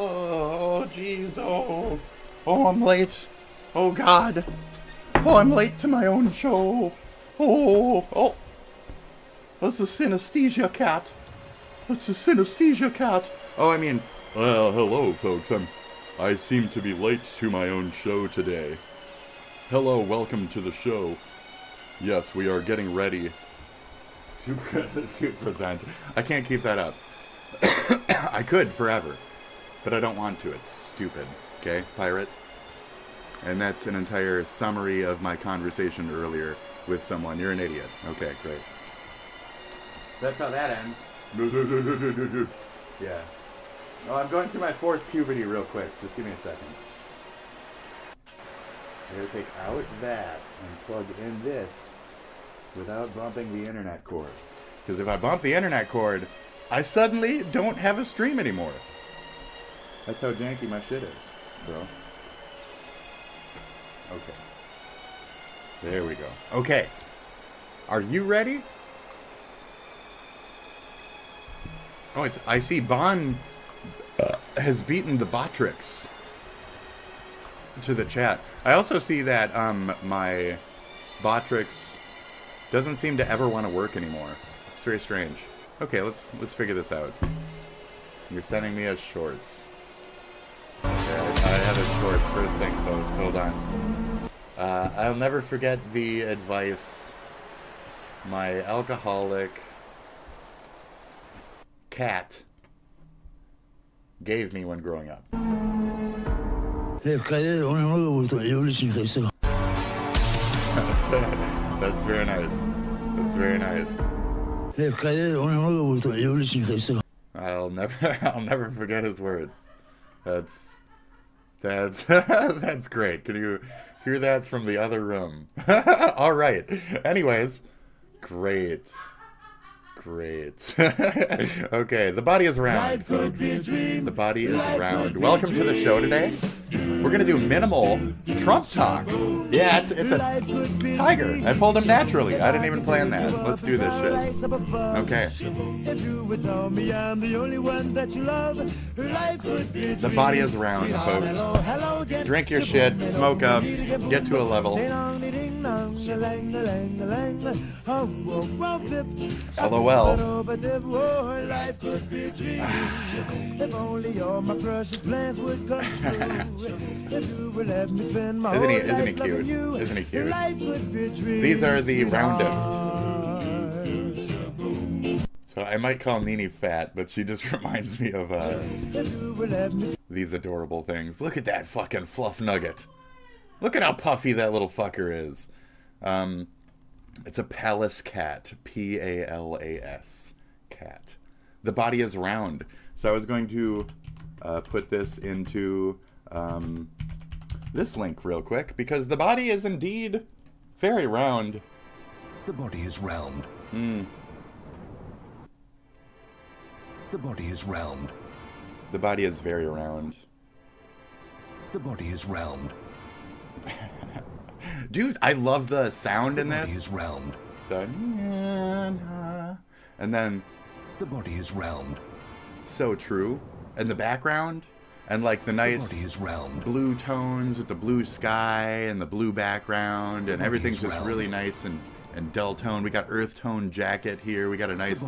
Oh, jeez. Oh, I'm late. Oh, God. Oh, I'm late to my own show. Oh. That's a synesthesia cat. That's a synesthesia cat. Oh, I mean, well, hello, folks. I seem to be late to my own show today. Hello, welcome to the show. Yes, we are getting ready to present. I can't keep that up. I could forever, but I don't want to. It's stupid. Okay, pirate? And that's an entire summary of my conversation earlier with someone. You're an idiot. Okay, great. That's how that ends. Yeah. Oh, I'm going through my fourth puberty real quick. Just give me a second. I gotta take out that and plug in this without bumping the internet cord. Because if I bump the internet cord, I suddenly don't have a stream anymore. That's how janky my shit is, bro. Okay. There we go. Okay. Are you ready? Oh, I see Bon has beaten the Botrix to the chat. I also see that my Botrix doesn't seem to ever want to work anymore. It's very strange. Okay, let's figure this out. You're sending me a shorts. Okay, I have a short first thing, folks. Hold on. I'll never forget the advice my alcoholic cat gave me when growing up. That's very nice. That's very nice. I'll never forget his words. That's that's great. Can you hear that from the other room? All right. Anyways, great. Okay, the body is round, folks. The body is round. Welcome to the show today. We're gonna do minimal Trump talk. Yeah, it's a tiger. I pulled him naturally. I didn't even plan that. Let's do this shit. Okay. The body is round, folks. Drink your shit, smoke up, get to a level. LOL. Isn't he cute? Isn't he cute? These are the roundest. So I might call Nini fat, but she just reminds me of these adorable things. Look at that fucking fluff nugget. Look at how puffy that little fucker is. It's a Pallas cat. P-A-L-A-S. Cat. The body is round. So I was going to put this into this link real quick, because the body is indeed very round. The body is round. The body is round. The body is very round. The body is round. Dude, I love the sound in this. The body is round. And then the body is round. So true. And the background, and like the nice body is round. Blue tones with the blue sky and the blue background, and everything's just round. Really nice and dull tone. We got earth tone jacket here. We got a nice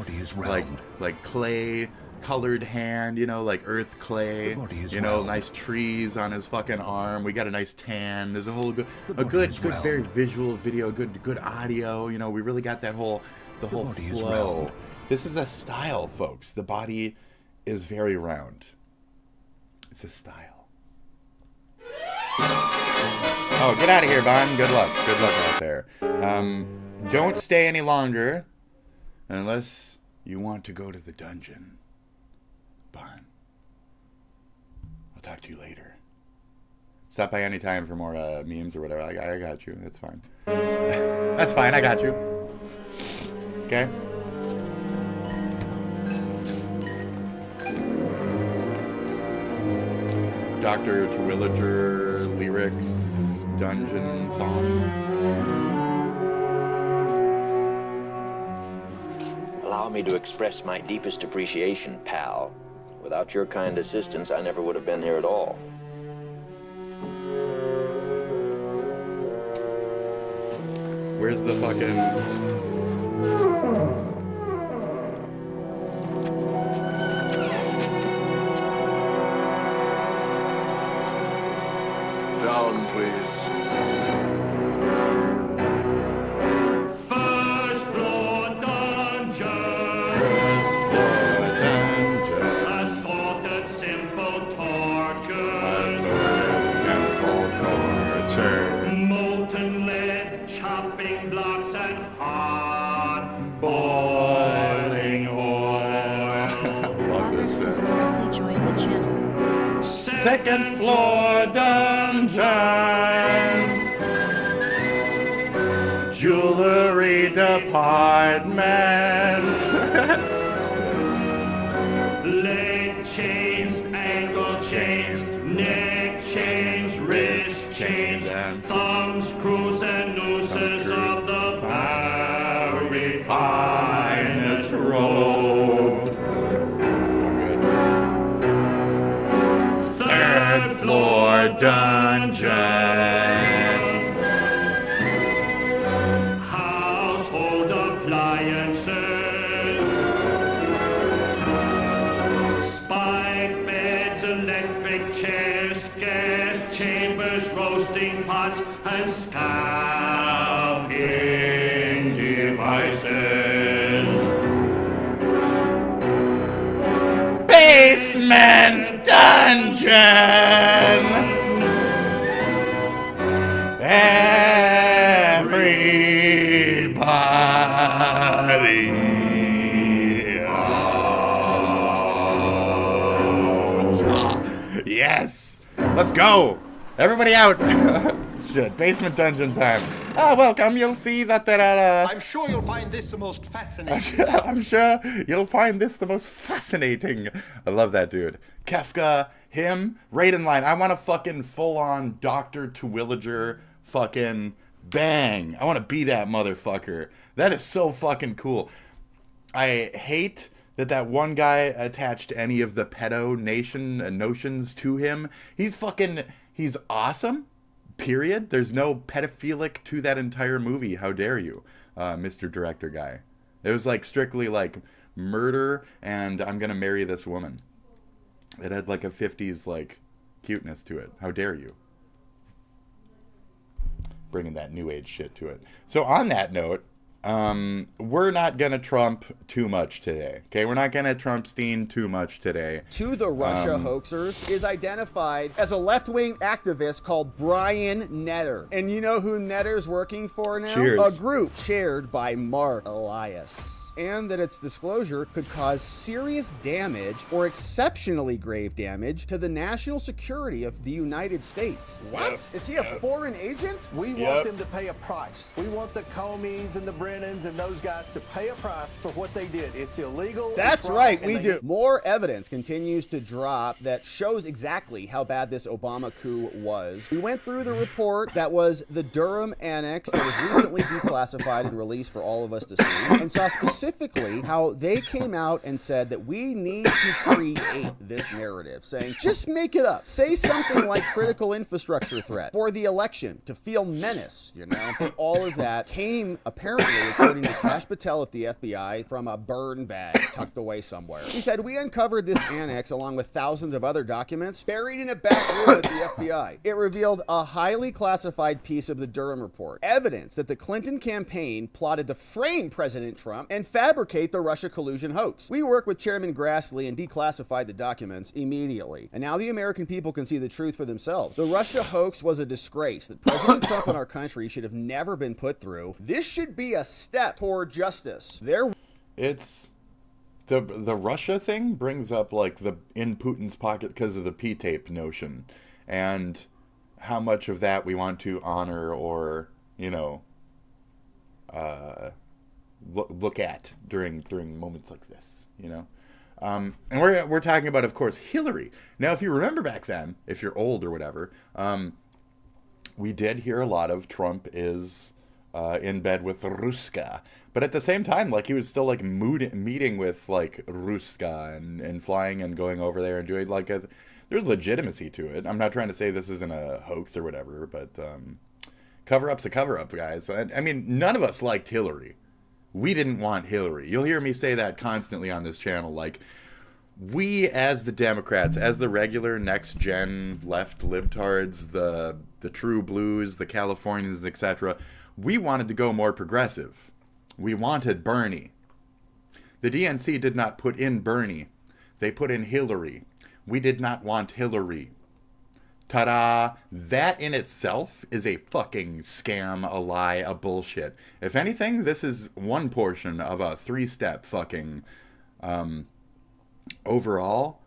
like clay colored hand, you know, like earth clay, you know, nice trees on his fucking arm. We got a nice tan. There's a whole good very visual video, good audio, you know. We really got that whole flow. This is a style, folks. The body is very round. It's a style. Oh, get out of here, Bon. Good luck out there. Don't stay any longer unless you want to go to the dungeon. Bon. I'll talk to you later. Stop by any time for more memes or whatever. I got you. That's fine. That's fine. I got you. Okay? Dr. Terwilliger lyrics dungeon song. Allow me to express my deepest appreciation, pal. Without your kind assistance, I never would have been here at all. Where's the fucking... Down, please. First floor dungeon. First floor dungeon. Assorted simple torture. Assorted simple torture. Molten lead, chopping blocks, and hard Boiling oil. Love this Alex has shit. currently joined the channel. Second floor dungeon. Jewelry department. leg chains, ankle chains, neck chains, wrist chains, thumb screws and nooses of the very finest rope. So good. Third floor dungeon. Household appliances, spike beds, electric chairs, gas chambers, roasting pots, and scalping devices. Basement dungeon. Everybody out. Yes. Let's go. Everybody out. Shit. Basement dungeon time. Welcome. You'll see that there are... I'm sure you'll find this the most fascinating. I'm sure you'll find this the most fascinating. I love that dude. Kefka, him, right in line. I want a fucking full-on Dr. Terwilliger fucking bang. I want to be that motherfucker. That is so fucking cool. I hate that one guy attached any of the pedo notions to him. He's awesome. Period. There's no pedophilic to that entire movie. How dare you, Mr. Director guy? It was like strictly like murder and I'm gonna marry this woman. It had like a 50s like cuteness to it. How dare you? Bringing that new age shit to it. So on that note, we're not gonna Trump too much today. Okay, we're not gonna Trumpstein too much today. To the Russia hoaxers is identified as a left-wing activist called Brian Netter. And you know who Netter's working for now? Cheers. A group chaired by Mark Elias. And that its disclosure could cause serious damage or exceptionally grave damage to the national security of the United States. What? Is he a foreign agent? We want them to pay a price. We want the Comeys and the Brennans and those guys to pay a price for what they did. It's illegal. That's it's wrong, right, and we they do. More evidence continues to drop that shows exactly how bad this Obama coup was. We went through the report that was the Durham Annex that was recently declassified and released for all of us to see, and saw specifically how they came out and said that we need to create this narrative, saying, just make it up. Say something like critical infrastructure threat for the election to feel menace, you know? All of that came, apparently, according to Kash Patel at the FBI, from a burn bag tucked away somewhere. He said, we uncovered this annex along with thousands of other documents buried in a back room at the FBI. It revealed a highly classified piece of the Durham report, evidence that the Clinton campaign plotted to frame President Trump and fabricate the Russia collusion hoax. We worked with Chairman Grassley and declassified the documents immediately. And now the American people can see the truth for themselves. The Russia hoax was a disgrace that President Trump and our country should have never been put through. This should be a step toward justice. It's the Russia thing brings up like the in Putin's pocket because of the P-tape notion and how much of that we want to honor or, you know, look at during moments like this, you know. And we're talking about, of course, Hillary. Now, if you remember back then, if you're old or whatever, we did hear a lot of Trump is in bed with Ruska. But at the same time, like, he was still, like, meeting with, like, Ruska and flying and going over there and doing, like, there's legitimacy to it. I'm not trying to say this isn't a hoax or whatever, but cover-up's a cover-up, guys. I mean, none of us liked Hillary. We didn't want Hillary. You'll hear me say that constantly on this channel. Like, we as the Democrats, as the regular next-gen left libtards, the true blues, the Californians, etc., we wanted to go more progressive. We wanted Bernie. The DNC did not put in Bernie. They put in Hillary. We did not want Hillary. Ta-da! That in itself is a fucking scam, a lie, a bullshit. If anything, this is one portion of a three-step fucking overall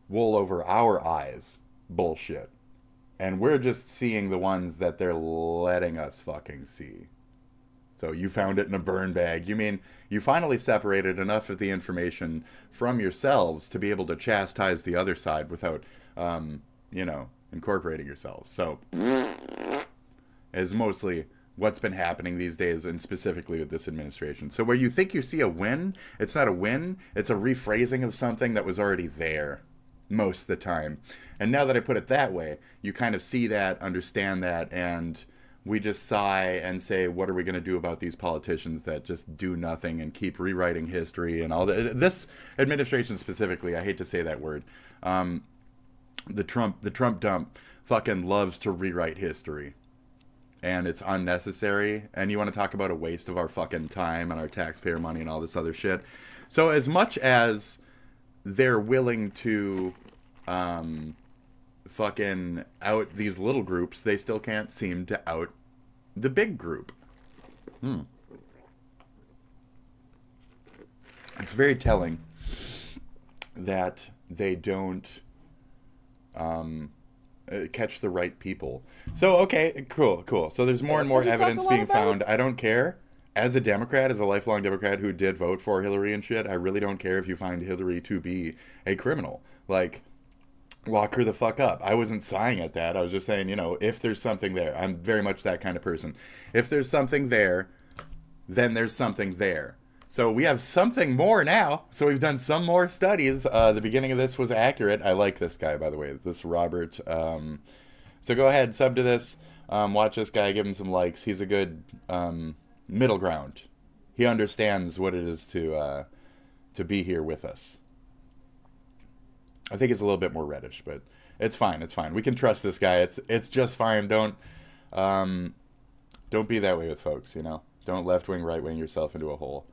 wool over our eyes bullshit. And we're just seeing the ones that they're letting us fucking see. So you found it in a burn bag. You mean you finally separated enough of the information from yourselves to be able to chastise the other side without, you know, incorporating yourselves. So is mostly what's been happening these days, and specifically with this administration. So where you think you see a win, it's not a win. It's a rephrasing of something that was already there most of the time. And now that I put it that way, you kind of see that, understand that, and we just sigh and say, what are we going to do about these politicians that just do nothing and keep rewriting history and all that? This administration specifically, I hate to say that word, the Trump dump fucking loves to rewrite history. And it's unnecessary. And you want to talk about a waste of our fucking time and our taxpayer money and all this other shit. So as much as they're willing to fucking out these little groups, they still can't seem to out the big group. It's very telling that they don't catch the right people. So, okay, cool. So there's more and more evidence being found. I don't care. As a Democrat, as a lifelong Democrat who did vote for Hillary and shit, I really don't care if you find Hillary to be a criminal. Like, lock her the fuck up. I wasn't sighing at that. I was just saying, you know, if there's something there. I'm very much that kind of person. If there's something there, then there's something there. So we have something more now. So we've done some more studies. The beginning of this was accurate. I like this guy, by the way, this Robert. So go ahead, sub to this. Watch this guy, give him some likes. He's a good middle ground. He understands what it is to be here with us. I think it's a little bit more reddish, but it's fine. It's fine. We can trust this guy. It's just fine. Don't be that way with folks, you know. Don't left-wing, right-wing yourself into a hole.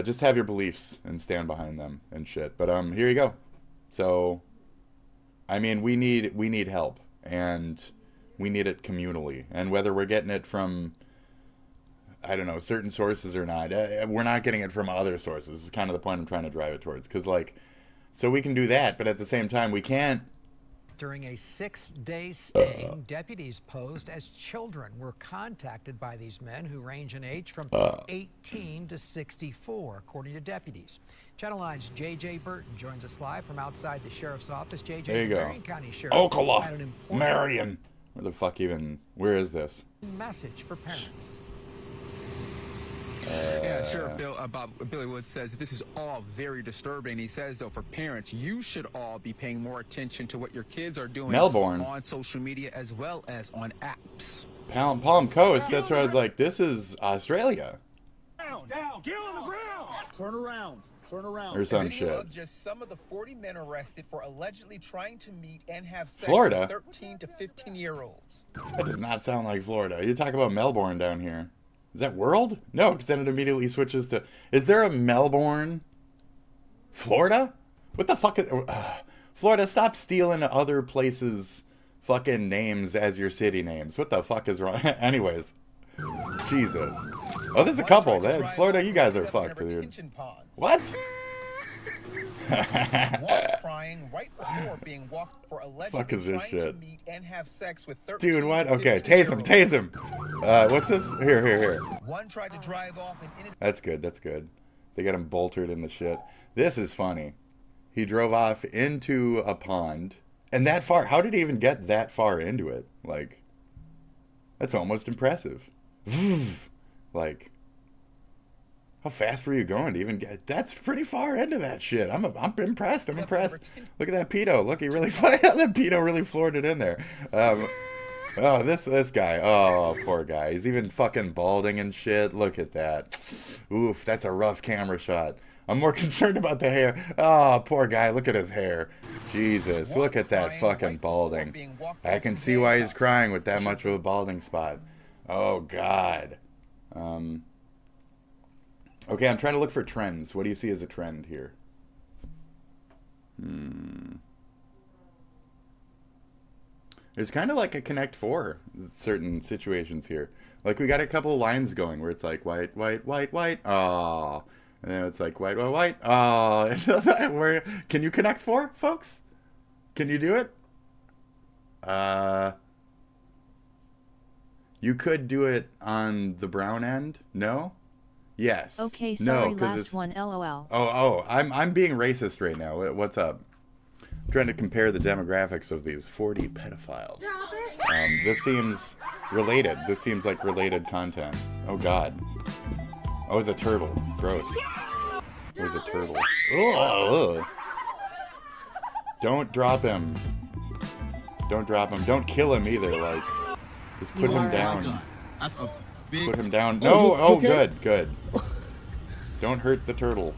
Just have your beliefs and stand behind them and shit. But here you go. So, I mean, we need help, and we need it communally. And whether we're getting it from, I don't know, certain sources or not, we're not getting it from other sources. This is kind of the point I'm trying to drive it towards. Because, like, so we can do that, but at the same time, we can't. During a 6-day sting, deputies posed as children were contacted by these men who range in age from 18 to 64, according to deputies. Channel 9's J.J. Burton joins us live from outside the sheriff's office. J.J. There you go. Marion County Sheriff. Ocala, Marion. Where the fuck even? Where is this? Message for parents. Yeah, Sheriff Billy Woods says that this is all very disturbing. He says, though, for parents, you should all be paying more attention to what your kids are doing on social media as well as on apps. Palm Coast, that's where I was like, this is Australia. Down, get on the ground. Turn around. Or some shit. Of just some of the 40 men arrested for allegedly trying to meet and have sex Florida? with 13 to 15-year-olds. That does not sound like Florida. You talk about Melbourne down here. Is that world? No, because then it immediately switches to... Is there a Melbourne? Florida? What the fuck is... Florida, stop stealing other places' fucking names as your city names. What the fuck is wrong? Anyways. Jesus. Oh, there's a couple. Florida, you guys are fucked, dude. What? One crying right before being walked for allegedly trying to meet and have sex with 13. Dude, what? Okay, tase him. What's this? Here. One tried to drive off and That's good. They got him boltered in the shit. This is funny. He drove off into a pond, and that far. How did he even get that far into it? Like, that's almost impressive. Like, how fast were you going to even get? That's pretty far into that shit. I'm impressed. I'm impressed. Look at that pedo. Look, he really that pedo really floored it in there. Oh, this guy. Oh, poor guy. He's even fucking balding and shit. Look at that. Oof, that's a rough camera shot. I'm more concerned about the hair. Oh, poor guy. Look at his hair. Jesus, look at that fucking balding. I can see why he's crying with that much of a balding spot. Oh, God. Okay, I'm trying to look for trends. What do you see as a trend here? It's kind of like a Connect 4 certain situations here. Like, we got a couple of lines going where it's like, white, white, white, white, oh. And then it's like, white, white, white, oh. Can you Connect 4, folks? Can you do it? You could do it on the brown end. No? Yes. Okay, sorry, no, last it's... one, LOL. Oh, I'm being racist right now. What's up? I'm trying to compare the demographics of these 40 pedophiles. This seems related. This seems like related content. Oh, God. Oh, it's a turtle. Gross. It was a turtle. Ugh. Don't drop him. Don't drop him. Don't kill him either. Like, just put him down. That's a big... Put him down. No. Oh, okay. Good. Don't hurt the turtle.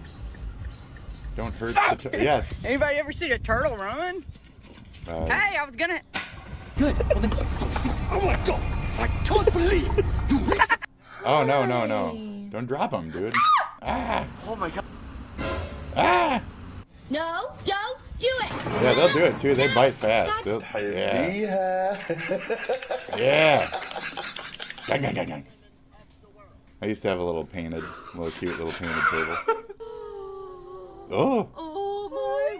Don't hurt the turtle. Yes. Anybody ever seen a turtle run? Hey, I was gonna... Good. Well, then... Oh my God! I can't believe you... Oh, no. Don't drop him, dude. Ah. Oh my God. Ah. No, don't do it. Yeah, they'll do it too. They bite fast. Yeah. Yeah. Gang. I used to have a little cute little painted turtle. Oh. Oh my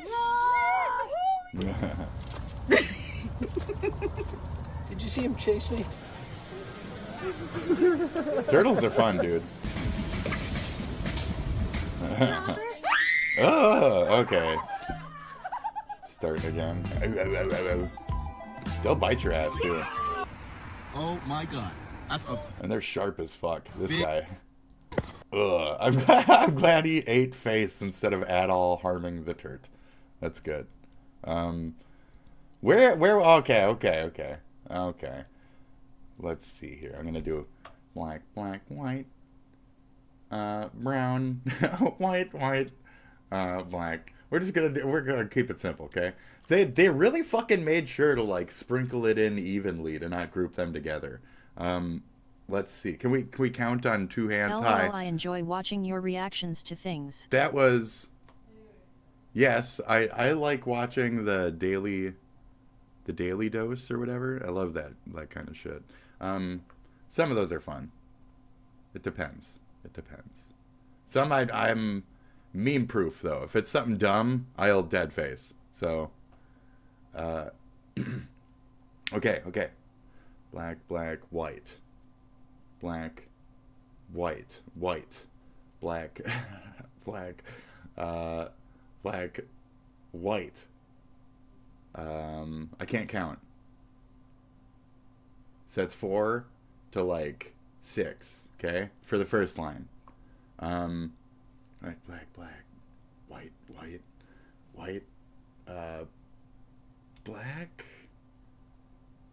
God. Did you see him chase me? Turtles are fun, dude. Oh, okay. Start again. They'll bite your ass too. Oh my God. That's a... And they're sharp as fuck. This guy. Ugh. I'm glad he ate face instead of at all harming the turt. That's good. Where? Okay. Let's see here. I'm gonna do black, white, brown, white, black. We're gonna keep it simple, okay? They really fucking made sure to like sprinkle it in evenly to not group them together. Let's see. Can we count on two hands high? I enjoy watching your reactions to things. That was... Yes, I like watching the daily dose or whatever. I love that kind of shit. Some of those are fun. It depends. Some I'm meme proof though. If it's something dumb, I'll dead face. So okay. Black, white. Black, white, black, black, white. I can't count. So it's 4 to like 6, okay? For the first line. Black, white, black.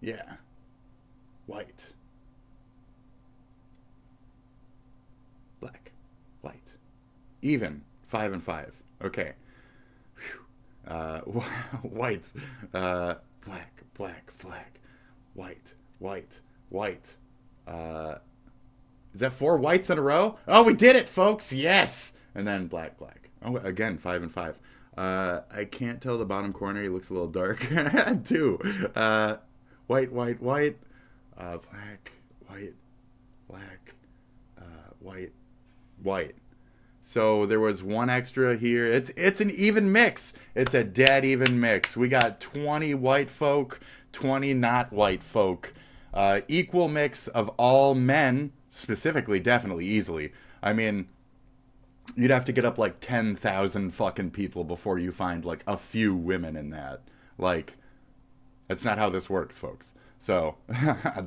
Yeah. White. Black. White. Even. 5 and 5. Okay. White. Black. White. Is that 4 whites in a row? Oh, we did it, folks. Yes. And then black. Oh, again, 5 and 5. I can't tell the bottom corner. He looks a little dark. 2. White. Black. White. So there was 1 extra here. It's an even mix. It's a dead even mix. We got 20 white folk, 20 not white folk. Equal mix of all men, specifically, definitely, easily. I mean, you'd have to get up like 10,000 fucking people before you find like a few women in that. Like, That's not how this works, folks. So,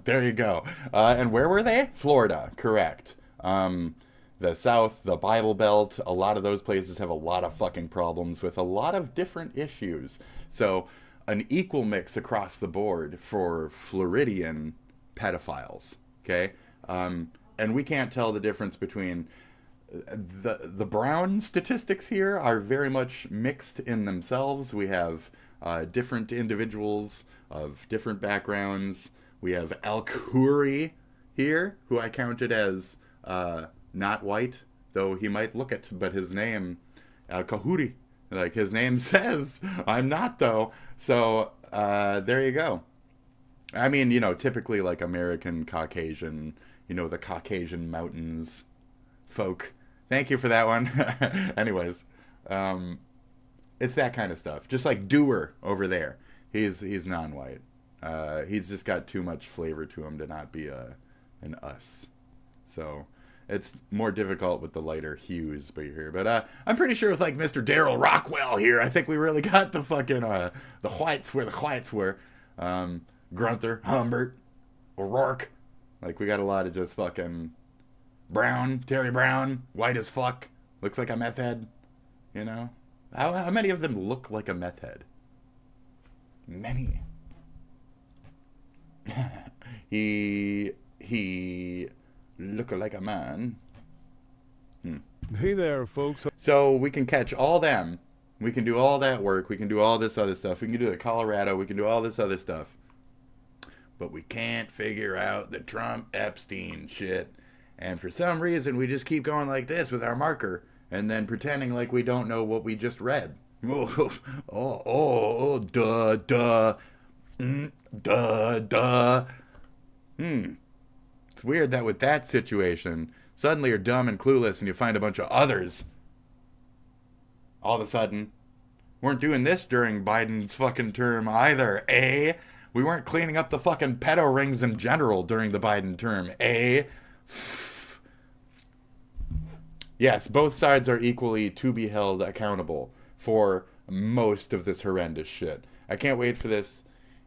there you go. And where were they? Florida, correct. The South, the Bible Belt, a lot of those places have a lot of fucking problems with a lot of different issues. So, an equal mix across the board for Floridian pedophiles, okay? And we can't tell the difference between... The brown statistics here are very much mixed in themselves. We have different individuals of different backgrounds. We have Al-Khoury here, who I counted as not white, though he might look it, but his name, Al-Khoury, like his name says, I'm not though. So there you go. I mean, you know, typically like American Caucasian, you know, the Caucasian mountains folk. Thank you for that one. Anyways, it's that kind of stuff. Just like Dewar over there. He's non-white. He's just got too much flavor to him to not be an us. So it's more difficult with the lighter hues here. But I'm pretty sure with like Mr. Daryl Rockwell here, I think we really got the fucking the whites where the whites were. Grunther, Humbert, O'Rourke. Like we got a lot of just fucking Brown, Terry Brown, white as fuck, looks like a meth head, you know? How many of them look like a meth head? Many. he look like a man. Hey there, folks. So we can catch all them. We can do all that work. We can do all this other stuff. We can do the Colorado. We can do all this other stuff. But we can't figure out the Trump-Epstein shit. And for some reason, we just keep going like this with our marker and then pretending like we don't know what we just read. Duh. It's weird that with that situation, suddenly you're dumb and clueless and you find a bunch of others. All of a sudden, weren't doing this during Biden's fucking term either, eh? We weren't cleaning up the fucking pedo rings in general during the Biden term, eh? Yes, both sides are equally to be held accountable for most of this horrendous shit. I can't wait for this.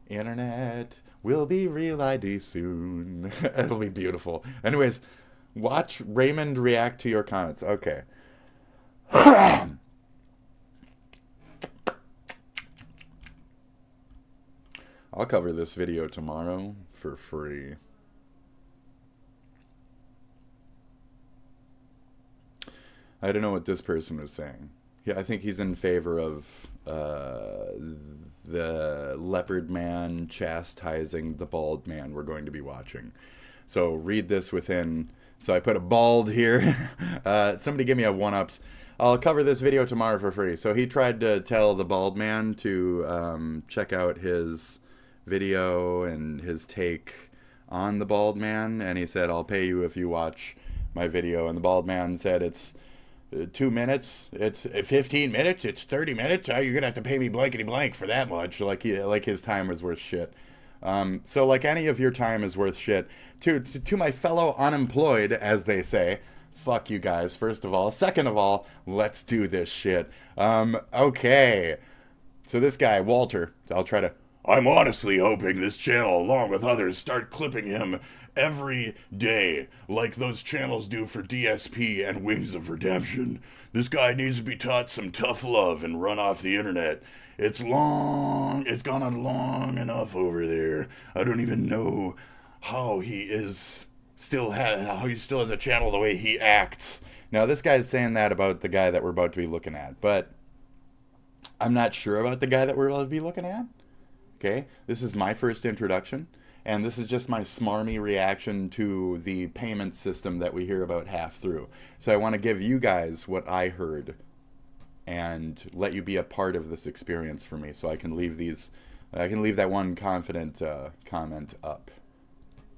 Internet will be real ID soon. It'll be beautiful. Anyways, watch Raymond react to your comments. Okay. I'll cover this video tomorrow for free. I don't know what this person was saying. Yeah, I think he's in favor of the leopard man chastising the bald man we're going to be watching. So read this within. So I put a bald here. Somebody give me a one-ups. I'll cover this video tomorrow for free. So he tried to tell the bald man to check out his video and his take on the bald man. And he said, I'll pay you if you watch my video. And the bald man said, it's 2 minutes, it's 15 minutes, it's 30 minutes. Oh, you're gonna have to pay me blankety blank for that much. Like his time was worth shit. So like any of your time is worth shit. To my fellow unemployed, as they say, fuck you guys, first of all. Second of all, let's do this shit. Okay. So this guy, Walter, I'm honestly hoping this channel, along with others, start clipping him every day, like those channels do for DSP and Wings of Redemption. This guy needs to be taught some tough love and run off the internet. It's gone on long enough over there. I don't even know how he still has a channel the way he acts. Now, this guy's saying that about the guy that we're about to be looking at, but I'm not sure about the guy that we're about to be looking at. Okay, this is my first introduction, and this is just my smarmy reaction to the payment system that we hear about half through. So I want to give you guys what I heard and let you be a part of this experience for me, so I can leave that one confident comment up.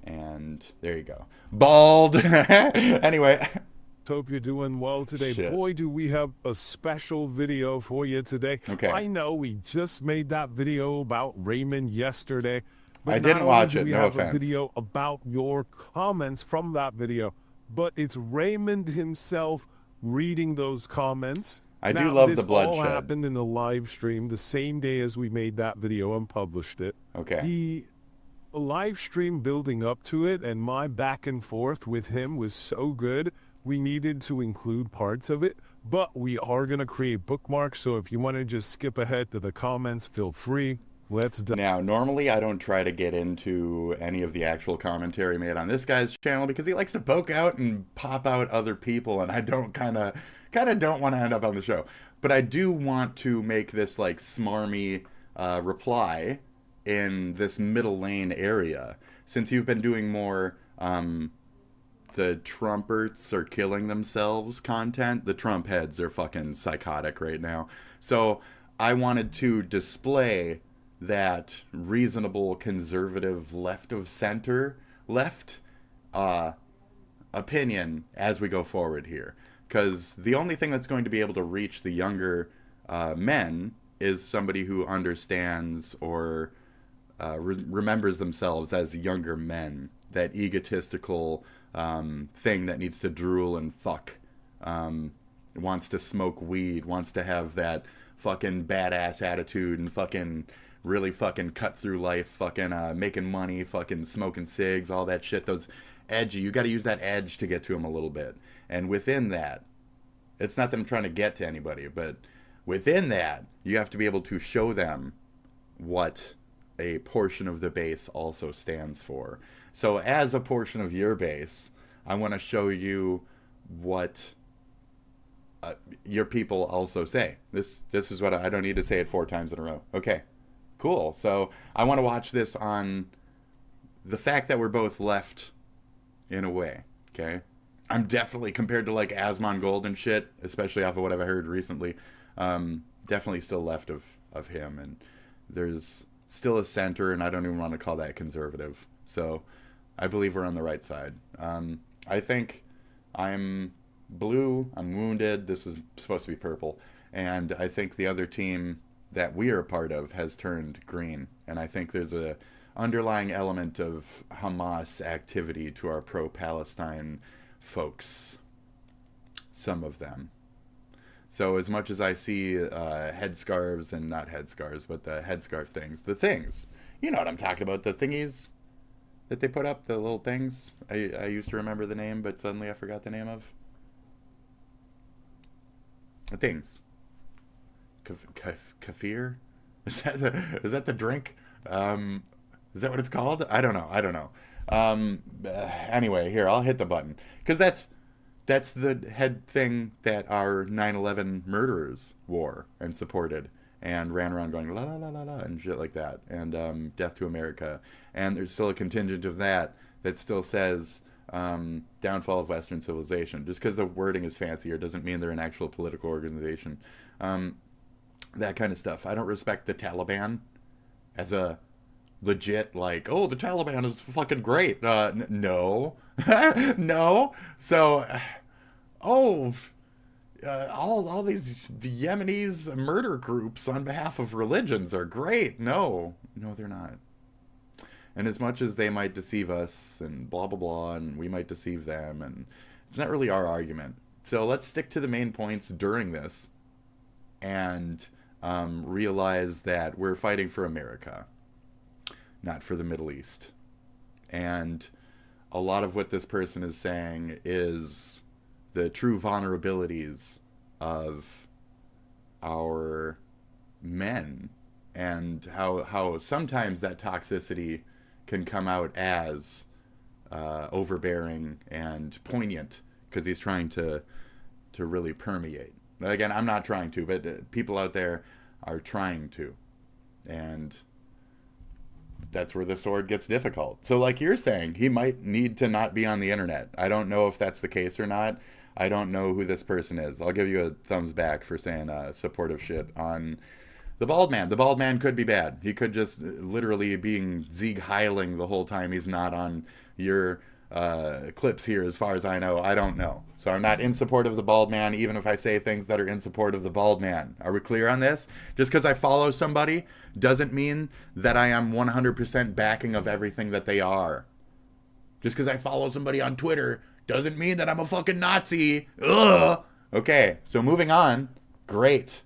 And there you go. Bald. Anyway. Hope you're doing well today. Shit. Boy, do we have a special video for you today. Okay. I know we just made that video about Raymond yesterday. But I didn't watch it, we no have offense. a video about your comments from that video, but it's Raymond himself reading those comments. I do love the bloodshed. This all happened in a live stream the same day as we made that video and published it. Okay. The live stream building up to it and my back and forth with him was so good, we needed to include parts of it. But we are going to create bookmarks, so if you want to just skip ahead to the comments, feel free. Let's do. Now, normally I don't try to get into any of the actual commentary made on this guy's channel because he likes to poke out and pop out other people, and I don't kind of don't want to end up on the show. But I do want to make this like smarmy reply in this middle lane area, since you've been doing more the Trumperts are killing themselves content. The Trump heads are fucking psychotic right now. So I wanted to display that reasonable, conservative, left of center, opinion as we go forward here. Because the only thing that's going to be able to reach the younger men is somebody who understands or remembers themselves as younger men. That egotistical thing that needs to drool and fuck, wants to smoke weed, wants to have that fucking badass attitude and fucking really fucking cut through life, fucking making money, fucking smoking cigs, all that shit. Those edgy, you got to use that edge to get to them a little bit. And within that, it's not that I'm trying to get to anybody, but within that, you have to be able to show them what a portion of the base also stands for. So as a portion of your base, I want to show you what your people also say. This is what I don't need to say it 4 times in a row. Okay, cool. So I want to watch this on the fact that we're both left in a way. Okay, I'm definitely, compared to like Asmongold and shit, especially off of what I've heard recently, definitely still left of him. And there's still a center, and I don't even want to call that conservative. So I believe we're on the right side. I think I'm blue, I'm wounded, this is supposed to be purple, and I think the other team that we are a part of has turned green, and I think there's a underlying element of Hamas activity to our pro-Palestine folks, some of them. So as much as I see headscarves, and not headscarves, but the headscarf things, the things, you know what I'm talking about, the thingies that they put up, the little things. I used to remember the name, but suddenly I forgot the name of. The things. Kefir? Is that the drink? Is that what it's called? I don't know. Anyway, here, I'll hit the button. Because that's the head thing that our 9/11 murderers wore and supported. And ran around going la la la la la and shit like that, and Death to America. And there's still a contingent of that still says downfall of Western civilization. Just because the wording is fancier doesn't mean they're an actual political organization. That kind of stuff. I don't respect the Taliban as a legit, like, oh, the Taliban is fucking great. No. No. So, all these Yemenis murder groups on behalf of religions are great. No, they're not. And as much as they might deceive us and blah, blah, blah, and we might deceive them, and it's not really our argument. So let's stick to the main points during this and realize that we're fighting for America, not for the Middle East. And a lot of what this person is saying is the true vulnerabilities of our men, and how sometimes that toxicity can come out as overbearing and poignant because he's trying to really permeate. Again, I'm not trying to, but people out there are trying to, and that's where the sword gets difficult. So like you're saying, he might need to not be on the internet. I don't know if that's the case or not. I don't know who this person is. I'll give you a thumbs back for saying supportive shit on the bald man. The bald man could be bad. He could just literally being Sieg Heiling the whole time he's not on your clips here, as far as I know. I don't know. So I'm not in support of the bald man, even if I say things that are in support of the bald man. Are we clear on this? Just because I follow somebody doesn't mean that I am 100% backing of everything that they are. Just because I follow somebody on Twitter doesn't mean that I'm a fucking Nazi. Ugh. Okay, so moving on. Great.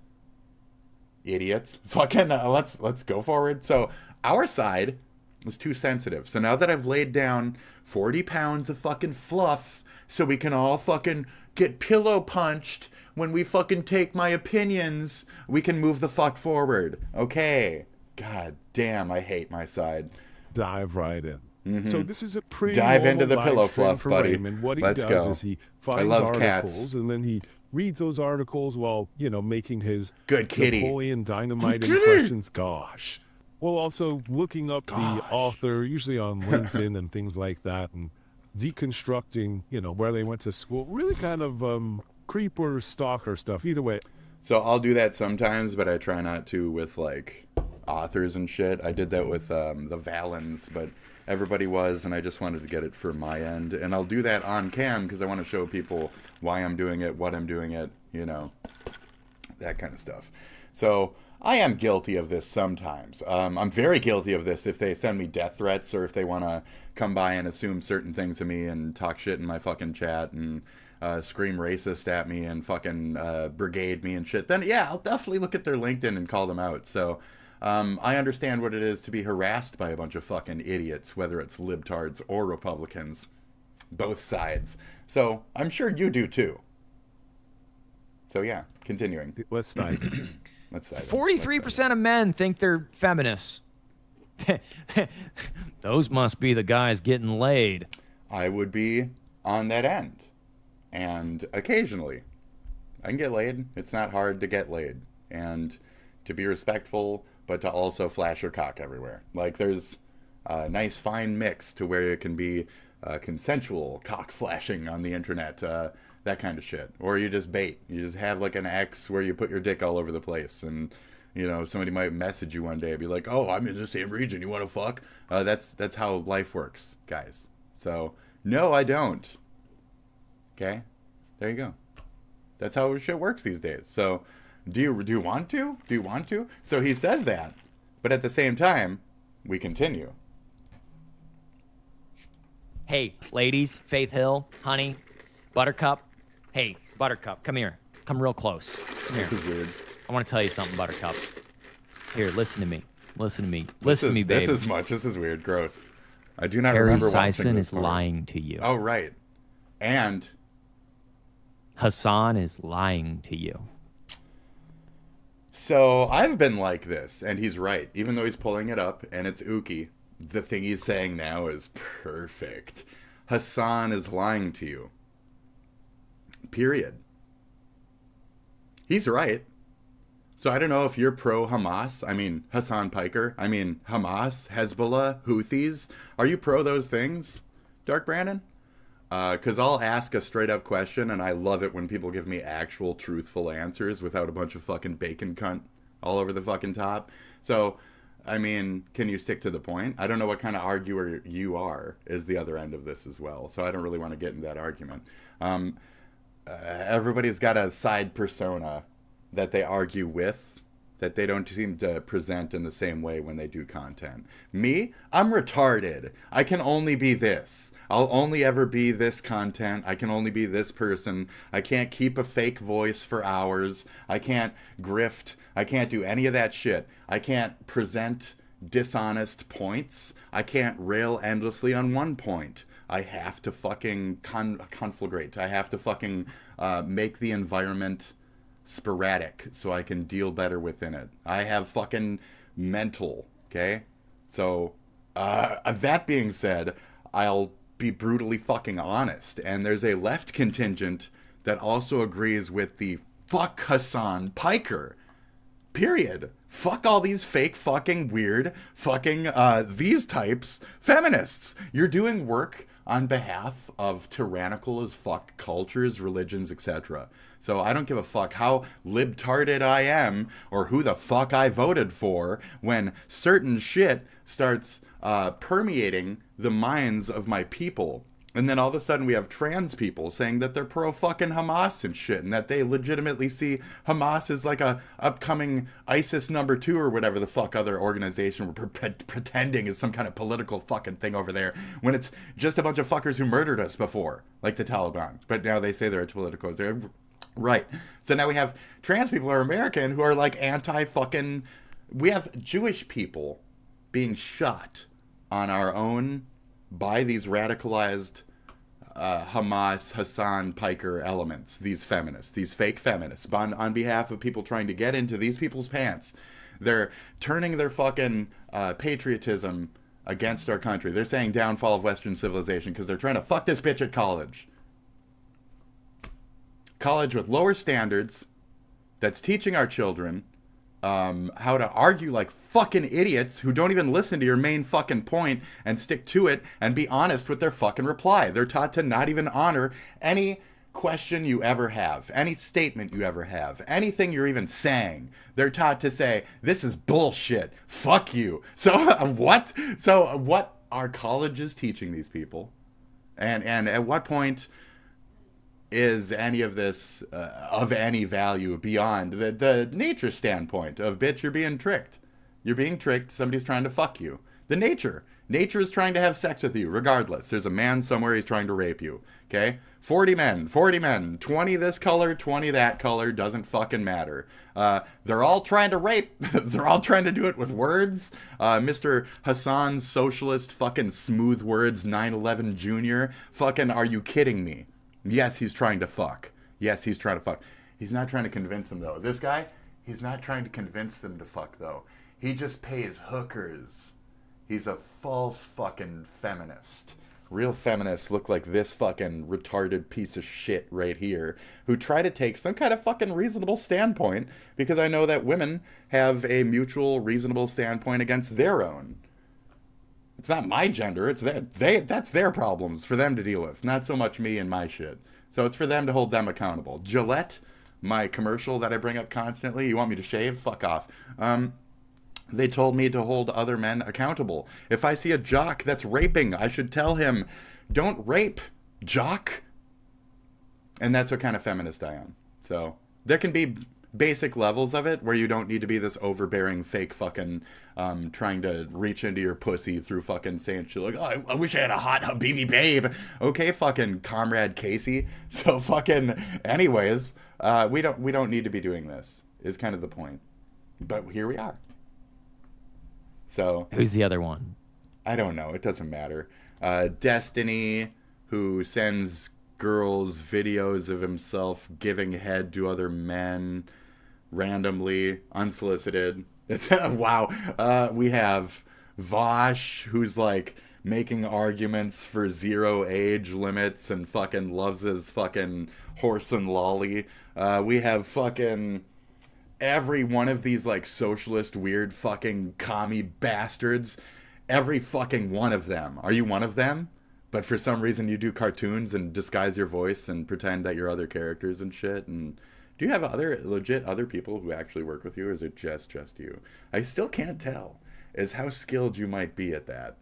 Idiots. Fucking let's go forward. So our side was too sensitive. So now that I've laid down 40 pounds of fucking fluff so we can all fucking get pillow punched when we fucking take my opinions, we can move the fuck forward. Okay. God damn, I hate my side. Dive right in. Mm-hmm. So this is a pretty dive into the live pillow stream fluff, for buddy. Raymond. What he Let's does go. is he I finds love articles cats. and then he reads those articles while, making his Good kitty. Napoleon Dynamite impressions. Gosh. Well, also looking up the author, usually on LinkedIn and things like that, and deconstructing, where they went to school. Really kind of creeper, stalker stuff. Either way. So I'll do that sometimes, but I try not to with, like, authors and shit. I did that with the Valens, but everybody was, and I just wanted to get it for my end. And I'll do that on cam because I want to show people why I'm doing it, what I'm doing it, that kind of stuff. So I am guilty of this sometimes. I'm very guilty of this if they send me death threats or if they want to come by and assume certain things of me and talk shit in my fucking chat and scream racist at me and fucking brigade me and shit. Then, yeah, I'll definitely look at their LinkedIn and call them out. So I understand what it is to be harassed by a bunch of fucking idiots, whether it's libtards or Republicans. Both sides. So I'm sure you do too. So yeah, continuing. Let's dive. Let's dive. 43% of men think they're feminists. Those must be the guys getting laid. I would be on that end. And occasionally, I can get laid. It's not hard to get laid. And to be respectful, but to also flash your cock everywhere. Like, there's a nice fine mix to where it can be consensual cock flashing on the internet, that kind of shit. Or you just bait. You just have like an X where you put your dick all over the place, and somebody might message you one day and be like, "Oh, I'm in the same region. You want to fuck?" That's how life works, guys. So no, I don't. Okay, there you go. That's how shit works these days. So do you want to? Do you want to? So he says that, but at the same time, we continue. Hey, ladies, Faith Hill, honey, Buttercup. Hey, Buttercup, come here. Come real close. Come here. This is weird. I want to tell you something, Buttercup. Here, listen to me. Listen to me. Listen to me, babe. This is weird. Gross. I do not Harry remember watching Sison this is part. lying to you. Oh, right. And Hassan is lying to you. So I've been like this, and he's right. Even though he's pulling it up, and it's ooky, the thing he's saying now is perfect. Hassan is lying to you. Period. He's right. So I don't know if you're pro-Hamas. I mean, Hassan Piker. I mean, Hamas, Hezbollah, Houthis. Are you pro those things, Dark Brandon? Because I'll ask a straight-up question, and I love it when people give me actual, truthful answers without a bunch of fucking bacon cunt all over the fucking top. So, I mean, can you stick to the point? I don't know what kind of arguer you are, is the other end of this as well. So I don't really want to get in that argument. Everybody's got a side persona that they argue with, that they don't seem to present in the same way when they do content. Me, I'm retarded. I can only be this. I'll only ever be this content. I can only be this person. I can't keep a fake voice for hours. I can't grift. I can't do any of that shit. I can't present dishonest points. I can't rail endlessly on one point. I have to fucking conflagrate. I have to fucking make the environment sporadic so I can deal better within it. I have fucking mental, okay? So, that being said, I'll be brutally fucking honest. And there's a left contingent that also agrees with the fuck Hassan Piker. Period. Fuck all these fake fucking weird fucking these types feminists. You're doing work on behalf of tyrannical as fuck cultures, religions, etc. So I don't give a fuck how libtarded I am or who the fuck I voted for when certain shit starts permeating the minds of my people. And then all of a sudden we have trans people saying that they're pro-fucking Hamas and shit, and that they legitimately see Hamas as like a upcoming ISIS #2 or whatever the fuck other organization we're pretending is some kind of political fucking thing over there, when it's just a bunch of fuckers who murdered us before, like the Taliban. But now they say they're a political... Right. So now we have trans people who are American who are like anti-fucking... We have Jewish people being shot on our own by these radicalized Hamas, Hassan Piker elements, these feminists, these fake feminists, on behalf of people trying to get into these people's pants. They're turning their fucking patriotism against our country. They're saying downfall of Western civilization because they're trying to fuck this bitch at college. College with lower standards that's teaching our children how to argue like fucking idiots who don't even listen to your main fucking point and stick to it and be honest with their fucking reply. They're taught to not even honor any question you ever have, any statement you ever have, anything you're even saying. They're taught to say, this is bullshit. Fuck you. So what? So what are colleges teaching these people? And at what point is any of this of any value beyond the nature standpoint of, bitch, you're being tricked. You're being tricked. Somebody's trying to fuck you. The nature is trying to have sex with you regardless. There's a man somewhere, he's trying to rape you. Okay? 40 men, 20 this color, 20 that color, doesn't fucking matter. They're all trying to rape. They're all trying to do it with words. Mr. Hassan's socialist fucking smooth words 9/11 Jr. Fucking, are you kidding me? Yes, he's trying to fuck. Yes, he's trying to fuck. He's not trying to convince them, though. This guy, he's not trying to convince them to fuck, though. He just pays hookers. He's a false fucking feminist. Real feminists look like this fucking retarded piece of shit right here, who try to take some kind of fucking reasonable standpoint, because I know that women have a mutual reasonable standpoint against their own. It's not my gender. It's that's their problems for them to deal with. Not so much me and my shit. So it's for them to hold them accountable. Gillette, my commercial that I bring up constantly. You want me to shave? Fuck off. They told me to hold other men accountable. If I see a jock that's raping, I should tell him, don't rape, jock. And that's what kind of feminist I am. So there can be basic levels of it where you don't need to be this overbearing fake fucking trying to reach into your pussy through fucking saying shit like, oh, I wish I had a hot habibi babe. Okay, fucking comrade Casey. So fucking anyways, we don't need to be doing this is kind of the point. But here we are. So who's the other one? I don't know. It doesn't matter. Destiny, who sends girls videos of himself giving head to other men randomly, unsolicited. It's wow. We have Vosh, who's like making arguments for 0 age limits and fucking loves his fucking horse and lolly. We have fucking every one of these like socialist weird fucking commie bastards. Every fucking one of them. Are you one of them? But for some reason you do cartoons and disguise your voice and pretend that you're other characters and shit. And do you have other people who actually work with you, or is it just you? I still can't tell is how skilled you might be at that.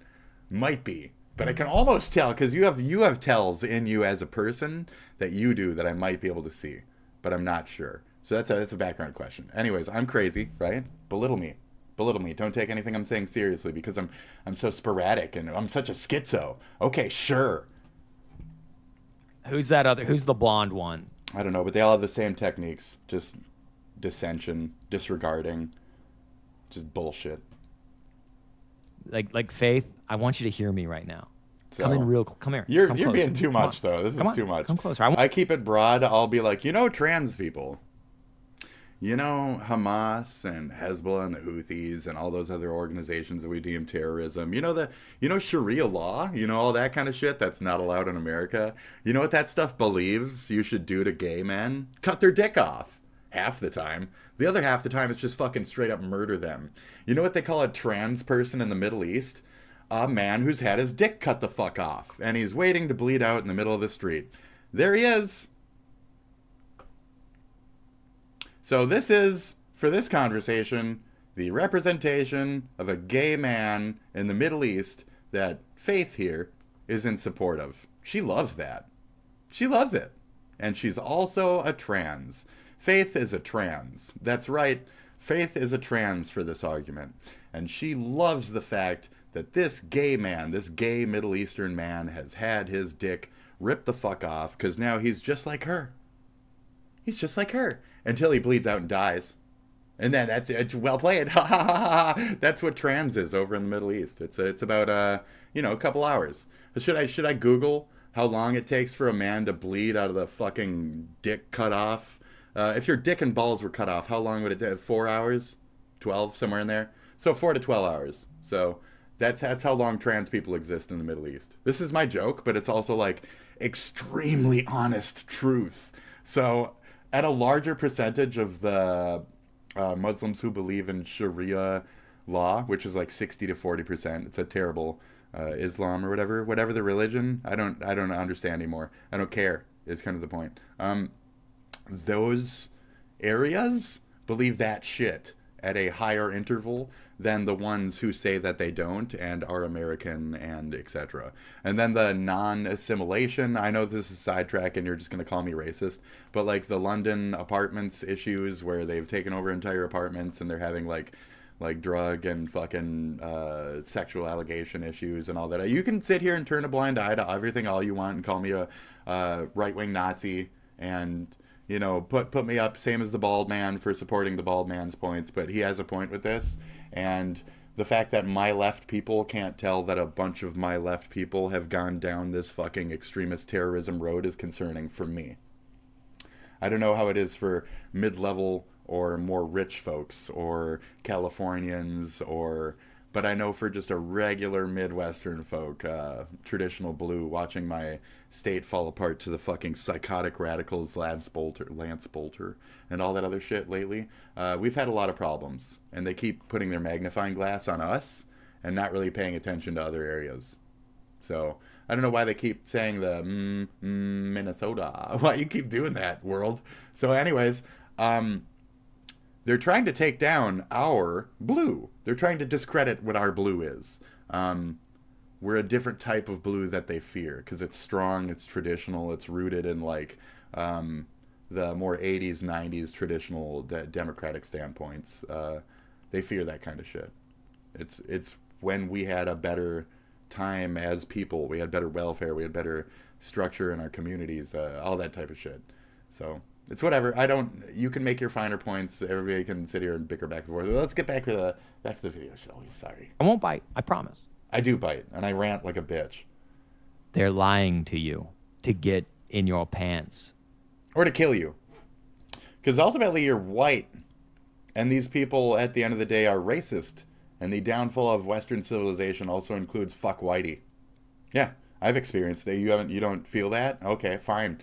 Might be. But I can almost tell because you have tells in you as a person that you do that I might be able to see. But I'm not sure. So that's a background question. Anyways, I'm crazy, right? Belittle me. Don't take anything I'm saying seriously because I'm so sporadic and I'm such a schizo. Okay, sure. Who's the blonde one? I don't know, but they all have the same techniques. Just dissension, disregarding, just bullshit. Like Faith, I want you to hear me right now. So, come here. You're being too much, though. This is too much. Come closer. I keep it broad. I'll be like, trans people. Hamas and Hezbollah and the Houthis and all those other organizations that we deem terrorism. Sharia law, all that kind of shit that's not allowed in America. You know what that stuff believes you should do to gay men? Cut their dick off. Half the time. The other half the time it's just fucking straight up murder them. You know what they call a trans person in the Middle East? A man who's had his dick cut the fuck off. And he's waiting to bleed out in the middle of the street. There he is. So this is, for this conversation, the representation of a gay man in the Middle East that Faith here is in support of. She loves that. She loves it. And she's also a trans. Faith is a trans. That's right. Faith is a trans for this argument. And she loves the fact that this gay man, this gay Middle Eastern man, has had his dick ripped the fuck off because now he's just like her. He's just like her. Until he bleeds out and dies. And then it's well played. Ha ha ha ha. That's what trans is over in the Middle East. It's about a couple hours. Should I Google how long it takes for a man to bleed out of the fucking dick cut off? If your dick and balls were cut off, how long would it take? 4 hours? 12, somewhere in there? So 4 to 12 hours. So that's how long trans people exist in the Middle East. This is my joke, but it's also like extremely honest truth. So at a larger percentage of the Muslims who believe in Sharia law, which is like 60 to 40%, it's a terrible Islam or whatever the religion. I don't understand anymore. I don't care is kind of the point. Those areas believe that shit at a higher interval than the ones who say that they don't and are American and etc. And then the non-assimilation, I know this is sidetrack and you're just going to call me racist, but like the London apartments issues where they've taken over entire apartments and they're having like drug and fucking sexual allegation issues and all that. You can sit here and turn a blind eye to everything all you want and call me a right-wing Nazi and put me up, same as the bald man, for supporting the bald man's points, but he has a point with this. And the fact that my left people can't tell that a bunch of my left people have gone down this fucking extremist terrorism road is concerning for me. I don't know how it is for mid-level or more rich folks or Californians but I know for just a regular Midwestern folk, traditional blue, watching my state fall apart to the fucking psychotic radicals, Lance Bolter, and all that other shit lately, we've had a lot of problems. And they keep putting their magnifying glass on us and not really paying attention to other areas. So I don't know why they keep saying the Minnesota. Why you keep doing that, world? So anyways, they're trying to take down our blue. They're trying to discredit what our blue is. We're a different type of blue that they fear because it's strong, it's traditional, it's rooted in like the more 80s, 90s traditional democratic standpoints. They fear that kind of shit. It's when we had a better time as people. We had better welfare. We had better structure in our communities. All that type of shit. So it's whatever. You can make your finer points. Everybody can sit here and bicker back and forth. Let's get back to the video, shall we? Sorry. I won't bite. I promise. I do bite, and I rant like a bitch. They're lying to you to get in your pants. Or to kill you. Because ultimately you're white, and these people at the end of the day are racist, and the downfall of Western civilization also includes fuck whitey. Yeah, I've experienced that. You don't feel that? Okay, fine.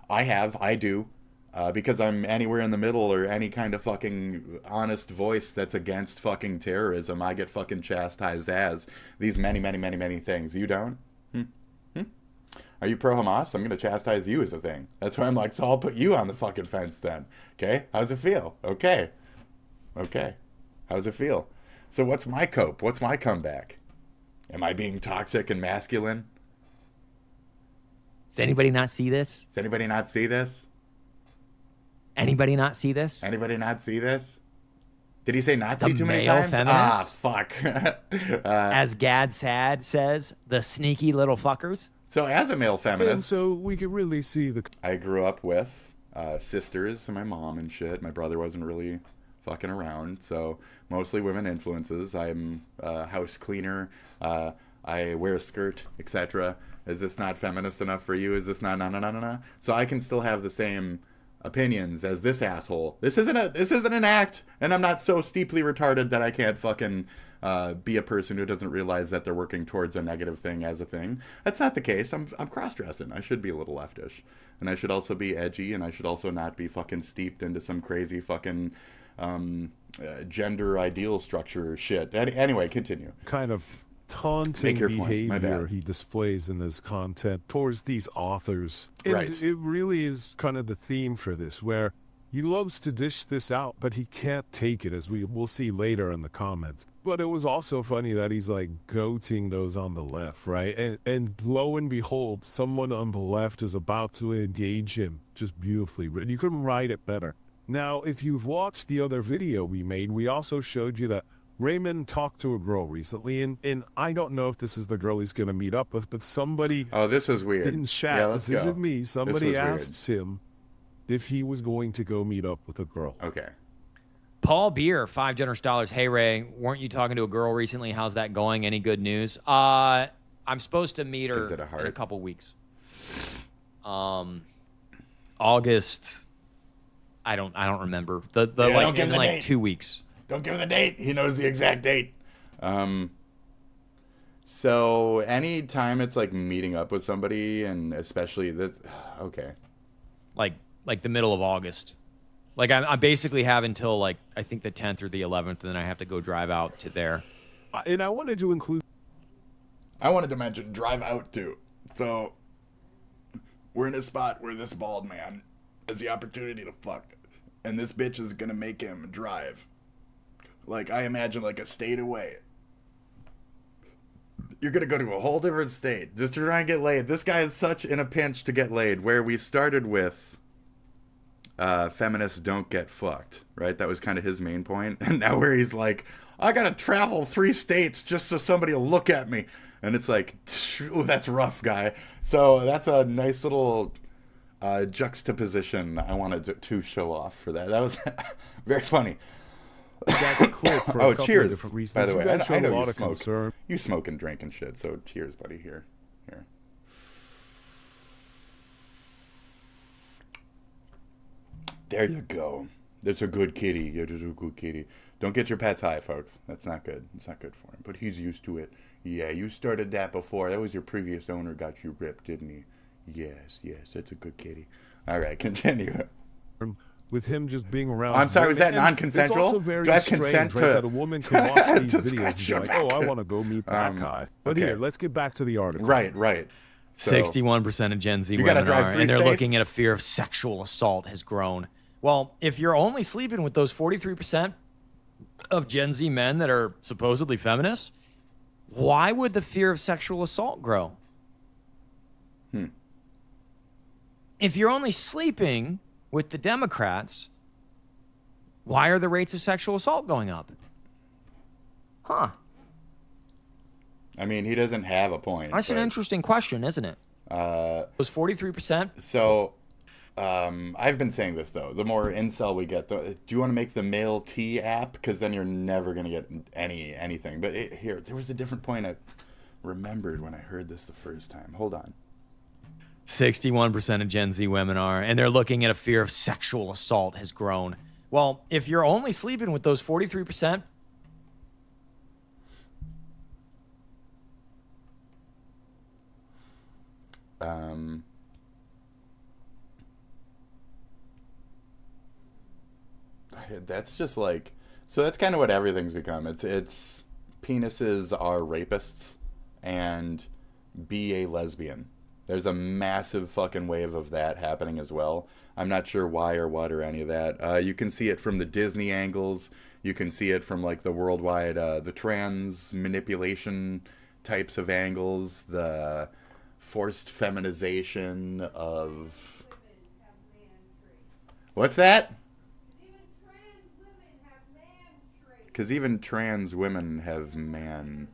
I do. Because I'm anywhere in the middle or any kind of fucking honest voice that's against fucking terrorism, I get fucking chastised as these many, many, many, many things. You don't? Are you pro-Hamas? I'm going to chastise you as a thing. That's why I'm like, so I'll put you on the fucking fence then. Okay? How's it feel? Okay. How's it feel? So what's my cope? What's my comeback? Am I being toxic and masculine? Does anybody not see this? Does anybody not see this? Anybody not see this? Anybody not see this? Did he say Nazi the too many male times? Feminists, fuck. as Gad Sad says, the sneaky little fuckers. So as a male feminist... And so we can really see the... I grew up with sisters and my mom and shit. My brother wasn't really fucking around, so mostly women influences. I'm a house cleaner. I wear a skirt, etc. Is this not feminist enough for you? Is this not... No. So I can still have the same opinions as this asshole. This isn't an act, and I'm not so steeply retarded that I can't fucking be a person who doesn't realize that they're working towards a negative thing as a thing. That's not the case. I'm cross-dressing. I should be a little leftish, and I should also be edgy, and I should also not be fucking steeped into some crazy fucking gender ideal structure shit. Anyway, continue. Kind of taunting behavior he displays in his content towards these authors. And right. It really is kind of the theme for this, where he loves to dish this out, but he can't take it, as we'll see later in the comments. But it was also funny that he's like goating those on the left, right? And lo and behold, someone on the left is about to engage him just beautifully written. You couldn't write it better. Now, if you've watched the other video we made, we also showed you that Raymond talked to a girl recently, and I don't know if this is the girl he's going to meet up with, but somebody... Oh, this was weird. In chat, yeah, let's this go. isn't me. Somebody asks him, if he was going to go meet up with a girl. Okay. Paul Beer, $5 generous. Hey, Ray, weren't you talking to a girl recently? How's that going? Any good news? I'm supposed to meet her in a couple weeks. August. I don't remember. Don't give him the like date. 2 weeks. Don't give him the date. He knows the exact date. So anytime it's like meeting up with somebody, and especially this, okay, like the middle of August. Like I basically have until like I think the 10th or the 11th, and then I have to go drive out to there. And I wanted to include. I wanted to mention drive out too. So we're in a spot where this bald man has the opportunity to fuck, and this bitch is gonna make him drive. Like I imagine, like a state away. You're gonna go to a whole different state just to try and get laid. This guy is such in a pinch to get laid. Where we started with feminists don't get fucked, right? That was kind of his main point. And now where he's like, I gotta travel 3 states just so somebody will look at me. And it's like, ooh, that's rough, guy. So that's a nice little juxtaposition I wanted to show off for that. That was very funny. Oh, cheers, by the way. I know you smoke. You smoke and drink and shit, so cheers, buddy. Here. There you go. That's a good kitty. You're just a good kitty. Don't get your pets high, folks. That's not good. It's not good for him. But he's used to it. Yeah, you started that before. That was your previous owner got you ripped, didn't he? Yes, that's a good kitty. All right, continue. With him just being around. I'm sorry, was that non-consensual? It's also very Do I have strange, consent right, to that a woman can watch these videos and be like, back. oh, I want to go meet that guy. But okay. here, let's get back to the article. Right. So, 61% of Gen Z women are, and they're looking at a fear of sexual assault has grown. Well, if you're only sleeping with those 43% of Gen Z men that are supposedly feminists, why would the fear of sexual assault grow? If you're only sleeping with the Democrats, why are the rates of sexual assault going up? Huh. I mean, he doesn't have a point. That's an interesting question, isn't it? Those 43%? So, I've been saying this, though. The more incel we get, do you want to make the male T app? Because then you're never going to get anything. But here, there was a different point I remembered when I heard this the first time. Hold on. 61% of Gen Z women are, and they're looking at a fear of sexual assault has grown. Well, if you're only sleeping with those 43%, that's just like, so that's kind of what everything's become. It's penises are rapists and be a lesbian. There's a massive fucking wave of that happening as well. I'm not sure why or what or any of that. You can see it from the Disney angles. You can see it from like the worldwide, the trans manipulation types of angles, the forced feminization of... What's that? Because even trans women have man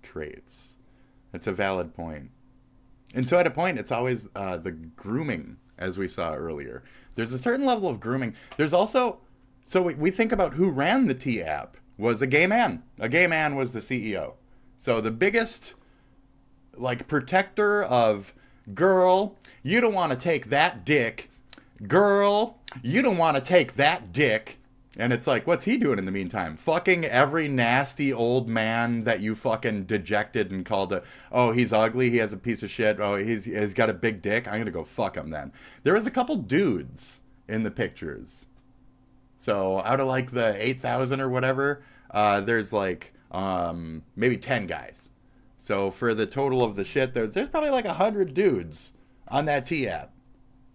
traits. That's a valid point. And so at a point, it's always the grooming, as we saw earlier. There's a certain level of grooming. There's also, so we think about who ran the T app was a gay man. A gay man was the CEO. So the biggest, like, protector of, girl, you don't want to take that dick. Girl, you don't want to take that dick. And it's like, what's he doing in the meantime? Fucking every nasty old man that you fucking dejected and called oh, he's ugly, he has a piece of shit, oh, he's got a big dick, I'm gonna go fuck him then. There was a couple dudes in the pictures. So out of like the 8,000 or whatever, there's like maybe 10 guys. So for the total of the shit, there's probably like 100 dudes on that T app.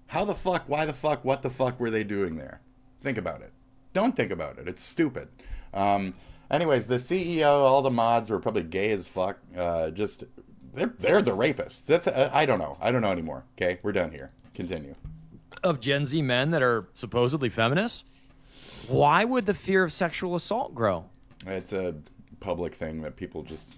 How the fuck, why the fuck, what the fuck were they doing there? Think about it. Don't think about it. It's stupid. Anyways, the CEO, all the mods were probably gay as fuck. They're the rapists. That's I don't know. I don't know anymore. Okay, we're done here. Continue. Of Gen Z men that are supposedly feminists, why would the fear of sexual assault grow? It's a public thing that people just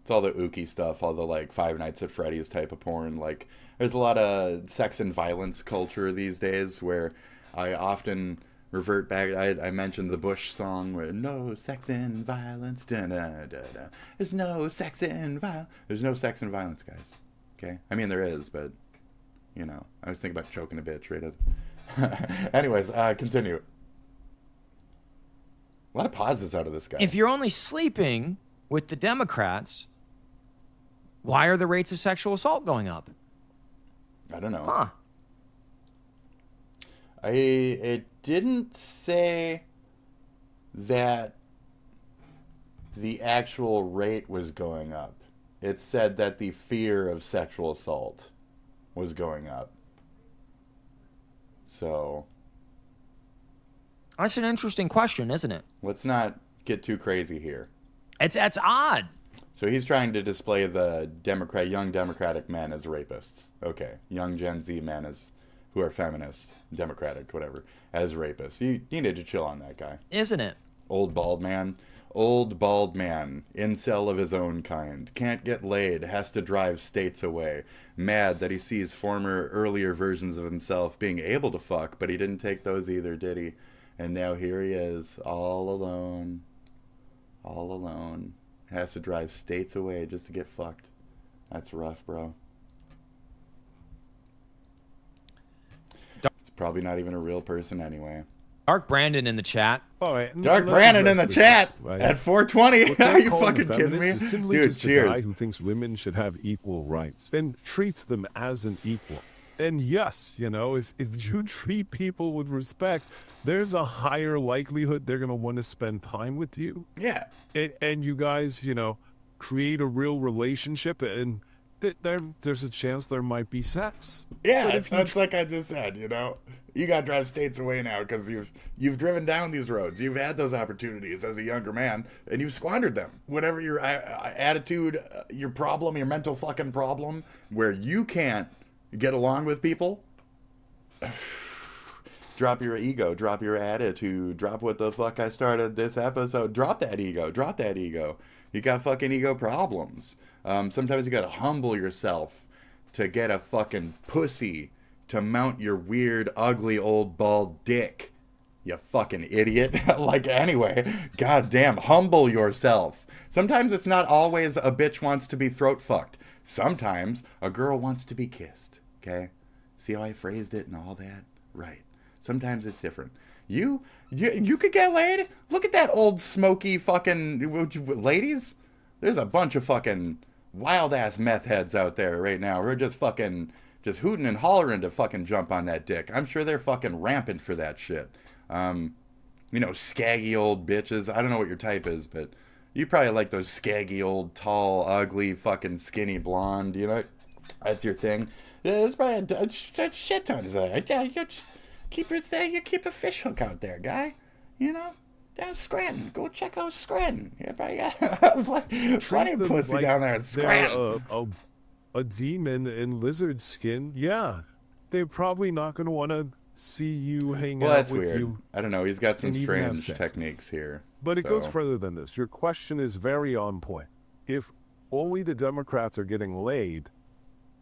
It's all the ooky stuff, all the like Five Nights at Freddy's type of porn. Like, there's a lot of sex and violence culture these days where I often revert back. I mentioned the Bush song where no sex and violence. Da, da, da, da. There's no sex and violence. There's no sex and violence, guys. Okay? I mean, there is, but, you know, I was thinking about choking a bitch, right? Anyways, continue. A lot of pauses out of this guy. If you're only sleeping with the Democrats, why are the rates of sexual assault going up? I don't know. Huh. It didn't say that the actual rate was going up. It said that the fear of sexual assault was going up. So that's an interesting question, isn't it? Let's not get too crazy here. It's odd. So he's trying to display the young Democratic men as rapists. Okay, young Gen Z men who are feminists, Democratic, whatever, as rapists. You need to chill on that guy. Isn't it? Old bald man, incel of his own kind, can't get laid, has to drive states away, mad that he sees earlier versions of himself being able to fuck, but he didn't take those either, did he? And now here he is, all alone, has to drive states away just to get fucked. That's rough, bro. It's probably not even a real person anyway. Dark Brandon in the chat. All right. Dark Brandon in the chat at 420. Are you fucking kidding me? Dude, just cheers. A guy who thinks women should have equal rights and treats them as an equal. And yes, you know, if you treat people with respect, there's a higher likelihood they're going to want to spend time with you. Yeah. And you guys, you know, create a real relationship, and there's a chance there might be sex. Yeah, that's like I just said, you know. You got to drive states away now because you've driven down these roads. You've had those opportunities as a younger man, and you've squandered them. Whatever your attitude, your problem, your mental fucking problem, where you can't get along with people, drop your ego, drop your attitude, drop what the fuck I started this episode. Drop that ego. You got fucking ego problems. Sometimes you got to humble yourself to get a fucking pussy to mount your weird, ugly, old, bald dick. You fucking idiot. Like, anyway, goddamn, humble yourself. Sometimes it's not always a bitch wants to be throat fucked. Sometimes a girl wants to be kissed, okay? See how I phrased it and all that? Right. Sometimes it's different. You could get laid? Look at that old smoky fucking... Ladies? There's a bunch of fucking wild-ass meth heads out there right now. We're just fucking... just hooting and hollering to fucking jump on that dick. I'm sure they're fucking rampant for that shit. You know, scaggy old bitches. I don't know what your type is, but you probably like those scaggy old, tall, ugly, fucking skinny blonde, you know? That's your thing. It's probably a shit ton of that. Yeah, you just keep your thing. You keep a fish hook out there, guy. You know? Down Scranton. Go check out Scranton. Yeah, probably got plenty of pussy down there in Scranton. A demon in lizard skin, yeah, they're probably not going to want to see you hang out that's with weird. you. I don't know. He's got some strange techniques here. But it goes further than this. Your question is very on point. If only the Democrats are getting laid,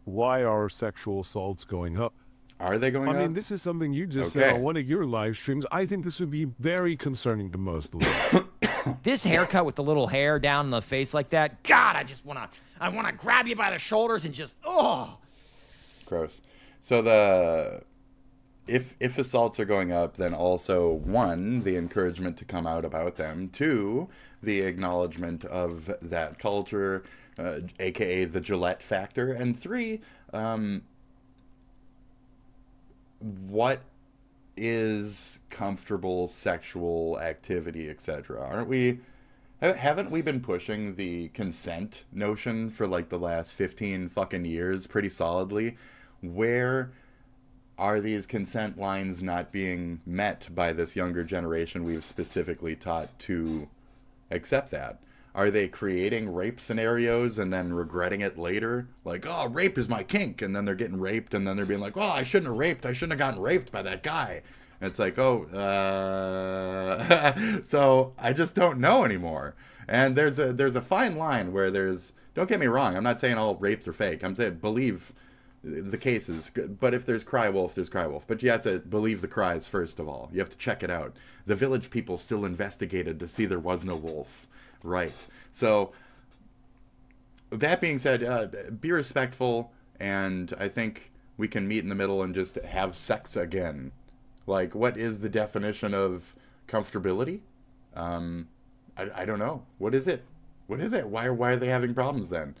why are sexual assaults going up? Are they going up? I mean, this is something you just said on one of your live streams. I think this would be very concerning to most ladies. This haircut with the little hair down in the face like that, God, I want to grab you by the shoulders and just, oh. Gross. So if assaults are going up, then also, 1, the encouragement to come out about them, 2, the acknowledgement of that culture, aka the Gillette factor, and 3, what is comfortable sexual activity, etc. Haven't we been pushing the consent notion for like the last 15 fucking years pretty solidly? Where are these consent lines not being met by this younger generation we've specifically taught to accept that? Are they creating rape scenarios and then regretting it later? Like, oh, rape is my kink. And then they're getting raped and then they're being like, oh, I shouldn't have raped. I shouldn't have gotten raped by that guy. And it's like, oh, so I just don't know anymore. And there's a fine line where don't get me wrong, I'm not saying all rapes are fake. I'm saying believe the cases, but if there's cry wolf, there's cry wolf. But you have to believe the cries first of all. You have to check it out. The village people still investigated to see there was no wolf. Right. So that being said, be respectful, and I think we can meet in the middle and just have sex again. Like, what is the definition of comfortability? I don't know. What is it? What is it? Why are they having problems then?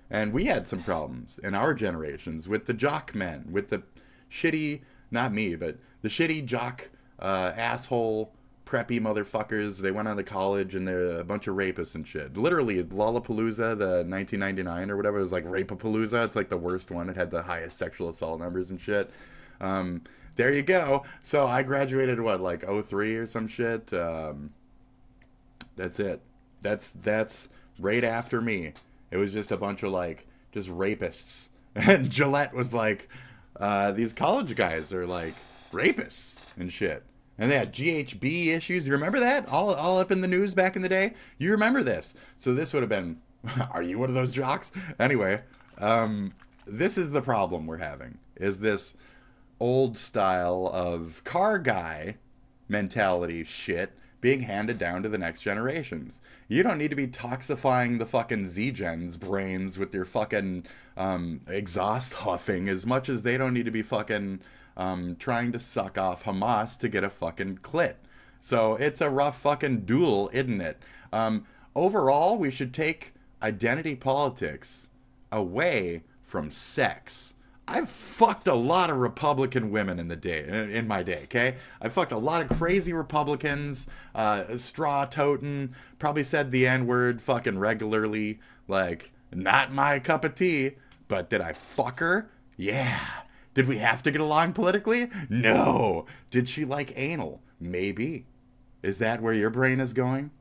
And we had some problems in our generations with the jock men, with the shitty, not me, but the shitty jock, asshole, preppy motherfuckers. They went on to college and they're a bunch of rapists and shit. Literally, Lollapalooza, the 1999 or whatever, it was like Rapapalooza. It's like the worst one. It had the highest sexual assault numbers and shit. There you go. So I graduated, what, like 03 or some shit? That's it. That's right after me. It was just a bunch of, like, just rapists. And Gillette was like, these college guys are, like, rapists and shit. And they had GHB issues. You remember that? All up in the news back in the day? You remember this. So this would have been, are you one of those jocks? Anyway, this is the problem we're having, is this old style of car guy mentality shit being handed down to the next generations. You don't need to be toxifying the fucking Z-Gen's brains with your fucking exhaust huffing as much as they don't need to be fucking trying to suck off Hamas to get a fucking clit. So it's a rough fucking duel, isn't it? Overall, we should take identity politics away from sex. I've fucked a lot of Republican women in my day, okay? I fucked a lot of crazy Republicans, straw-toting, probably said the N-word fucking regularly, like, not my cup of tea, but did I fuck her? Yeah. Did we have to get along politically? No. Did she like anal? Maybe. Is that where your brain is going?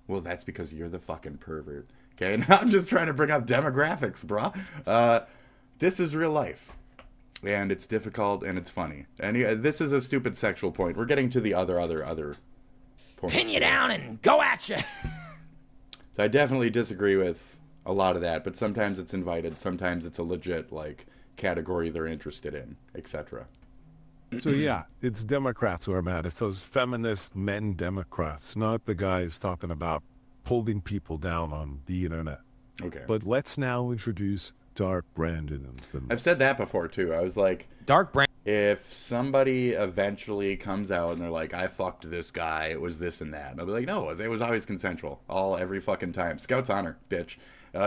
Well, that's because you're the fucking pervert, okay? Now I'm just trying to bring up demographics, bruh. This is real life, and it's difficult, and it's funny. And this is a stupid sexual point. We're getting to the other points. Pin you down and go at you. So I definitely disagree with a lot of that, but sometimes it's invited. Sometimes it's a legit, like, category they're interested in, etc. So yeah, it's Democrats who are mad. It's those feminist men Democrats, not the guys talking about holding people down on the internet. Okay. But let's now introduce Dark Brandon. I've said that before too. I was like, Dark Brandon. If somebody eventually comes out and they're like, I fucked this guy, it was this and that, and I'll be like, no, it was always consensual, every fucking time. Scout's honor, bitch.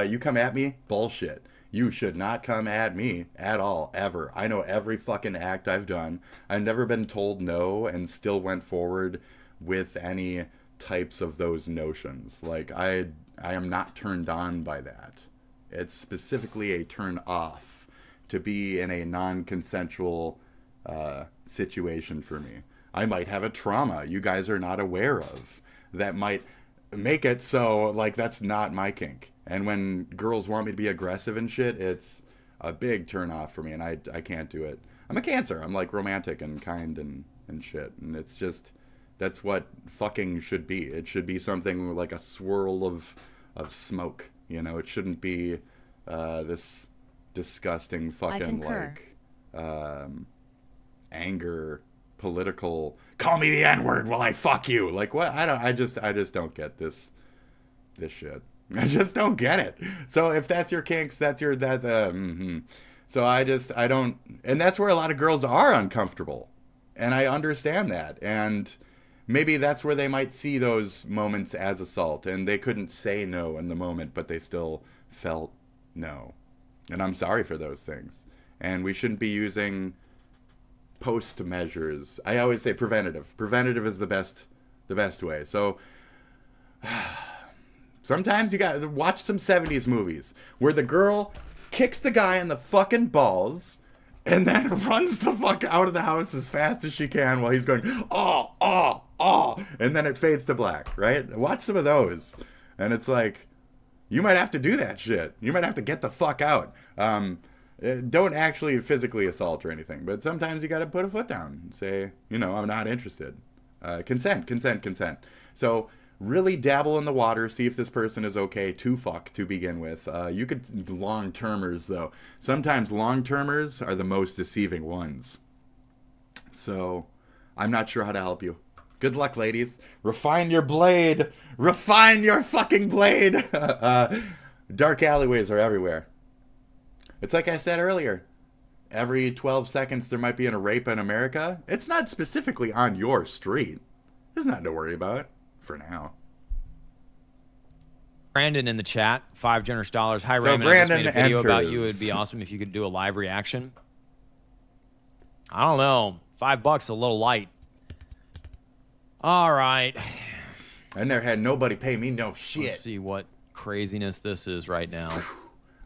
You come at me, bullshit. You should not come at me at all, ever. I know every fucking act I've done. I've never been told no and still went forward with any types of those notions. Like, I am not turned on by that. It's specifically a turn off to be in a non-consensual situation for me. I might have a trauma you guys are not aware of that might make it so, like, that's not my kink. And when girls want me to be aggressive and shit, it's a big turn off for me, and I can't do it. I'm a Cancer. I'm, like, romantic and kind and shit. And it's just, that's what fucking should be. It should be something like a swirl of smoke. You know, it shouldn't be this disgusting fucking, like, anger, political, call me the N-word while I fuck you. Like, what? I just don't get this shit. I just don't get it. So if that's your kinks, that's your, So I don't, and that's where a lot of girls are uncomfortable. And I understand that. And maybe that's where they might see those moments as assault, and they couldn't say no in the moment, but they still felt no. And I'm sorry for those things. And we shouldn't be using post measures. I always say preventative. Preventative is the best way. So sometimes you got to watch some 70s movies where the girl kicks the guy in the fucking balls and then runs the fuck out of the house as fast as she can while he's going, oh, and then it fades to black, right? Watch some of those. And it's like, you might have to do that shit. You might have to get the fuck out. Don't actually physically assault or anything, but sometimes you got to put a foot down and say, I'm not interested. Consent. So really dabble in the water, see if this person is okay to fuck to begin with. You could long-termers, though. Sometimes long-termers are the most deceiving ones. So, I'm not sure how to help you. Good luck, ladies. Refine your blade. Refine your fucking blade. Dark alleyways are everywhere. It's like I said earlier. Every 12 seconds there might be a rape in America. It's not specifically on your street. There's nothing to worry about for now. Brandon in the chat, $5 generous. Hi, So Raymond. Brandon I just made a video about enters. you. It'd be awesome if you could do a live reaction. I don't know. $5 a little light. All right. I never had nobody pay me no shit. Let's see what craziness this is right now.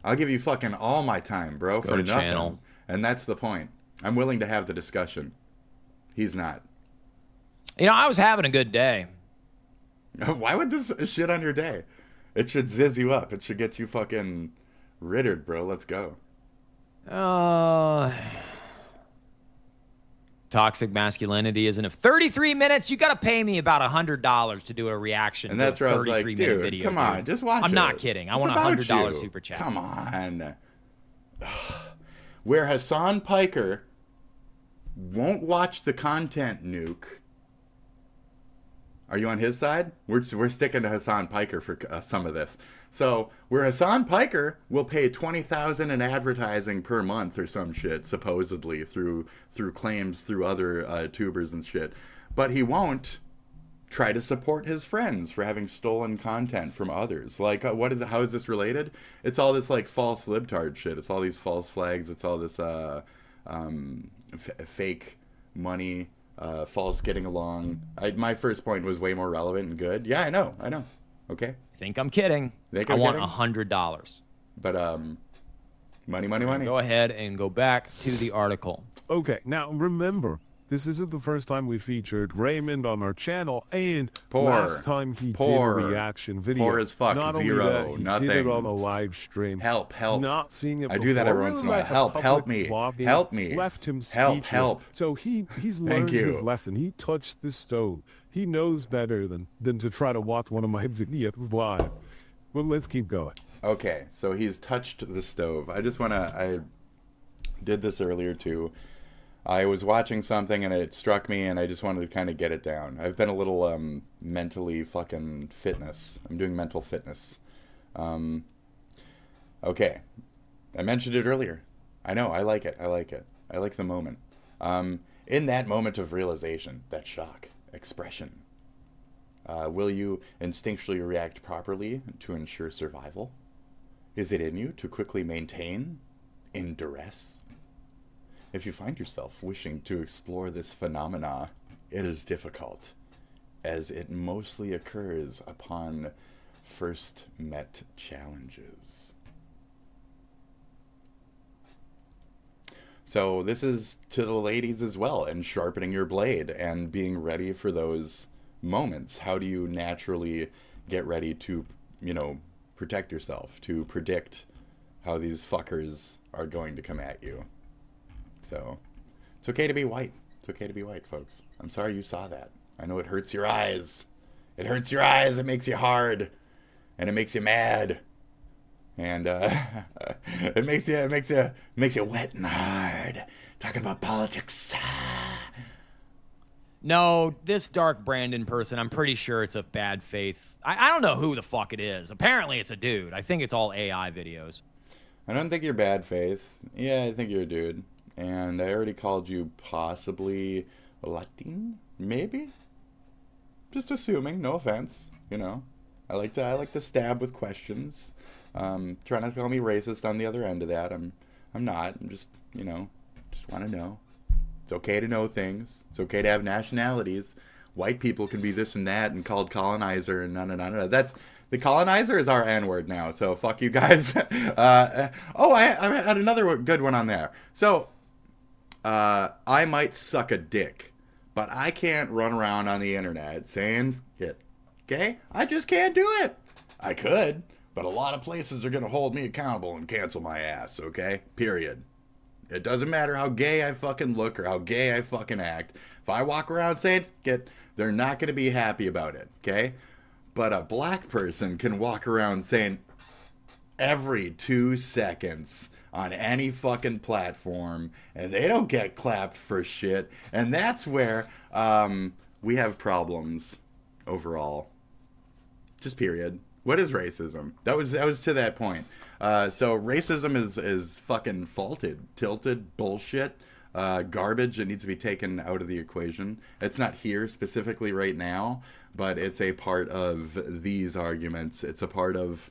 I'll give you fucking all my time, bro, Let's go for to nothing. channel. And that's the point. I'm willing to have the discussion. He's not. You know, I was having a good day. Why would this shit on your day? It should zizz you up. It should get you fucking rittered, bro. Let's go. Toxic masculinity, isn't it? 33 minutes. You got to pay me about $100 to do a reaction. And that's to where a I was like, 33-minute dude, video, come on, just watch it. I'm not kidding. I It's want a about $100 you. super chat. Come on. Where Hassan Piker won't watch the content, Nuke. Are you on his side? We're sticking to Hassan Piker for some of this. So, where Hassan Piker will pay $20,000 in advertising per month or some shit, supposedly, through claims through other tubers and shit. But he won't try to support his friends for having stolen content from others. Like, how is this related? It's all this, like, false libtard shit. It's all these false flags. It's all this fake money, false getting along. My first point was way more relevant and good. Yeah, I know. Okay. Think I'm kidding. I want $100. But money. Go ahead and go back to the article. Okay, now remember, this isn't the first time we featured Raymond on our channel, and last time he did a reaction video. Poor as fuck. Not Zero. only that, he Nothing. did it on a live stream. Help. Not seeing it I do that before every once in a really while. let the Help public me. lobby Help me. Left him Help. speechless. So he's learned you. his lesson. He touched the stove. He knows better than to try to watch one of my videos live. Well, let's keep going. Okay, so he's touched the stove. I did this earlier too. I was watching something and it struck me and I just wanted to kind of get it down. I've been a little mentally fucking fitness. I'm doing mental fitness. Okay. I mentioned it earlier. I know, I like it. I like the moment. In that moment of realization, that shock, expression, will you instinctually react properly to ensure survival? Is it in you to quickly maintain in duress? If you find yourself wishing to explore this phenomena, it is difficult, as it mostly occurs upon first met challenges. So this is to the ladies as well, and sharpening your blade and being ready for those moments. How do you naturally get ready to, protect yourself, to predict how these fuckers are going to come at you? So, it's okay to be white. It's okay to be white, folks. I'm sorry you saw that. I know it hurts your eyes. It hurts your eyes. It makes you hard. And it makes you mad. And it makes you wet and hard. Talking about politics. No, this Dark Brandon person, I'm pretty sure it's a bad faith. I don't know who the fuck it is. Apparently it's a dude. I think it's all AI videos. I don't think you're bad faith. Yeah, I think you're a dude. And I already called you possibly Latin, maybe? Just assuming, no offense, I like to stab with questions. Try not to call me racist on the other end of that. I'm not. I'm just, just want to know. It's okay to know things. It's okay to have nationalities. White people can be this and that and called colonizer and no. That's the colonizer is our N-word now. So fuck you guys. I had another good one on there. So I might suck a dick, but I can't run around on the internet saying it. Okay? I just can't do it. I could, but a lot of places are going to hold me accountable and cancel my ass, okay? Period. It doesn't matter how gay I fucking look or how gay I fucking act. If I walk around saying it, they're not going to be happy about it, okay? But a black person can walk around saying every 2 seconds on any fucking platform, and they don't get clapped for shit. And that's where we have problems overall. Just period. What is racism? That was to that point. So racism is fucking faulted, tilted, bullshit, garbage. It needs to be taken out of the equation. It's not here specifically right now, but it's a part of these arguments. It's a part of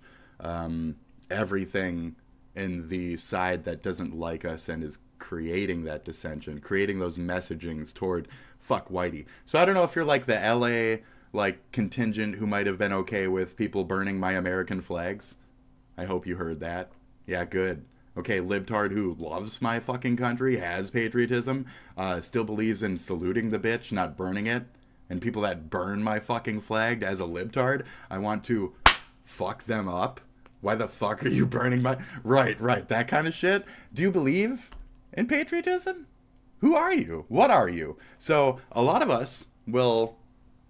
everything in the side that doesn't like us and is creating that dissension, creating those messagings toward fuck whitey. So I don't know if you're like the LA like contingent who might have been okay with people burning my American flags. I hope you heard that. Yeah, good. Okay, libtard who loves my fucking country, has patriotism, still believes in saluting the bitch, not burning it. And people that burn my fucking flag as a libtard, I want to fuck them up. Why the fuck are you burning my... Right, that kind of shit. Do you believe in patriotism? Who are you? What are you? So a lot of us will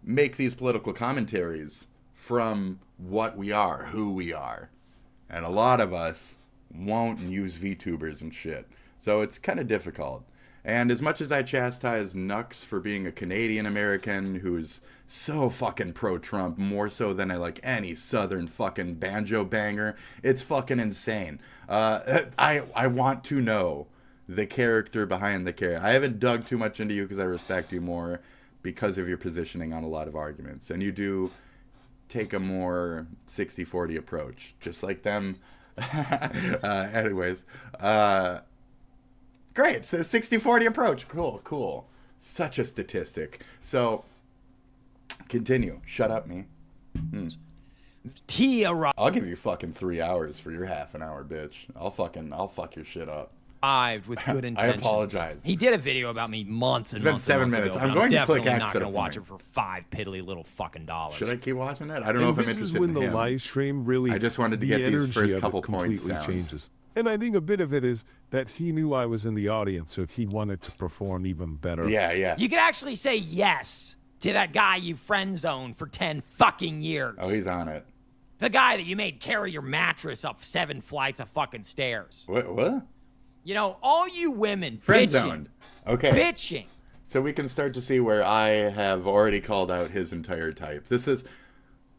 make these political commentaries from what we are, who we are. And a lot of us won't use VTubers and shit. So it's kind of difficult. And as much as I chastise Nux for being a Canadian American who's so fucking pro-Trump, more so than I like any southern fucking banjo banger, it's fucking insane. I want to know the character behind the character. I haven't dug too much into you because I respect you more because of your positioning on a lot of arguments. And you do take a more 60-40 approach, just like them. Anyways, great. So 60-40 approach. Cool. Such a statistic. So continue. Shut up, me. I'll give you fucking 3 hours for your half an hour, bitch. I'll fuck your shit up. With good intentions. I apologize. He did a video about me months and months. It's been 7 minutes. Ago, I'm going to click exit. I'm not going to watch it for $5 piddly little fucking dollars. Should I keep watching it? I don't know if I'm interested in him. This is when the live stream really... I just wanted to get these first couple points down. Changes. And I think a bit of it is that he knew I was in the audience, so he wanted to perform even better. Yeah. You could actually say yes to that guy you friend zoned for 10 fucking years. Oh, he's on it. The guy that you made carry your mattress up 7 flights of fucking stairs. What? You know, all you women friend bitching. Zoned. Okay. Bitching. So we can start to see where I have already called out his entire type. This is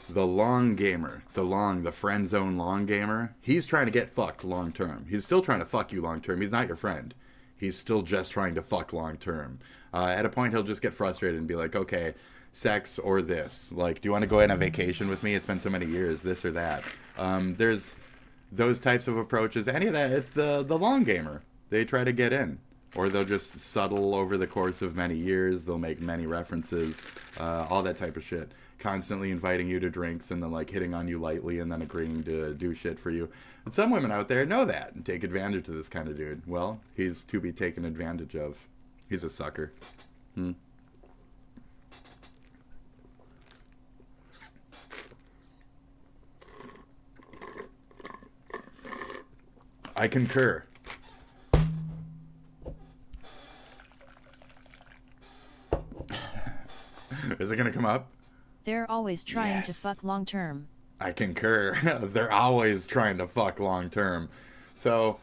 the long gamer, the friend zone long gamer. He's trying to get fucked long term. He's still trying to fuck you long term. He's not your friend. He's still just trying to fuck long term. At a point, he'll just get frustrated and be like, okay, sex or this. Like, do you want to go on a vacation with me? It's been so many years, this or that. There's those types of approaches. Any of that, it's the long gamer. They try to get in. Or they'll just subtle over the course of many years. They'll make many references, all that type of shit. Constantly inviting you to drinks and then like hitting on you lightly and then agreeing to do shit for you. And some women out there know that and take advantage of this kind of dude. Well, he's to be taken advantage of. He's a sucker. I concur. Is it going to come up? They're always trying to fuck long term. I concur. They're always trying to fuck long term. So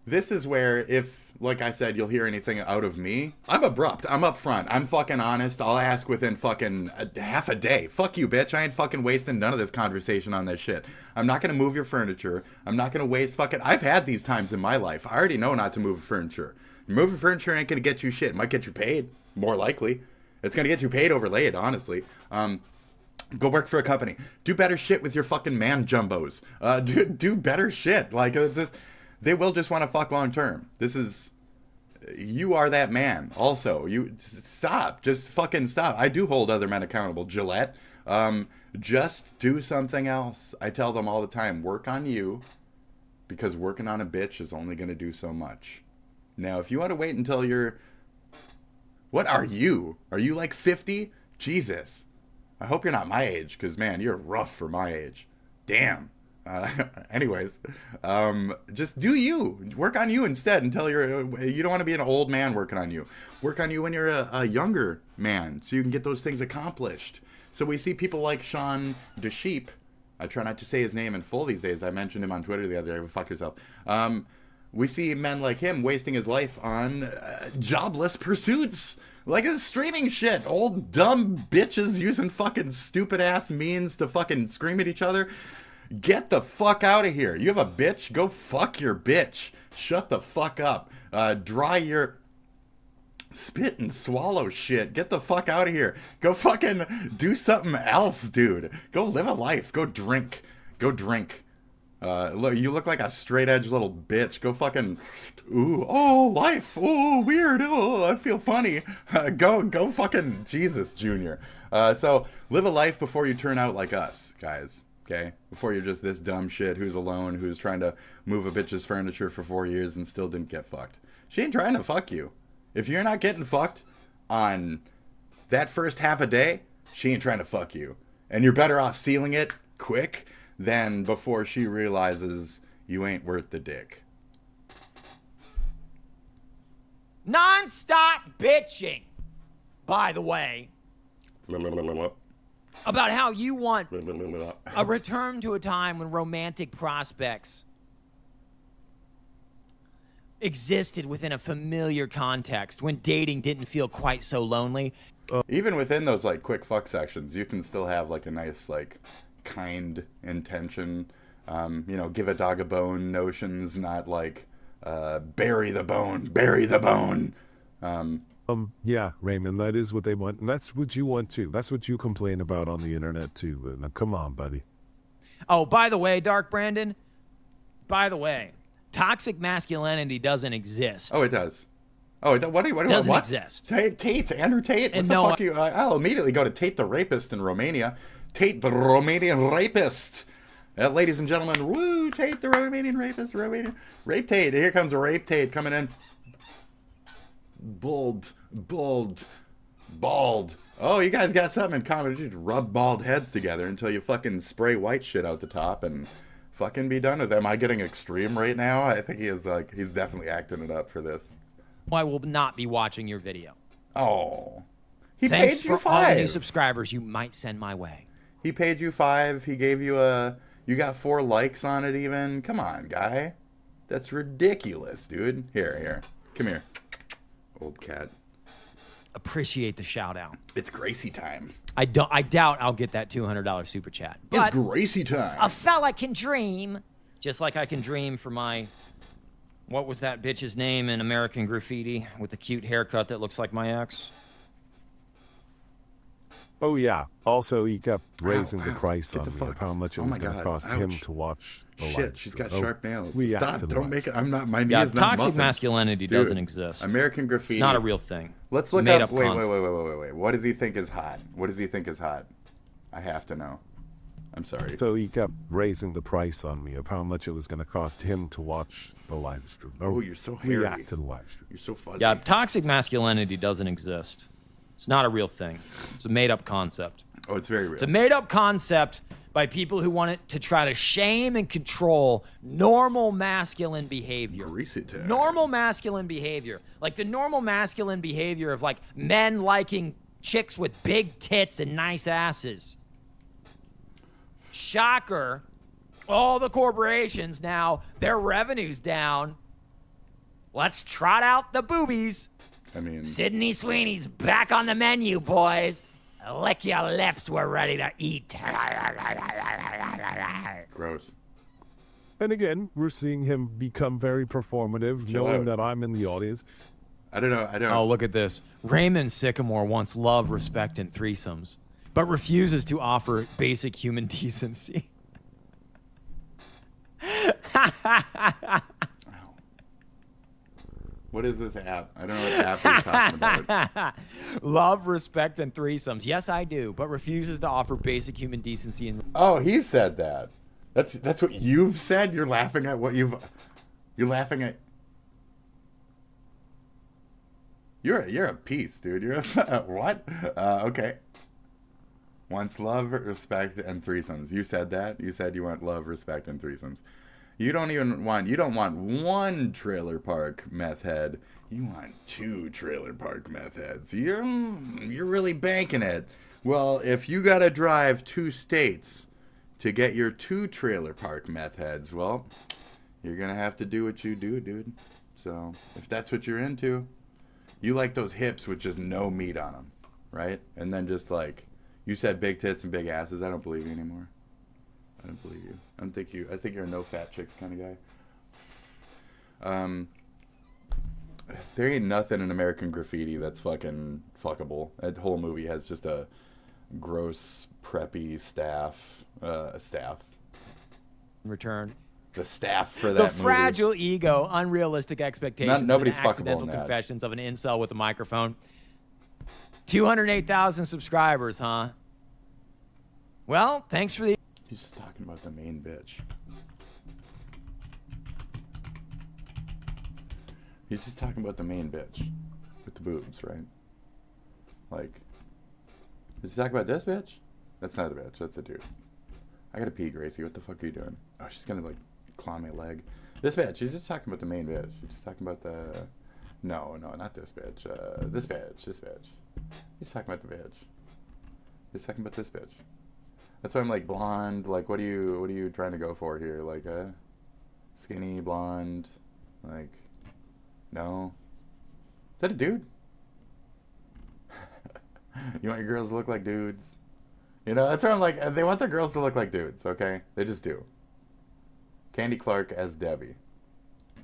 this is where if, like I said, you'll hear anything out of me, I'm abrupt. I'm upfront. I'm fucking honest. I'll ask within fucking half a day. Fuck you, bitch. I ain't fucking wasting none of this conversation on this shit. I'm not going to move your furniture. I'm not going to waste fucking... I've had these times in my life. I already know not to move furniture. Moving furniture ain't going to get you shit. It might get you paid. More likely. It's going to get you paid overlaid, honestly. Go work for a company. Do better shit with your fucking man jumbos. Do better shit. Like, they will just want to fuck long term. This is... You are that man. Also, you... Stop. Just fucking stop. I do hold other men accountable. Gillette. Just do something else. I tell them all the time, work on you. Because working on a bitch is only going to do so much. Now, if you want to wait until you're... What are you? Are you like 50? Jesus. I hope you're not my age, because, man, you're rough for my age. Damn. Anyways, just do you. Work on you instead until you don't want to be an old man working on you. Work on you when you're a younger man, so you can get those things accomplished. So we see people like Sean DeSheep. I try not to say his name in full these days. I mentioned him on Twitter the other day. Fuck yourself. We see men like him wasting his life on jobless pursuits. Like this streaming shit. Old dumb bitches using fucking stupid ass means to fucking scream at each other. Get the fuck out of here. You have a bitch? Go fuck your bitch. Shut the fuck up. Dry your spit and swallow shit. Get the fuck out of here. Go fucking do something else, dude. Go live a life. Go drink. Go drink. Look, you look like a straight edge little bitch. Go fucking, ooh, oh, life, oh, weird, oh, I feel funny. Go fucking Jesus, Junior. So live a life before you turn out like us, guys. Okay, before you're just this dumb shit who's alone, who's trying to move a bitch's furniture for 4 years and still didn't get fucked. She ain't trying to fuck you. If you're not getting fucked on that first half a day, she ain't trying to fuck you. And you're better off sealing it quick than before she realizes you ain't worth the dick. Non-stop bitching, by the way, about how you want a return to a time when romantic prospects existed within a familiar context, when dating didn't feel quite so lonely. Even within those like quick fuck sections, you can still have like a nice like kind intention. You know, give a dog a bone notions, not like bury the bone, bury the bone. Yeah, Raymond, that is what they want, and that's what you want too. That's what you complain about on the internet too. Now, come on, buddy. Oh, by the way, Dark Brandon, by the way, toxic masculinity doesn't exist. Oh, it does. Oh, what doesn't exist. Tate, Andrew Tate. And what the fuck you? I'll immediately go to Tate the rapist in Romania. Tate the Romanian rapist. Ladies and gentlemen, woo, Tate the Romanian rapist, Rape Tate. Here comes a Rape Tate coming in. Bald. Oh, you guys got something in common. You just rub bald heads together until you fucking spray white shit out the top and fucking be done with it. Am I getting extreme right now? I think he is like, he's definitely acting it up for this. I will not be watching your video. Oh. He Thanks paid you for all the new $5. subscribers you might send my way. He paid you $5. He gave you you got 4 likes on it even. Come on, guy. That's ridiculous, dude. Here. Come here. Old cat. Appreciate the shout out. It's Gracie time. I doubt I'll get that $200 super chat. It's Gracie time. A fella can dream. Just like I can dream for my, what was that bitch's name in American Graffiti with the cute haircut that looks like my ex? Oh, yeah. Also, he kept raising the price on me of how much it was going to cost him to watch the live. Shit, she's got sharp nails. We Stop, don't make it. I'm not, my knee Yeah, is not toxic muffins. masculinity Dude, doesn't exist. American Graffiti. It's not a real thing. Let's It's look made up, up wait. concept. What does he think is hot? What does he think is hot? I have to know. I'm sorry. So he kept raising the price on me of how much it was going to cost him to watch the live stream. Oh, you're so hairy. React to the live stream. You're so fuzzy. Yeah, toxic masculinity doesn't exist. It's not a real thing. It's a made-up concept. Oh, it's very real. It's a made-up concept by people who want it to try to shame and control normal masculine behavior. Normal masculine behavior. Like the normal masculine behavior of like men liking chicks with big tits and nice asses. Shocker. All the corporations now, their revenue's down. Let's trot out the boobies. I mean, Sydney Sweeney's back on the menu, boys. Lick your lips, we're ready to eat. Gross. And again, we're seeing him become very performative, knowing that I'm in the audience. I don't know. Oh, look at this. Raymond Sycamore wants love, respect, and threesomes, but refuses to offer basic human decency. What is this app? I don't know what app he's talking about. Love, respect, and threesomes. Yes, I do, but refuses to offer basic human decency and. Oh, he said that. That's what you've said. You're laughing at what you've. You're laughing at. You're a piece, dude. You're a what? Okay. Wants love, respect, and threesomes. You said that. You said you want love, respect, and threesomes. You don't want one trailer park meth head. You want 2 trailer park meth heads. You're really banking it Well, if you gotta drive 2 states to get your 2 trailer park meth heads, well, you're gonna have to do what you do, dude. So, if that's what you're into, you like those hips with just no meat on them, right? And then just like, you said big tits and big asses. I don't believe you anymore. I don't believe you. I think you're a no fat chicks kind of guy. There ain't nothing in American Graffiti that's fucking fuckable. That whole movie has just a gross, preppy staff. Return. The staff for that the movie. Fragile ego, unrealistic expectations, Nobody's and fuckable accidental in that. confessions of an incel with a microphone. 208,000 subscribers, huh? Well, thanks for the... He's just talking about the main bitch. He's just talking about the main bitch with the boobs, right? Like, is he talking about this bitch? That's not a bitch. That's a dude. I gotta pee, Gracie. What the fuck are you doing? Oh, she's gonna like claw my leg. This bitch. He's just talking about the main bitch. He's just talking about the... No, not this bitch. This bitch. He's talking about the bitch. He's talking about this bitch. That's why I'm like blonde. Like, what are you trying to go for here? Like a skinny blonde? Like, no. Is that a dude? You want your girls to look like dudes? You know, that's why I'm like, they want their girls to look like dudes, okay? They just do. Candy Clark as Debbie.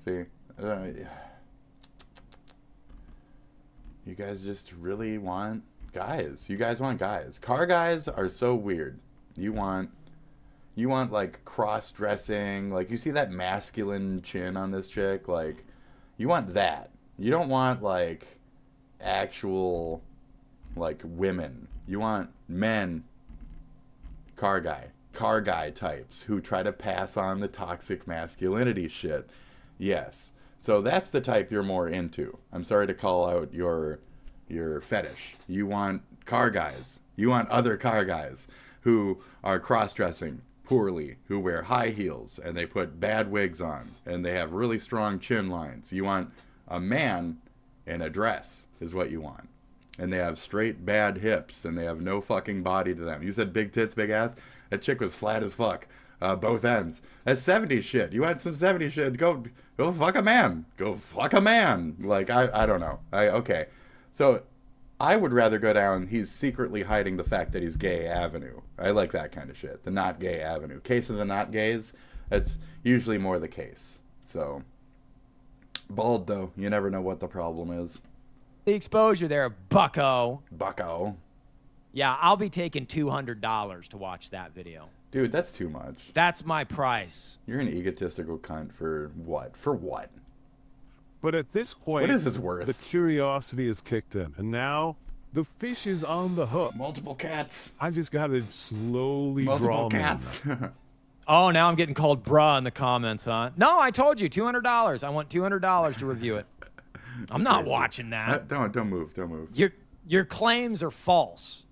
See? You guys just really want guys. You guys want guys. Car guys are so weird. You want like cross-dressing. Like, you see that masculine chin on this chick? Like, you want that. You don't want, like, actual, like, women. You want men, car guy types who try to pass on the toxic masculinity shit. Yes. So that's the type you're more into. I'm sorry to call out your fetish. You want car guys. You want other car guys who are cross-dressing poorly, who wear high heels, and they put bad wigs on, and they have really strong chin lines. You want a man in a dress is what you want. And they have straight bad hips, and they have no fucking body to them. You said big tits, big ass? That chick was flat as fuck. Both ends. That's 70s shit. You want some 70s shit? Go fuck a man. Go fuck a man. Like, I don't know. Okay. So, I would rather go down, he's secretly hiding the fact that he's gay avenue. I like that kind of shit. The not gay avenue. Case of the not gays, that's usually more the case. So, bald though. You never know what the problem is. The exposure there, bucko. Bucko. Yeah, I'll be taking $200 to watch that video. Dude, that's too much. That's my price. You're an egotistical cunt for what? For what? But at this point, what is this worth? The curiosity is kicked in, and now the fish is on the hook. Multiple cats. I just gotta slowly draw multiple cats. Oh, now I'm getting called bruh in the comments, huh? No, I told you, $200. I want $200 to review it. I'm not watching that. Don't move. Don't move. Your claims are false,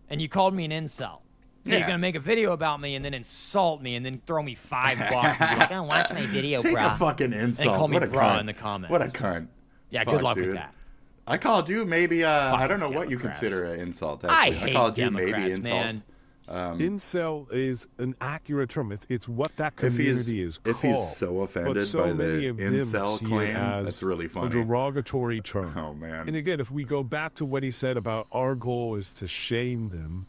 and you called me an incel. So you're gonna make a video about me and then insult me and then throw me $5 and be like, "Oh, watch my video, Take bruh." a fucking insult. And call me what a bruh cunt. in the comments. What a cunt. Yeah, Fuck, good luck dude. with that. I called you maybe. I don't know Fucking what you Democrats. consider an insult. I Actually. hate called Democrats, you maybe insult. man. Incel is an accurate term. It's what that community is called. If he's so offended but so by many the of them incel see claim, it as that's really a funny. derogatory term. Oh man! And again, if we go back to what he said about our goal is to shame them,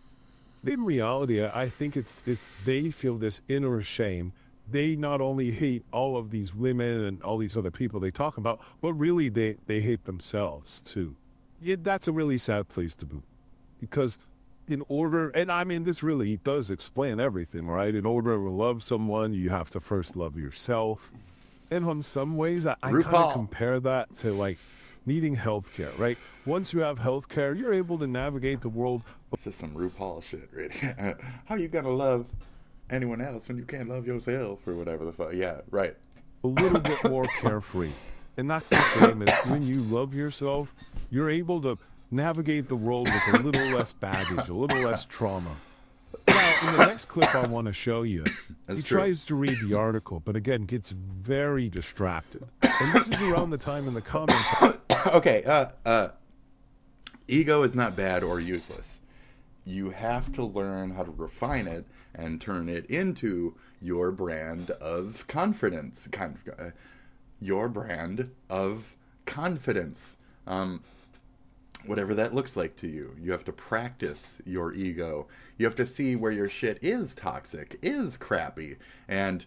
in reality, I think it's they feel this inner shame. They not only hate all of these women and all these other people they talk about, but really they hate themselves too. Yeah, that's a really sad place to be, because in order, and I mean, this really does explain everything, right? In order to love someone, you have to first love yourself. And in some ways, I kind of compare that to like needing healthcare, right? Once you have healthcare, you're able to navigate the world. It's just some RuPaul shit, really. How you gonna love anyone else when you can't love yourself or whatever the fuck? Yeah, right. A little bit more carefree. And that's the same as when you love yourself, you're able to navigate the world with a little less baggage, a little less trauma. Now, in the next clip I want to show you, he tries to read the article, but again, gets very distracted. And this is around the time in the comments. Okay, ego is not bad or useless. you have to learn how to refine it and turn it into your brand of confidence. Your brand of confidence. Whatever that looks like to you. You have to practice your ego. You have to see where your shit is toxic, is crappy, and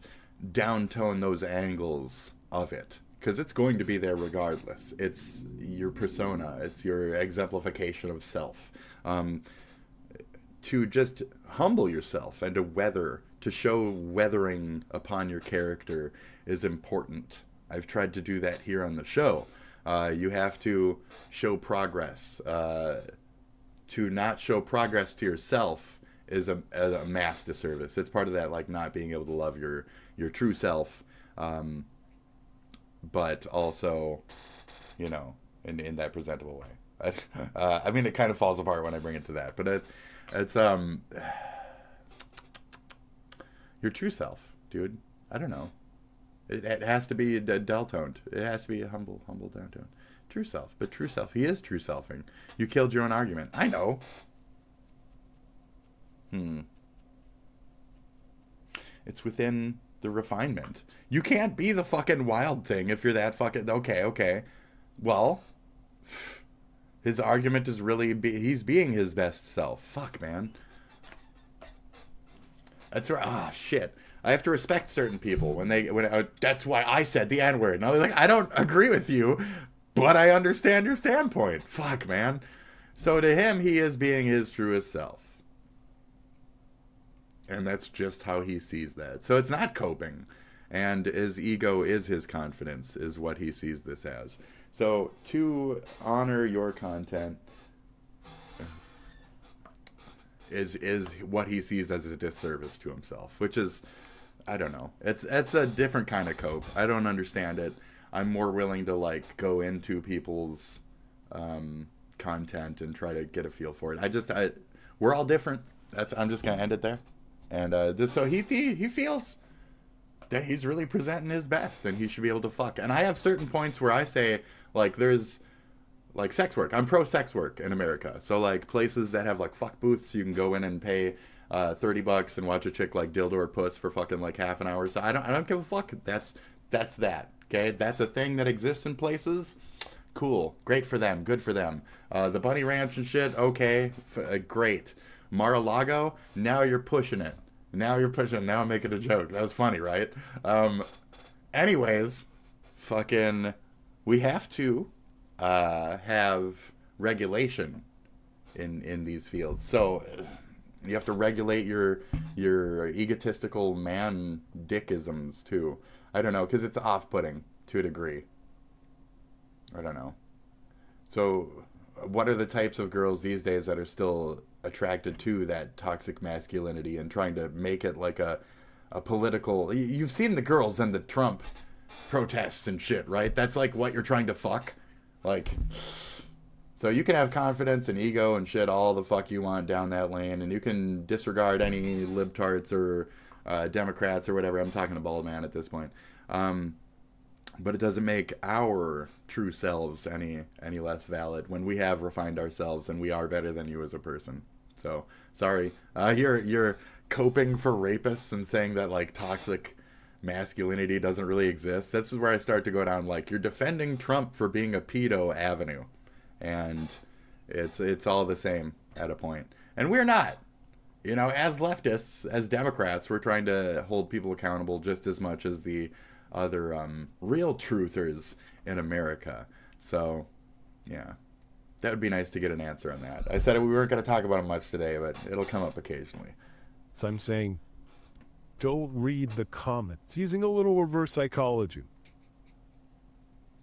downtone those angles of it. Because it's going to be there regardless. It's your persona. It's your exemplification of self. To just humble yourself and to show weathering upon your character is important. I've tried to do that here on the show. You have to show progress. To not show progress to yourself is a mass disservice. It's part of that, like, not being able to love your true self, but also, you know, in that presentable way. I mean, it kind of falls apart when I bring it to that, but it's your true self, dude. I don't know. It has to be dull-toned. It has to be a humble downtoned. True self. But true self. He is true selfing. You killed your own argument. I know. It's within the refinement. You can't be the fucking wild thing if you're that fucking... Okay. Well, his argument is really... he's being his best self. Fuck, man. That's right. Ah, shit. I have to respect certain people when that's why I said the N-word. And I was like, I don't agree with you, but I understand your standpoint. Fuck, man. So to him, he is being his truest self. And that's just how he sees that. So it's not coping. And his ego is his confidence, is what he sees this as. So to honor your content is what he sees as a disservice to himself, which is... I don't know. It's a different kind of cope. I don't understand it. I'm more willing to, like, go into people's content and try to get a feel for it. We're all different. I'm just gonna end it there. And so he feels that he's really presenting his best, and he should be able to fuck. And I have certain points where I say, like, there's like sex work. I'm pro sex work in America. So, like, places that have, like, fuck booths, you can go in and pay $30 and watch a chick like dildo or puss for fucking like half an hour. So I don't give a fuck. That's that. Okay, that's a thing that exists in places. Cool, great for them, good for them. The Bunny Ranch and shit. Okay, great. Mar-a-Lago. Now you're pushing it. Now I'm making a joke. That was funny, right? Anyways, fucking, we have to have regulation in these fields. So. You have to regulate your egotistical man dickisms too. I don't know, because it's off-putting to a degree. I don't know. So, what are the types of girls these days that are still attracted to that toxic masculinity and trying to make it like a political... You've seen the girls in the Trump protests and shit, right? That's like what you're trying to fuck. Like... So you can have confidence and ego and shit all the fuck you want down that lane, and you can disregard any libtards or Democrats or whatever. I'm talking to bald man at this point. But it doesn't make our true selves any less valid when we have refined ourselves and we are better than you as a person. So sorry, you're coping for rapists and saying that, like, toxic masculinity doesn't really exist. This is where I start to go down, like, you're defending Trump for being a pedo avenue. And it's all the same at a point. And we're not. You know, as leftists, as Democrats, we're trying to hold people accountable just as much as the other real truthers in America. So, yeah. That would be nice to get an answer on that. I said we weren't going to talk about it much today, but it'll come up occasionally. So I'm saying, don't read the comments. Using a little reverse psychology.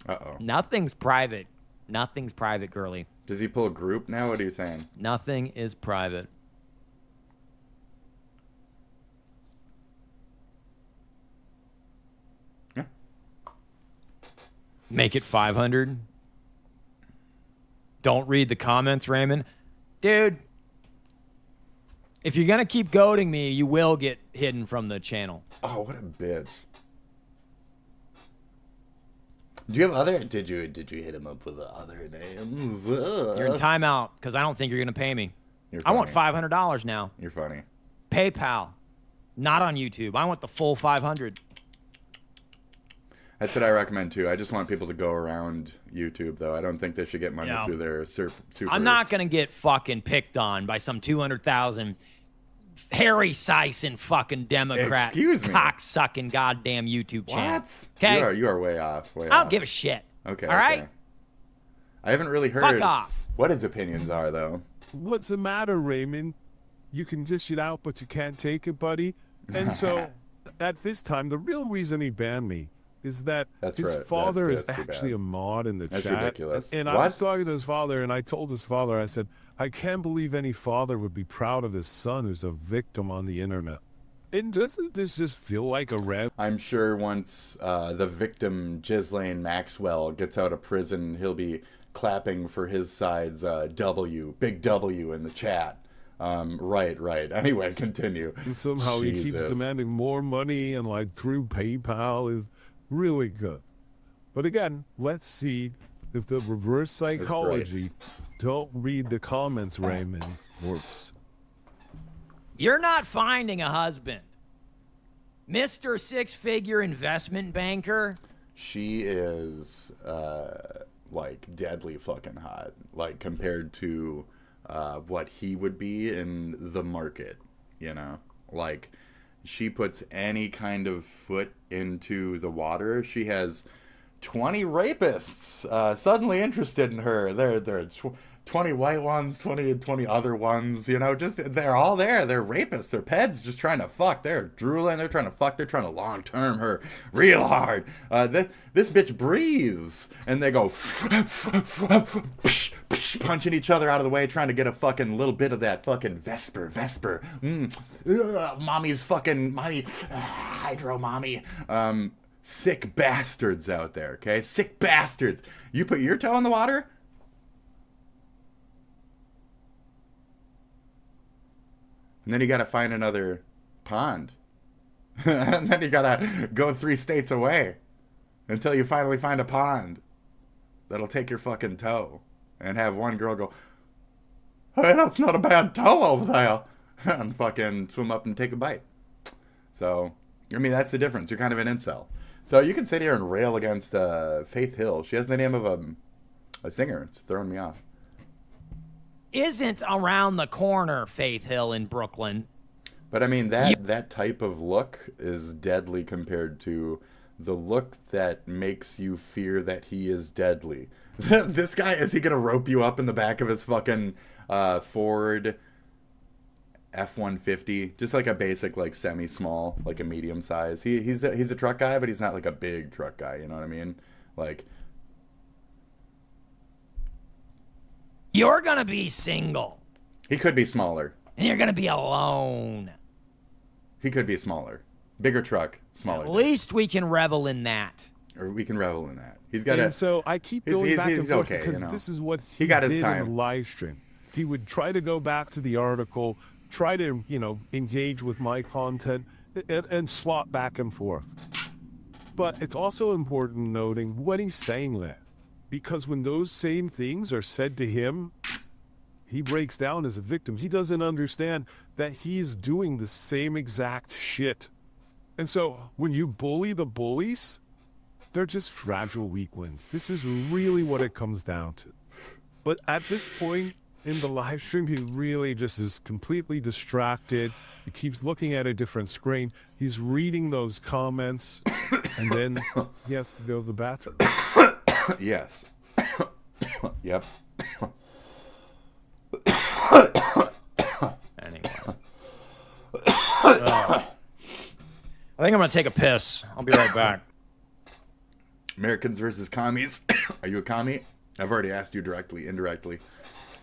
Uh-oh. Nothing's private. Nothing's private, girly. Does he pull a group now? What are you saying? Nothing is private. Yeah. Make it 500. Don't read the comments, Raymond. Dude, if you're going to keep goading me, you will get hidden from the channel. Oh, what a bitch. Do you have other? Did you hit him up with the other names? You're in timeout because I don't think you're gonna pay me. I want $500 now. You're funny. PayPal, not on YouTube. I want the full 500. That's what I recommend too. I just want people to go around YouTube, though. I don't think they should get money through their super. I'm not gonna get fucking picked on by some 200,000 Harry Sison fucking Democrat, cock-sucking goddamn YouTube channel. What? Okay, You are way off. Way I don't off. give a shit. Okay. All right. Okay. I haven't really heard Fuck off. what his opinions are, though. What's the matter, Raymond? You can dish it out, but you can't take it, buddy. And so, at this time, the real reason he banned me is that his father is actually a mod in the chat. That's ridiculous. And I was talking to his father, and I told his father, I said, I can't believe any father would be proud of his son who's a victim on the internet. And doesn't this just feel like a rant? I'm sure once the victim, Ghislaine Maxwell, gets out of prison, he'll be clapping for his side's big W in the chat. Right. Anyway, continue. And somehow he keeps demanding more money and like through PayPal is really good. But again, let's see if the reverse psychology, don't read the comments, Raymond, works. You're not finding a husband. Mr. Six-Figure Investment Banker. She is like deadly fucking hot, like compared to what he would be in the market, you know? Like, she puts any kind of foot into the water. She has 20 rapists suddenly interested in her. They're 20 white ones, 20 other ones, you know, just they're all there. They're rapists. They're peds just trying to fuck. They're drooling. They're trying to fuck. They're trying to long-term her real hard. This bitch breathes. And they go punching each other out of the way, trying to get a fucking little bit of that fucking Vesper. Mommy's fucking, mommy, hydro mommy. Sick bastards out there, okay? Sick bastards. You put your toe in the water, and then you gotta find another pond. And then you gotta go 3 states away until you finally find a pond that'll take your fucking toe. And have one girl go, hey, that's not a bad toe over there. And fucking swim up and take a bite. So, I mean, that's the difference. You're kind of an incel. So you can sit here and rail against Faith Hill. She has the name of a singer. It's throwing me off. Isn't around the corner, Faith Hill in Brooklyn. But I mean, that type of look is deadly compared to the look that makes you fear that he is deadly. This guy, is he going to rope you up in the back of his fucking Ford F-150? Just like a basic, like, semi-small, like a medium size. He's a truck guy, but he's not like a big truck guy, you know what I mean? Like, you're going to be single. He could be smaller. And you're going to be alone. He could be smaller. Bigger truck, smaller. At least we can revel in that. Or we can revel in that. He's got And so I keep going back and forth okay, because you know? this is what he got his did time. in the live stream. He would try to go back to the article, try to, engage with my content, and swap back and forth. But it's also important noting what he's saying there. Because when those same things are said to him, he breaks down as a victim. He doesn't understand that he's doing the same exact shit. And so when you bully the bullies, they're just fragile weaklings. This is really what it comes down to. But at this point in the live stream, he really just is completely distracted. He keeps looking at a different screen. He's reading those comments, and then he has to go to the bathroom. Yes. Yep. Anyway. I think I'm going to take a piss. I'll be right back. Americans versus commies. Are you a commie? I've already asked you directly, indirectly.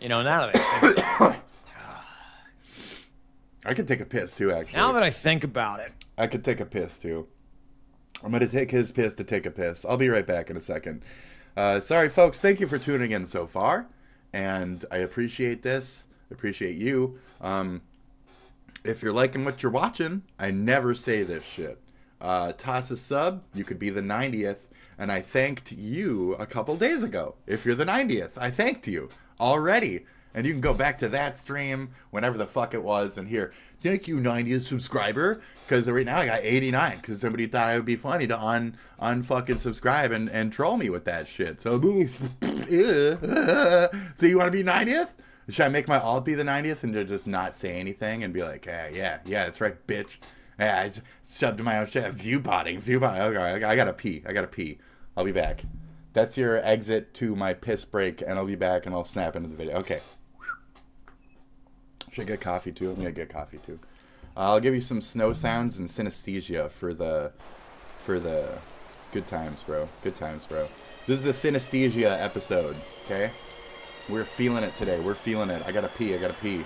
Now that I think about it. I could take a piss too, actually. Now that I think about it. I could take a piss too. I'm going to take his piss to take a piss. I'll be right back in a second. Sorry, folks. Thank you for tuning in so far. And I appreciate this. I appreciate you. If you're liking what you're watching, I never say this shit. Toss a sub. You could be the 90th. And I thanked you a couple days ago. If you're the 90th, I thanked you already. And you can go back to that stream whenever the fuck it was and hear, thank you, 90th subscriber. Because right now I got 89 because somebody thought it would be funny to unfucking subscribe and troll me with that shit. So, so you want to be 90th? Should I make my alt be the 90th and just not say anything and be like, yeah, that's right, bitch. Yeah, I subbed to my own shit. Viewbotting. Okay, I gotta pee. I'll be back. That's your exit to my piss break, and I'll be back and I'll snap into the video. Okay. Should I get coffee too? I'm gonna get coffee too. I'll give you some snow sounds and synesthesia for the good times, bro. Good times, bro. This is the synesthesia episode, okay? We're feeling it today. We're feeling it. I gotta pee.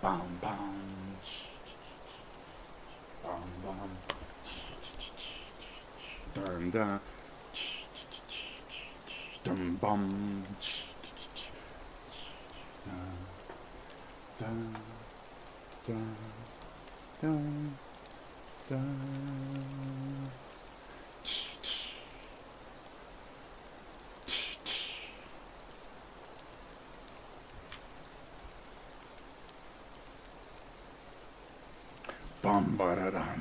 Bum bum. Bum bum. Dun dun. Dum bum. Dun dun dun dun. Bum ba da dum.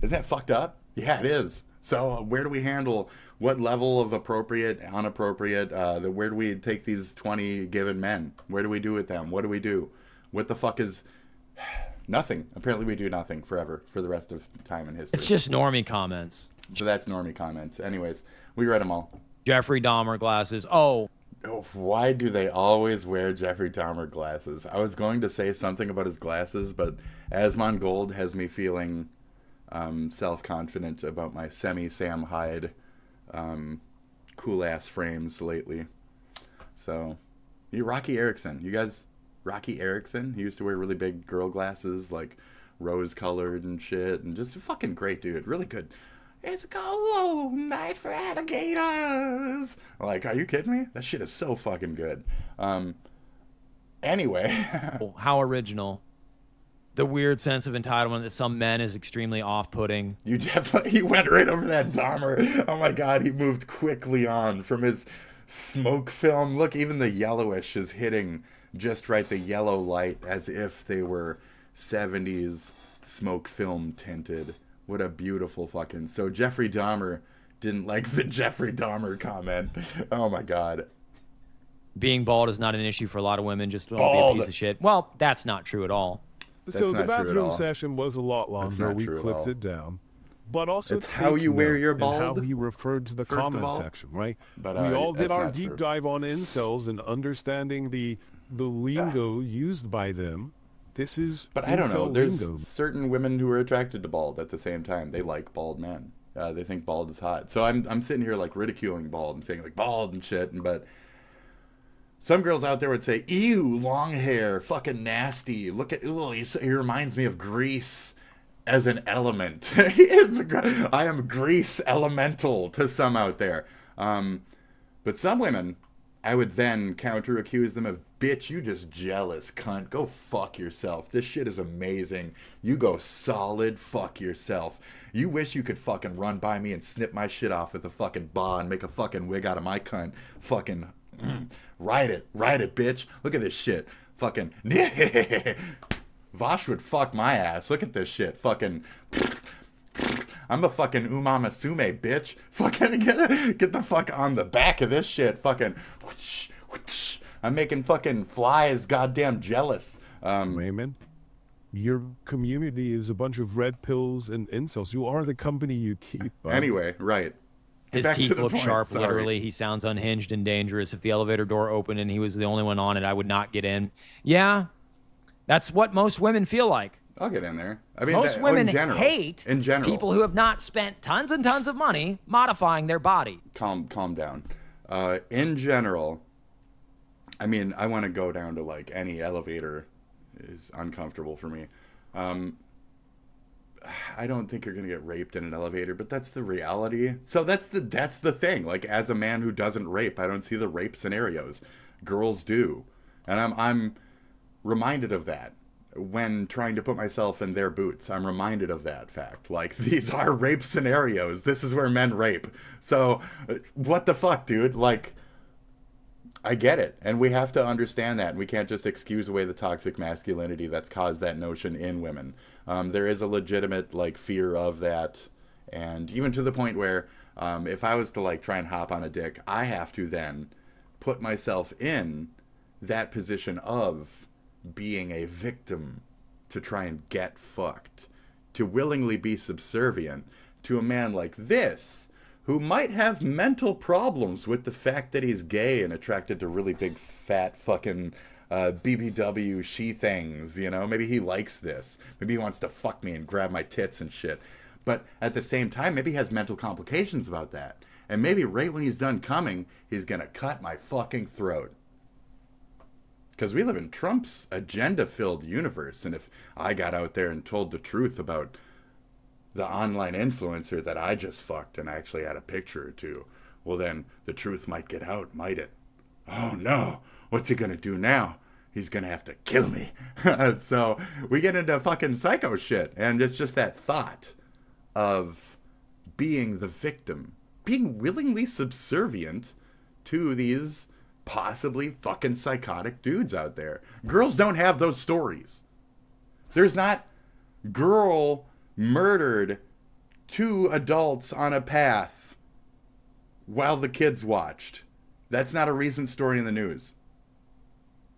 Isn't that fucked up? Yeah, it is. So where do we handle what level of appropriate, unappropriate, where do we take these 20 given men? Where do we do with them? What do we do? What the fuck is... Nothing. Apparently we do nothing forever for the rest of time in history. It's just normie comments. So that's normie comments. Anyways, we read them all. Jeffrey Dahmer glasses. Oh, why do they always wear Jeffrey Dahmer glasses? I was going to say something about his glasses, but Asmon Gold has me feeling self-confident about my semi-Sam Hyde cool-ass frames lately. So, Rocky Erickson. You guys, Rocky Erickson? He used to wear really big girl glasses, like rose-colored and shit, and just a fucking great dude. Really good. It's a cold night for alligators. Like, are you kidding me? That shit is so fucking good. Anyway. How original. The weird sense of entitlement that some men is extremely off-putting. You went right over that Dahmer. Oh my God, he moved quickly on from his smoke film. Look, even the yellowish is hitting just right, the yellow light, as if they were 70s smoke film tinted. What a beautiful fucking... So Jeffrey Dahmer didn't like the Jeffrey Dahmer comment. Oh my God. Being bald is not an issue for a lot of women. Just don't be a piece of shit. Well, that's not true at all. So the bathroom session was a lot longer. We clipped it down. But also, it's how you wear your bald. How he referred to the comment section, right? But we all did our deep dive on incels and understanding the lingo used by them. This is... But I don't know. There's certain women who are attracted to bald at the same time. They like bald men. They think bald is hot. So I'm sitting here like ridiculing bald and saying like bald and shit. But some girls out there would say, ew, long hair, fucking nasty. Look at, he reminds me of Grease as an element. I am Grease elemental to some out there. But some women, I would then counter accuse them of, bitch, you just jealous cunt. Go fuck yourself. This shit is amazing. You go solid fuck yourself. You wish you could fucking run by me and snip my shit off with a fucking bar and make a fucking wig out of my cunt. Fucking ride it, bitch. Look at this shit. Fucking Vosh would fuck my ass. Look at this shit. Fucking I'm a fucking umamasume, bitch. Fucking get the fuck on the back of this shit. Fucking whoosh, whoosh. I'm making fucking flies goddamn jealous. Raymond, your community is a bunch of red pills and incels. You are the company you keep. Anyway, right. His teeth look sharp, sorry. Literally. He sounds unhinged and dangerous. If the elevator door opened and he was the only one on it, I would not get in. Yeah, that's what most women feel like. I'll get in there. I mean, most women hate in general people who have not spent tons and tons of money modifying their body. Calm down. In general, I mean, I want to go down to like any elevator is uncomfortable for me. I don't think you're gonna get raped in an elevator, but that's the reality. So that's the thing. Like, as a man who doesn't rape, I don't see the rape scenarios. Girls do, and I'm reminded of that when trying to put myself in their boots. I'm reminded of that fact. Like, these are rape scenarios. This is where men rape. So what the fuck, dude? Like, I get it, and we have to understand that, and we can't just excuse away the toxic masculinity that's caused that notion in women. There is a legitimate, like, fear of that, and even to the point where if I was to, like, try and hop on a dick, I have to then put myself in that position of being a victim to try and get fucked, to willingly be subservient to a man like this, who might have mental problems with the fact that he's gay and attracted to really big, fat, fucking BBW she-things, you know? Maybe he likes this. Maybe he wants to fuck me and grab my tits and shit. But at the same time, maybe he has mental complications about that. And maybe right when he's done coming, he's gonna cut my fucking throat. Because we live in Trump's agenda-filled universe, and if I got out there and told the truth about the online influencer that I just fucked and I actually had a picture or two, well then the truth might get out, might it? Oh no, what's he gonna do now? He's gonna have to kill me. So we get into fucking psycho shit, and it's just that thought of being the victim, being willingly subservient to these possibly fucking psychotic dudes out there. Girls don't have those stories. There's not girl murdered two adults on a path while the kids watched. That's not a recent story in the news.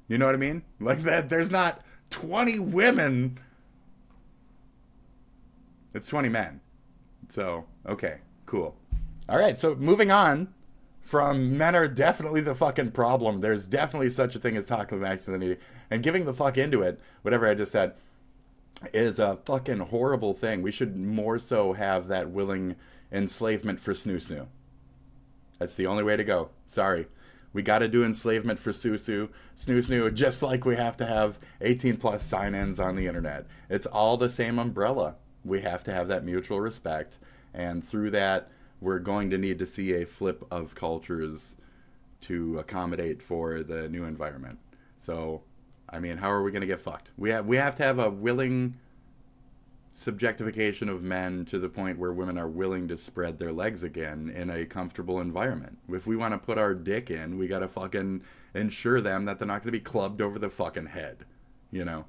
You know what I mean? Like that, there's not 20 women. It's 20 men. So, okay, cool. All right, so moving on from men are definitely the fucking problem. There's definitely such a thing as toxic masculinity. And giving the fuck into it, whatever I just said, is a fucking horrible thing. We should more so have that willing enslavement for snoo-snoo. That's the only way to go. Sorry. We got to do enslavement for snoo-snoo, just like we have to have 18-plus sign-ins on the internet. It's all the same umbrella. We have to have that mutual respect. And through that, we're going to need to see a flip of cultures to accommodate for the new environment. So, I mean, how are we going to get fucked? We have to have a willing subjectification of men to the point where women are willing to spread their legs again in a comfortable environment. If we want to put our dick in, we got to fucking ensure them that they're not going to be clubbed over the fucking head, you know?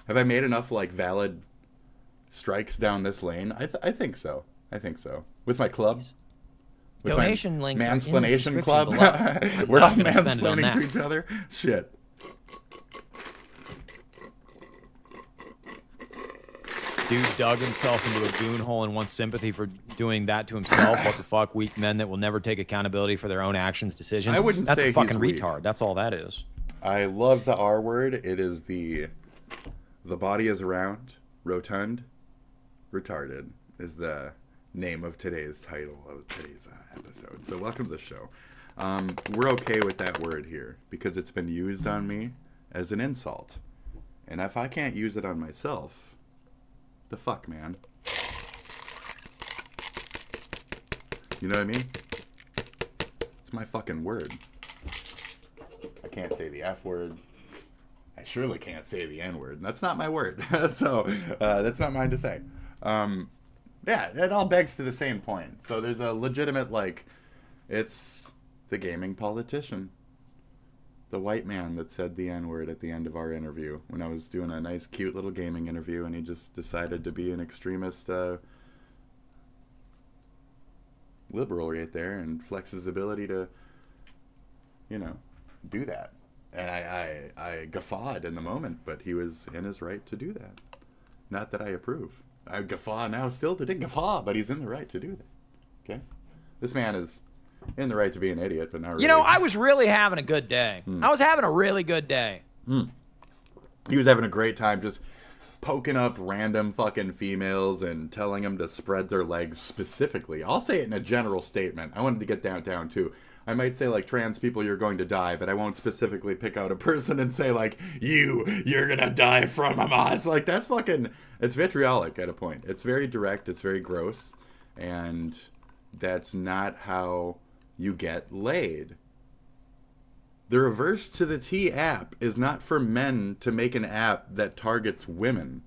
Have I made enough, like, valid strikes down this lane? I think so. I think so. With my clubs? With donation my links mansplaination club? We're all mansplaining to each other? Shit. Dude dug himself into a goon hole and wants sympathy for doing that to himself. What the fuck? Weak men that will never take accountability for their own actions, decisions. I wouldn't That's say a fucking he's retard. weak. That's all that is. I love the R word. It is the body is round, rotund, retarded is the name of today's title of today's episode. So welcome to the show. We're okay with that word here because it's been used on me as an insult. And if I can't use it on myself, the fuck, man. You know what I mean? It's my fucking word. I can't say the F word. I surely can't say the N word. That's not my word. So that's not mine to say. Yeah, it all begs to the same point. So there's a legitimate, like, it's the gaming politician. The white man that said the N-word at the end of our interview when I was doing a nice, cute little gaming interview, and he just decided to be an extremist liberal right there and flex his ability to, you know, do that. And I guffawed in the moment, but he was in his right to do that. Not that I approve. I guffaw now still to guffaw, but he's in the right to do that. Okay? This man is in the right to be an idiot, but not really. You know, I was really having a good day. I was having a really good day. He was having a great time just poking up random fucking females and telling them to spread their legs specifically. I'll say it in a general statement. I wanted to get down too. I might say, like, trans people, you're going to die, but I won't specifically pick out a person and say, like, you're gonna die from Hamas. Like, that's fucking, it's vitriolic at a point. It's very direct, it's very gross, and that's not how you get laid. The reverse to the T app is not for men to make an app that targets women.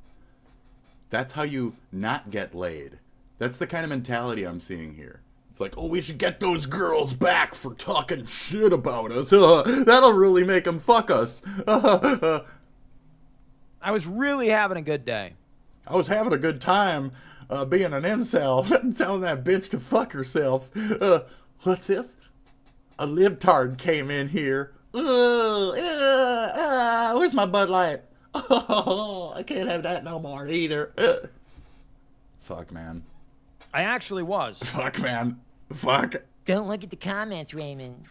That's how you not get laid. That's the kind of mentality I'm seeing here. It's like, oh, we should get those girls back for talking shit about us. That'll really make them fuck us. I was really having a good day. I was having a good time being an incel, telling that bitch to fuck herself. What's this? A libtard came in here. Where's my Bud Light? Oh, I can't have that no more either. Fuck, man. I actually was. Fuck, man. Fuck. Don't look at the comments, Raymond.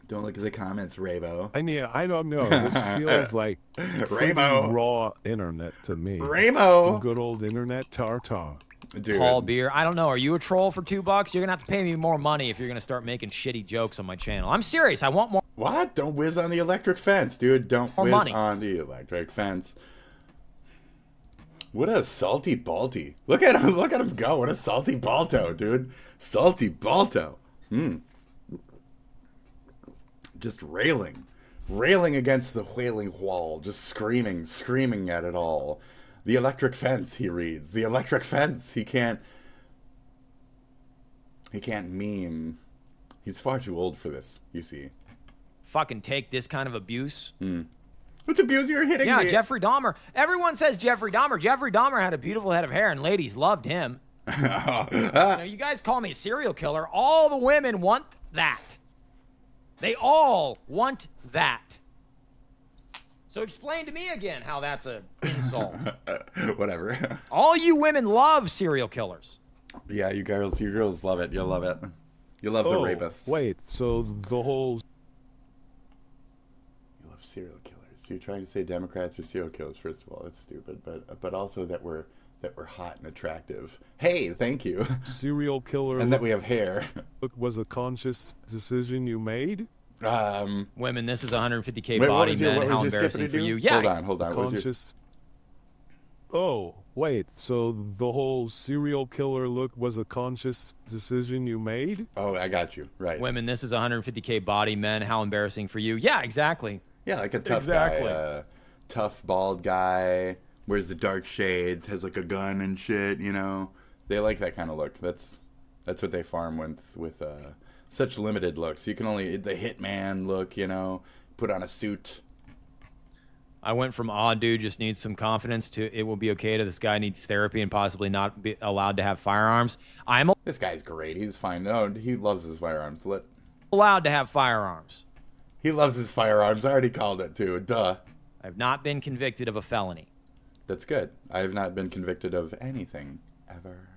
Don't look at the comments, Raybo. I don't know. This feels like Raybo. Raw internet to me. Raybo. Some good old internet tartar. Dude. Paul Beer. I don't know. Are you a troll for $2? You're going to have to pay me more money if you're going to start making shitty jokes on my channel. I'm serious. I want more. What? Don't whiz on the electric fence, dude. Don't whiz on the electric fence. What a salty balty. Look at him go. What a salty balto, dude. Salty balto. Just railing against the wailing wall, just screaming at it all. The electric fence, he reads. The electric fence. He can't meme. He's far too old for this, you see. Fucking take this kind of abuse. Which abuse you're hitting me? Yeah, Jeffrey Dahmer. Everyone says Jeffrey Dahmer. Jeffrey Dahmer had a beautiful head of hair, and ladies loved him. Now, you guys call me a serial killer. All the women want that. They all want that. So explain to me again how that's an insult. Whatever. All you women love serial killers. Yeah, you girls love it. You'll love it. You love the rapists. Wait, so the whole... You love serial killers. So you're trying to say Democrats are serial killers, first of all. That's stupid. But also that we're hot and attractive. Hey, thank you. Serial killer... And that we have hair. Was a conscious decision you made? Women, this is 150K body men. How embarrassing for you. Yeah. Hold on. Conscious... Oh, wait, so the whole serial killer look was a conscious decision you made? Oh, I got you. Right. Women, this is 150K body men. How embarrassing for you. Yeah, exactly. Yeah, like a tough guy. Tough, bald guy, wears the dark shades, has like a gun and shit, you know? They like that kind of look. That's what they farm with such limited looks. You can only... The hitman look, you know? Put on a suit... I went from odd dude just needs some confidence to it will be okay to this guy needs therapy and possibly not be allowed to have firearms. This guy's great. He's fine. No, he loves his firearms. Allowed to have firearms. He loves his firearms. I already called it too. Duh. I've not been convicted of a felony. That's good. I have not been convicted of anything ever.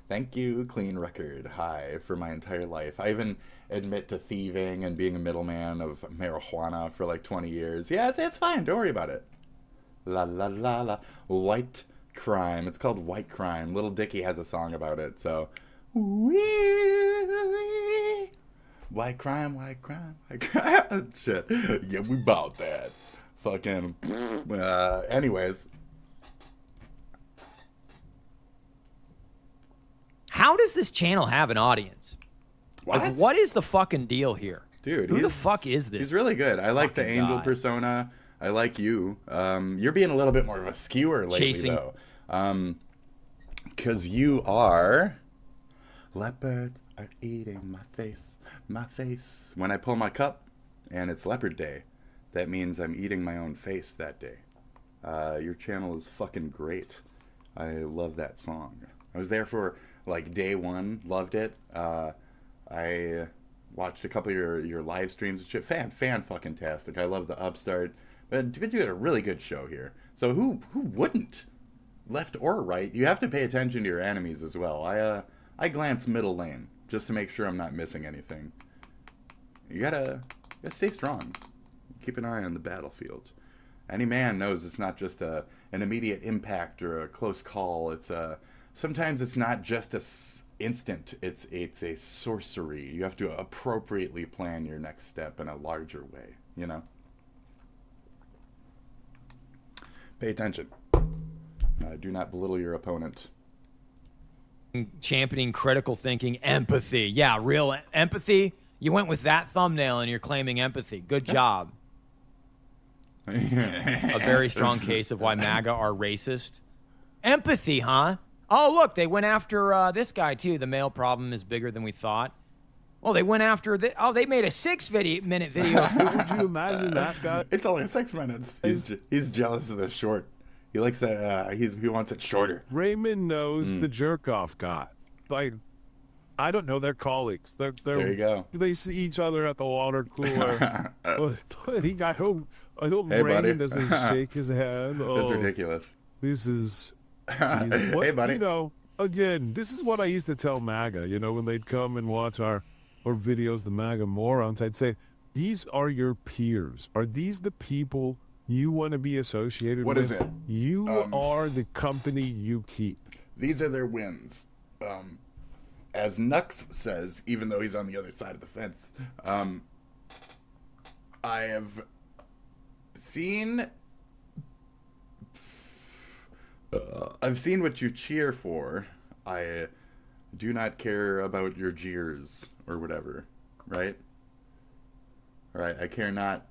Thank you, clean record. Hi, for my entire life. I even admit to thieving and being a middleman of marijuana for like 20 years. Yeah, it's fine. Don't worry about it. La la la la. White crime. It's called White Crime. Little Dicky has a song about it. So, white crime, white crime, white crime. Shit. Yeah, we bought that. Fucking. Anyways. How does this channel have an audience? What? Like, what is the fucking deal here? Dude, who the fuck is this? He's really good. I like the angel persona. I like you. You're being a little bit more of a skewer lately, though. Because you are... Leopards are eating my face. When I pull my cup and it's leopard day, that means I'm eating my own face that day. Your channel is fucking great. I love that song. I was there for... like day one, loved it. I watched a couple of your live streams and shit. Fan fucking tastic. I love the upstart. But you had a really good show here. So who wouldn't? Left or right, you have to pay attention to your enemies as well. I glance middle lane just to make sure I'm not missing anything. You gotta stay strong. Keep an eye on the battlefield. Any man knows it's not just an immediate impact or a close call. Sometimes it's not just a instant. It's a sorcery. You have to appropriately plan your next step in a larger way, you know? Pay attention. Do not belittle your opponent. Championing critical thinking, empathy. Yeah, real empathy. You went with that thumbnail and you're claiming empathy. Good job. A very strong case of why MAGA are racist. Empathy, huh? Oh, look, they went after this guy, too. The male problem is bigger than we thought. Well, they went after... they made a 6-minute video. Would you imagine that guy? It's only 6 minutes. He's jealous of the short. He likes that... he wants it shorter. Raymond knows the jerk-off guy. Like, I don't know, they're colleagues. There you go. They see each other at the water cooler. I hope hey, Raymond doesn't shake his hand. That's ridiculous. This is... Hey, buddy. You know, again, this is what I used to tell MAGA, you know, when they'd come and watch our videos, the MAGA morons, I'd say, these are your peers. Are these the people you want to be associated with? What is it? You are the company you keep. These are their wins. As Nux says, even though he's on the other side of the fence, I have seen... I've seen what you cheer for. I do not care about your jeers or whatever, right? Right. I care not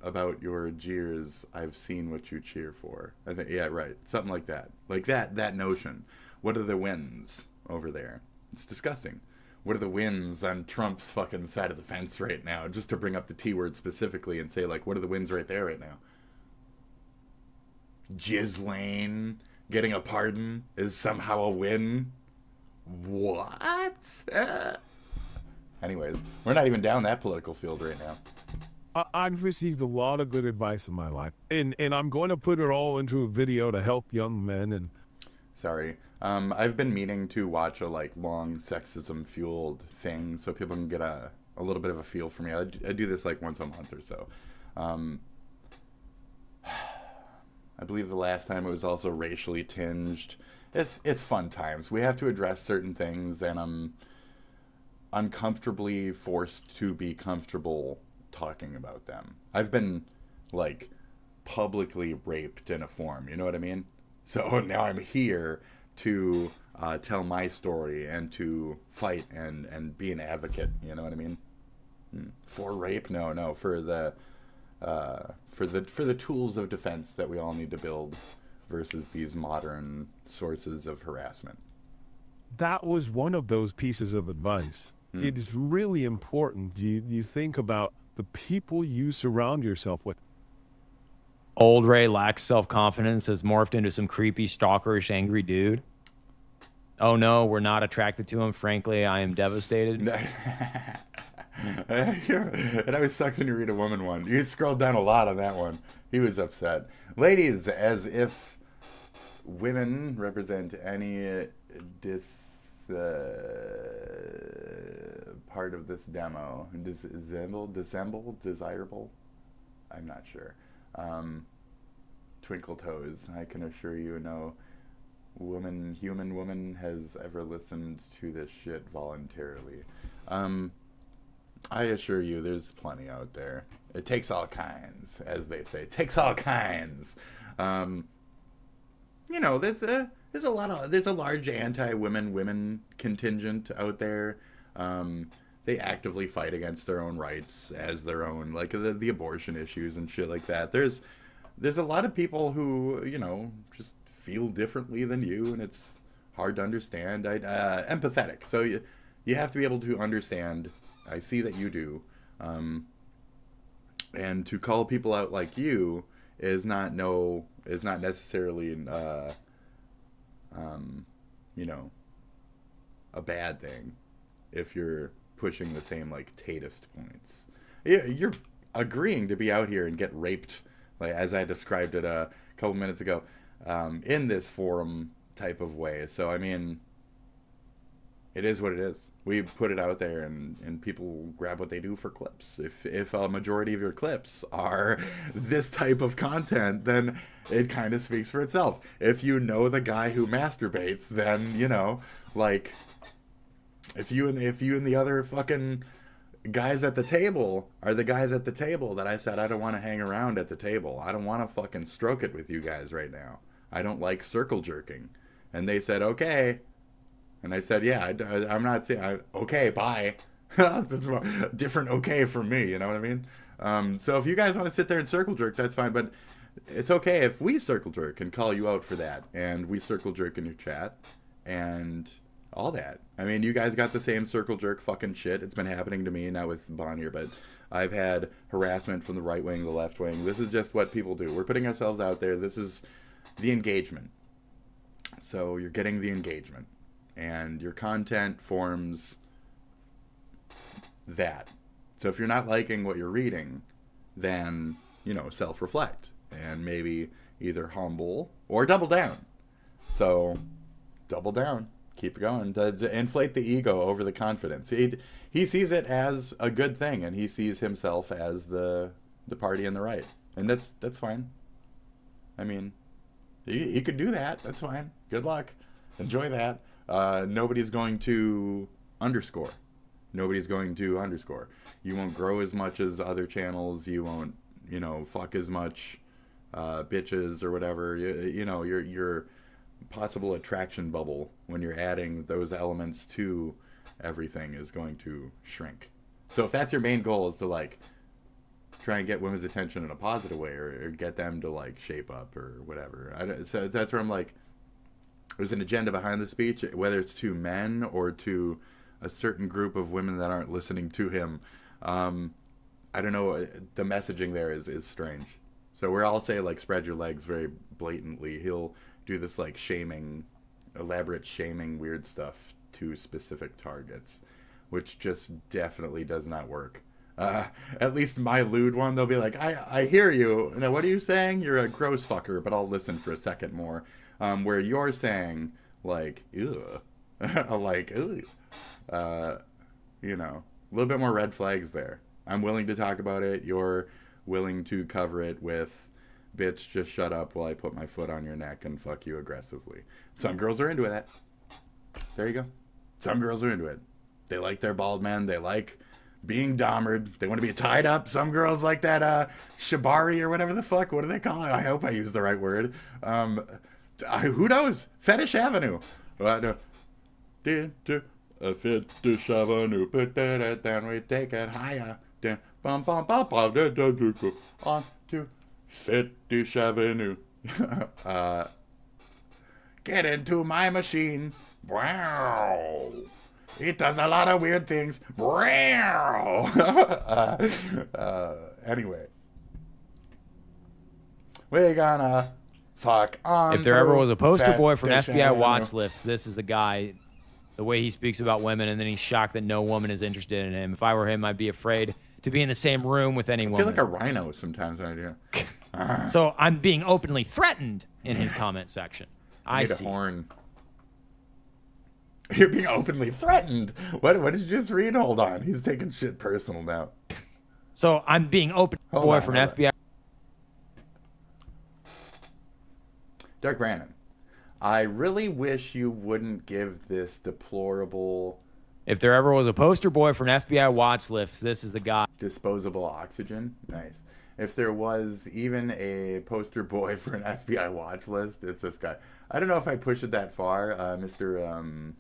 about your jeers. I've seen what you cheer for. I think, yeah, right. Something like that. Like that notion. What are the wins over there? It's disgusting. What are the wins on Trump's fucking side of the fence right now? Just to bring up the T word specifically and say, like, what are the wins right there right now? Ghislaine getting a pardon is somehow a win. What? Anyways, we're not even down that political field right now. I've received a lot of good advice in my life, and I'm going to put it all into a video to help young men. And sorry, I've been meaning to watch a long sexism fueled thing so people can get a little bit of a feel for me. I do this once a month or so. I believe the last time it was also racially tinged. It's fun times. We have to address certain things, and I'm uncomfortably forced to be comfortable talking about them. I've been publicly raped in a form, you know what I mean? So now I'm here to tell my story and to fight and be an advocate, you know what I mean? For rape? No, for the tools of defense that we all need to build versus these modern sources of harassment. That was one of those pieces of advice. It is really important you think about the people you surround yourself with. Old Ray lacks self-confidence, has morphed into some creepy, stalkerish, angry dude. Oh no, we're not attracted to him. Frankly, I am devastated. It always sucks when you read a woman one. You scrolled down a lot on that one. He was upset. Ladies, as if women represent any part of this demo. Desirable? I'm not sure. Twinkle toes. I can assure you no human woman has ever listened to this shit voluntarily. I assure you there's plenty out there. It takes all kinds, as they say. It takes all kinds. There's a large anti-women contingent out there. They actively fight against their own rights as their own, the abortion issues and shit like that. There's a lot of people who, just feel differently than you, and it's hard to understand. Empathetic. So you have to be able to understand. I see that you do. And to call people out like you is not necessarily a bad thing if you're pushing the same tatist points. You're agreeing to be out here and get raped, as I described it a couple minutes ago, in this forum type of way. So I mean, it is what it is. We put it out there, and people grab what they do for clips. If a majority of your clips are this type of content, then it kind of speaks for itself. If you know the guy who masturbates, then if you and the other fucking guys at the table are the guys at the table that I said I don't want to hang around at the table. I don't want to fucking stroke it with you guys right now. I don't like circle jerking. And they said, okay. And I said, yeah, I'm not saying, okay, bye. Different okay from me, you know what I mean? So if you guys want to sit there and circle jerk, that's fine. But it's okay if we circle jerk and call you out for that. And we circle jerk in your chat and all that. I mean, you guys got the same circle jerk fucking shit. It's been happening to me, not with Bon here, but I've had harassment from the right wing, the left wing. This is just what people do. We're putting ourselves out there. This is the engagement. So you're getting the engagement. And your content forms that. So if you're not liking what you're reading, then, self-reflect. And maybe either humble or double down. So, double down. Keep going. Inflate the ego over the confidence. He sees it as a good thing, and he sees himself as the party in the right. And that's fine. I mean, he could do that. That's fine. Good luck. Enjoy that. Nobody's going to underscore. Nobody's going to underscore. You won't grow as much as other channels. You won't, fuck as much bitches or whatever. Your possible attraction bubble when you're adding those elements to everything is going to shrink. So if that's your main goal, is to try and get women's attention in a positive way, or get them to shape up or whatever. So that's where I'm there's an agenda behind the speech, whether it's to men or to a certain group of women that aren't listening to him. I don't know. The messaging there is strange. So where I'll say like spread your legs very blatantly, he'll do this like shaming, elaborate shaming weird stuff to specific targets, which just definitely does not work. At least my lewd one, they'll be like, I hear you. Now, what are you saying? You're a gross fucker, but I'll listen for a second more. Where you're saying, like, ew. Like, ew. You know, a little bit more red flags there. I'm willing to talk about it. You're willing to cover it with, bitch, just shut up while I put my foot on your neck and fuck you aggressively. Some girls are into that. There you go. Some girls are into it. They like their bald men. They like being domered. They want to be tied up. Some girls like that shibari or whatever the fuck. What do they call it? I hope I use the right word. Who knows? Fetish Avenue. A Fetish Avenue. Put that down. We take it higher. Bum bum bum bum. On to Fetish Avenue. Get into my machine. Wow. It does a lot of weird things. Anyway. We're gonna fuck on. If there ever was a poster boy for an FBI watch list, this is the guy. The way he speaks about women, and then he's shocked that no woman is interested in him. If I were him, I'd be afraid to be in the same room with any woman. I feel like a rhino sometimes. I do. So I'm being openly threatened in his comment section. I see. A horn. You're being openly threatened. What did you just read? Hold on. He's taking shit personal now. So I'm being open boy for an FBI. Dark Brandon, I really wish you wouldn't give this deplorable... If there ever was a poster boy for an FBI watch list, this is the guy. Disposable oxygen? Nice. If there was even a poster boy for an FBI watch list, it's this guy. I don't know if I push it that far. Mr.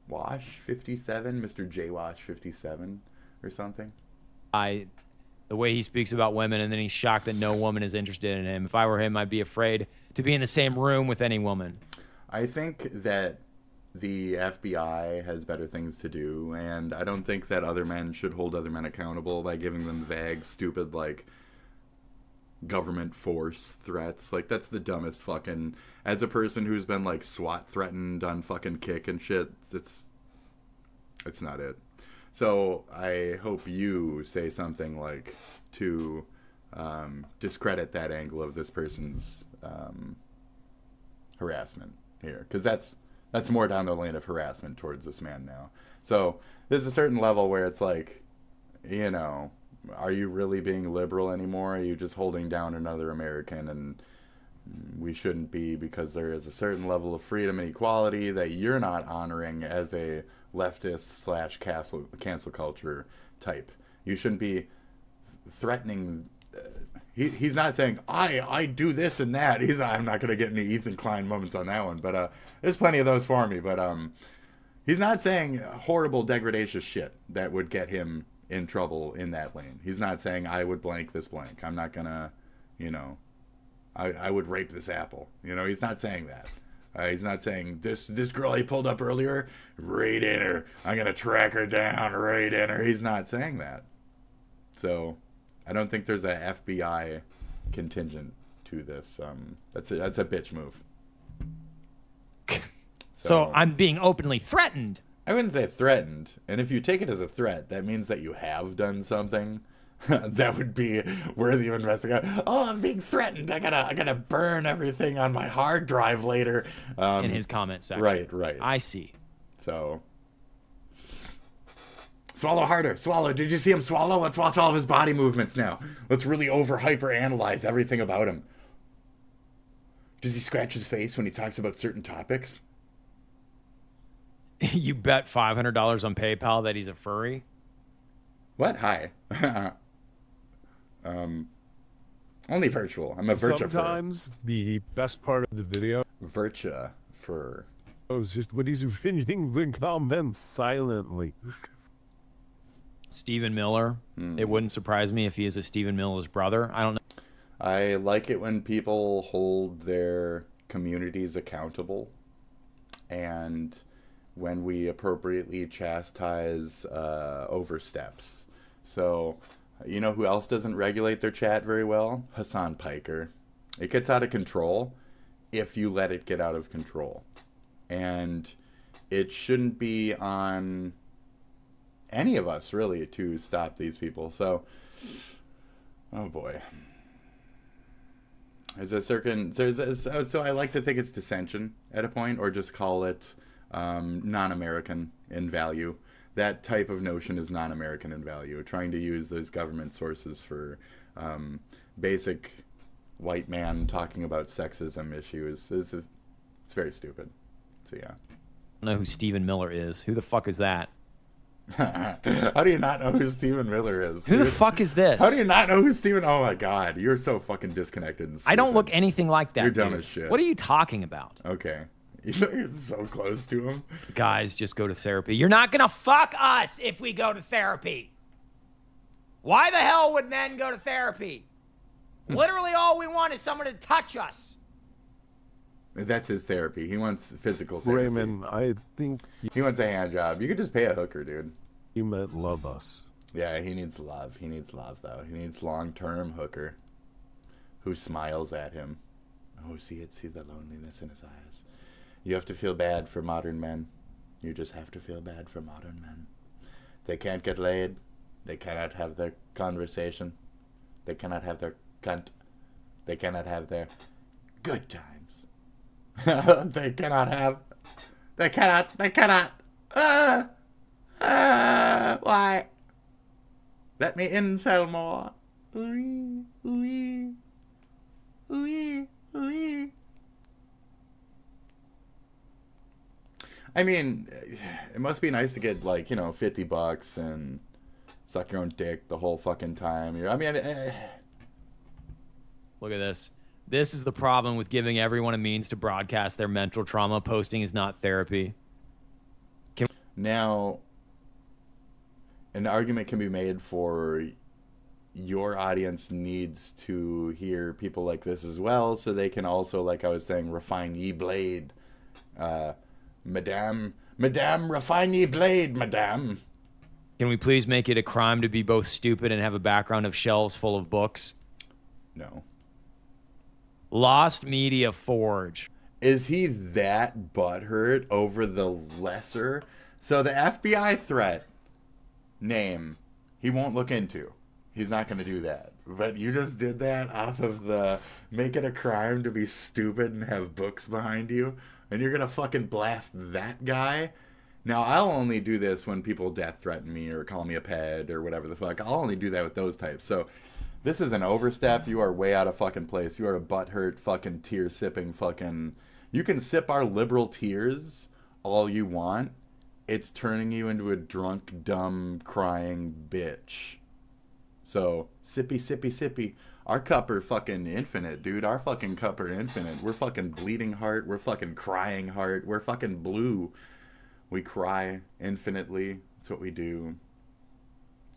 Wash 57, Mr. J Wash 57 or something. The way he speaks about women, and then he's shocked that no woman is interested in him. If I were him, I'd be afraid to be in the same room with any woman. I think that the FBI has better things to do, and I don't think that other men should hold other men accountable by giving them vague, stupid, like, government force threats. Like, that's the dumbest fucking... As a person who's been, like, SWAT threatened on fucking Kick and shit, it's not it. So I hope you say something like to discredit that angle of this person's harassment here, because that's more down the lane of harassment towards this man now. So there's a certain level where it's like, you know, are you really being liberal anymore? Are you just holding down another American? And we shouldn't be, because there is a certain level of freedom and equality that you're not honoring as a leftist / cancel culture type. You shouldn't be threatening. He's not saying I do this and that. I'm not going to get any Ethan Klein moments on that one, but there's plenty of those for me. But he's not saying horrible degradation shit that would get him in trouble in that lane. He's not saying I would blank this blank. I'm not gonna, you know, I would rape this apple. You know, he's not saying that. He's not saying this girl he pulled up earlier, right in her. I'm gonna track her down, right in her. He's not saying that. So I don't think there's a FBI contingent to this. That's a bitch move. So I'm being openly threatened. I wouldn't say threatened. And if you take it as a threat, that means that you have done something that would be worthy of investigation. Oh, I'm being threatened. I gotta burn everything on my hard drive later. In his comment section. Right. I see. So swallow harder. Swallow. Did you see him swallow? Let's watch all of his body movements now. Let's really hyper analyze everything about him. Does he scratch his face when he talks about certain topics? You bet $500 on PayPal that he's a furry? What? Hi. Only virtual. I'm a virtua Sometimes the best part of the video. Virtua fur. Oh, it's just when he's reading the comments silently. Stephen Miller. It wouldn't surprise me if he is a Stephen Miller's brother. I don't know. I like it when people hold their communities accountable, and when we appropriately chastise oversteps. So, You know who else doesn't regulate their chat very well? Hassan Piker. It gets out of control if you let it get out of control. And it shouldn't be on any of us, really, to stop these people. So, oh boy. There's a certain... So I like to think it's dissension at a point, or just call it non-American in value. That type of notion is non-American in value. Trying to use those government sources for basic white man talking about sexism issues it's very stupid. So yeah. I don't know who Stephen Miller is. Who the fuck is that? How do you not know who Stephen Miller is? Who the fuck is this? How do you not know who Stephen? Oh my god, you're so fucking disconnected and stupid. I don't look anything like that. You're dumb dude. as shit. What are you talking about? Okay. You're so close to him. Guys, just go to therapy. You're not gonna fuck us if we go to therapy. Why the hell would men go to therapy? Literally all we want is someone to touch us. That's his therapy. He wants physical therapy. Raymond, I think... He wants a hand job. You could just pay a hooker, dude. You meant love us. Yeah, he needs love. He needs love, though. He needs long-term hooker who smiles at him. Oh, see the loneliness in his eyes. You have to feel bad for modern men. You just have to feel bad for modern men. They can't get laid. They cannot have their conversation. They cannot have their cunt. They cannot have their good times. They cannot. Why? Let me incel more. Ooh, ooh, ooh, ooh. I mean, it must be nice to get, like, you know, $50 and suck your own dick the whole fucking time. Look at this. This is the problem with giving everyone a means to broadcast their mental trauma. Posting is not therapy. Now, an argument can be made for your audience needs to hear people like this as well, so they can also, like I was saying, refine ye blade. Madame, refine ye blade, madame. Can we please make it a crime to be both stupid and have a background of shelves full of books? No. Lost Media Forge. Is he that butthurt over the lesser? So the FBI threat name, he won't look into. He's not going to do that. But you just did that off of the make it a crime to be stupid and have books behind you. And you're going to fucking blast that guy? Now, I'll only do this when people death threaten me or call me a ped or whatever the fuck. I'll only do that with those types. So this is an overstep. You are way out of fucking place. You are a butthurt fucking tear-sipping fucking... You can sip our liberal tears all you want. It's turning you into a drunk, dumb, crying bitch. So, sippy, sippy, sippy. Our cup are fucking infinite, dude. Our fucking cup are infinite. We're fucking bleeding heart. We're fucking crying heart. We're fucking blue. We cry infinitely. That's what we do.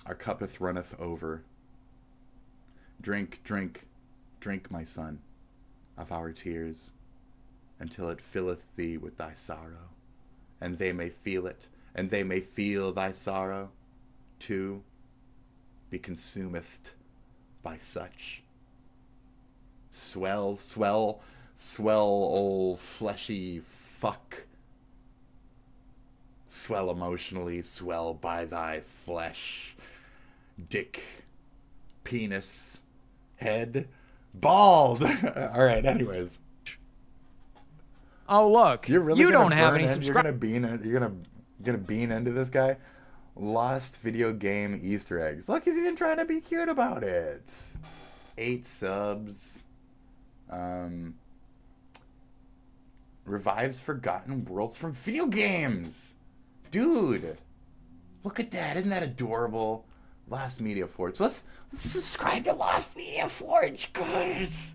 Our cuppeth runneth over. Drink, drink, drink, my son, of our tears, until it filleth thee with thy sorrow, and they may feel it, and they may feel thy sorrow, too, be consumeth by such. Swell, old fleshy fuck. Swell emotionally, swell by thy flesh. Dick, penis, head, bald. All right, anyways. Oh, look. You're really you gonna don't have any subscribers. You're gonna bean into this guy. Lost video game Easter eggs. Look, he's even trying to be cute about it. 8 subs. Revives forgotten worlds from video games. Dude, look at that. Isn't that adorable? Lost Media Forge. Let's subscribe to Lost Media Forge, guys.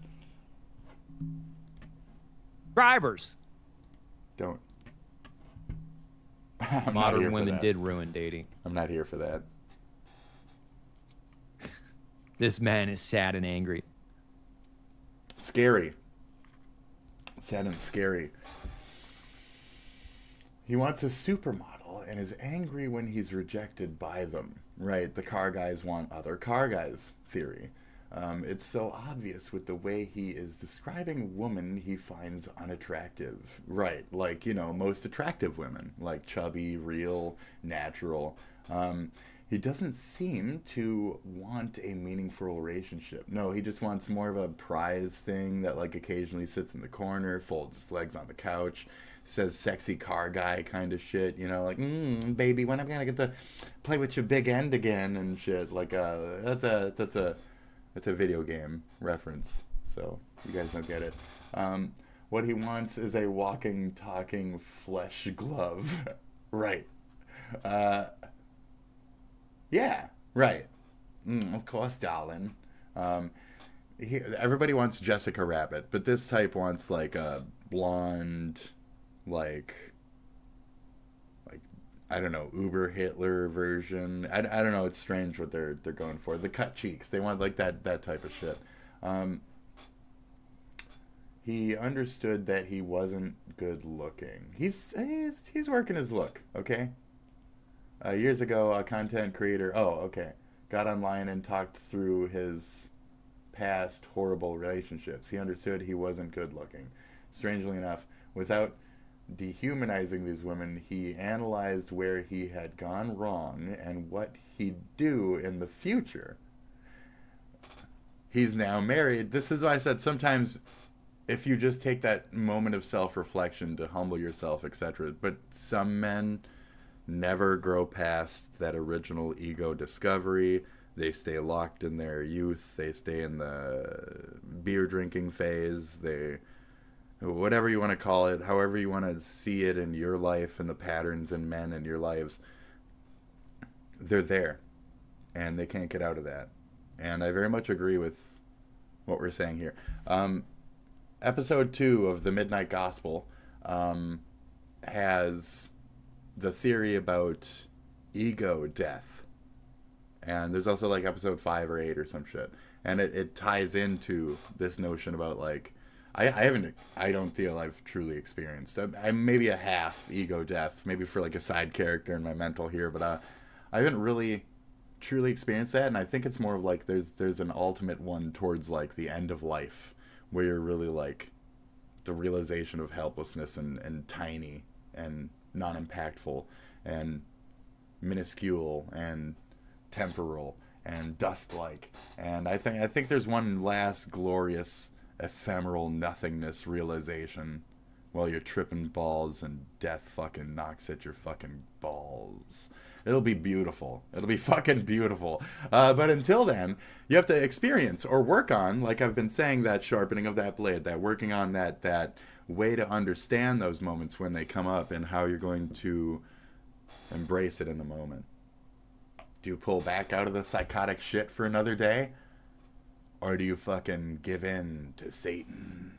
Subscribers. Don't. Modern women did ruin dating. I'm not here for that. This man is sad and angry. Scary. Sad and scary. He wants a supermodel, and is angry when he's rejected by them. Right, the car guys want other car guys theory. It's so obvious with the way he is describing women he finds unattractive. Right, like, you know, most attractive women, like chubby, real, natural. He doesn't seem to want a meaningful relationship. No, he just wants more of a prize thing that, like, occasionally sits in the corner, folds his legs on the couch, says sexy car guy kind of shit, you know, like, baby, when am I gonna get to play with your big end again and shit. Like, that's a video game reference, so you guys don't get it. What he wants is a walking, talking flesh glove. Right. Yeah, right. Of course, darling. Everybody wants Jessica Rabbit, but this type wants, like, a blonde, like I don't know, Uber Hitler version. I don't know. It's strange what they're going for. The cut cheeks. They want, like, that type of shit. He understood that he wasn't good looking. He's working his look. Okay. Years ago, a content creator, got online and talked through his past horrible relationships. He understood he wasn't good looking. Strangely enough, without dehumanizing these women, he analyzed where he had gone wrong and what he'd do in the future. He's now married. This is why I said sometimes if you just take that moment of self-reflection to humble yourself, etc. But some men never grow past that original ego discovery. They stay locked in their youth. They stay in the beer drinking phase. Whatever you want to call it, however you want to see it in your life and the patterns in men in your lives, they're there and they can't get out of that. And I very much agree with what we're saying here. Episode 2 of the Midnight Gospel has the theory about ego death. And there's also, like, episode 5 or 8 or some shit. And it ties into this notion about, like, I don't feel I've truly experienced. I'm maybe a half ego death, maybe for, like, a side character in my mental here, but I haven't really truly experienced that. And I think it's more of, like, there's an ultimate one towards, like, the end of life, where you're really, like, the realization of helplessness and tiny and non-impactful and minuscule and temporal and dust-like. And I think there's one last glorious ephemeral nothingness realization while you're tripping balls and death fucking knocks at your fucking balls. It'll be beautiful. It'll be fucking beautiful. But until then, you have to experience or work on, like I've been saying, that sharpening of that blade, that working on that way to understand those moments when they come up and how you're going to embrace it in the moment. Do you pull back out of the psychotic shit for another day? Or do you fucking give in to Satan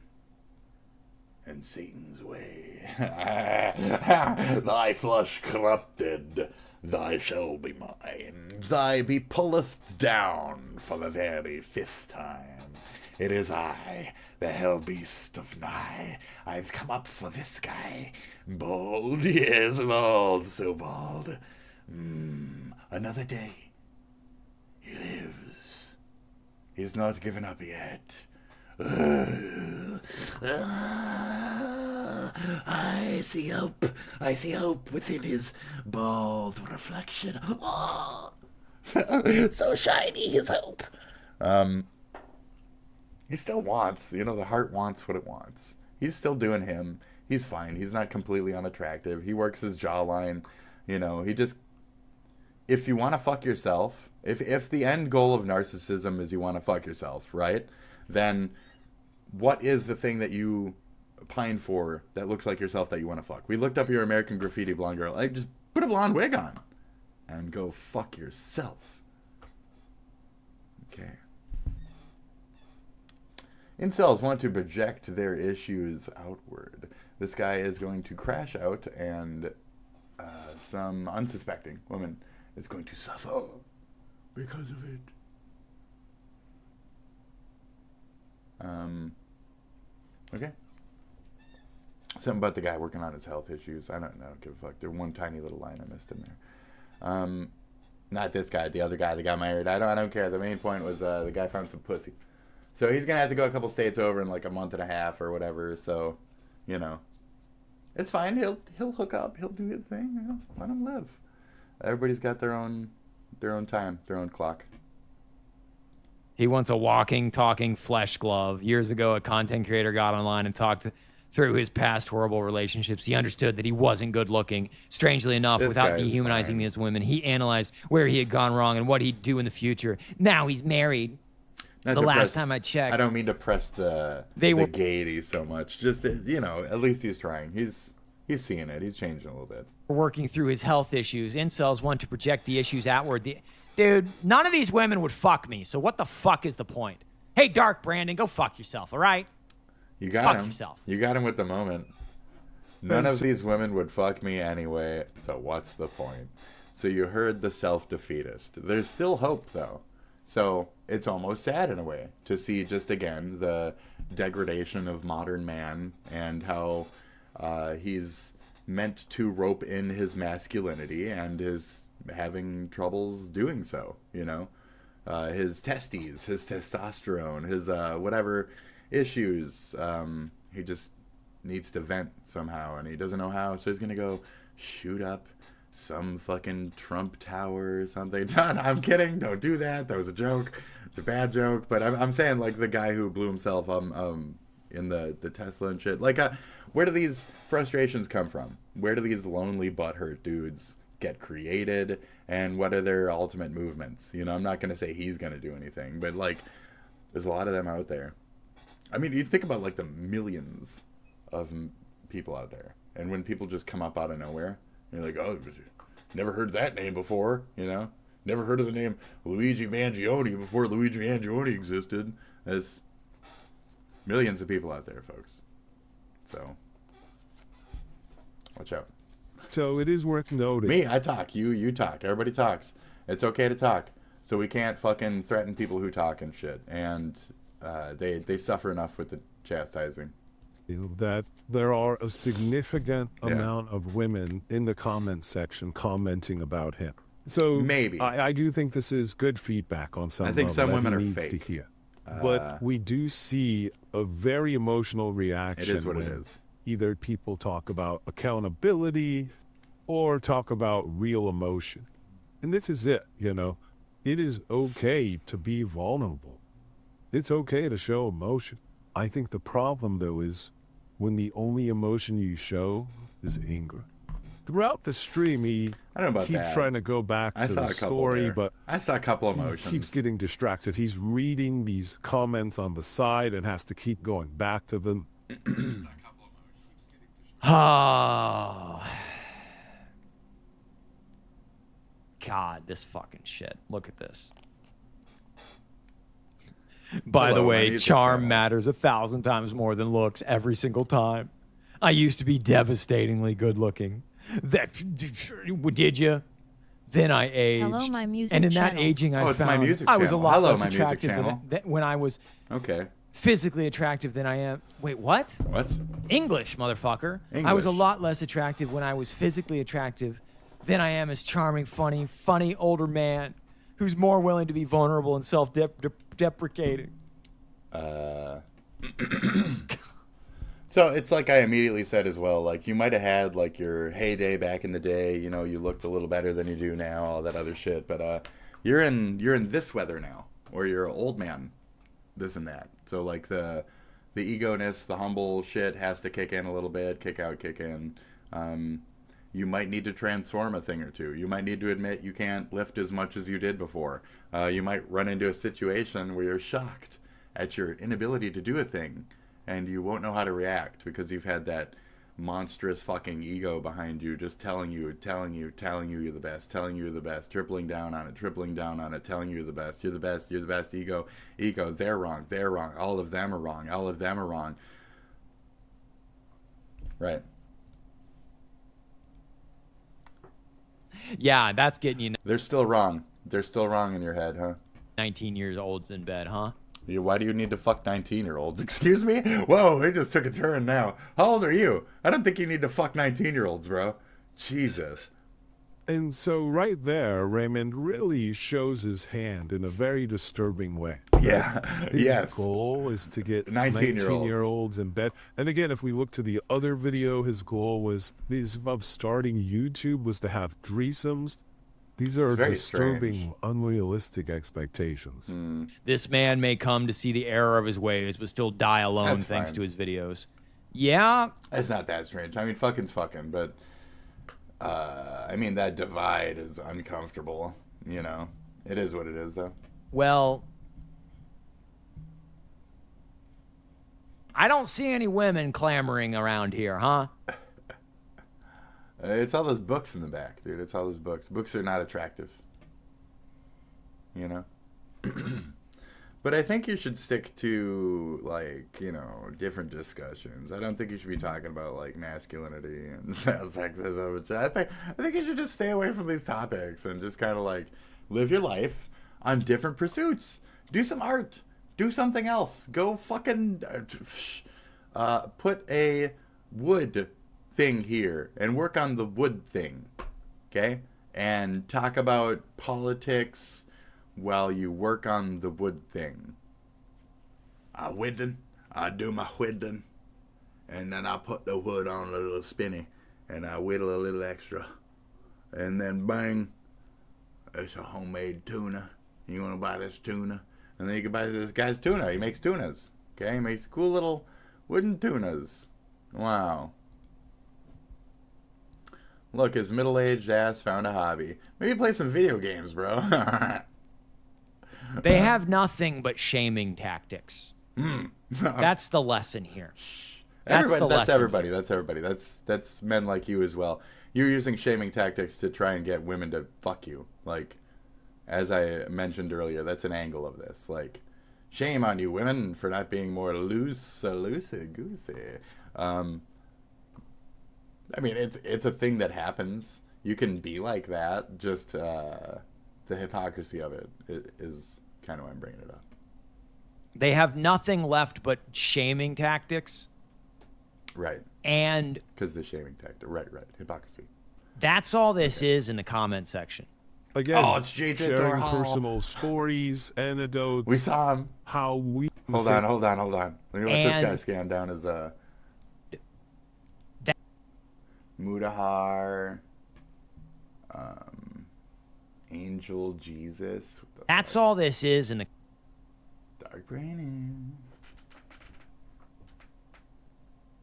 and Satan's way? Thy flesh corrupted, thy shall be mine. Thy be pulleth down for the very 5th time. It is I, the hell beast of Nye. I've come up for this guy. Bald, yes, bald, so bald. Another day. He lives. He's not given up yet. I see hope. I see hope within his bald reflection. Oh, so shiny, his hope. He still wants, the heart wants what it wants. He's still doing him. He's fine. He's not completely unattractive. He works his jawline. He just, if you want to fuck yourself, if the end goal of narcissism is you want to fuck yourself, right? Then what is the thing that you pine for that looks like yourself that you want to fuck? We looked up your American Graffiti blonde girl. Like, just put a blonde wig on and go fuck yourself. Okay. Incels want to project their issues outward. This guy is going to crash out, and some unsuspecting woman is going to suffer because of it. Okay. Something about the guy working on his health issues. I don't give a fuck. There's one tiny little line I missed in there. Not this guy, the other guy that got married. I don't care. The main point was the guy found some pussy. So he's gonna have to go a couple states over in like a month and a half or whatever. So, you know, it's fine. He'll hook up. He'll do his thing. You know, let him live. Everybody's got their own time, their own clock. He wants a walking, talking flesh glove. Years ago, a content creator got online and talked through his past horrible relationships. He understood that he wasn't good looking. Strangely enough, without dehumanizing these women, he analyzed where he had gone wrong and what he'd do in the future. Now he's married. The last time I checked. I don't mean to press the gaiety so much. Just, you know, at least he's trying. He's seeing it. He's changing a little bit. Working through his health issues. Incels want to project the issues outward. Dude, none of these women would fuck me, so what the fuck is the point? Hey, Dark Brandon, go fuck yourself, all right? You got him. Yourself. You got him with the moment. None of these women would fuck me anyway, so what's the point? So you heard the self-defeatist. There's still hope, though. So it's almost sad in a way to see just, again, the degradation of modern man and how he's meant to rope in his masculinity and is having troubles doing so, you know? His testes, his testosterone, his whatever issues, he just needs to vent somehow, and he doesn't know how, so he's gonna go shoot up some fucking Trump tower or something. I'm kidding, don't do that, that was a joke, it's a bad joke, but I'm saying, like, the guy who blew himself in the Tesla and shit, like, where do these frustrations come from? Where do these lonely butthurt dudes get created, and what are their ultimate movements? You know, I'm not gonna say he's gonna do anything, but, like, there's a lot of them out there. I mean, you think about, like, the millions of people out there, and when people just come up out of nowhere, you're like, oh, never heard that name before, you know? Never heard of the name Luigi Mangione before Luigi Mangione existed. There's millions of people out there, folks. So, watch out. So it is worth noting. Me, I talk. You talk. Everybody talks. It's okay to talk. So we can't fucking threaten people who talk and shit. And they suffer enough with the chastising. That there are a significant amount of women in the comment section commenting about him. So maybe I do think this is good feedback on some. I think some women are fake. To hear. But we do see a very emotional reaction. It is what it is. Either people talk about accountability or talk about real emotion. And this is it, you know. It is okay to be vulnerable. It's okay to show emotion. I think the problem, though, is when the only emotion you show is anger. Throughout the stream, he keeps trying to go back to the story, but I saw a couple emotions. He keeps getting distracted. He's reading these comments on the side and has to keep going back to them. Oh. God, this fucking shit. Look at this. By the way, charm matters 1,000 times more than looks every single time. I used to be devastatingly good looking. Did you? Then I aged. Hello, my music and in channel. that aging, I found my music I was a channel. lot Hello, less my music attractive channel. when I was okay. physically attractive than I am. Wait, what? What? English, motherfucker. English. I was a lot less attractive when I was physically attractive than I am as charming, funny older man who's more willing to be vulnerable and self-deprecating. So it's like I immediately said as well, like, you might have had, like, your heyday back in the day, you know, you looked a little better than you do now, all that other shit, but you're in this weather now, or you're an old man, this and that. So, like, the ego-ness, the humble shit has to kick in a little bit, kick out, kick in. You might need to transform a thing or two. You might need to admit you can't lift as much as you did before. You might run into a situation where you're shocked at your inability to do a thing, and you won't know how to react because you've had that monstrous fucking ego behind you just telling you you're the best, telling you you're the best, tripling down on it, telling you you're the best, you're the best, ego, they're wrong, all of them are wrong. Right. Yeah, that's getting you. They're still wrong in your head, huh? 19 years old's in bed, huh? Why do you need to fuck 19-year-olds? Excuse me? Whoa, it just took a turn now. How old are you? I don't think you need to fuck 19-year-olds, bro. Jesus. And so right there, Raymond really shows his hand in a very disturbing way. Yeah. His goal is to get 19-year-olds 19-year-olds in bed. And again, if we look to the other video, his goal was of starting YouTube was to have threesomes. These are disturbing, unrealistic expectations. This man may come to see the error of his ways, but still die alone thanks to his videos. Yeah. It's not that strange. I mean, fucking's fucking, but... I mean, that divide is uncomfortable, you know. It is what it is, though. Well, I don't see any women clamoring around here, huh? It's all those books in the back, dude. It's all those books. Books are not attractive. You know? But I think you should stick to, like, you know, different discussions. I don't think you should be talking about, like, masculinity and sexism. I think you should just stay away from these topics and just kind of, like, live your life on different pursuits. Do some art. Do something else. Go fucking put a wood thing here and work on the wood thing. Okay? And talk about politics while you work on the wood thing. I do my whittling, and then I put the wood on a little spinny, and I whittle a little extra, and then bang, it's a homemade tuna. You want to buy this tuna? And then you can buy this guy's tuna. He makes tunas. Okay, he makes cool little wooden tunas. Wow. Look, his middle-aged ass found a hobby. Maybe play some video games, bro. They have nothing but shaming tactics. That's the lesson here. That's everybody. That's men like you as well. You're using shaming tactics to try and get women to fuck you. Like, as I mentioned earlier, that's an angle of this. Like, shame on you, women, for not being more loosey-goosey. I mean, it's a thing that happens. You can be like that. Just the hypocrisy of it is kind of why I'm bringing it up. They have nothing left but shaming tactics. Right. And... because the shaming tactic. Right. Hypocrisy. That's all this is in the comment section. Again, it's JJ sharing personal stories, anecdotes. We saw him. How we... Hold on. Let me watch this guy scan down his... Mudahar... Angel Jesus. That's all this is in the... Dark Braining.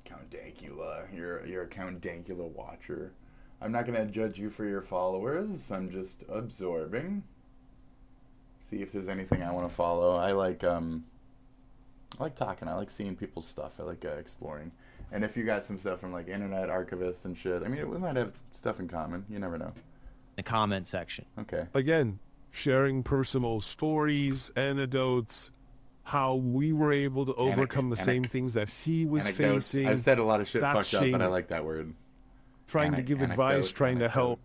Count Dankula. You're a Count Dankula watcher. I'm not going to judge you for your followers. I'm just absorbing. See if there's anything I want to follow. I like talking. I like seeing people's stuff. I like exploring. And if you got some stuff from like Internet Archivist and shit, I mean, we might have stuff in common. You never know. The comment section. Okay. Again, sharing personal stories, anecdotes, how we were able to overcome the same things that he was facing. I've said a lot of shit fucked up, but I like that word. Trying to give advice, trying to help.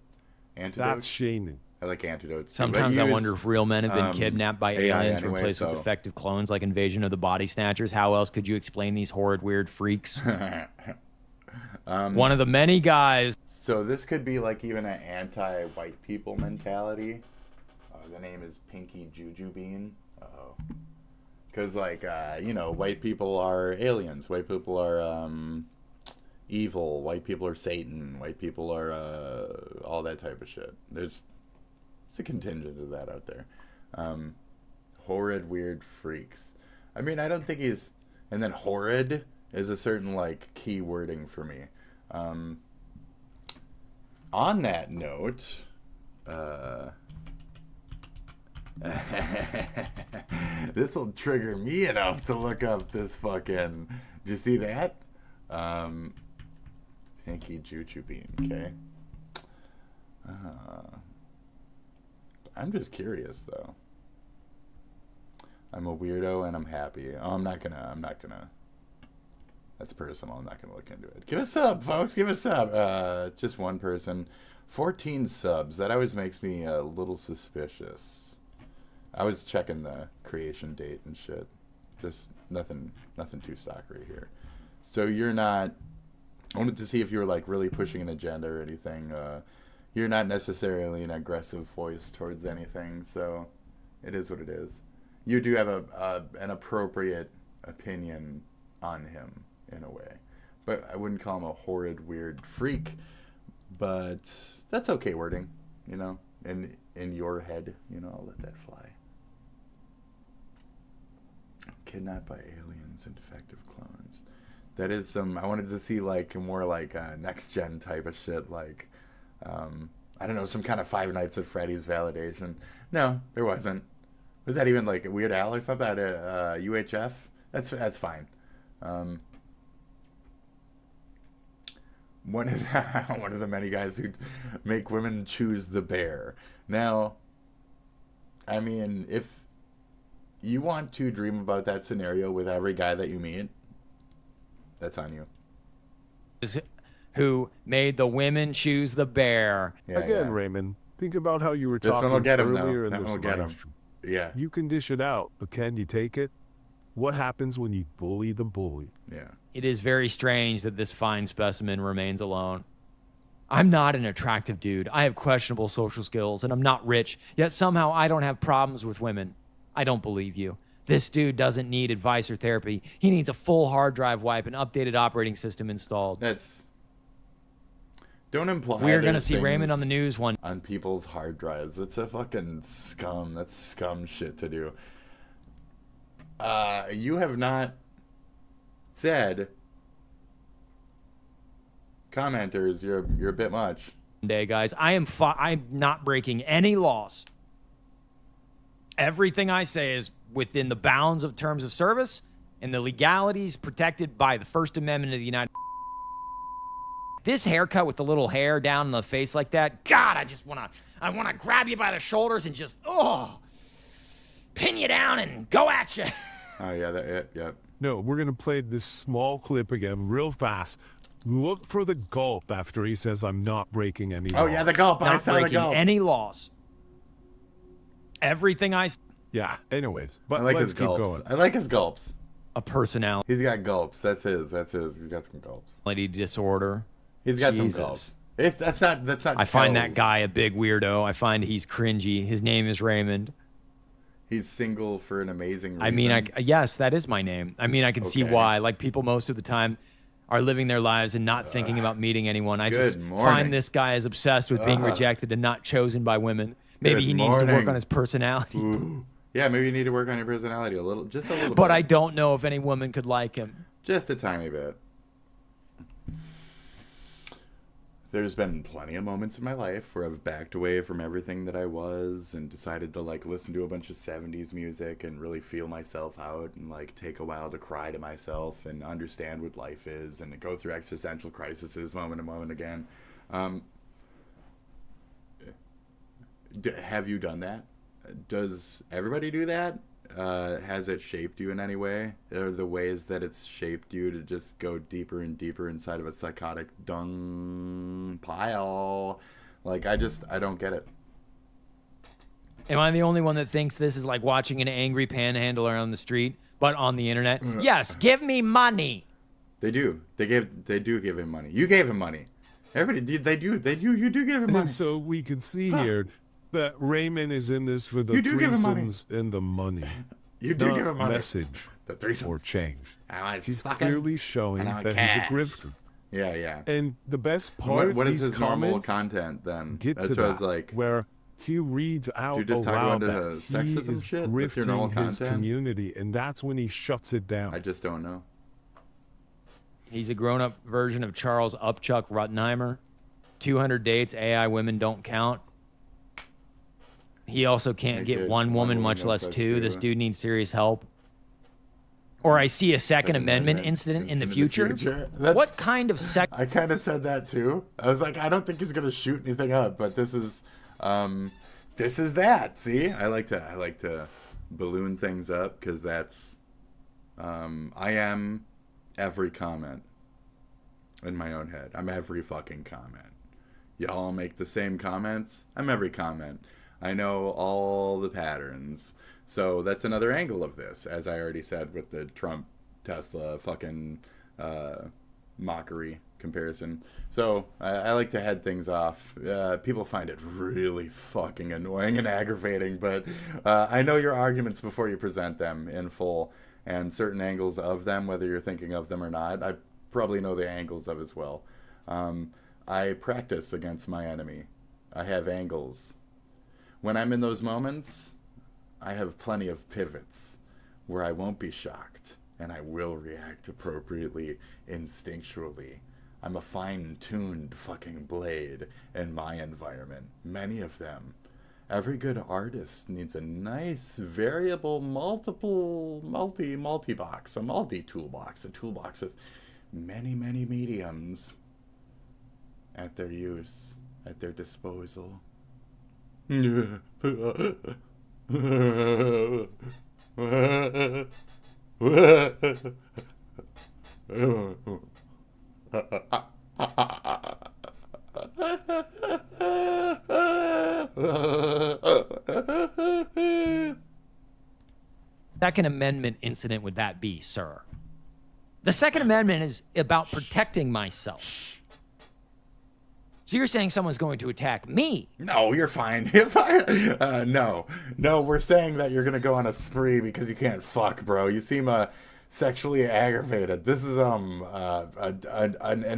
Antidote? That's shaming. I like antidotes. Sometimes I wonder if real men have been kidnapped by aliens anyway, replaced with defective clones like Invasion of the Body Snatchers. How else could you explain these horrid, weird freaks? One of the many guys. So this could be like even an anti-white people mentality. The name is Pinky Juju Bean. Because like, white people are aliens. White people are evil. White people are Satan. White people are all that type of shit. There's a contingent of that out there. Horrid, weird freaks. I mean, I don't think he's... And then horrid is a certain, like, key wording for me. On that note... this will trigger me enough to look up this fucking... Do you see that? Pinky Juju Bean, okay? I'm just curious, though. I'm a weirdo and I'm happy. Oh, I'm not gonna. That's personal. I'm not gonna look into it. Give us a sub, folks. Give us a sub. Just one person. 14 subs. That always makes me a little suspicious. I was checking the creation date and shit. Just nothing too stalkery here. So you're not. I wanted to see if you were like really pushing an agenda or anything. You're not necessarily an aggressive voice towards anything, so it is what it is. You do have an appropriate opinion on him in a way, but I wouldn't call him a horrid, weird freak. But that's okay wording, you know. In your head, you know, I'll let that fly. Kidnapped by aliens and defective clones. That is some. I wanted to see like more like next gen type of shit, like I don't know, some kind of Five Nights at Freddy's validation. No, there wasn't. Was that even like Weird Al or something at UHF? That's fine. One of the many guys who make women choose the bear. Now, I mean, if you want to dream about that scenario with every guy that you meet, that's on you. Who made the women choose the bear? Yeah, Again, Raymond, think about how you were talking earlier in this live stream. Yeah. You can dish it out, but can you take it? What happens when you bully the bully? Yeah. It is very strange that this fine specimen remains alone. I'm not an attractive dude. I have questionable social skills, and I'm not rich, yet somehow I don't have problems with women. I don't believe you. This dude doesn't need advice or therapy. He needs a full hard drive wipe and updated operating system installed. Don't imply we're going to see Raymond on the news one on people's hard drives. It's a fucking scum. That's scum shit to do. You have not said, commenters, you're a bit much. Day, guys. I'm not breaking any laws. Everything I say is within the bounds of terms of service and the legalities protected by the First Amendment of the United States. This haircut with the little hair down in the face like that, God, I want to grab you by the shoulders and just, pin you down and go at you. Oh, yeah, yeah. No, we're going to play this small clip again real fast. Look for the gulp after he says, I'm not breaking any laws. Oh, yeah, the gulp. I saw the gulp. Any laws. Everything I... Yeah, anyways. But I like let's his keep gulps. going. I like his gulps. A personality. He's got gulps. That's his. He's got some gulps. Disorder. He's got some gulps. That's not. I find that guy a big weirdo. I find he's cringy. His name is Raymond. He's single for an amazing reason. I mean, yes, that is my name. I mean, I can see why. Like, people most of the time are living their lives and not thinking about meeting anyone. I just find this guy is obsessed with being rejected and not chosen by women. Maybe he needs to work on his personality. Ooh. Yeah, maybe you need to work on your personality just a little bit. But I don't know if any woman could like him. Just a tiny bit. There's been plenty of moments in my life where I've backed away from everything that I was and decided to like listen to a bunch of 70s music and really feel myself out and like take a while to cry to myself and understand what life is and go through existential crises moment to moment again. Have you done that? Does everybody do that? Has it shaped you in any way? Are the ways that it's shaped you to just go deeper and deeper inside of a psychotic dung pile? Like, I don't get it. Am I the only one that thinks this is like watching an angry panhandler on the street, but on the internet? Yes, give me money. They do. They do give him money. You gave him money. Everybody, you do give him money. And so we can see here that Raymond is in this for the threesomes and the money. You do give him money. Message the threesomes or change. He's fucking, clearly showing that he's a grifter. Yeah. And the best part, what is his normal content then? That's what I was like, where he reads out aloud that sexism he's shit with your normal grifting his content? community, and that's when he shuts it down. I just don't know. He's a grown-up version of Charles Upchuck Rottenheimer. 200 dates, AI women don't count. He also can't get one woman, much less two. This dude needs serious help. Or I see a Second Amendment incident in the future. What kind of I kind of said that too. I was like, I don't think he's gonna shoot anything up, but this is that. See, I like to balloon things up because that's I am every comment in my own head. I'm every fucking comment. Y'all make the same comments. I'm every comment. I know all the patterns. So that's another angle of this, as I already said with the Trump Tesla fucking mockery comparison. So I like to head things off. People find it really fucking annoying and aggravating, but I know your arguments before you present them in full, and certain angles of them, whether you're thinking of them or not. I probably know the angles of as well. I practice against my enemy. I have angles. When I'm in those moments, I have plenty of pivots where I won't be shocked, and I will react appropriately, instinctually. I'm a fine-tuned fucking blade in my environment. Many of them. Every good artist needs a nice, variable, multi-box, a multi-toolbox, a toolbox with many, many mediums at their use, at their disposal. Second Amendment incident would that be, sir? The Second Amendment is about protecting myself. So you're saying someone's going to attack me? No, you're fine. You're fine. No, we're saying that you're gonna go on a spree because you can't fuck, bro. You seem sexually aggravated. This is an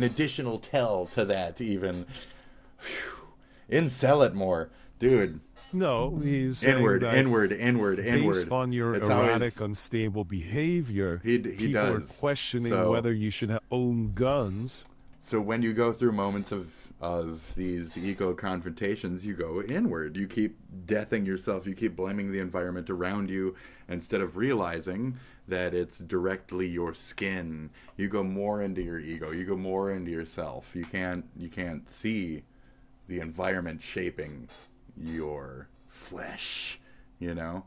additional tell to that. Even incel it more, dude. No, he's inward. Based on your erratic, unstable behavior, people are questioning whether you should own guns. So when you go through moments of these ego confrontations, you go inward. You keep deathing yourself. You keep blaming the environment around you instead of realizing that it's directly your skin. You go more into your ego. You go more into yourself. You can't see the environment shaping your flesh, you know?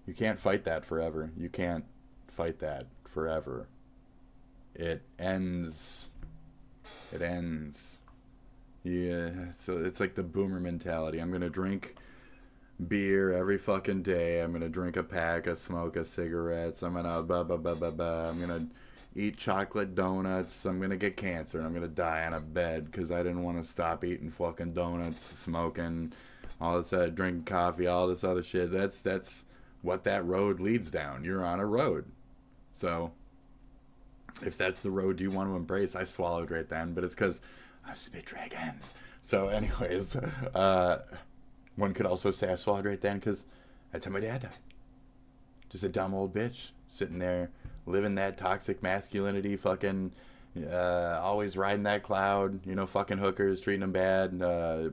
You can't fight that forever. You can't fight that forever. It ends. It ends. Yeah, so it's like the boomer mentality. I'm gonna drink beer every fucking day. I'm gonna drink a pack of smoke of cigarettes. I'm gonna I'm gonna eat chocolate donuts. I'm gonna get cancer and I'm gonna die on a bed because I didn't want to stop eating fucking donuts, smoking, all this, drinking coffee, all this other shit. That's what that road leads down. You're on a road. So if that's the road you want to embrace, I swallowed right then, but it's because I'm Spit Dragon. So anyways, one could also say I swallowed right then because that's how my dad died. Just a dumb old bitch sitting there living that toxic masculinity, fucking always riding that cloud, you know, fucking hookers, treating them bad,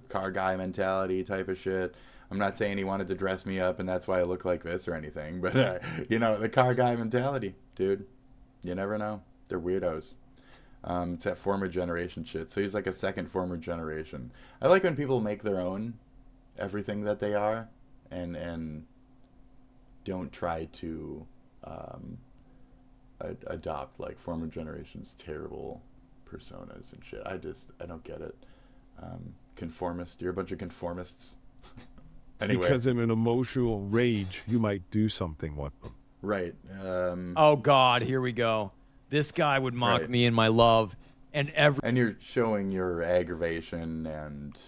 car guy mentality type of shit. I'm not saying he wanted to dress me up and that's why I look like this or anything, but you know, the car guy mentality, dude. You never know. They're weirdos. It's that former generation shit. So he's like a second former generation. I like when people make their own everything that they are and don't try to adopt like former generation's terrible personas and shit. I don't get it. Conformist. You're a bunch of conformists. Anyway. Because in an emotional rage, you might do something with them. Right. Oh God, here we go. This guy would mock me in my love, and you're showing your aggravation and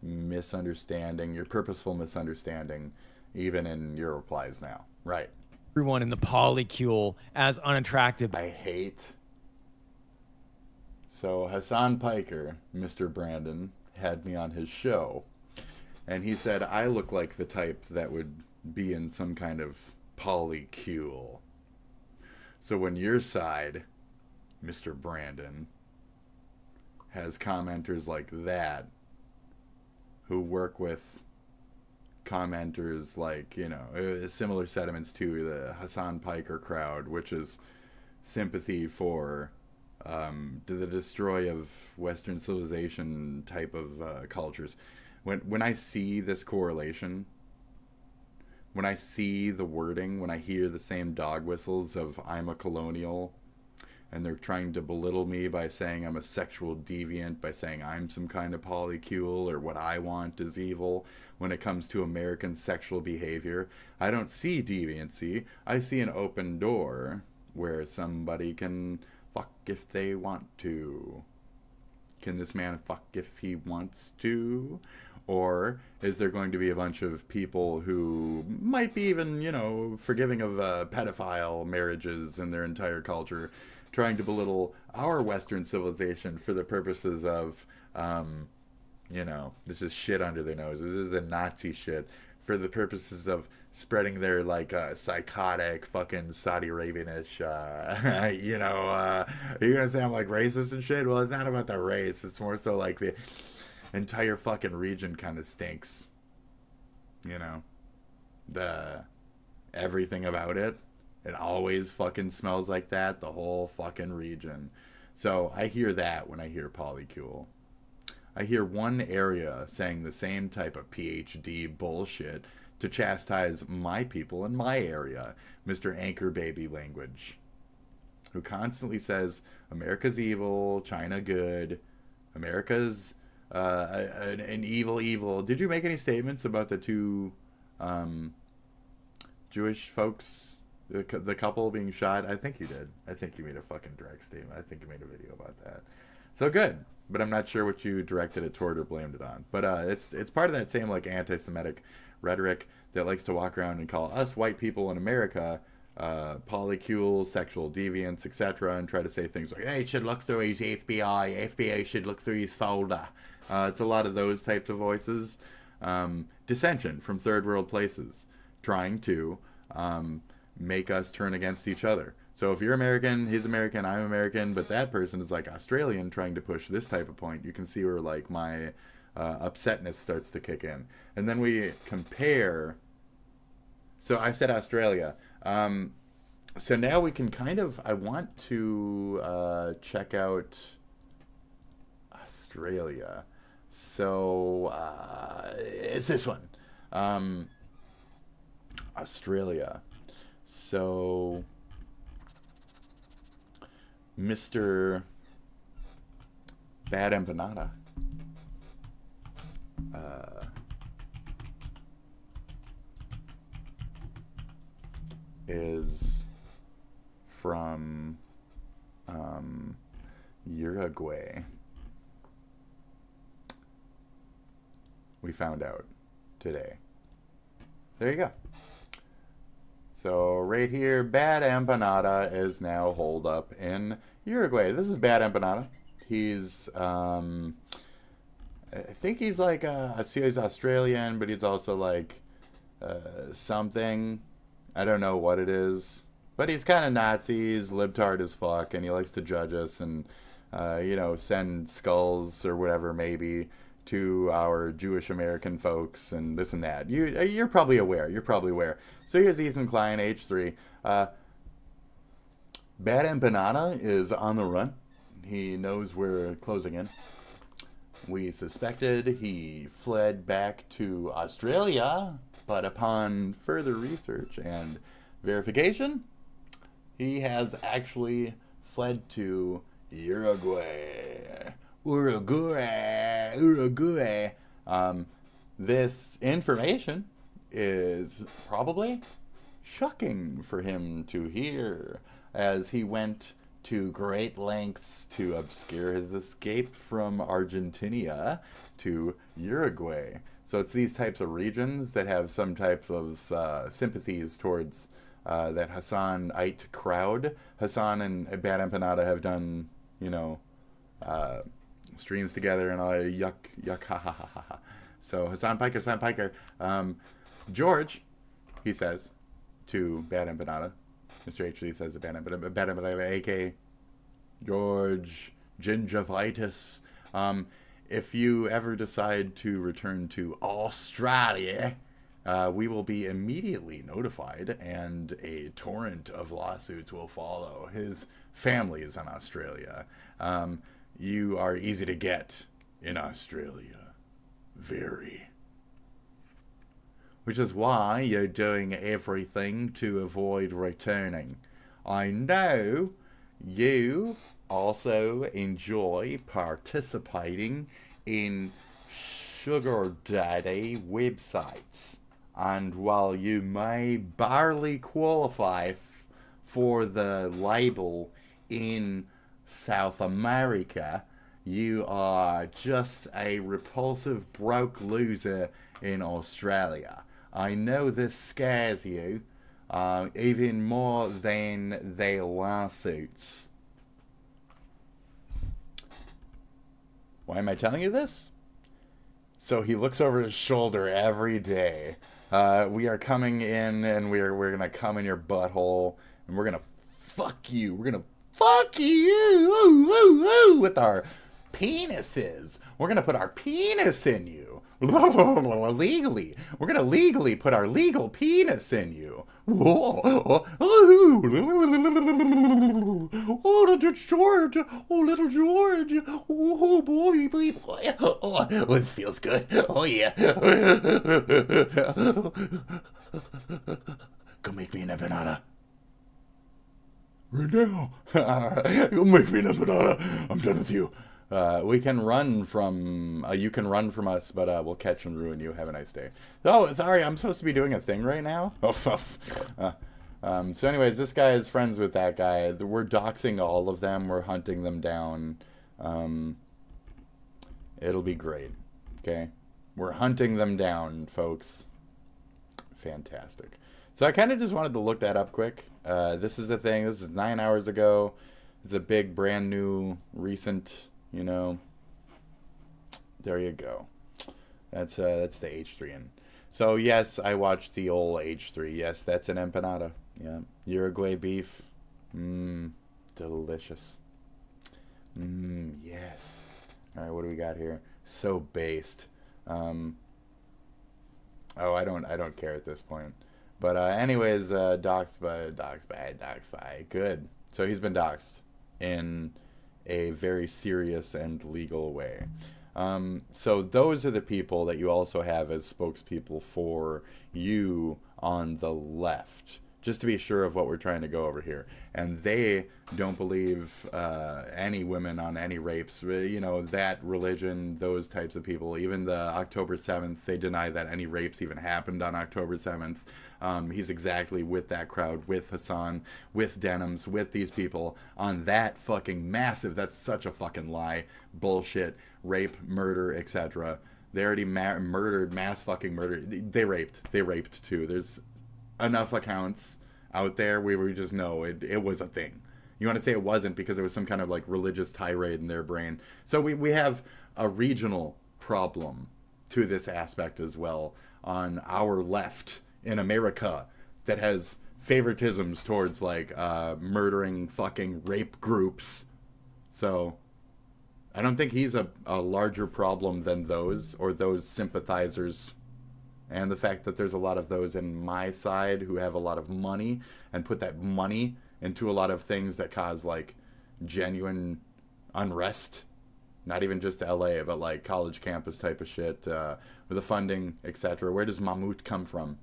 misunderstanding, your purposeful misunderstanding, even in your replies now. Right. Everyone in the polycule as unattractive. I hate. So Hassan Piker, Mr. Brandon, had me on his show, and he said I look like the type that would be in some kind of polycule. So when your side, Mr. Brandon, has commenters like that who work with commenters like, you know, similar sentiments to the Hassan Piker crowd, which is sympathy for the destroy of Western civilization type of cultures. When I see this correlation, when I see the wording, when I hear the same dog whistles of I'm a colonial, and they're trying to belittle me by saying I'm a sexual deviant, by saying I'm some kind of polycule, or what I want is evil when it comes to American sexual behavior. I don't see deviancy. I see an open door where somebody can fuck if they want to. Can this man fuck if he wants to? Or is there going to be a bunch of people who might be even, you know, forgiving of pedophile marriages in their entire culture, trying to belittle our Western civilization for the purposes of, you know, this is shit under their noses. This is the Nazi shit for the purposes of spreading their, like, psychotic fucking Saudi Arabian-ish, you know, you're going to say I'm, like, racist and shit? Well, it's not about the race. It's more so like the entire fucking region kind of stinks, you know, everything about it always fucking smells like that, the whole fucking region. So I hear that when I hear polycule. I hear one area saying the same type of PhD bullshit to chastise my people in my area, Mr. Anchor Baby Language, who constantly says America's evil, China good, America's an evil. Did you make any statements about the two Jewish folks, the couple being shot? I think you did. I think you made a fucking direct statement. I think you made a video about that. So good, but I'm not sure what you directed it toward or blamed it on. But it's part of that same, like, anti-Semitic rhetoric that likes to walk around and call us white people in America polycules, sexual deviants, etc., and try to say things like, hey, you should look through his FBI should look through his folder. It's a lot of those types of voices. Dissension from third world places, trying to make us turn against each other. So if you're American, he's American, I'm American, but that person is, like, Australian, trying to push this type of point, you can see where, like, my upsetness starts to kick in. And then we compare. So I said Australia. So now we can kind of, I want to check out Australia. So it's this one. Australia. So Mr. Bad Empanada is from Uruguay. We found out today. There you go. So right here, Bad Empanada is now holed up in Uruguay. This is Bad Empanada. He's, I think he's like, he's Australian, but he's also like something. I don't know what it is. But he's kind of Nazi, he's libtard as fuck, and he likes to judge us and, you know, send skulls or whatever maybe to our Jewish American folks and this and that. You're probably aware. So here's Ethan Klein, age 3. Bad Empanada is on the run. He knows we're closing in. We suspected he fled back to Australia, but upon further research and verification, he has actually fled to Uruguay. This information is probably shocking for him to hear, as he went to great lengths to obscure his escape from Argentina to Uruguay. So it's these types of regions that have some types of sympathies towards that Hassanite crowd. Hassan and Bad Empanada have done, you know, streams together and all yuck, ha ha ha ha. So Hassan Piker, George, he says to Bad Empanada, Mr. H. Lee says to Bad Empanada, a.k.a. George Gingivitis, if you ever decide to return to Australia, we will be immediately notified and a torrent of lawsuits will follow. His family is in Australia. You are easy to get in Australia. Very. Which is why you're doing everything to avoid returning. I know you also enjoy participating in sugar daddy websites. And while you may barely qualify for the label in South America, you are just a repulsive broke loser in Australia. I know this scares you, even more than the lawsuits. Why am I telling you this? So he looks over his shoulder every day. We are coming in, and we're gonna come in your butthole, and we're gonna fuck you. We're gonna fuck you with our penises. We're gonna put our penis in you. Legally. We're gonna legally put our legal penis in you. Oh, little George. Oh, little George. Oh, boy. Oh, this feels good. Oh, yeah. Go make me an empanada. Right now. Go make me an empanada. I'm done with you. We can run from, you can run from us, but we'll catch and ruin you. Have a nice day. Oh, sorry, I'm supposed to be doing a thing right now? Oh, so anyways, this guy is friends with that guy. We're doxing all of them. We're hunting them down. It'll be great. Okay? We're hunting them down, folks. Fantastic. So I kind of just wanted to look that up quick. This is a thing. This is 9 hours ago. It's a big, brand new, recent... You know, there you go. That's the H3N. So yes, I watched the old H3. Yes, that's an empanada. Yeah, Uruguay beef. Delicious. Yes. All right, what do we got here? So based. Oh, I don't care at this point. But anyways, doxed by. Good. So he's been doxed in a very serious and legal way. So those are the people that you also have as spokespeople for you on the left, just to be sure of what we're trying to go over here. And they don't believe any women on any rapes, you know, that religion, those types of people. Even the October 7th, they deny that any rapes even happened on October 7th. He's exactly with that crowd, with Hassan, with Denims, with these people on that fucking massive, that's such a fucking lie, bullshit, rape, murder, etc. They already murdered, mass fucking murder. They raped too. There's enough accounts out there where we just know it was a thing. You want to say it wasn't because there was some kind of like religious tirade in their brain. So we have a regional problem to this aspect as well on our left in America that has favoritisms towards like murdering fucking rape groups. So I don't think he's a larger problem than those or those sympathizers. And the fact that there's a lot of those in my side who have a lot of money and put that money into a lot of things that cause like genuine unrest. Not even just LA, but like college campus type of shit with the funding, etc. Where does Mahmoud come from?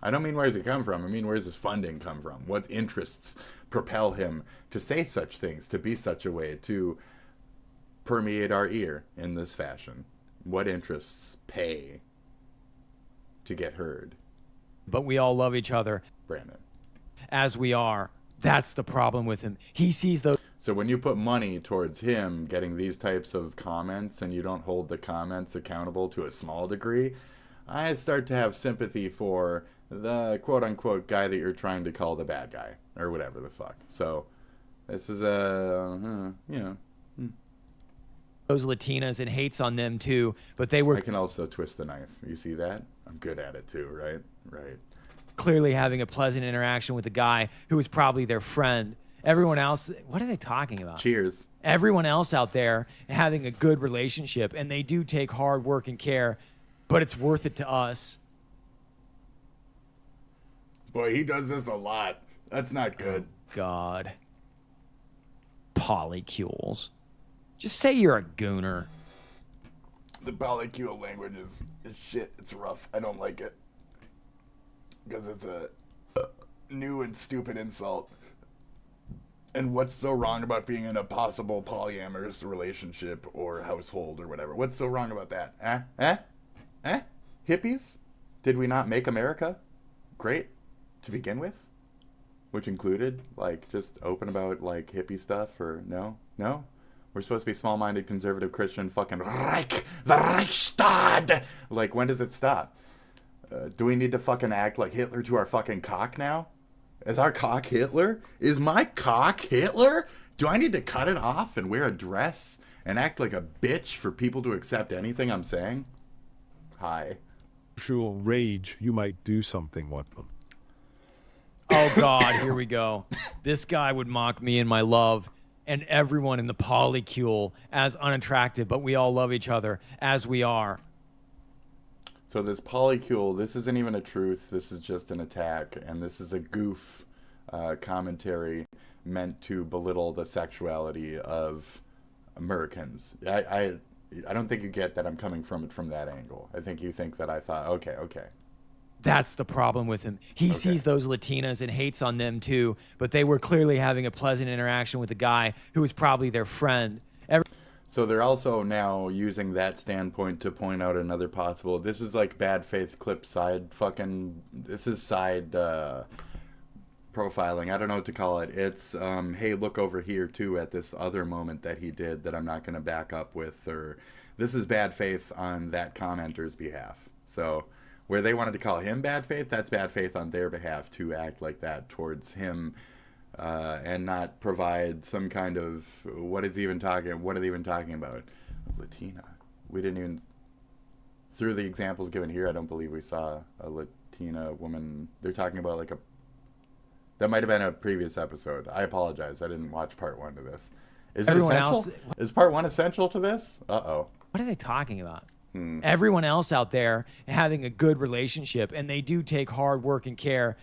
I don't mean where does it come from. I mean where does his funding come from? What interests propel him to say such things, to be such a way, to permeate our ear in this fashion? What interests pay to get heard? But we all love each other. Brandon. As we are. That's the problem with him. He sees those. So when you put money towards him getting these types of comments and you don't hold the comments accountable to a small degree, I start to have sympathy for the quote-unquote guy that you're trying to call the bad guy or whatever the fuck. So this is those Latinas and hates on them too, but they were... I can also twist the knife. You see that? I'm good at it too, right? Right. Clearly having a pleasant interaction with a guy who was probably their friend. Everyone else, what are they talking about? Cheers. Everyone else out there having a good relationship, and they do take hard work and care, but it's worth it to us. Boy, he does this a lot. That's not good. Oh, God. Polycules. Just say you're a gooner. The polycule language is shit. It's rough. I don't like it. Because it's a new and stupid insult. And what's so wrong about being in a possible polyamorous relationship or household or whatever? What's so wrong about that? Hippies? Did we not make America great to begin with? Which included, like, just open about, like, hippie stuff, or no? No? We're supposed to be small-minded, conservative, Christian, fucking Reich, the Reichstag! Like, when does it stop? Do we need to fucking act like Hitler to our fucking cock now? Is our cock Hitler? Is my cock Hitler? Do I need to cut it off and wear a dress and act like a bitch for people to accept anything I'm saying? Hi. Actual rage, you might do something with them. Oh, God, here we go. This guy would mock me and my love and everyone in the polycule as unattractive, but we all love each other as we are. So this polycule, this isn't even a truth. This is just an attack, and this is a goof commentary meant to belittle the sexuality of Americans. I don't think you get that I'm coming from it from that angle. I think you think that I thought, okay. That's the problem with him. He sees those Latinas and hates on them too, but they were clearly having a pleasant interaction with a guy who was probably their friend. So they're also now using that standpoint to point out another possible. This is like bad faith clip side fucking. This is side profiling. I don't know what to call it. It's hey, look over here too at this other moment that he did that I'm not going to back up with, or this is bad faith on that commenter's behalf. So where they wanted to call him bad faith, that's bad faith on their behalf to act like that towards him. And not provide some kind of what are they even talking about? Latina. We didn't even, through the examples given here, I don't believe we saw a Latina woman. They're talking about like that might have been a previous episode. I apologize. I didn't watch part 1 to this. Is it essential? Is part 1 essential to this? Uh-oh. What are they talking about? Everyone else out there having a good relationship, and they do take hard work and care,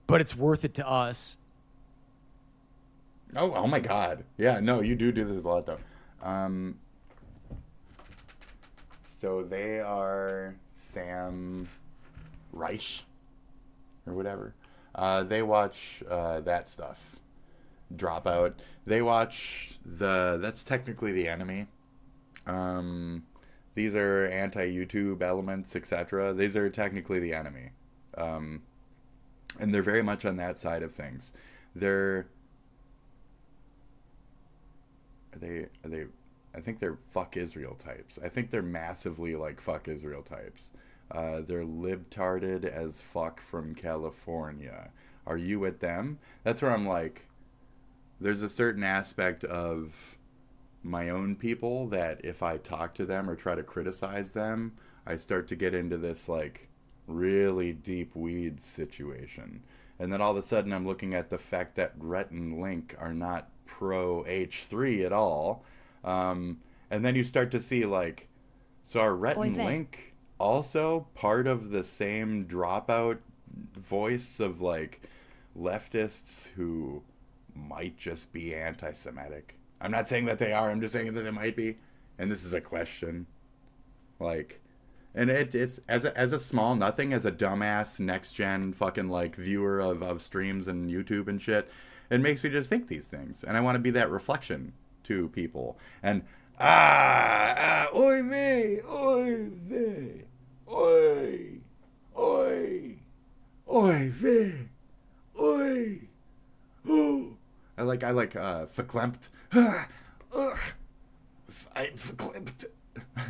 but it's worth it to us. Oh my God. Yeah, no, you do this a lot, though. So they are Sam Reich or whatever. They watch that stuff. Dropout. They watch that's technically the enemy. These are anti-YouTube elements, etc. These are technically the enemy. And they're very much on that side of things. I think they're fuck Israel types. I think they're massively like fuck Israel types. They're libtarded as fuck from California. Are you with them? That's where I'm like, there's a certain aspect of my own people that if I talk to them or try to criticize them, I start to get into this like really deep weeds situation. And then all of a sudden I'm looking at the fact that Rhett and Link are not pro H3 at all. And then you start to see like, so are Rhett and Link also part of the same dropout voice of like leftists who might just be anti-Semitic? I'm not saying that they are, I'm just saying that they might be. And this is a question. Like, and it's as a small nothing, as a dumbass next gen fucking like viewer of streams and YouTube and shit, it makes me just think these things, and I want to be that reflection to people. And oy vey, oy vey, oy, oy, oy vey, oy, oh. I like verklempt. I'm verklempt.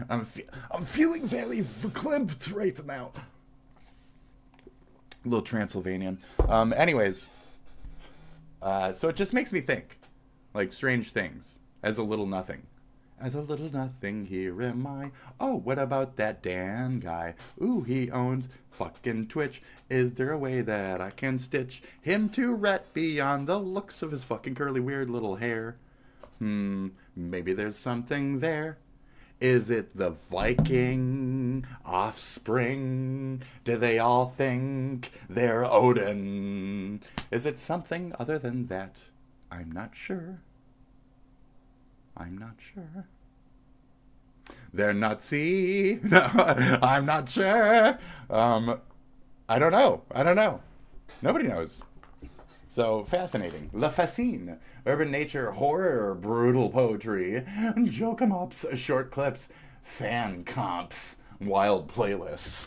I'm feeling very verklempt right now. A little Transylvanian. Anyways, so it just makes me think, like, strange things. As a little nothing. As a little nothing, here am I. Oh, what about that Dan guy? Ooh, he owns fucking Twitch. Is there a way that I can stitch him to Rhett beyond the looks of his fucking curly weird little hair? Maybe there's something there. Is it the Viking offspring? Do they all think they're Odin? Is it something other than that? I'm not sure. I'm not sure. They're Nazi. No, I'm not sure. I don't know. Nobody knows. So fascinating. La Fascine. Urban nature, horror, brutal poetry, joke 'em ups, short clips, fan comps, wild playlists.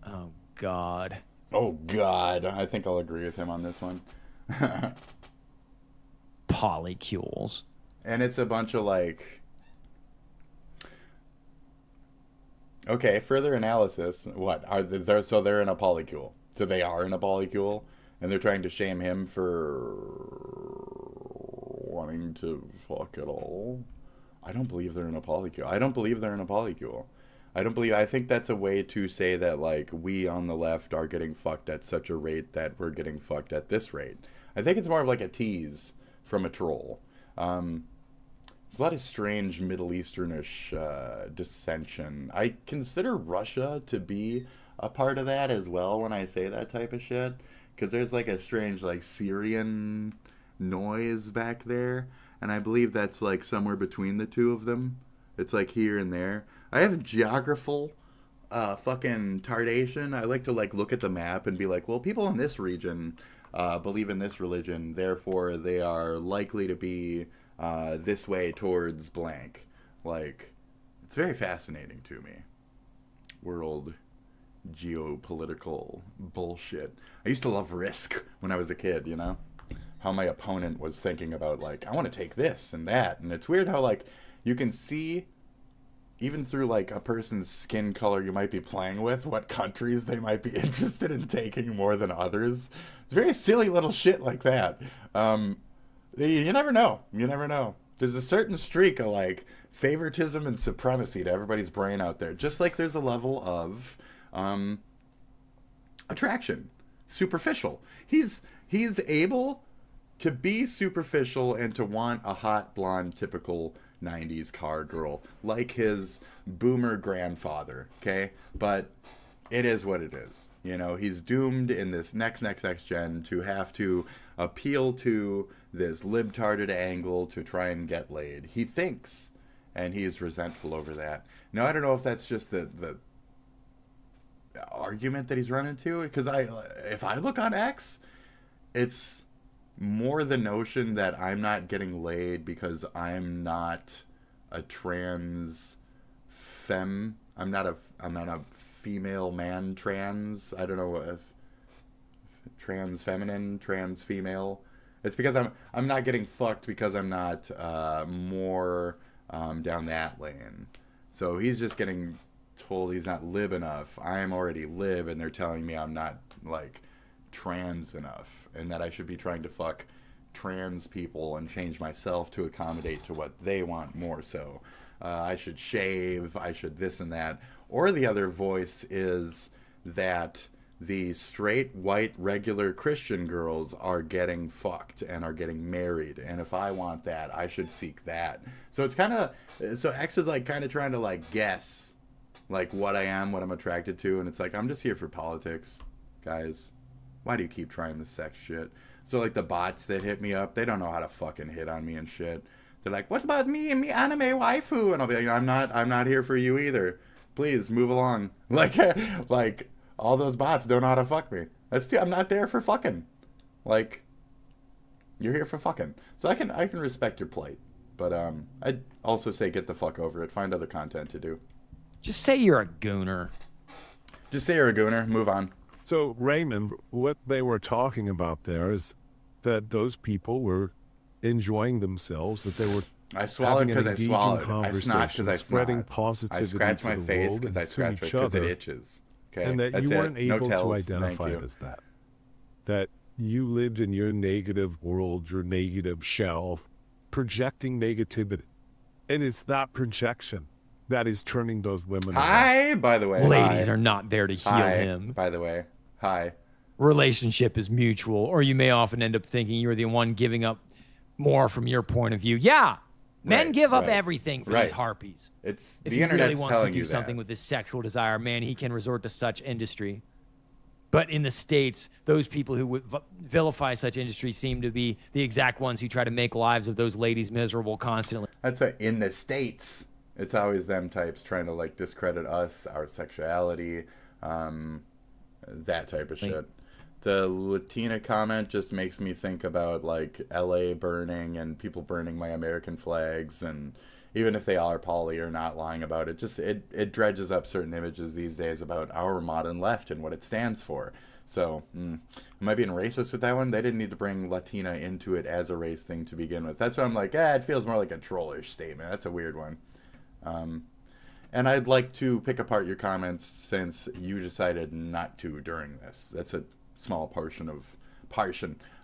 Oh, God. Oh, God. I think I'll agree with him on this one. Polycules. And it's a bunch of like... Okay, further analysis. What? So they're in a polycule. So they are in a polycule, and they're trying to shame him for wanting to fuck it all. I don't believe they're in a polycule. I think that's a way to say that, like, we on the left are getting fucked at such a rate that we're getting fucked at this rate. I think it's more of like a tease from a troll. There's a lot of strange Middle Easternish dissension. I consider Russia to be a part of that as well when I say that type of shit. Because there's like a strange like Syrian noise back there. And I believe that's like somewhere between the two of them. It's like here and there. I have geographical fucking tardation. I like to like look at the map and be like, well, people in this region believe in this religion. Therefore, they are likely to be this way towards blank. Like, it's very fascinating to me. World geopolitical bullshit. I used to love Risk when I was a kid, you know? How my opponent was thinking about, like, I want to take this and that. And it's weird how, like, you can see, even through, like, a person's skin color you might be playing with, what countries they might be interested in taking more than others. It's very silly little shit like that. You never know. You never know. There's a certain streak of, like, favoritism and supremacy to everybody's brain out there. Just like there's a level of attraction. Superficial. He's able to be superficial and to want a hot, blonde, typical 90s car girl, like his boomer grandfather, okay? But it is what it is. You know, he's doomed in this next gen to have to appeal to this libtarded angle to try and get laid. He thinks, and he is resentful over that. Now, I don't know if that's just the argument that he's run into, because if I look on X, it's more the notion that I'm not getting laid because I'm not a trans femme. I'm not a female man trans. I don't know if trans feminine, trans female. It's because I'm not getting fucked because I'm not more down that lane. So he's just getting told he's not lib enough. I am already lib, and they're telling me I'm not like trans enough, and that I should be trying to fuck trans people and change myself to accommodate to what they want more so. I should shave, I should this and that. Or the other voice is that the straight, white, regular Christian girls are getting fucked and are getting married, and if I want that, I should seek that. So it's kind of, so X is like kind of trying to like guess like what I am, what I'm attracted to, and it's like, I'm just here for politics, guys. Why do you keep trying this sex shit? So, like, the bots that hit me up, they don't know how to fucking hit on me and shit. They're like, what about me and me anime waifu? And I'll be like, I'm not here for you either. Please, move along. Like, all those bots don't know how to fuck me. I'm not there for fucking. Like, you're here for fucking. So I can respect your plight. But, I'd also say get the fuck over it. Find other content to do. Just say you're a gooner. Just say you're a gooner. Move on. So, Raymond, what they were talking about there is that those people were enjoying themselves, that they were I swallowed because I swallowed. I snot because I spreading snot. positivity I scratch my to the face world because I and to scratch it each because it other, itches. Okay, and that that's you weren't it. No able tells. to identify it as that. That you lived in your negative world, your negative shell, projecting negativity. And it's that projection that is turning those women Hi, by the way. Ladies are not there to heal him. By the way. Hi. Relationship is mutual, or you may often end up thinking you're the one giving up more from your point of view. Yeah, men give up everything for these harpies. It's if the he internet's really wants telling to do you something that. with his sexual desire, man, he can resort to such industry. But in the States, those people who would vilify such industry seem to be the exact ones who try to make lives of those ladies miserable constantly. That's right. In the States, it's always them types trying to like discredit us, our sexuality, that type of shit. The Latina comment just makes me think about like LA burning and people burning my American flags, and even if they are poly or not lying about it, just it dredges up certain images these days about our modern left and what it stands for. So, am I being racist with that one? They didn't need to bring Latina into it as a race thing to begin with. That's why I'm like, it feels more like a trollish statement. That's a weird one. And I'd like to pick apart your comments since you decided not to during this. That's a small portion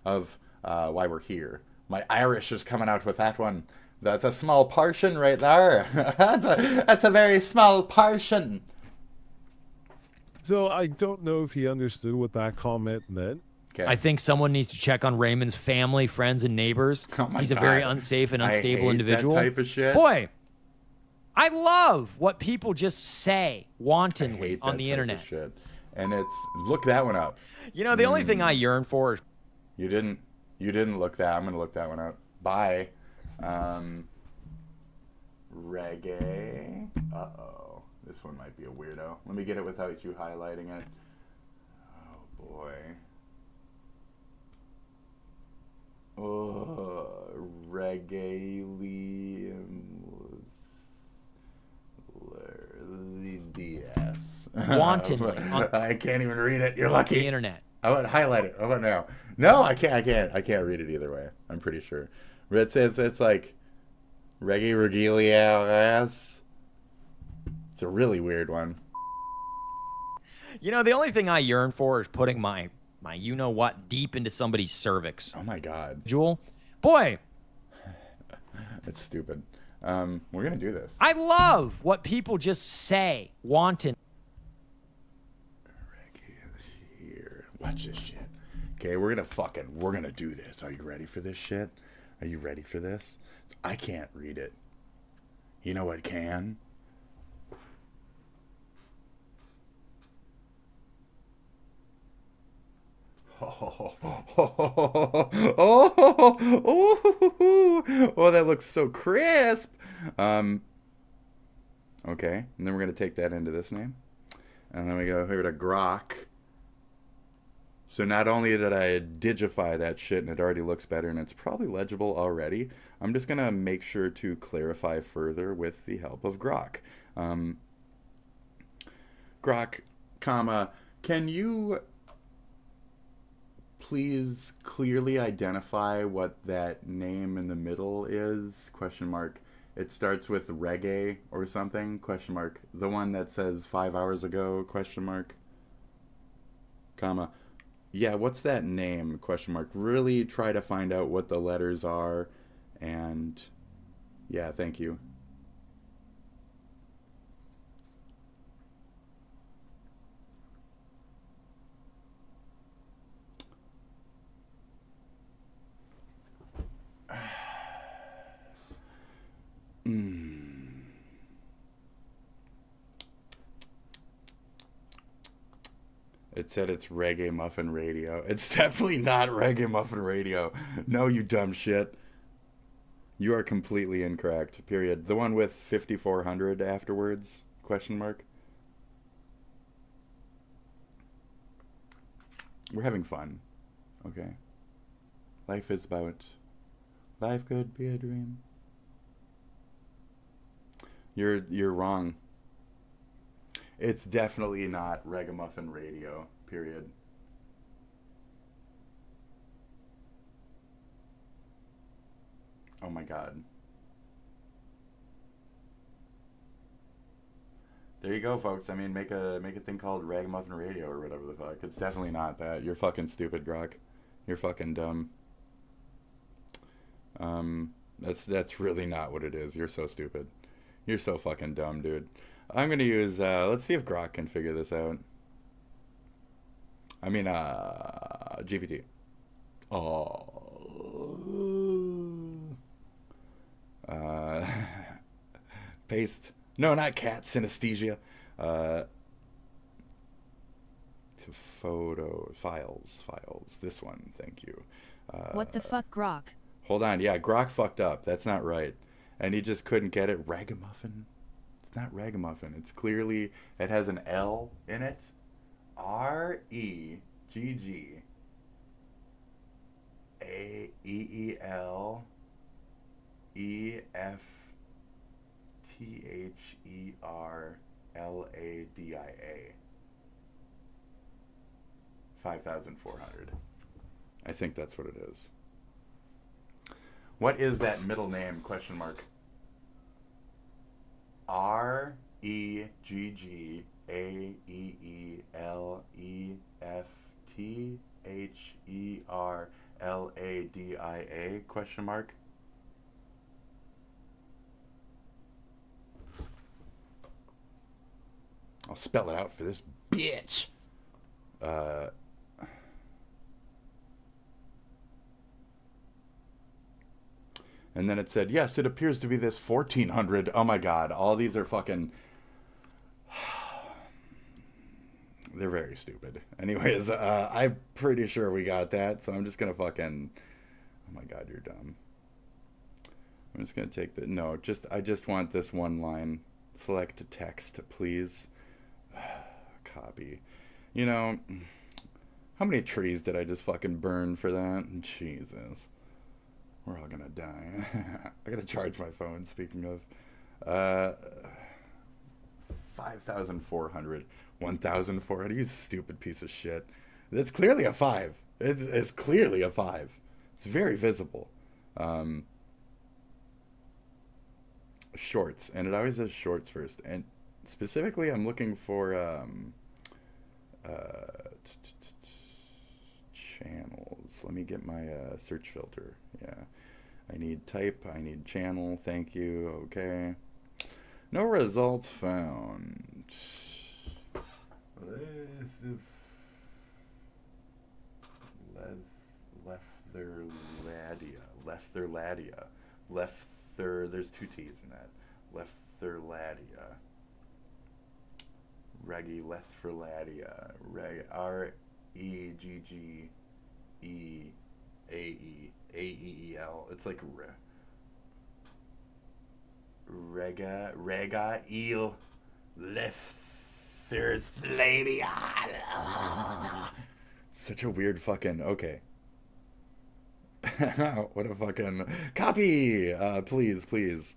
of why we're here. My Irish is coming out with that one. That's a small portion right there. that's a very small portion. So I don't know if he understood what that comment meant. I think someone needs to check on Raymond's family, friends, and neighbors. He's a very unsafe and unstable individual. That type of shit. Boy, I love what people just say wantonly on the internet. Shit. And look that one up. You know, the only thing I yearn for is... You didn't look that. I'm going to look that one up. Bye. Reggae. Uh-oh. This one might be a weirdo. Let me get it without you highlighting it. Oh, boy. Oh, DS. Wantonly. I can't even read it. You're lucky. The internet. I want to highlight it. How about now? No, I can't read it either way. I'm pretty sure. But it's like regalia. It's a really weird one. You know, the only thing I yearn for is putting my you-know-what deep into somebody's cervix. Oh, my God. Jewel. Boy. It's stupid. We're going to do this. I love what people just say. Wanton. Here. Watch this shit. Okay, we're going to do this. Are you ready for this shit? Are you ready for this? I can't read it. You know what can? Oh, that looks so crisp. Okay, and then we're going to take that into this name. And then we go here to grok. So not only did I digify that shit and it already looks better and it's probably legible already, I'm just going to make sure to clarify further with the help of grok. Grok, comma, can you please clearly identify what that name in the middle is? Question mark. It starts with reggae or something? Question mark. The one that says 5 hours ago? Question mark. Comma. Yeah, what's that name? Question mark. Really try to find out what the letters are. And yeah, thank you. It said it's Reggae Muffin Radio. It's definitely not Reggae Muffin Radio. No, you dumb shit. You are completely incorrect, period. The one with 5400 afterwards, question mark. We're having fun, okay? Life could be a dream. You're wrong. It's definitely not Ragamuffin Radio, period. Oh my God. There you go, folks. I mean, make a thing called Ragamuffin Radio or whatever the fuck. It's definitely not that. You're fucking stupid, Grok. You're fucking dumb. That's really not what it is. You're so stupid. You're so fucking dumb, dude. I'm gonna use, let's see if Grok can figure this out. I mean, GPT. Paste. No, not cat, synesthesia. To photo, files. This one, thank you. What the fuck, Grok? Hold on, yeah, Grok fucked up. That's not right. And he just couldn't get it. Ragamuffin? It's not ragamuffin. It's clearly, it has an L in it. R-E-G-G EELEFTHERLADIA. 5,400. I think that's what it is. What is that middle name? Question mark. REGGAEELEFTHERLADIA? Question mark. I'll spell it out for this bitch. And then it said, yes, it appears to be this 1400. Oh my god, all these are fucking... They're very stupid. Anyways, I'm pretty sure we got that, so I'm just gonna fucking... Oh my god, you're dumb. I'm just gonna take the... No, I just want this one line. Select text, please. Copy. You know, how many trees did I just fucking burn for that? Jesus. We're all gonna die. I gotta charge my phone, speaking of. 5,400. 1,400. You stupid piece of shit. That's clearly a 5. It's clearly a 5. It's very visible. Shorts. And it always does shorts first. And specifically, I'm looking for channels. Let me get my search filter. Yeah. I need type. I need channel. Thank you. Okay. No results found. There's 2 T's in that. Leftherladia. Leftherladia. REGGEAEAEL. It's like regalia leftherladia. Such a weird fucking... Okay. What a fucking... Copy! Please.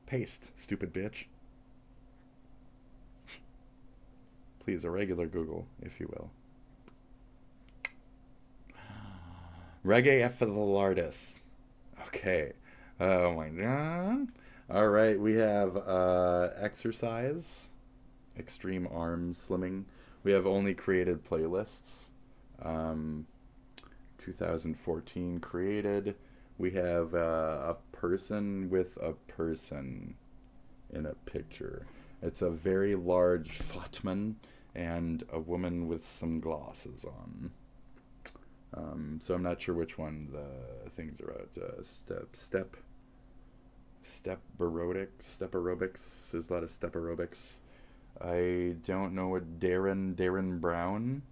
Paste, stupid bitch. Please, a regular Google, if you will. Reggae Ephilardis. Okay. Oh my god. Alright, we have exercise. Extreme arm slimming. We have only created playlists. 2014 created. We have a person with a person in a picture. It's a very large Fatman and a woman with some glasses on. So I'm not sure which one the things are about. Step aerobics. There's a lot of step aerobics. I don't know what Darren Brown.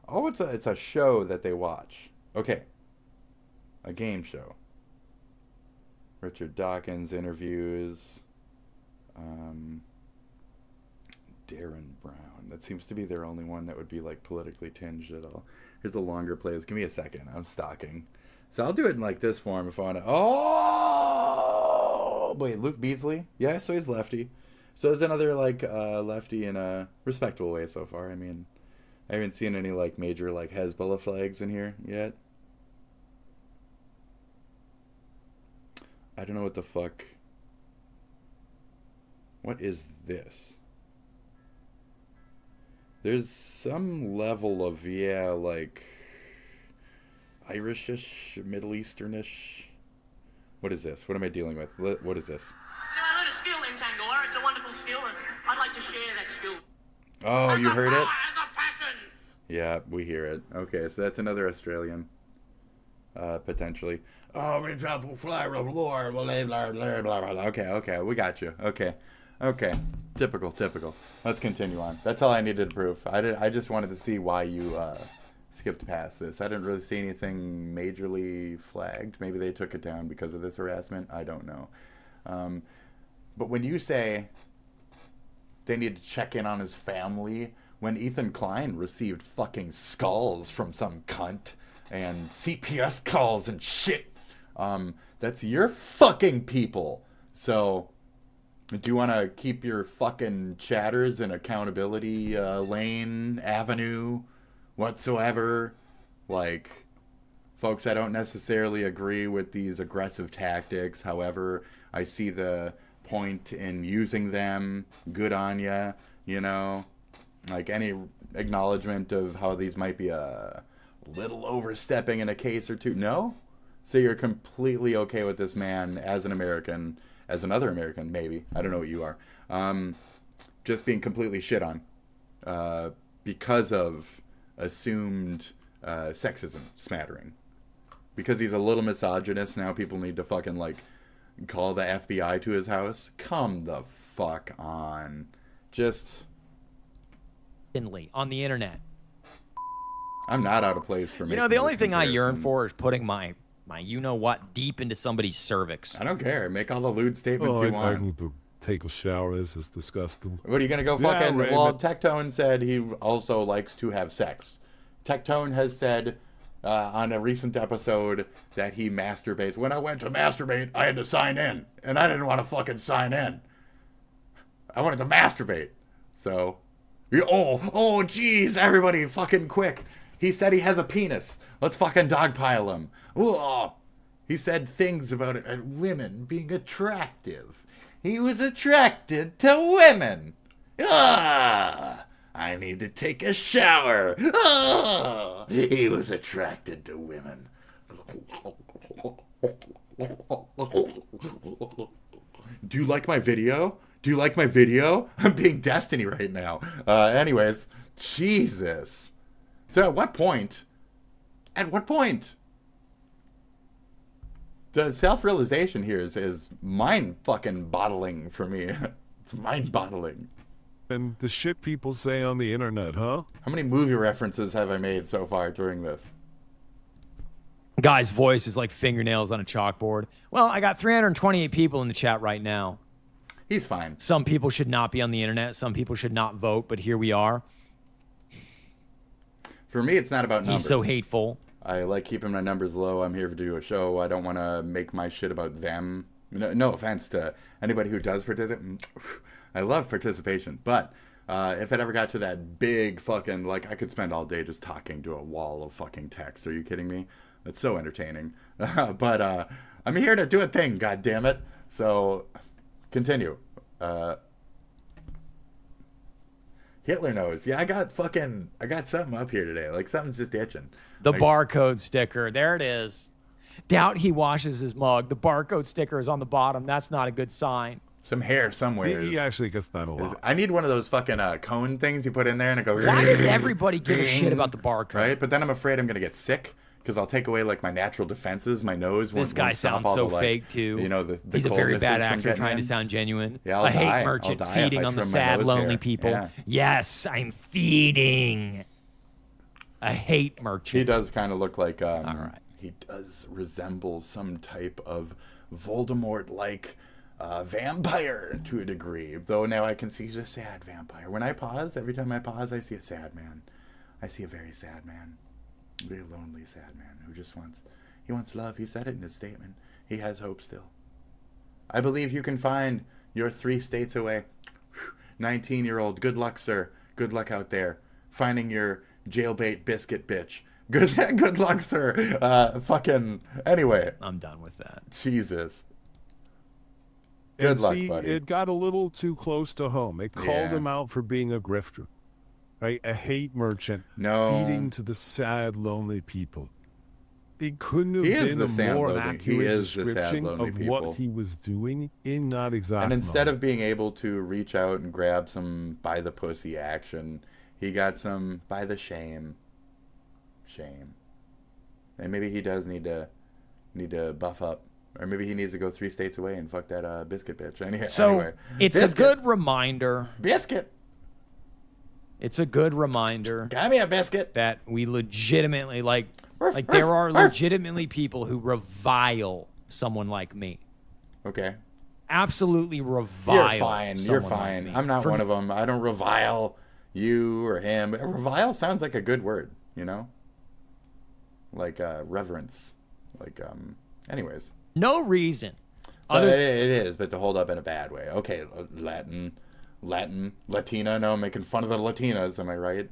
Oh, it's a show that they watch. Okay. A game show. Richard Dawkins interviews. Darren Brown. That seems to be their only one that would be like politically tinged at all. Here's the longer plays. Give me a second. I'm stalking. So I'll do it in like this form if I want to. Oh! Wait, Luke Beasley? Yeah, so he's lefty. So there's another like lefty in a respectable way so far. I mean, I haven't seen any like major like Hezbollah flags in here yet. I don't know what the fuck. What is this? There's some level of, yeah, like Irishish, Middle Easternish. What is this? What am I dealing with? What is this? I learned a skill in Tangola. It's a wonderful skill, and I'd like to share that skill. Oh, you heard it? The passion. Yeah, we hear it. Okay, so that's another Australian. Potentially. Oh, we travel fly Lord. Okay, we got you. Okay. Typical. Let's continue on. That's all I needed to prove. I just wanted to see why you skipped past this. I didn't really see anything majorly flagged. Maybe they took it down because of this harassment. I don't know. But when you say they need to check in on his family, when Ethan Klein received fucking skulls from some cunt and CPS calls and shit. That's your fucking people. So, do you want to keep your fucking chatters in accountability lane, avenue, whatsoever? Like, folks, I don't necessarily agree with these aggressive tactics. However, I see the point in using them. Good on ya, you know? Like, any acknowledgement of how these might be a little overstepping in a case or two. No? So you're completely okay with this man as an American, as another American, maybe. I don't know what you are. Just being completely shit on because of assumed sexism smattering. Because he's a little misogynist, now people need to fucking, like, call the FBI to his house. Come the fuck on. Just... on the internet. I'm not out of place for me. You know, the only thing I yearn for is putting my you-know-what deep into somebody's cervix. I don't care. Make all the lewd statements you want. I need to take a shower. This is disgusting. What, are you going to go fucking... Yeah, well, Tectone said he also likes to have sex. Tectone has said on a recent episode that he masturbates. When I went to masturbate, I had to sign in. And I didn't want to fucking sign in. I wanted to masturbate. So... Oh, jeez, everybody fucking quick. He said he has a penis. Let's fucking dogpile him. Ooh. He said things about women being attractive. He was attracted to women. I need to take a shower. He was attracted to women. Do you like my video? Do you like my video? I'm being Destiny right now. Anyways, Jesus. So at what point? The self-realization here is mind-fucking-bottling for me. It's mind-bottling. And the shit people say on the internet, huh? How many movie references have I made so far during this? Guy's voice is like fingernails on a chalkboard. Well, I got 328 people in the chat right now. He's fine. Some people should not be on the internet. Some people should not vote, but here we are. For me, it's not about numbers. He's so hateful. I like keeping my numbers low. I'm here to do a show. I don't want to make my shit about them. No offense to anybody who does participate. I love participation. But if it ever got to that big fucking, like, I could spend all day just talking to a wall of fucking text. Are you kidding me? That's so entertaining. But I'm here to do a thing, goddammit. So... Continue. Hitler knows. Yeah, I got something up here today. Like, something's just itching. The barcode sticker. There it is. Doubt he washes his mug. The barcode sticker is on the bottom. That's not a good sign. Some hair somewhere. He actually gets that a lot. I need one of those fucking cone things you put in there and it goes... Why does everybody give a shit about the barcode? Right? But then I'm afraid I'm going to get sick. Because I'll take away, like, my natural defenses. My nose won't... This guy sounds so fake, too. You know, the he's a very bad actor trying to sound genuine. Yeah, a hate merchant feeding on the sad, lonely people. Yeah. Yes, I'm feeding. A hate merchant. He does kind of look like... All right. He does resemble some type of Voldemort-like vampire to a degree. Though now I can see he's a sad vampire. When I pause, every time I pause, I see a sad man. I see a very sad man. Very lonely, sad man who just wants love. He said it in his statement. He has hope still. I believe you can find your 3 states away. 19-year-old, good luck, sir. Good luck out there. Finding your jailbait biscuit bitch. Good luck, sir. Fucking, anyway. I'm done with that. Jesus. Good luck, buddy. It got a little too close to home. It called him out for being a grifter. Right? A hate merchant feeding to the sad, lonely people. It couldn't have been a more accurate description of what he was doing in that exact And instead of being able to reach out and grab some by the pussy action, he got some by the shame. Shame. And maybe he does need to buff up. Or maybe he needs to go 3 states away and fuck that biscuit bitch. Anyway, it's a good reminder. Biscuit. It's a good reminder. Got me a biscuit. That we legitimately, there are legitimately people who revile someone like me. Okay. Absolutely revile. You're fine. You're fine. Like I'm not one of them. I don't revile you or him. Revile sounds like a good word, you know? reverence. Anyways. No reason. It is, but to hold up in a bad way. Okay, Latina. No, I'm making fun of the Latinas. Am I right?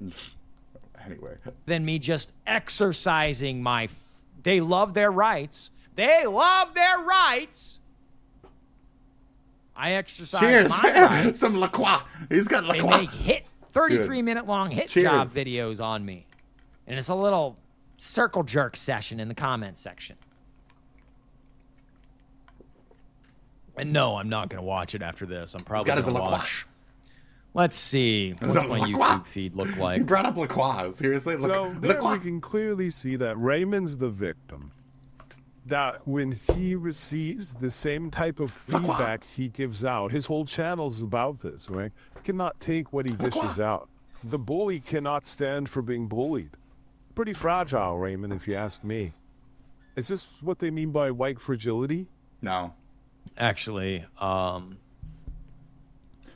Anyway. Than me just exercising my... They love their rights. They love their rights. I exercise my rights. Some La Croix. He's got La Croix. They make 33-minute long hit job videos on me. And it's a little circle jerk session in the comment section. And no, I'm not going to watch it after this. I'm probably going to watch... Let's see. What's my YouTube feed look like? You brought up La Croix. Seriously? So there we can clearly see that Raymond's the victim. That when he receives the same type of feedback he gives out, his whole channel's about this, right? Cannot take what he dishes out. The bully cannot stand for being bullied. Pretty fragile, Raymond, if you ask me. Is this what they mean by white fragility? No. Actually, I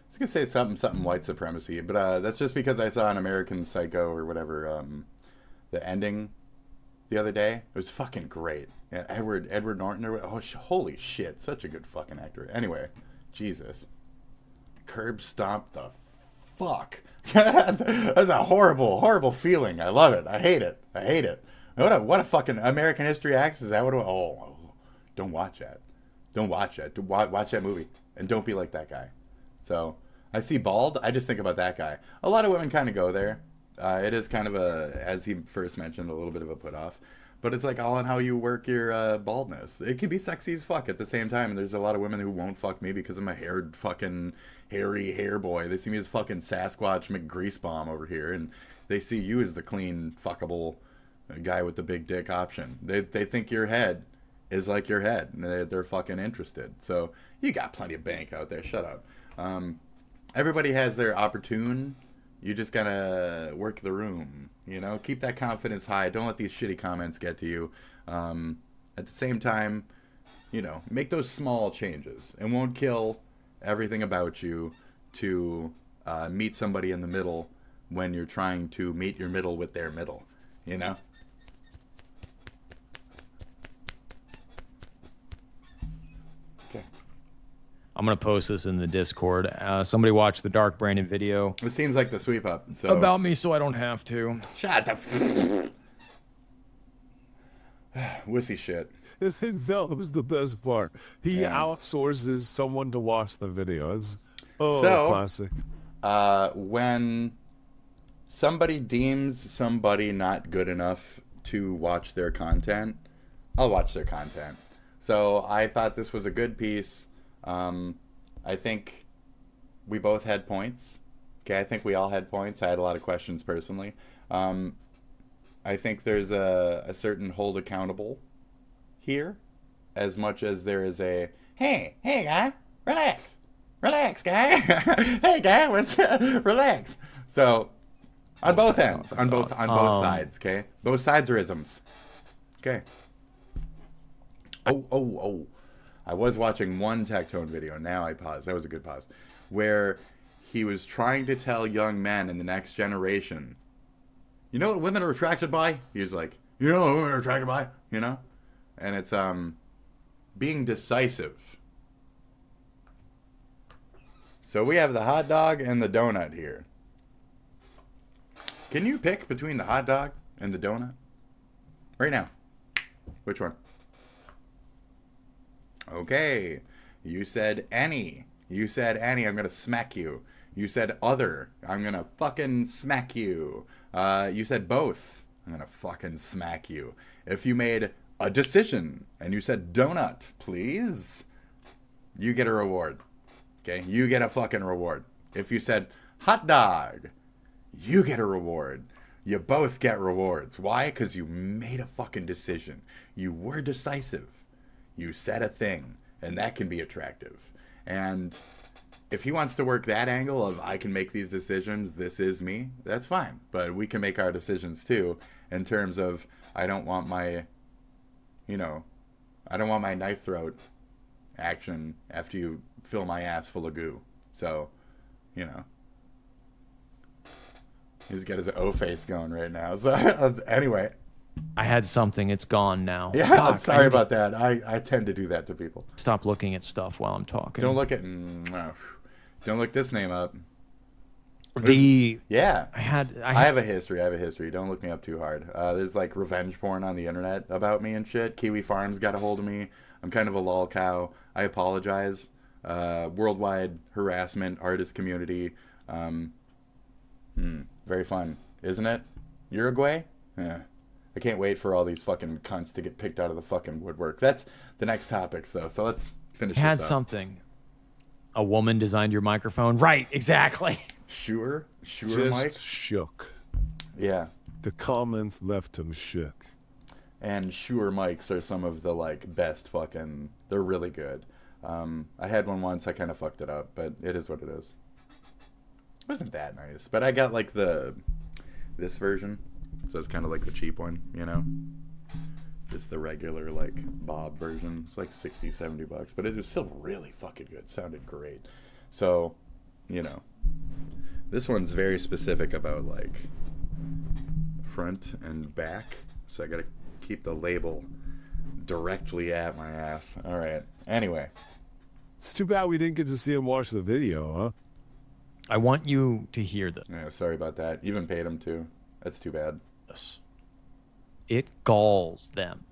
was gonna say something white supremacy, but that's just because I saw an American Psycho or whatever, the ending the other day. It was fucking great. Yeah, Edward Norton. Holy shit, such a good fucking actor. Anyway, Jesus, curb stomp the fuck. That's a horrible feeling. I love it. I hate it. What a fucking American History X is that? Don't watch that. Don't watch that. Watch that movie and don't be like that guy. So I see bald. I just think about that guy. A lot of women kind of go there. It is kind of as he first mentioned, a little bit of a put off. But it's all in how you work your baldness. It can be sexy as fuck at the same time. And there's a lot of women who won't fuck me because I'm a fucking hairy hair boy. They see me as fucking Sasquatch McGreasebomb over here. And they see you as the clean, fuckable guy with the big dick option. They think your head is like your head. And they're fucking interested. So you got plenty of bank out there. Shut up. Everybody has their opportune. You just gotta work the room, keep that confidence high. Don't let these shitty comments get to you. At the same time, make those small changes. It won't kill everything about you to meet somebody in the middle when you're trying to meet your middle with their middle, I'm going to post this in the Discord. Somebody watched the Dark Brandon video. It seems like the sweep up. So. About me, so I don't have to. Shut the wussy shit. That was the best part. He outsources someone to watch the videos. Classic. When somebody deems somebody not good enough to watch their content, I'll watch their content. So I thought this was a good piece. I think we both had points. Okay, I think we all had points. I had a lot of questions personally. I think there's a certain hold accountable here, as much as there is a hey guy, relax guy, hey guy, relax. So on both ends, on both sides. Okay, both sides are isms. Okay. Oh. I was watching one Tectone video. Now I paused. That was a good pause. Where he was trying to tell young men in the next generation, you know what women are attracted by? He was like, you know what women are attracted by? And it's being decisive. So we have the hot dog and the donut here. Can you pick between the hot dog and the donut? Right now. Which one? Okay, you said any. I'm gonna smack you. You said other. I'm gonna fucking smack you. You said both. I'm gonna fucking smack you. If you made a decision and you said donut, please, you get a reward. Okay, you get a fucking reward. If you said hot dog, you get a reward. You both get rewards. Why? Because you made a fucking decision. You were decisive. You said a thing, and that can be attractive. And if he wants to work that angle of I can make these decisions, this is me, that's fine. But we can make our decisions too in terms of I don't want my knife throat action after you fill my ass full of goo. So, he's got his O face going right now. So anyway, I had something. It's gone now. Yeah, Fuck, sorry about that. I tend to do that to people. Stop looking at stuff while I'm talking. Don't look at. Don't look this name up. Yeah. I have a history. Don't look me up too hard. There's like revenge porn on the internet about me and shit. Kiwi Farms got a hold of me. I'm kind of a lol cow. I apologize. Worldwide harassment, artist community. Very fun, isn't it? Uruguay? Yeah. I can't wait for all these fucking cunts to get picked out of the fucking woodwork. That's the next topics, though. So let's finish this up. Had something. A woman designed your microphone. Right, exactly. Sure, Just Mike. shook. Yeah. The comments left him shook. And Shure mics are some of the like best fucking. They're really good. I had one once. I kind of fucked it up, but it is what it is. It wasn't that nice, but I got like this version, so it's kind of like the cheap one, you know. Just the regular like Bob version. It's like $60-$70, but it was still really fucking good. It sounded great. So, you know, this one's very specific about like front and back. So I gotta keep the label directly at my ass. All right. Anyway, it's too bad we didn't get to see him watch the video, huh? I want you to hear this. Yeah, sorry about that. Even paid him too. That's too bad. Yes. It galls them.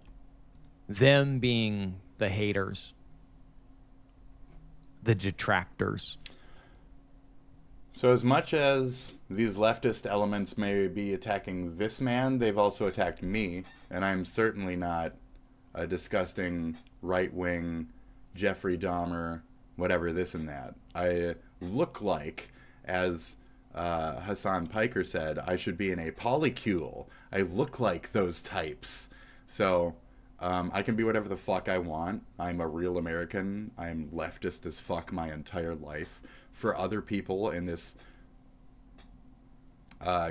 Them being the haters, the detractors. So as much as these leftist elements may be attacking this man, they've also attacked me, and I'm certainly not a disgusting right-wing Jeffrey Dahmer, whatever this and that. I look like, as Hassan Piker said, I should be in a polycule. I look like those types. So I can be whatever the fuck I want. I'm a real American. I'm leftist as fuck my entire life. For other people in this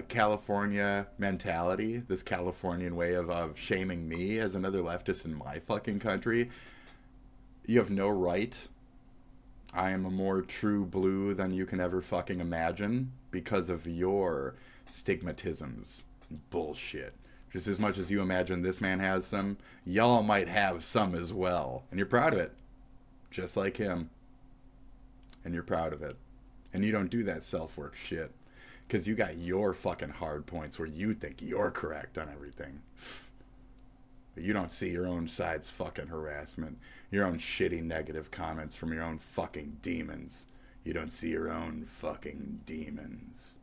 California mentality, this Californian way of shaming me as another leftist in my fucking country, you have no right. I am a more true blue than you can ever fucking imagine because of your stigmatisms. Bullshit. Just as much as you imagine this man has some, y'all might have some as well. And you're proud of it. Just like him. And you're proud of it. And you don't do that self-work shit. Because you got your fucking hard points where you think you're correct on everything. But you don't see your own side's fucking harassment. Your own shitty negative comments from your own fucking demons. You don't see your own fucking demons.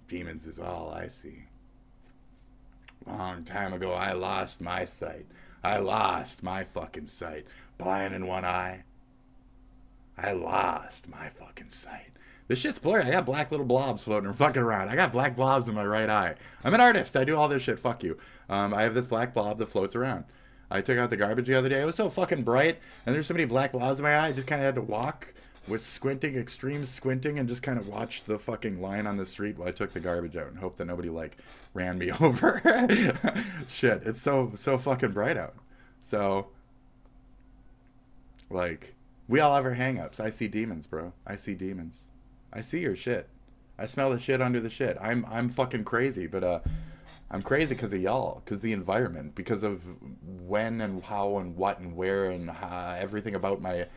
Demons is all I see. Long time ago, I lost my sight. I lost my fucking sight. Blind in one eye. I lost my fucking sight. This shit's blurry. I got black little blobs floating fucking around. I got black blobs in my right eye. I'm an artist. I do all this shit. Fuck you. I have this black blob that floats around. I took out the garbage the other day. It was so fucking bright, and there's so many black blobs in my eye. I just kind of had to walk with squinting, extreme squinting, and just kind of watch the fucking line on the street while I took the garbage out and hope that nobody like ran me over. Shit, it's so fucking bright out. So, like, we all have our hang-ups. I see demons, bro. I see demons. I see your shit. I smell the shit under the shit. I'm fucking crazy, but I'm crazy because of y'all, because of the environment, because of when and how and what and where and everything about my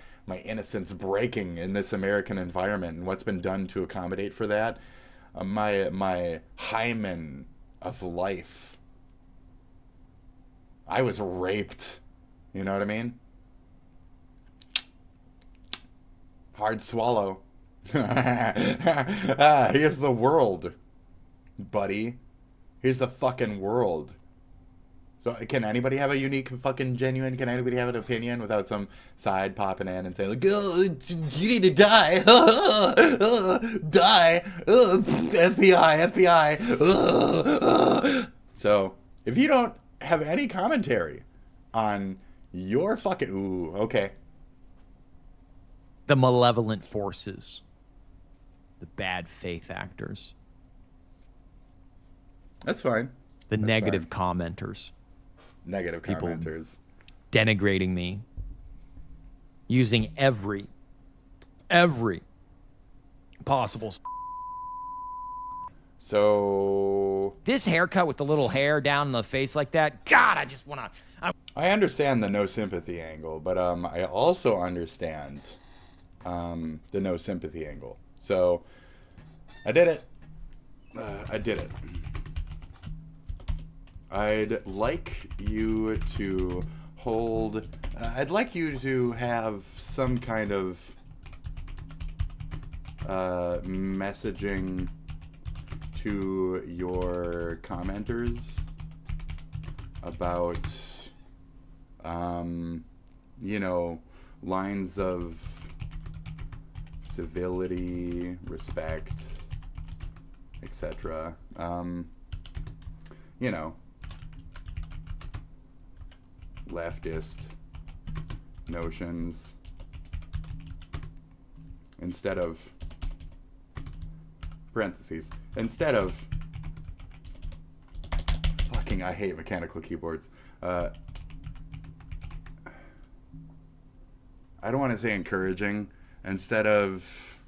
innocence breaking in this American environment and what's been done to accommodate for that. My hymen of life. I was raped. You know what I mean? Hard swallow. Here's the world, buddy. Here's the fucking world. So can anybody have a unique fucking genuine, can anybody have an opinion without some side popping in and saying like, oh, you need to die. Die. FBI. So if you don't have any commentary on your fucking, ooh, okay. The malevolent forces. The bad faith actors. That's fine. The negative commenters. Negative people commenters. Denigrating me. Using every possible. So this haircut with the little hair down in the face like that, God, I just want to. I understand the no sympathy angle, but I also understand the no sympathy angle. So I did it. I'd like you to hold. I'd like you to have some kind of messaging to your commenters about, you know, lines of civility, respect, etc. You know, leftist notions instead of parentheses, instead of fucking, I hate mechanical keyboards. I don't want to say encouraging, instead of,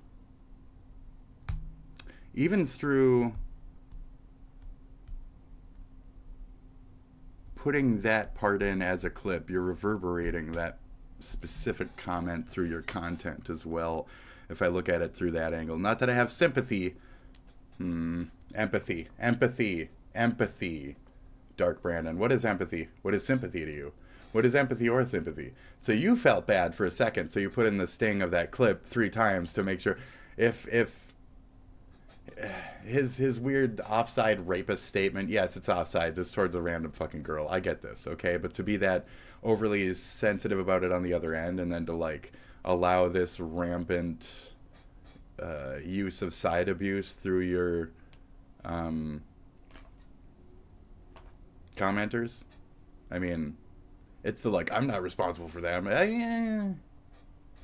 even through putting that part in as a clip, you're reverberating that specific comment through your content as well, if I look at it through that angle. Not that I have sympathy. Empathy. Dark Brandon. What is empathy? What is sympathy to you? What is empathy or sympathy? So you felt bad for a second, so you put in the sting of that clip 3 times to make sure. If his weird offside rapist statement, yes, it's offside, it's towards a random fucking girl, I get this, okay? But to be that overly sensitive about it on the other end, and then to like allow this rampant use of side abuse through your commenters, I mean, it's the like, I'm not responsible for them.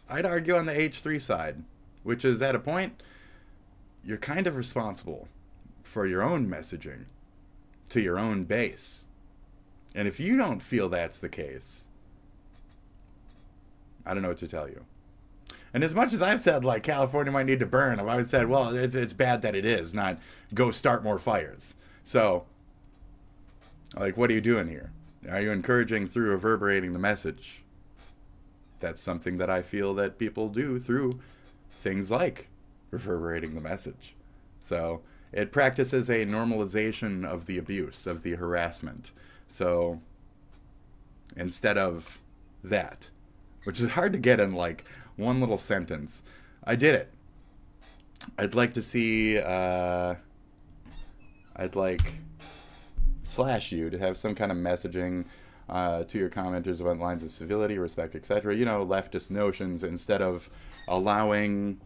I'd argue on the H3 side, which is at a point, you're kind of responsible for your own messaging to your own base. And if you don't feel that's the case, I don't know what to tell you. And as much as I've said, like, California might need to burn, I've always said, well, it's bad that it is, not go start more fires. So, like, what are you doing here? Are you encouraging through reverberating the message? That's something that I feel that people do through things like reverberating the message. So it practices a normalization of the abuse, of the harassment. So instead of that, which is hard to get in like one little sentence, I did it. I'd like to see, I'd like /you to have some kind of messaging to your commenters about lines of civility, respect, etc. You know, leftist notions, instead of allowing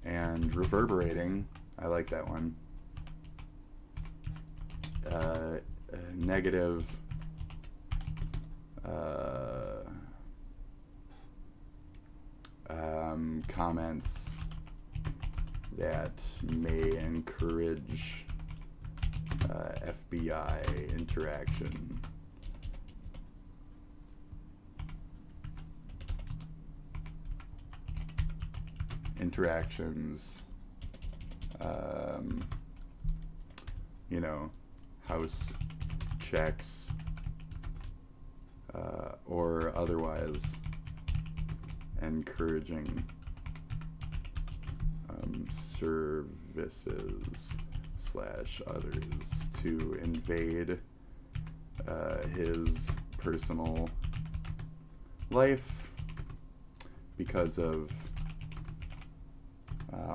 and reverberating. I like that one. Negative comments that may encourage FBI interaction. Interactions, you know, house checks, or otherwise encouraging services / others to invade his personal life because of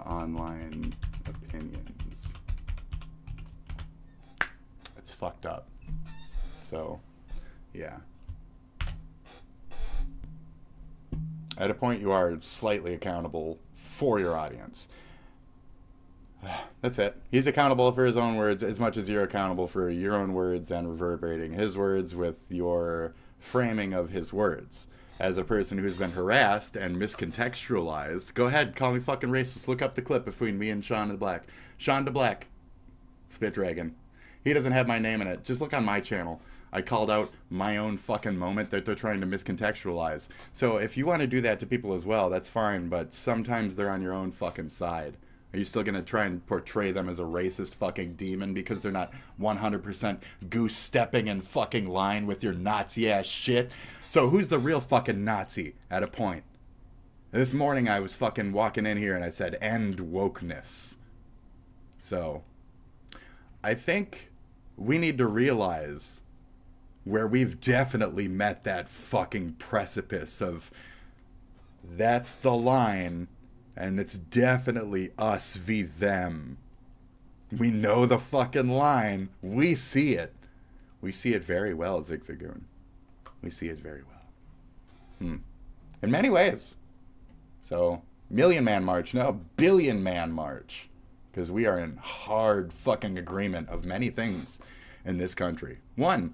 online opinions. It's fucked up. So, yeah. At a point, you are slightly accountable for your audience. That's it. He's accountable for his own words as much as you're accountable for your own words and reverberating his words with your framing of his words. As a person who's been harassed and miscontextualized, go ahead, call me fucking racist. Look up the clip between me and Sean the Black. Sean the Black, Spit Dragon. He doesn't have my name in it. Just look on my channel. I called out my own fucking moment that they're trying to miscontextualize. So if you want to do that to people as well, that's fine, but sometimes they're on your own fucking side. Are you still going to try and portray them as a racist fucking demon because they're not 100% goose-stepping in fucking line with your Nazi-ass shit? So who's the real fucking Nazi at a point? This morning I was fucking walking in here and I said, end wokeness. So, I think we need to realize where we've definitely met that fucking precipice of that's the line, and it's definitely us v them. We know the fucking line. We see it. We see it very well, Zigzagoon. We see it very well. In many ways. So, Million Man March, no, Billion Man March. Because we are in hard fucking agreement of many things in this country. One,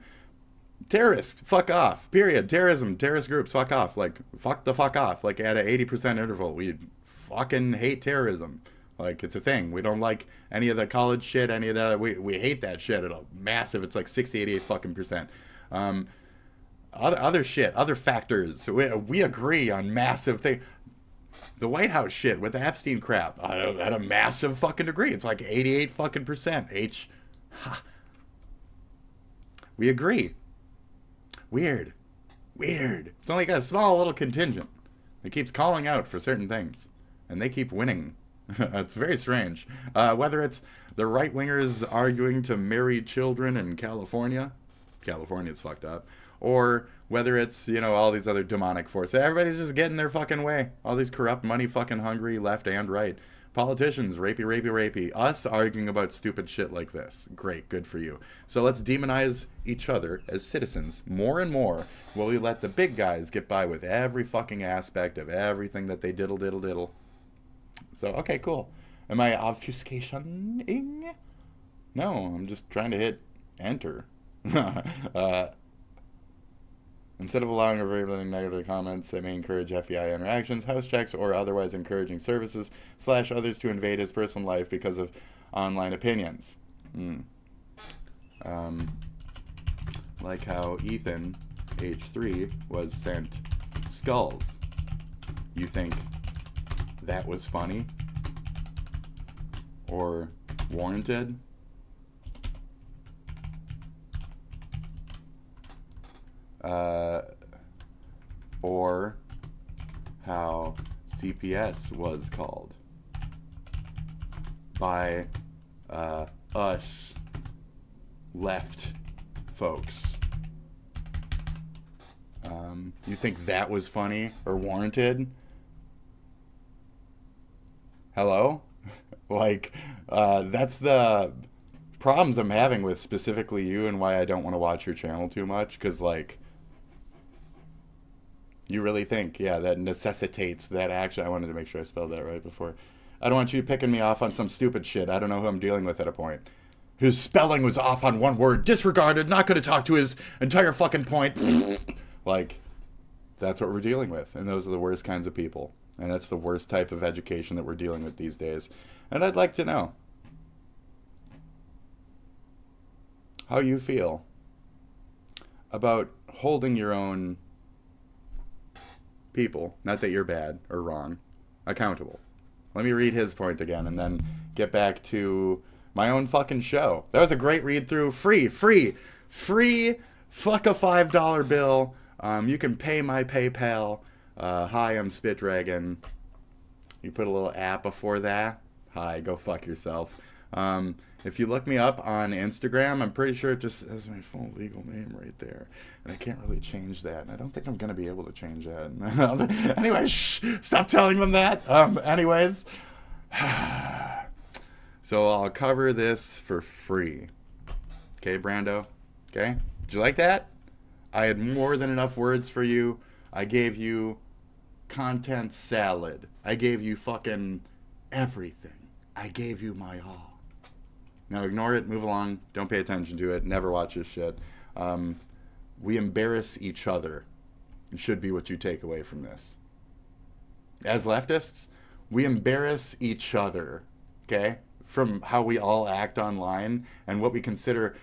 terrorists, fuck off, period. Terrorism, terrorist groups, fuck off. Like, fuck the fuck off. Like, at an 80% interval, we fucking hate terrorism. Like, it's a thing. We don't like any of the college shit, any of that. We hate that shit at a massive, it's like 60, 88 fucking percent. Other shit, other factors. We agree on massive things. The White House shit with the Epstein crap, at a massive fucking degree. It's like 88 fucking percent. We agree. Weird. It's only got a small little contingent that keeps calling out for certain things. And they keep winning. It's very strange. Whether it's the right-wingers arguing to marry children in California. California's fucked up. Or whether it's, all these other demonic forces. Everybody's just getting their fucking way. All these corrupt, money fucking hungry, left and right. Politicians, rapey. Us arguing about stupid shit like this. Great, good for you. So let's demonize each other as citizens more and more while we let the big guys get by with every fucking aspect of everything that they diddle. So, okay, cool. Am I obfuscationing? No, I'm just trying to hit enter. Instead of allowing or verbally negative comments, they may encourage FBI interactions, house checks, or otherwise encouraging services / others to invade his personal life because of online opinions. Like how Ethan, age 3, was sent skulls. You think that was funny? Or warranted? Or how CPS was called by us left folks. You think that was funny or warranted? Hello? That's the problems I'm having with specifically you and why I don't want to watch your channel too much, because you really think, that necessitates that action. I wanted to make sure I spelled that right before. I don't want you picking me off on some stupid shit. I don't know who I'm dealing with at a point. His spelling was off on one word, disregarded, not going to talk to his entire fucking point. That's what we're dealing with, and those are the worst kinds of people. And that's the worst type of education that we're dealing with these days. And I'd like to know how you feel about holding your own people, not that you're bad or wrong, accountable. Let me read his point again and then get back to my own fucking show. That was a great read through. Free. Fuck a $5 bill. You can pay my PayPal. Hi, I'm SpitDragon. You put a little app before that. Hi, go fuck yourself. If you look me up on Instagram, I'm pretty sure it just has my full legal name right there. And I can't really change that. And I don't think I'm going to be able to change that. Anyway, stop telling them that. Anyways. So I'll cover this for free. Okay, Brando? Okay? Did you like that? I had more than enough words for you. I gave you content salad. I gave you fucking everything. I gave you my all. Now ignore it, move along, don't pay attention to it, never watch this shit. We embarrass each other. It should be what you take away from this. As leftists, we embarrass each other, okay? from how we all act online and what we consider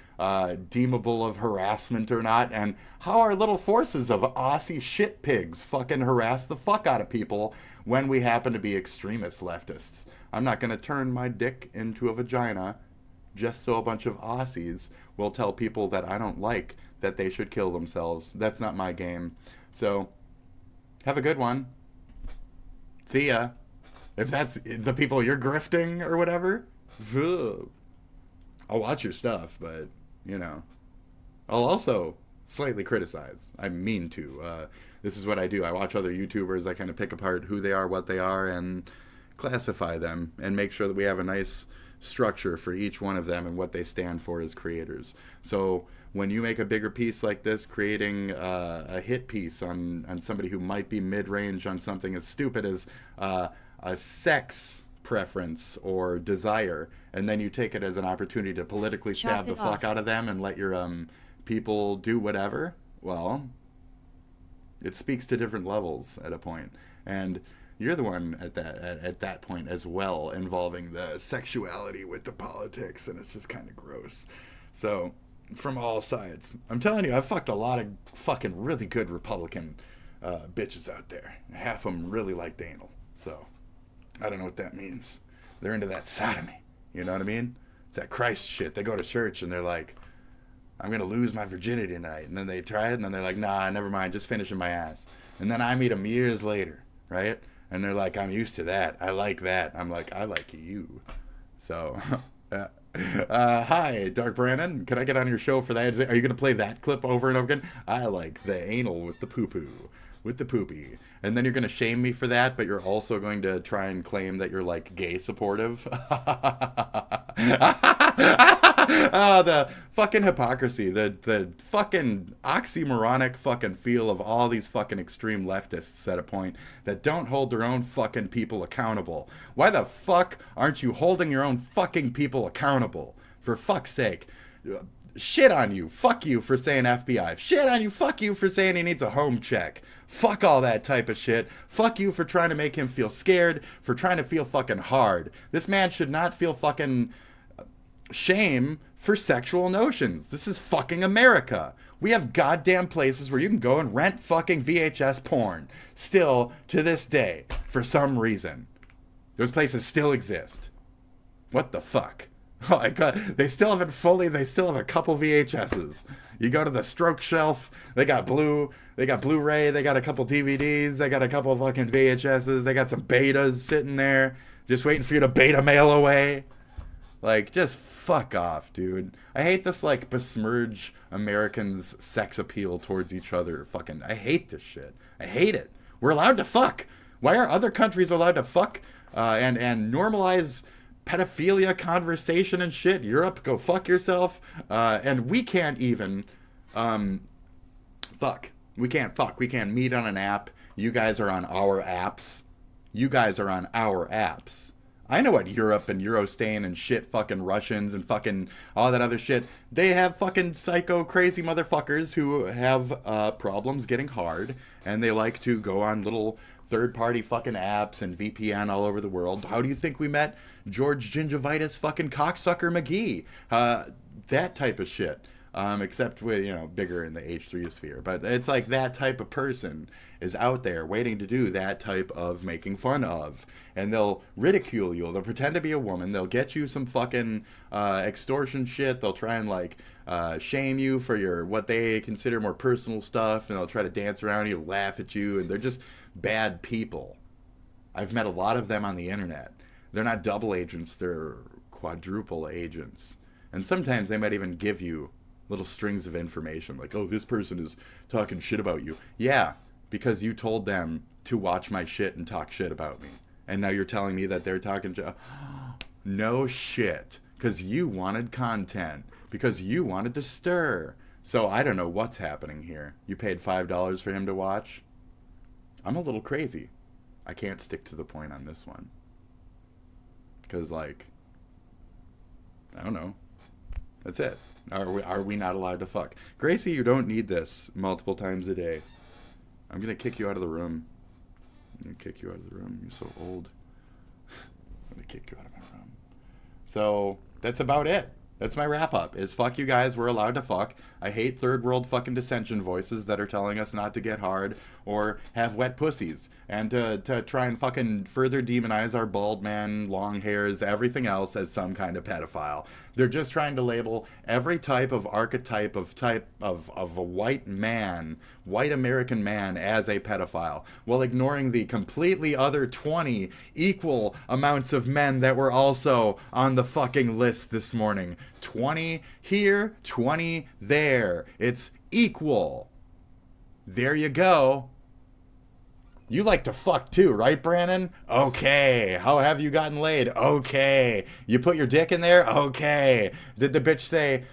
deemable of harassment or not, and how our little forces of Aussie shit pigs fucking harass the fuck out of people when we happen to be extremist leftists. I'm not going to turn my dick into a vagina just so a bunch of Aussies will tell people that I don't like that they should kill themselves. That's not my game. So, have a good one. See ya. If that's the people you're grifting or whatever, I'll watch your stuff, but, you know, I'll also slightly criticize. I mean to. This is what I do. I watch other YouTubers. I kind of pick apart who they are, what they are, and classify them and make sure that we have a nice structure for each one of them and what they stand for as creators. So when you make a bigger piece like this, creating a hit piece on somebody who might be mid-range on something as stupid as a sex preference or desire, and then you take it as an opportunity to politically stab the fuck out of them and let your people do whatever, well, it speaks to different levels at a point. And you're the one at that point as well, involving the sexuality with the politics, and it's just kind of gross. So, from all sides, I'm telling you, I've fucked a lot of fucking really good Republican bitches out there. Half of them really like anal. So, I don't know what that means. They're into that sodomy. You know what I mean? It's that Christ shit. They go to church and they're like, I'm going to lose my virginity tonight. And then they try it, and then they're like, nah, never mind, just finishing my ass. And then I meet them years later, right? And they're like, I'm used to that. I like that. I'm like, I like you. So, hi, Dark Brandon. Can I get on your show for that? Are you going to play that clip over and over again? I like the anal with the poo-poo, with the poopy. And then you're going to shame me for that, but you're also going to try and claim that you're, like, gay supportive. Oh, the fucking hypocrisy, the fucking oxymoronic fucking feel of all these fucking extreme leftists at a point that don't hold their own fucking people accountable. Why the fuck aren't you holding your own fucking people accountable? For fuck's sake. Shit on you. Fuck you for saying FBI. Shit on you. Fuck you for saying he needs a home check. Fuck all that type of shit. Fuck you for trying to make him feel scared, for trying to feel fucking hard. This man should not feel fucking shame for sexual notions. This is fucking America. We have goddamn places where you can go and rent fucking VHS porn. Still, to this day, for some reason. Those places still exist. What the fuck? Oh my god, they still have a couple VHSs. You go to the stroke shelf, they got Blu-ray, they got a couple DVDs, they got a couple fucking VHSs, they got some betas sitting there, just waiting for you to beta mail away. Like, just fuck off, dude. I hate this, like, besmirch Americans' sex appeal towards each other. Fucking, I hate this shit. I hate it. We're allowed to fuck. Why are other countries allowed to fuck and normalize pedophilia conversation and shit? Europe, go fuck yourself. And we can't even fuck. We can't fuck. We can't meet on an app. You guys are on our apps. I know what Europe and Eurostain and shit, fucking Russians and fucking all that other shit. They have fucking psycho crazy motherfuckers who have problems getting hard, and they like to go on little third-party fucking apps and VPN all over the world. How do you think we met George Gingivitis fucking cocksucker McGee? That type of shit. Except with, you know, bigger in the H3 sphere. But it's like that type of person is out there waiting to do that type of making fun of. And they'll ridicule you. They'll pretend to be a woman. They'll get you some fucking extortion shit. They'll try and, like, shame you for your what they consider more personal stuff. And they'll try to dance around you, laugh at you. And they're just bad people. I've met a lot of them on the internet. They're not double agents. They're quadruple agents. And sometimes they might even give you little strings of information, like, oh, this person is talking shit about you. Yeah, because you told them to watch my shit and talk shit about me. And now you're telling me that they're talking shit. No shit. Because you wanted content. Because you wanted to stir. So I don't know what's happening here. You paid $5 for him to watch? I'm a little crazy. I can't stick to the point on this one. Because, like, I don't know. That's it. Are we not allowed to fuck? Gracie, you don't need this multiple times a day. I'm going to kick you out of the room. I'm going to kick you out of the room. You're so old. I'm going to kick you out of my room. So that's about it. That's my wrap up, is fuck you guys, we're allowed to fuck. I hate third world fucking dissension voices that are telling us not to get hard or have wet pussies. And to try and fucking further demonize our bald man, long hairs, everything else as some kind of pedophile. They're just trying to label every type of archetype of a white man, white American man, as a pedophile, while ignoring the completely other 20 equal amounts of men that were also on the fucking list this morning. 20 here, 20 there. It's equal. There you go. You like to fuck too, right, Brandon? Okay. How have you gotten laid? Okay. You put your dick in there? Okay. Did the bitch say,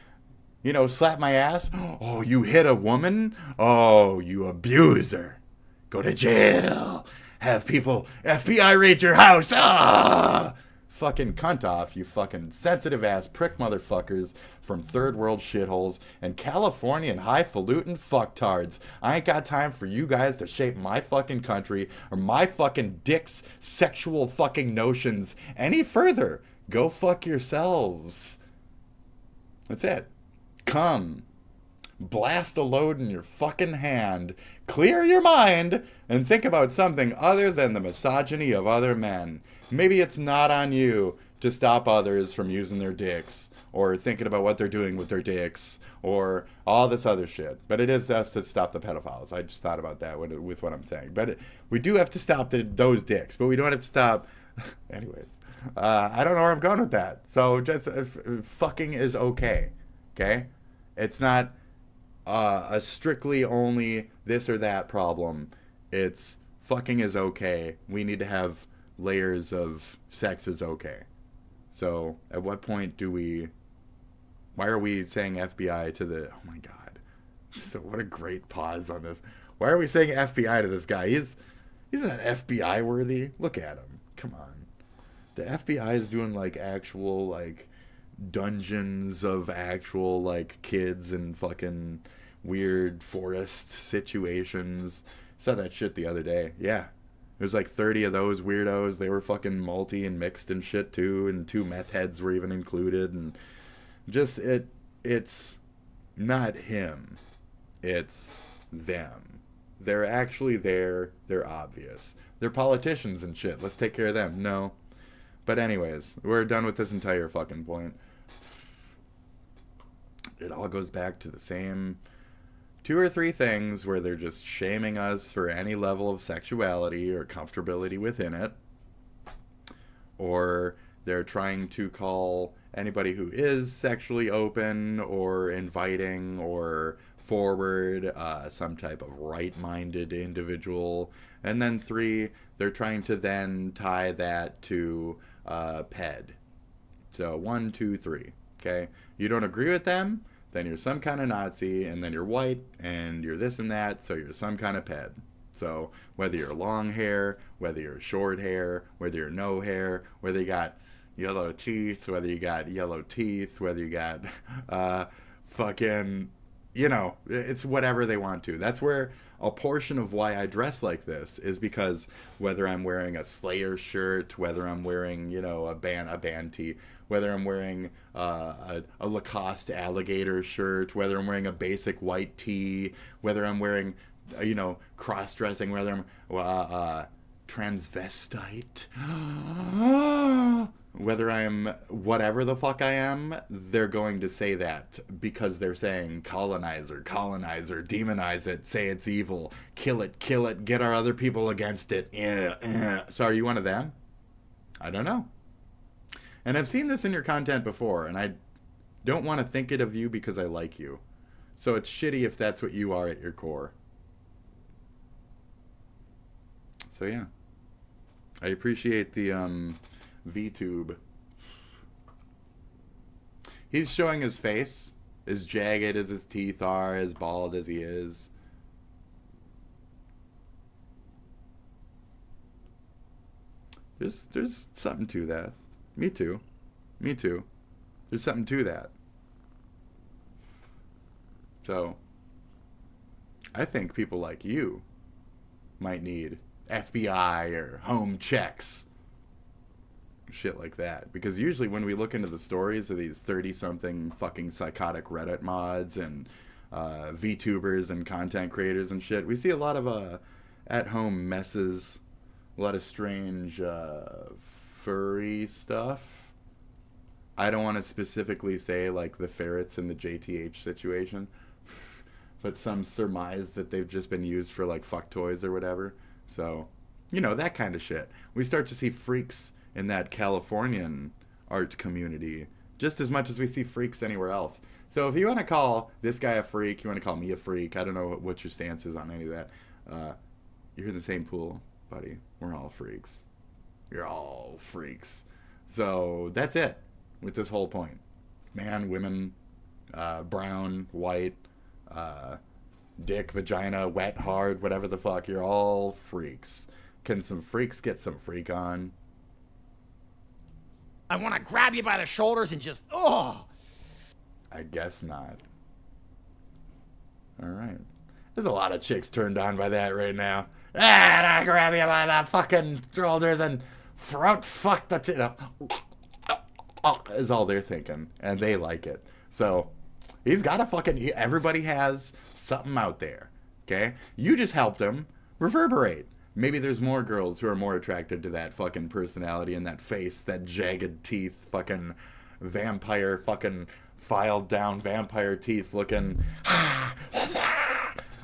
you know, slap my ass? Oh, you hit a woman? Oh, you abuser. Go to jail. Have people FBI raid your house. Ah! Fucking cunt off, you fucking sensitive ass prick motherfuckers from third world shitholes and Californian highfalutin fucktards. I ain't got time for you guys to shape my fucking country or my fucking dick's sexual fucking notions any further. Go fuck yourselves. That's it. Come. Blast a load in your fucking hand. Clear your mind and think about something other than the misogyny of other men. Maybe it's not on you to stop others from using their dicks or thinking about what they're doing with their dicks or all this other shit. But it is us to stop the pedophiles. I just thought about that with what I'm saying. But we do have to stop those dicks, but we don't have to stop... Anyways, I don't know where I'm going with that. So just fucking is okay, okay? It's not a strictly only this or that problem. It's fucking is okay. We need to have layers of sex is okay. So at what point do we... Why are we saying FBI to the... Oh my god. So what a great pause on this. Why are we saying FBI to this guy? He's not FBI worthy. Look at him. Come on. The FBI is doing like actual like dungeons of actual like kids and fucking weird forest situations. Saw that shit the other day. Yeah. There's like 30 of those weirdos. They were fucking multi and mixed and shit too, and 2 meth heads were even included, and just it's not him. It's them. They're actually there. They're obvious. They're politicians and shit. Let's take care of them. No. But anyways, we're done with this entire fucking point. It all goes back to the same 2 or 3 things where they're just shaming us for any level of sexuality or comfortability within it. Or they're trying to call anybody who is sexually open or inviting or forward some type of right-minded individual. And then 3, they're trying to then tie that to ped. So 1, 2, 3. Okay? You don't agree with them? Then you're some kind of Nazi, and then you're white, and you're this and that, so you're some kind of ped. So whether you're long hair, whether you're short hair, whether you're no hair, whether you got yellow teeth, whether you got yellow teeth, whether you got fucking, you know, it's whatever they want to. That's where a portion of why I dress like this is because whether I'm wearing a Slayer shirt, whether I'm wearing, you know, a band tee, whether I'm wearing a Lacoste alligator shirt, whether I'm wearing a basic white tee, whether I'm wearing, you know, cross-dressing, whether I'm transvestite, whether I'm whatever the fuck I am, they're going to say that because they're saying colonizer, demonize it, say it's evil, kill it, get our other people against it. So are you one of them? I don't know. And I've seen this in your content before, and I don't want to think it of you because I like you. So it's shitty if that's what you are at your core. So yeah. I appreciate the VTube. He's showing his face, as jagged as his teeth are, as bald as he is. There's something to that. Me too. There's something to that. So, I think people like you might need FBI or home checks. shit like that. Because usually when we look into the stories of these 30-something fucking psychotic Reddit mods and VTubers and content creators and shit, we see a lot of at-home messes, a lot of strange furry stuff. I don't want to specifically say like the ferrets in the JTH situation, but some surmise that they've just been used for like fuck toys or whatever. So, you know, that kind of shit. We start to see freaks in that Californian art community just as much as we see freaks anywhere else. So if you want to call this guy a freak, you want to call me a freak, I don't know what your stance is on any of that. You're in the same pool, buddy. We're all freaks. You're all freaks. So that's it with this whole point. Man, women, brown, white, dick, vagina, wet, hard, whatever the fuck. You're all freaks. Can some freaks get some freak on? I want to grab you by the shoulders and just, oh. I guess not. All right. There's a lot of chicks turned on by that right now. And I grab you by the fucking shoulders and throat fuck the is all they're thinking. And they like it. So, he's got a fucking, everybody has something out there. Okay? You just helped him reverberate. Maybe there's more girls who are more attracted to that fucking personality and that face, that jagged teeth, fucking vampire, fucking filed down vampire teeth looking.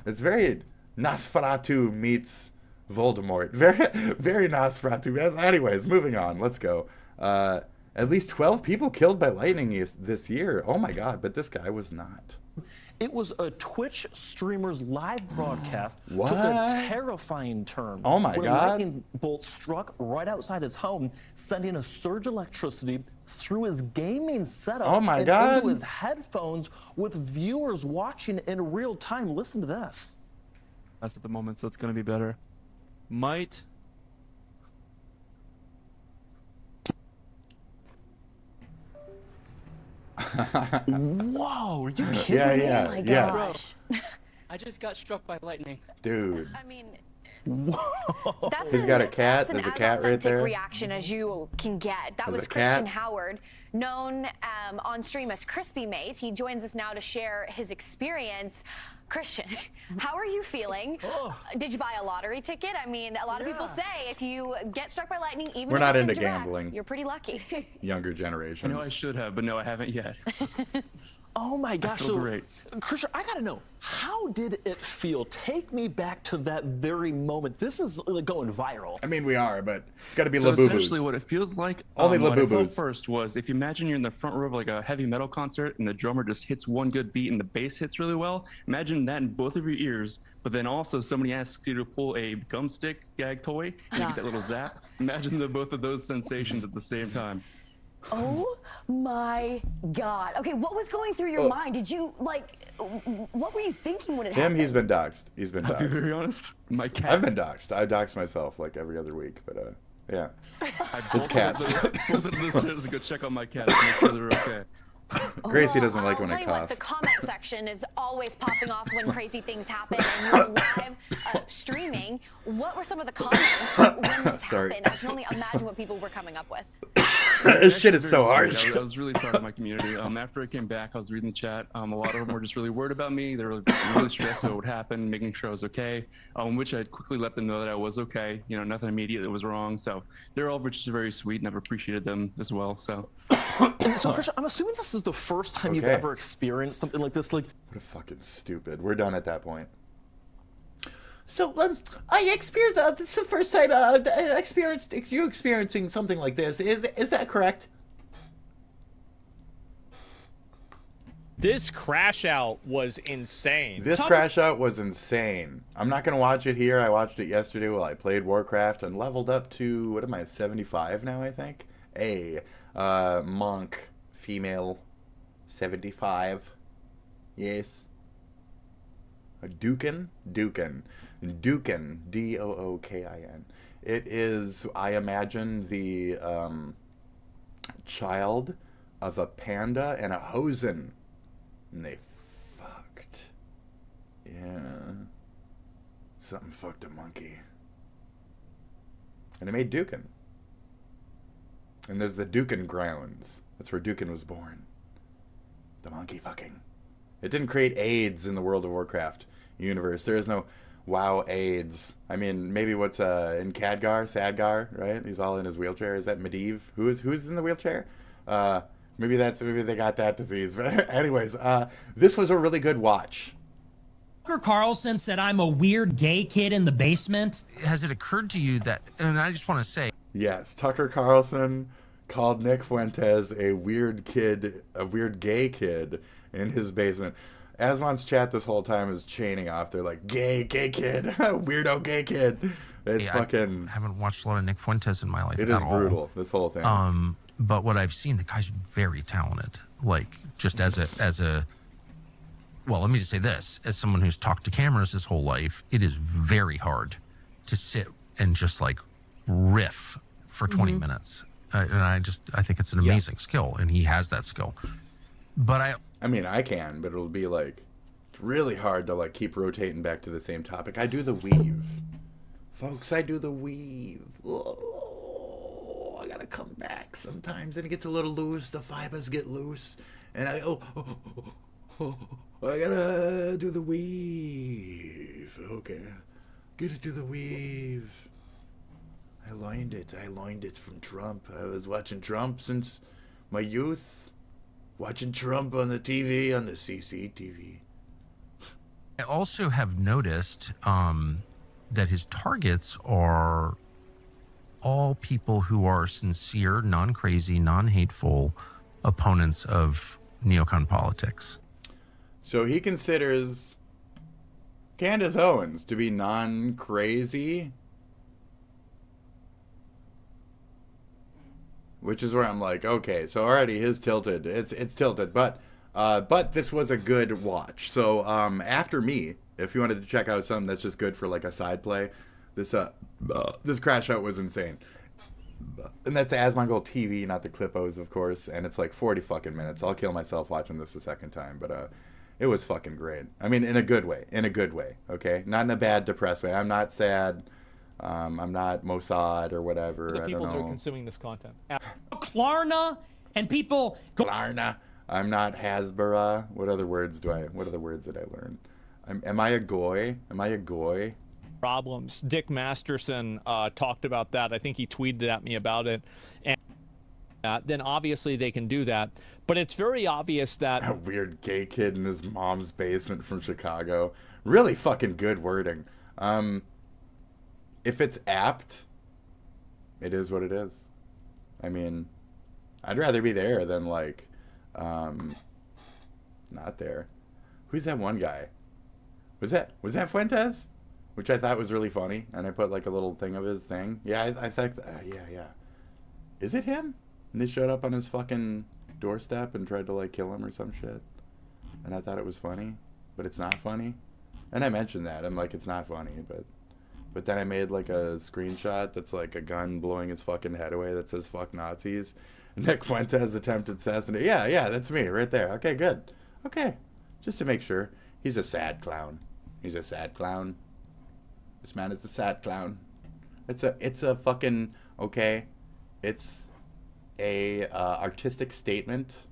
It's very Nosferatu meets Voldemort. Very, very Nosferatu. Anyways, moving on. Let's go. At least 12 people killed by lightning this year. Oh my god, but this guy was not. It was a Twitch streamer's live broadcast. What? Took a terrifying turn. Oh my when god. a lightning bolt struck right outside his home, sending a surge of electricity through his gaming setup oh my and god. into his headphones with viewers watching in real time. Listen to this. That's at the moment, so it's going to be better. Might. Whoa, are you kidding Yeah, me? yeah, Oh my yeah. gosh. I just got struck by lightning. Dude. I mean, that's He's got a cat. that's an There's a as cat right authentic there. reaction as you can get. That There's was a cat. Christian Howard, known on stream as Crispy Mate. He joins us now to share his experience. Christian, how are you feeling? Did you buy a lottery ticket? I mean, a lot of people say if you get struck by lightning, even We're if not it's into indirect, gambling. you're pretty lucky. Younger I generations. know I should have, but no, I haven't yet. Oh my gosh, feel so great. Christian, I gotta know, how did it feel? Take me back to that very moment. This is like going viral. I mean, we are, but it's got to be So Labubu's. essentially what it feels like, Only what I felt Labubu's. first was, if you imagine you're in the front row of like a heavy metal concert and the drummer just hits one good beat and the bass hits really well, imagine that in both of your ears, but then also somebody asks you to pull a gum stick gag toy and you get that little zap. Imagine both of those sensations at the same time. Oh my God. Okay, what was going through your mind? Did you, like, what were you thinking when it happened? He's been doxxed. He's been I'll be doxxed. very honest. My cat. I've been doxxed. I dox myself like every other week, but yeah. His cats. Both of the listeners go check on my cats, make sure they're okay. Gracie doesn't like I'll when I tell you what, cough. the comment section is always popping off when crazy things happen and you're live streaming. What were some of the comments when this Sorry. happened? I can only imagine what people were coming up with. This shit is so Very harsh. sweet. I was really proud of my community. After I came back, I was reading the chat. A lot of them were just really worried about me. They were really stressed about what would happen, making sure I was okay. Which I quickly let them know that I was okay. You know, nothing immediately was wrong. So they're all just very sweet, and I've appreciated them as well. So. So Christian, I'm assuming this is the first time you've Okay. ever experienced something like this. Like, What a fucking stupid. We're done at that point. So, I experienced, this is the first time you experiencing something like this. Is that correct? This crash out was insane. This crash out was insane. I'm not going to watch it here. I watched it yesterday while I played Warcraft and leveled up to, what am I, 75 now, I think? Monk, female, 75. Yes. A Dukin? Dukin, D-O-O-K-I-N. It is, I imagine, the child of a panda and a hosen. And they fucked. Yeah. Something fucked a monkey. And it made Dukin. And there's the Dukin grounds. That's where Dukin was born. The monkey fucking. It didn't create AIDS in the World of Warcraft universe. There is no WoW AIDS. I mean, maybe what's in Sadgar, right? He's all in his wheelchair. Is that Medivh? Who's in the wheelchair? Maybe they got that disease. But anyways, this was a really good watch. Tucker Carlson said I'm a weird gay kid in the basement. Has it occurred to you that, and I just want to say, yes, Tucker Carlson called Nick Fuentes a weird gay kid in his basement. Asmon's chat this whole time is chaining off. They're like, gay kid, weirdo gay kid. It's fucking. I haven't watched a lot of Nick Fuentes in my life. It is brutal, this whole thing. But what I've seen, the guy's very talented. Like, just as a well, let me just say this. As someone who's talked to cameras his whole life, it is very hard to sit and just, like, riff for 20 minutes. And I think it's an amazing skill, and he has that skill. But I mean, I can, but it'll be, like, really hard to, like, keep rotating back to the same topic. I do the weave. Folks, I do the weave. Oh, I gotta come back sometimes, and it gets a little loose. The fibers get loose, and I gotta do the weave. Okay, gotta do the weave. I learned it from Trump. I was watching Trump since my youth. Watching Trump on the TV, on the CCTV. I also have noticed that his targets are all people who are sincere, non-crazy, non-hateful opponents of neocon politics. So he considers Candace Owens to be non-crazy, which is where I'm like, okay, so already his tilted. It's tilted, but this was a good watch. So after me, if you wanted to check out something that's just good for like a side play, this crash out was insane. And that's Asmongold TV, not the Clippos, of course. And it's like 40 fucking minutes. I'll kill myself watching this a second time, but it was fucking great. I mean, in a good way. Okay, not in a bad, depressed way. I'm not sad. I'm not Mossad or whatever. The people that are consuming this content. Klarna and people. Klarna. I'm not Hasbara. What other words did I learn? Am I a goy? Problems. Dick Masterson talked about that. I think he tweeted at me about it. And then obviously they can do that. But it's very obvious that a weird gay kid in his mom's basement from Chicago. Really fucking good wording. If it's apt, it is what it is. I mean, I'd rather be there than like not there. Who's that one guy? Was that Fuentes? Which I thought was really funny, and I put like a little thing of his thing. Yeah, I thought, yeah. Is it him? And they showed up on his fucking doorstep and tried to like kill him or some shit. And I thought it was funny, but it's not funny. And I mentioned that. I'm like, it's not funny, but then I made like a screenshot that's like a gun blowing his fucking head away that says "fuck Nazis." Nick Fuentes attempted assassination. Yeah, that's me right there. Okay, good. Okay, just to make sure. He's a sad clown. This man is a sad clown. It's a fucking, okay. It's a artistic statement.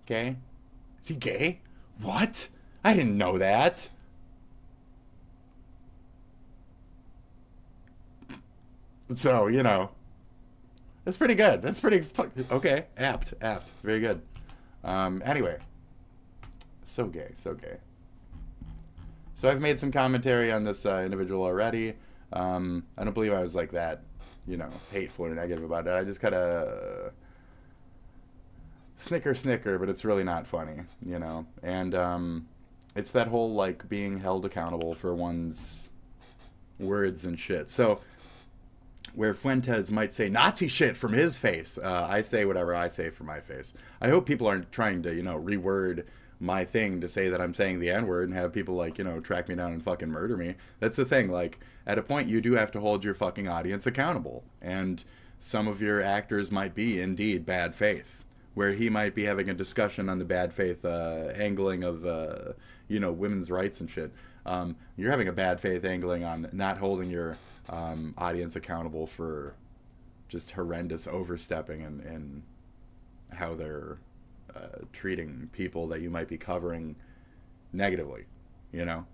Okay. Is he gay? What? I didn't know that. So, you know, that's pretty good. That's pretty, okay, apt, very good. Anyway, so gay. So I've made some commentary on this individual already. I don't believe I was like that, you know, hateful or negative about it. I just kind of snicker, but it's really not funny, you know. And it's that whole, like, being held accountable for one's words and shit. So where Fuentes might say Nazi shit from his face, I say whatever I say from my face. I hope people aren't trying to, you know, reword my thing to say that I'm saying the N-word and have people, like, you know, track me down and fucking murder me. That's the thing. Like, at a point, you do have to hold your fucking audience accountable. And some of your actors might be, indeed, bad faith, where he might be having a discussion on the bad faith angling of, you know, women's rights and shit. You're having a bad faith angling on not holding your audience accountable for just horrendous overstepping in how they're treating people that you might be covering negatively, you know?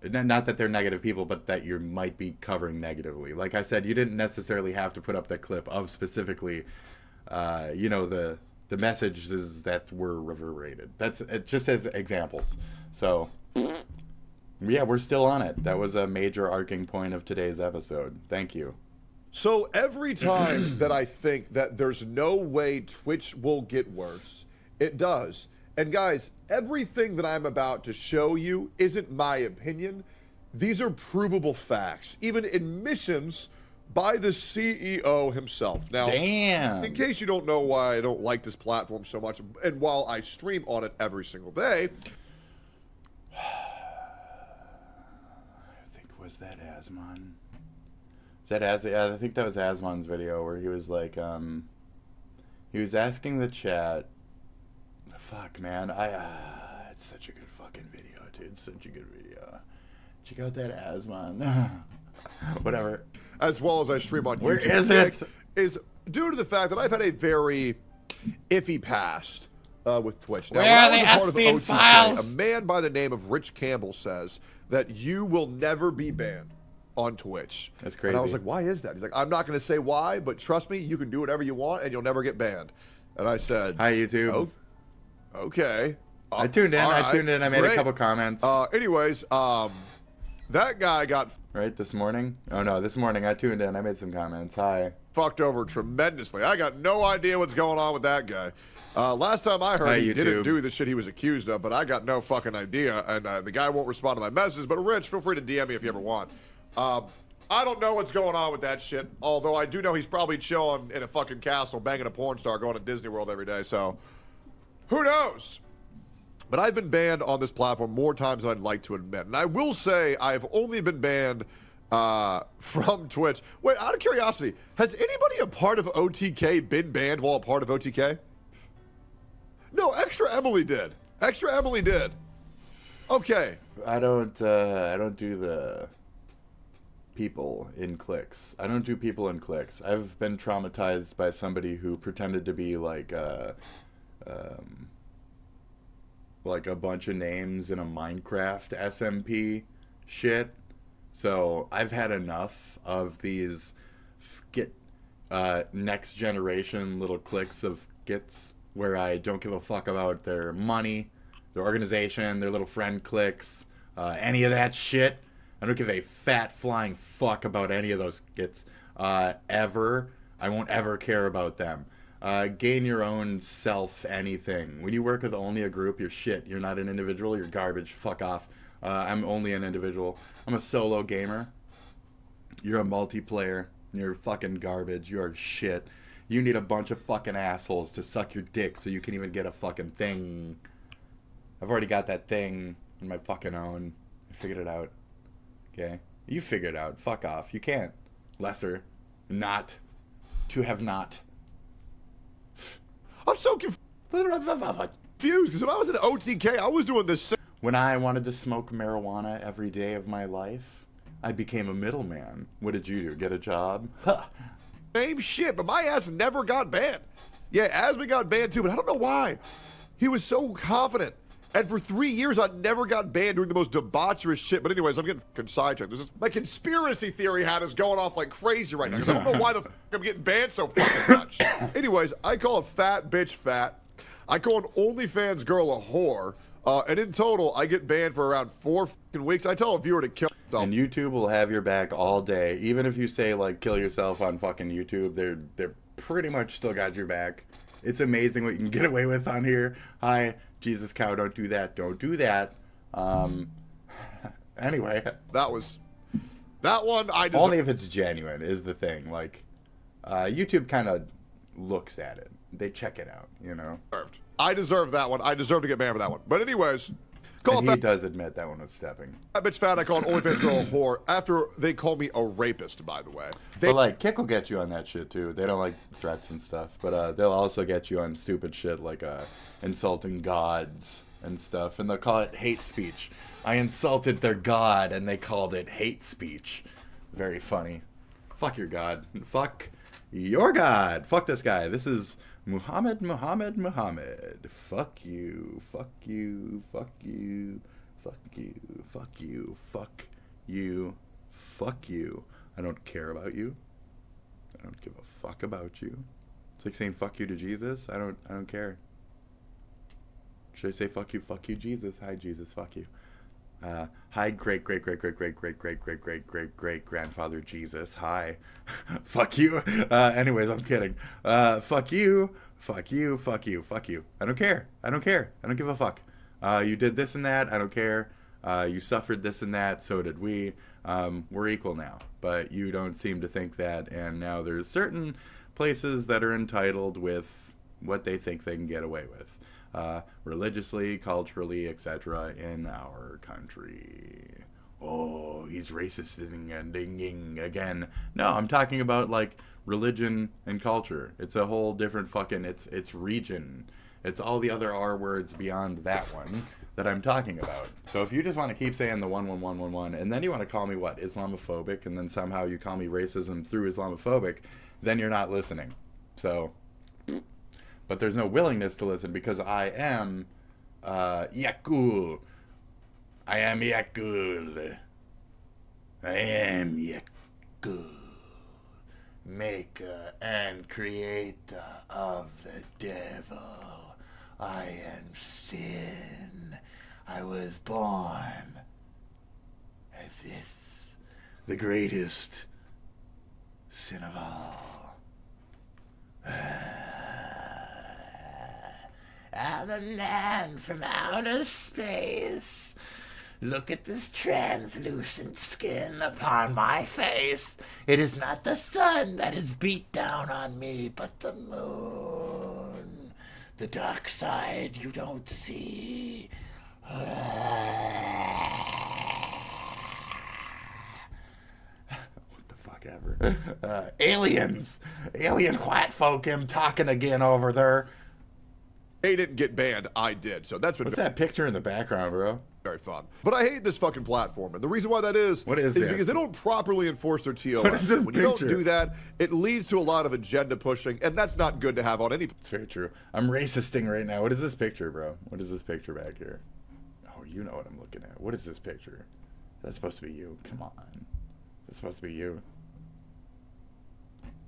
Not that they're negative people, but that you might be covering negatively. Like I said, you didn't necessarily have to put up that clip of specifically, you know, the messages that were reverberated. That's just as examples. So, yeah, we're still on it. That was a major arcing point of today's episode. Thank you. So every time that I think that there's no way Twitch will get worse, it does. And guys, everything that I'm about to show you isn't my opinion. These are provable facts, even admissions by the CEO himself. Now, damn. In case you don't know why I don't like this platform so much, and while I stream on it every single day, I think was that Asmon. Yeah, I think that was Asmon's video where he was like, he was asking the chat. Fuck, man, it's such a good fucking video, dude. It's such a good video. Check out that Asmon. Whatever. As well as I stream on YouTube. Where is it? Is due to the fact that I've had a very iffy past with Twitch. Now, Where are the Epstein files? A man by the name of Rich Campbell says that you will never be banned on Twitch. That's crazy. And I was like, why is that? He's like, I'm not going to say why, but trust me, you can do whatever you want and you'll never get banned. And I said, hi, YouTube. Oh, okay. I tuned in. Right, I tuned in. I made a couple comments. Anyways, that guy got right this morning. Oh no, this morning I tuned in. I made some comments. Hi. Fucked over tremendously. I got no idea what's going on with that guy. Last time I heard, he didn't do the shit he was accused of, but I got no fucking idea. And the guy won't respond to my messages. But Rich, feel free to DM me if you ever want. I don't know what's going on with that shit. Although I do know he's probably chilling in a fucking castle, banging a porn star, going to Disney World every day. So who knows? But I've been banned on this platform more times than I'd like to admit. And I will say I've only been banned from Twitch. Wait, out of curiosity, has anybody a part of OTK been banned while a part of OTK? No, Extra Emily did. Extra Emily did. Okay. I don't do the people in cliques. I don't do people in cliques. I've been traumatized by somebody who pretended to be like a bunch of names in a Minecraft SMP shit. So I've had enough of these next generation little cliques of gits where I don't give a fuck about their money, their organization, their little friend cliques, any of that shit. I don't give a fat flying fuck about any of those gits ever. I won't ever care about them. Gain your own self anything. When you work with only a group, you're shit. You're not an individual. You're garbage. Fuck off. I'm only an individual. I'm a solo gamer. You're a multiplayer. You're fucking garbage. You're shit. You need a bunch of fucking assholes to suck your dick so you can even get a fucking thing. I've already got that thing on my fucking own. I figured it out. Okay? You figured it out. Fuck off. You can't. Lesser. Not. To have not. I'm so confused because when I was in OTK, I was doing this. When I wanted to smoke marijuana every day of my life, I became a middleman. What did you do? Get a job? Huh. Same shit, but my ass never got banned. Yeah, Asmon got banned too, but I don't know why. He was so confident. And for 3 years, I never got banned doing the most debaucherous shit. But anyways, I'm getting sidetracked. My conspiracy theory hat is going off like crazy right now because I don't know why the fuck I'm getting banned so fucking much. Anyways, I call a fat bitch fat. I call an OnlyFans girl a whore. And in total, I get banned for around 4 fucking weeks. I tell a viewer to kill himself. And YouTube will have your back all day. Even if you say, like, kill yourself on fucking YouTube, they're pretty much still got your back. It's amazing what you can get away with on here. Hi, Jesus cow, don't do that. Don't do that. Anyway. That one I just... Only if it's genuine is the thing. Like, YouTube kind of looks at it. They check it out, you know? I deserve that one. I deserve to get banned for that one. But anyways... And he does admit that one was stepping. That bitch fat, I call an OnlyFans girl a whore after they call me a rapist, by the way. But, like, Kick will get you on that shit, too. They don't like threats and stuff. But they'll also get you on stupid shit like insulting gods and stuff. And they'll call it hate speech. I insulted their god, and they called it hate speech. Very funny. Fuck your god. Fuck your God. Fuck this guy. This is Muhammad. Fuck you. Fuck you. Fuck you. Fuck you. Fuck you. Fuck you. Fuck you. I don't care about you. I don't give a fuck about you. It's like saying fuck you to Jesus. I don't care. Should I say fuck you, Jesus? Hi, Jesus, fuck you. Hi, great grandfather Jesus. Hi. Fuck you. Anyways, I'm kidding. Fuck you. Fuck you. Fuck you. Fuck you. I don't care. I don't care. I don't give a fuck. You did this and that. I don't care. You suffered this and that. So did we. We're equal now. But you don't seem to think that. And now there's certain places that are entitled with what they think they can get away with. Religiously, culturally, etc. in our country. Oh, he's racist and dinging again. No, I'm talking about like religion and culture. It's a whole different fucking, it's region. It's all the other R words beyond that one that I'm talking about. So if you just want to keep saying the 11111 and then you want to call me what, Islamophobic, and then somehow you call me racism through Islamophobic, then you're not listening. So, but there's no willingness to listen because I am Yakul. I am Yakul. I am Yakul, maker and creator of the devil. I am sin. I was born as this, the greatest sin of all. I'm a man from outer space. Look at this translucent skin upon my face. It is not the sun that is beat down on me, but the moon. The dark side you don't see. What the fuck ever. Aliens. Alien white folk am talking again over there. They didn't get banned. I did. So that's been. What's that picture in the background, bro? Very fun. But I hate this fucking platform. And the reason why that is, what is this? Because they don't properly enforce their TOS. What is this when picture? you don't do that, it leads to a lot of agenda pushing, and that's not good to have on any. It's very true. I'm racisting right now. What is this picture, bro? What is this picture back here? Oh, you know what I'm looking at. What is this picture? That's supposed to be you. Come on. That's supposed to be you.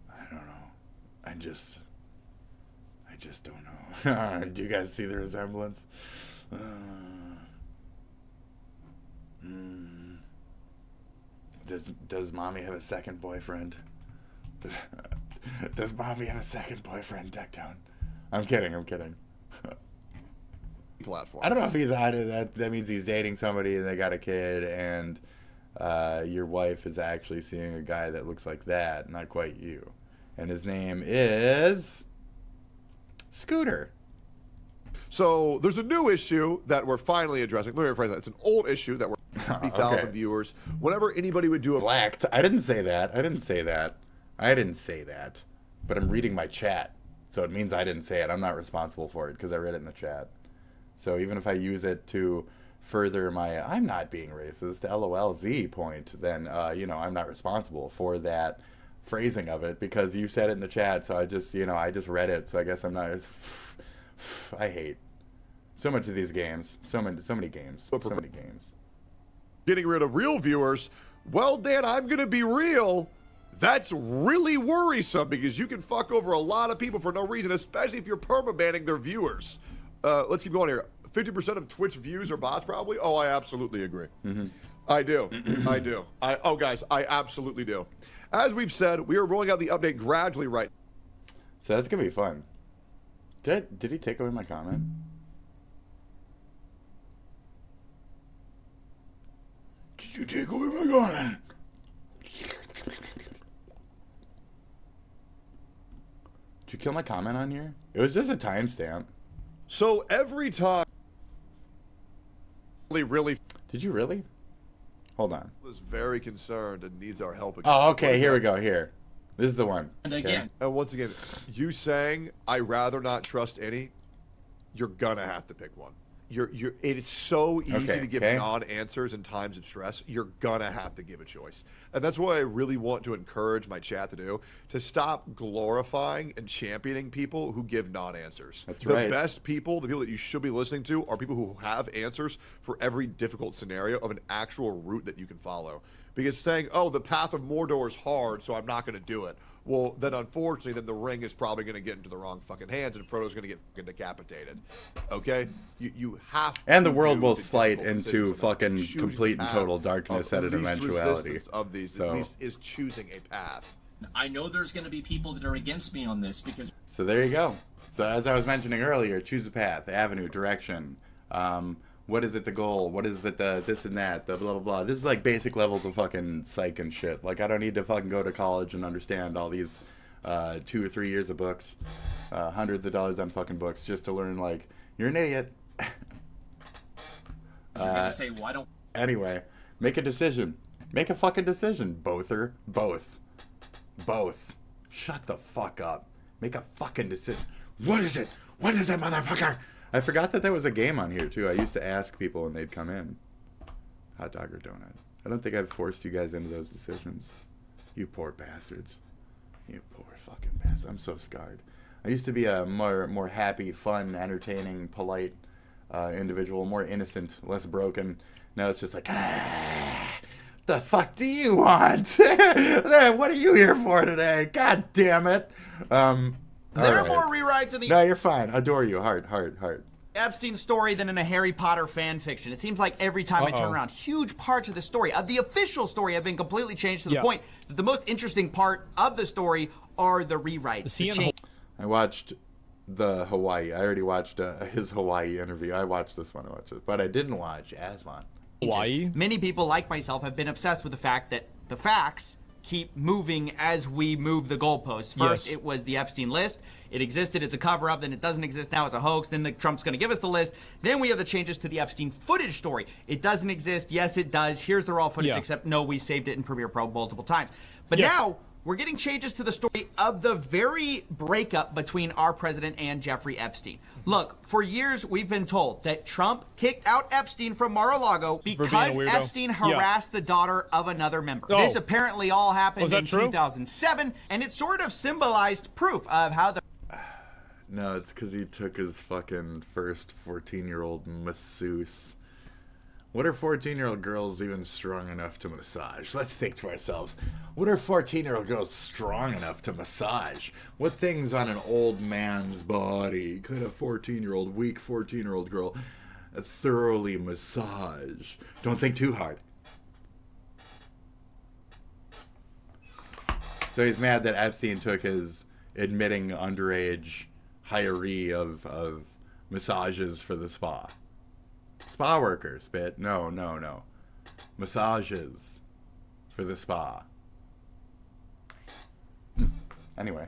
I don't know. I just don't know. Do you guys see the resemblance? Does mommy have a second boyfriend? Does mommy have a second boyfriend, Decktown? I'm kidding. Platform. I don't know if he's out of that. That means he's dating somebody and they got a kid, and your wife is actually seeing a guy that looks like that, not quite you. And his name is Scooter. So there's a new issue that we're finally addressing. Let me rephrase that. It's an old issue that we're 50,000 viewers. Whenever anybody would do a blacked. I didn't say that. But I'm reading my chat, so it means I didn't say it. I'm not responsible for it because I read it in the chat. So even if I use it to further my I'm not being racist LOLZ point, then I'm not responsible for that phrasing of it because you said it in the chat. So I just read it. So I guess I'm not. I hate so much of these games. So many games. Getting rid of real viewers. Well, Dan, I'm going to be real. That's really worrisome because you can fuck over a lot of people for no reason, especially if you're permabanning their viewers. Let's keep going here. 50% of Twitch views are bots, probably? Oh, I absolutely agree. Mm-hmm. I do. Guys, I absolutely do. As we've said, we are rolling out the update gradually right now. So that's going to be fun. Did he take away my comment? Did you take away my comment? Did you kill my comment on here? It was just a timestamp. So every time... Really... Did you really? Hold on. ...was very concerned and needs our help again. Oh, okay. Here we go. Here. This is the one. And again. And once again, you saying, I rather not trust any, you're gonna have to pick one. it's so easy to give non-answers in times of stress. You're gonna have to give a choice, and that's what I really want to encourage my chat to do: to stop glorifying and championing people who give non-answers. That's the right. best people, the people that you should be listening to, are people who have answers for every difficult scenario of an actual route that you can follow. Because saying, "Oh, the path of Mordor is hard, so I'm not going to do it," well, then unfortunately, then the ring is probably going to get into the wrong fucking hands, and Frodo's going to get fucking decapitated. Okay, you have to. And the world will slide into fucking complete and total darkness at an eventuality. Of these, so. At least is choosing a path. I know there's going to be people that are against me on this because. So there you go. So as I was mentioning earlier, choose a path, avenue, direction. What is it, the goal? What is it, the this and that, the blah, blah, blah. This is like basic levels of fucking psych and shit. Like, I don't need to fucking go to college and understand all these 2 or 3 years of books, hundreds of dollars on fucking books, just to learn, like, you're an idiot. You're gonna say, why don't... Anyway, make a decision. Make a fucking decision, bother. Both. Shut the fuck up. Make a fucking decision. What is it? What is it, motherfucker? I forgot that there was a game on here, too. I used to ask people when they'd come in. Hot dog or donut? I don't think I've forced you guys into those decisions. You poor bastards. You poor fucking bastards. I'm so scarred. I used to be a more happy, fun, entertaining, polite individual, more innocent, less broken. Now it's just like, the fuck do you want? What are you here for today? God damn it. There are more rewrites in the... No, you're fine. Adore you. Heart. Epstein story than in a Harry Potter fan fiction. It seems like every time I turn around, huge parts of the story, of the official story, have been completely changed to the point that the most interesting part of the story are the rewrites. I watched the Hawaii. I already watched his Hawaii interview. I watched this one. But I didn't watch Aswan. Hawaii? Many people like myself have been obsessed with the fact that the facts keep moving as we move the goalposts. First, it was the Epstein list. It existed. It's a cover-up. Then it doesn't exist. Now it's a hoax. Then Trump's going to give us the list. Then we have the changes to the Epstein footage story. It doesn't exist. Yes, it does. Here's the raw footage, except no, we saved it in Premiere Pro multiple times. But now we're getting changes to the story of the very breakup between our president and Jeffrey Epstein. Look, for years we've been told that Trump kicked out Epstein from Mar-a-Lago because Epstein harassed the daughter of another member. This apparently all happened in 2007, and it sort of symbolized proof of how the... No, it's because he took his fucking first 14-year-old masseuse. What are 14-year-old girls even strong enough to massage? Let's think to ourselves. What are 14-year-old girls strong enough to massage? What things on an old man's body could a 14-year-old, weak 14-year-old girl thoroughly massage? Don't think too hard. So he's mad that Epstein took his admitting underage hiree of massages for the spa. Spa workers, Spit. No. Massages for the spa. Anyway.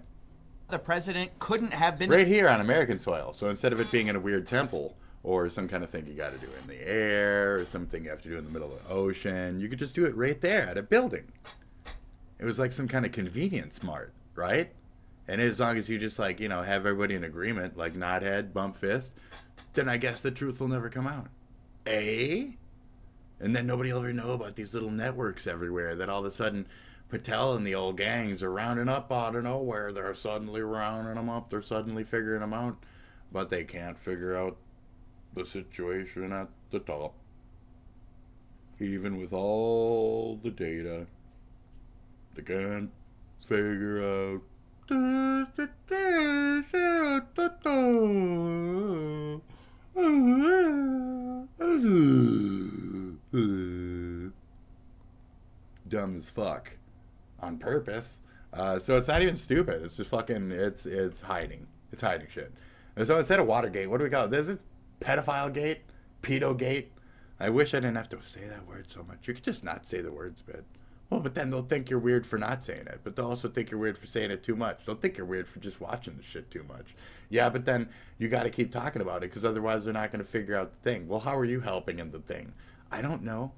The president couldn't have been... Right here on American soil. So instead of it being in a weird temple or some kind of thing you got to do in the air or something you have to do in the middle of the ocean, you could just do it right there at a building. It was like some kind of convenience mart, right? And as long as you just like, have everybody in agreement, like nod head, bump fist, then I guess the truth will never come out. And then nobody will ever know about these little networks everywhere that all of a sudden Patel and the old gangs are rounding up out of nowhere. They're suddenly rounding them up. They're suddenly figuring them out. But they can't figure out the situation at the top. Even with all the data, they can't figure out dumb as fuck on purpose. So it's not even stupid. It's just fucking, it's hiding. It's hiding shit. And so instead of Watergate, what do we call it? This is pedophile gate, pedo gate. I wish I didn't have to say that word so much. You could just not say the words, man. Well, but then they'll think you're weird for not saying it. But they'll also think you're weird for saying it too much. They'll think you're weird for just watching the shit too much. Yeah, but then you got to keep talking about it because otherwise they're not going to figure out the thing. Well, how are you helping in the thing? I don't know.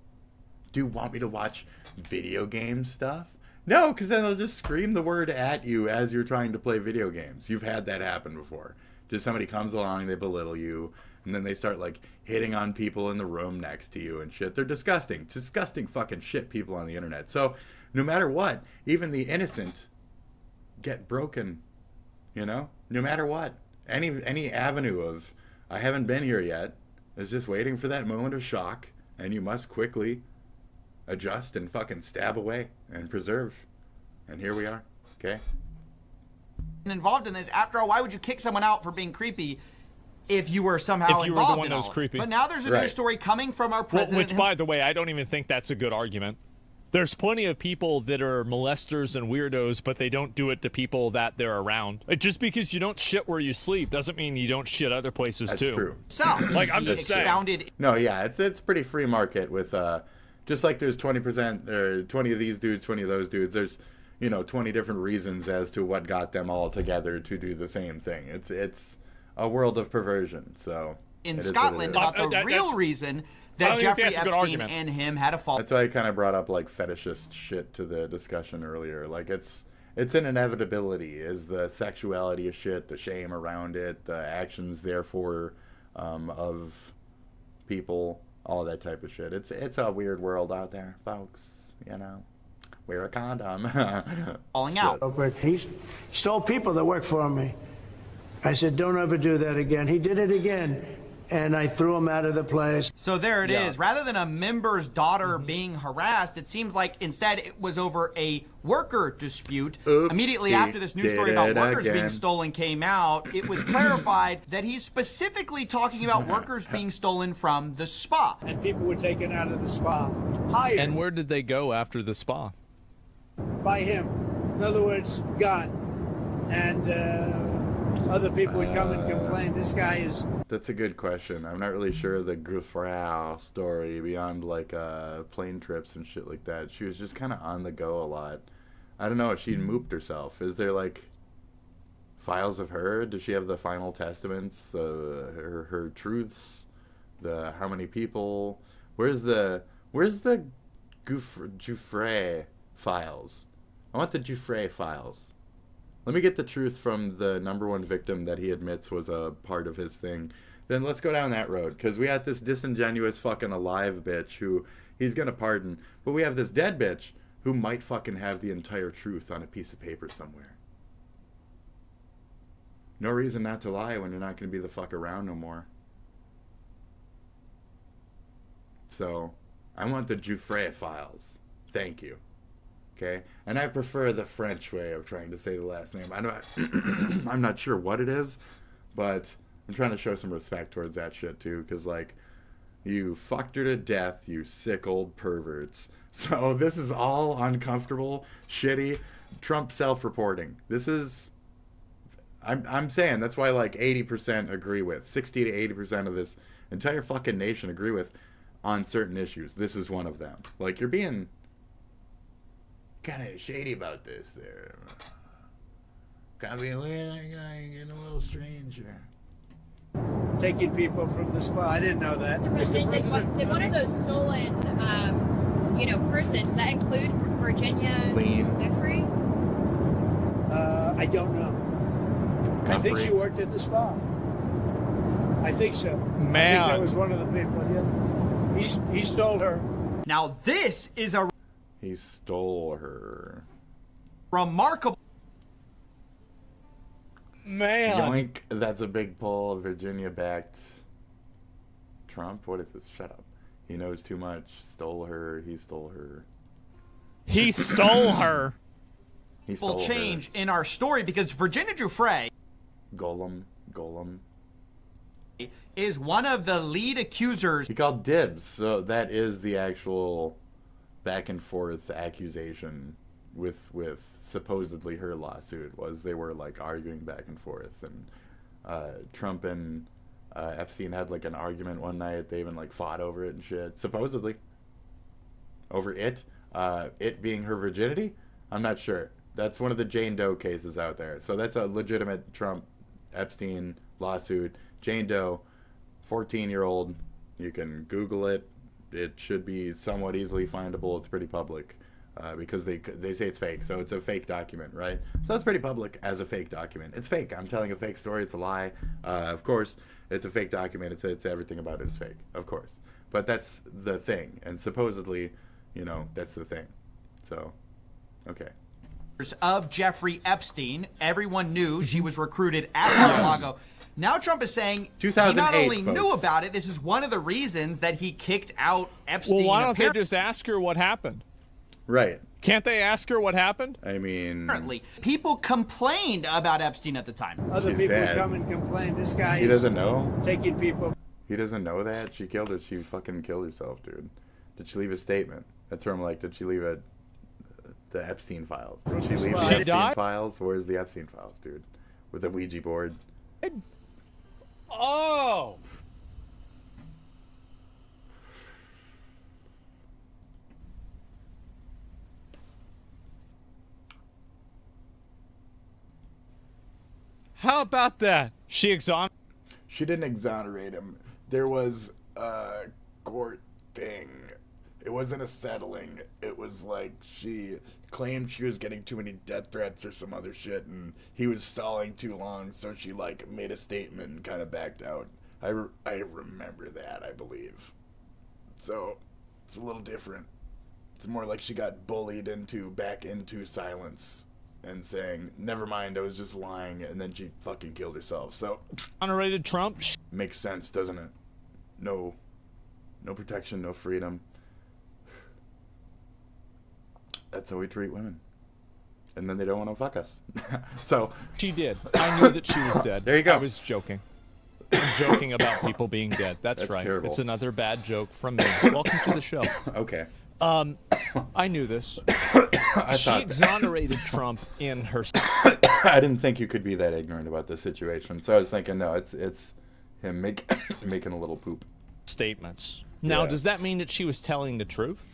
Do you want me to watch video game stuff? No, because then they'll just scream the word at you as you're trying to play video games. You've had that happen before. Just somebody comes along, they belittle you, and then they start like hitting on people in the room next to you and shit. They're disgusting fucking shit people on the internet. So no matter what, even the innocent get broken, you know, no matter what. Any avenue of I haven't been here yet is just waiting for that moment of shock, and you must quickly adjust and fucking stab away and preserve. And here we are. Okay. Involved in this, after all, why would you kick someone out for being creepy if you were somehow if you involved were the one in that all was of it? creepy. But now there's a new story coming from our president. Which, by the way, I don't even think that's a good argument. There's plenty of people that are molesters and weirdos, but they don't do it to people that they're around. Just because you don't shit where you sleep doesn't mean you don't shit other places too. That's true. So, like I'm just saying. No, yeah, it's pretty free market with just like there's 20% or 20 of these dudes, 20 of those dudes. There's 20 different reasons as to what got them all together to do the same thing. It's a world of perversion. So in Scotland, about the real reason that Jeffrey Epstein and him had a fall. That's why I kind of brought up like fetishist shit to the discussion earlier. Like it's an inevitability. Is the sexuality of shit, the shame around it, the actions therefore of people, all that type of shit. It's a weird world out there, folks. Wear a condom. Falling out. He stole people that work for me. I said, don't ever do that again. He did it again, and I threw him out of the place. So there it is. Rather than a member's daughter being harassed, it seems like instead it was over a worker dispute. Oops, immediately after this news story about workers being stolen came out, it was clarified that he's specifically talking about workers being stolen from the spa. And people were taken out of the spa. Hired. And where did they go after the spa? By him. In other words, gone. And other people would come and complain. This guy is... That's a good question. I'm not really sure the Gouffrow story beyond like plane trips and shit like that. She was just kind of on the go a lot. I don't know if she mooped herself. Is there like files of her? Does she have the final testaments? Her truths? The how many people? Where's the Gouffre files? I want the Gouffre files. Let me get the truth from the #1 victim that he admits was a part of his thing. Then let's go down that road, because we got this disingenuous fucking alive bitch who he's gonna pardon, but we have this dead bitch who might fucking have the entire truth on a piece of paper somewhere. No reason not to lie when you're not gonna be the fuck around no more. So, I want the Gouffre files. Thank you. Okay, and I prefer the French way of trying to say the last name. I'm not sure what it is, but I'm trying to show some respect towards that shit too, because like, you fucked her to death, you sick old perverts. So this is all uncomfortable, shitty, Trump self-reporting. This is, I'm saying that's why like 80% agree with, 60 to 80% of this entire fucking nation agree with on certain issues. This is one of them. Like you're being kind of shady about this there. Kind of being getting a little strange here. Taking people from the spa. I didn't know that. Did one of those stolen, persons that include Virginia Jeffrey? I don't know. I think she worked at the spa. I think so. Man. I think that was one of the people. Yeah. He stole her. Now this is a He stole her. remarkable. Man. Yoink. That's a big pull. Virginia-backed Trump. What is this? Shut up. He knows too much. Stole her. He stole her. He stole her. He stole change in our story because Virginia Giuffre Golem. is one of the lead accusers. He called dibs. So that is the actual back and forth accusation with supposedly her lawsuit. Was they were like arguing back and forth, and Trump and Epstein had like an argument one night. They even like fought over it and shit, supposedly over it being her virginity. I'm not sure. That's one of the Jane Doe cases out there. So that's a legitimate Trump Epstein lawsuit. Jane Doe, 14-year-old. You can Google it. It should be somewhat easily findable. It's pretty public. because they say it's fake. So it's a fake document, right? So it's pretty public as a fake document. It's fake. I'm telling a fake story. It's a lie. Of course, it's a fake document. It's everything about it is fake, of course. But that's the thing, and supposedly, that's the thing. So, okay. Of Jeffrey Epstein, everyone knew she was recruited at Mar-a-Lago. Now Trump is saying he not only knew about it, this is one of the reasons that he kicked out Epstein. Well, why don't they just ask her what happened? Right. Can't they ask her what happened? I mean, apparently, people complained about Epstein at the time. Other people come and complain. This guy he doesn't know. Taking people. He doesn't know that she killed her. She fucking killed herself, dude. Did she leave a statement? That's where I'm like, did she leave the Epstein files? Did she leave the Epstein files? Where's the Epstein files, dude? With the Ouija board. Oh. How about that? She didn't exonerate him. There was a court thing. It wasn't a settling. It was like she claimed she was getting too many death threats or some other shit, and he was stalling too long, so she made a statement and kind of backed out. I remember that, I believe. So it's a little different. It's more like she got bullied back into silence and saying, never mind, I was just lying, and then she fucking killed herself. So exonerated Trump. Makes sense, doesn't it? No protection, no freedom. That's how we treat women. And then they don't want to fuck us. So she did. I knew that she was dead. There you go. I was joking. I'm joking about people being dead. That's right. Terrible. It's another bad joke from me. Welcome to the show. Okay. I knew this. She thought exonerated Trump in her. I didn't think you could be that ignorant about this situation. So I was thinking, no, it's him making a little poop. Statements. Now, Yeah. does that mean that she was telling the truth?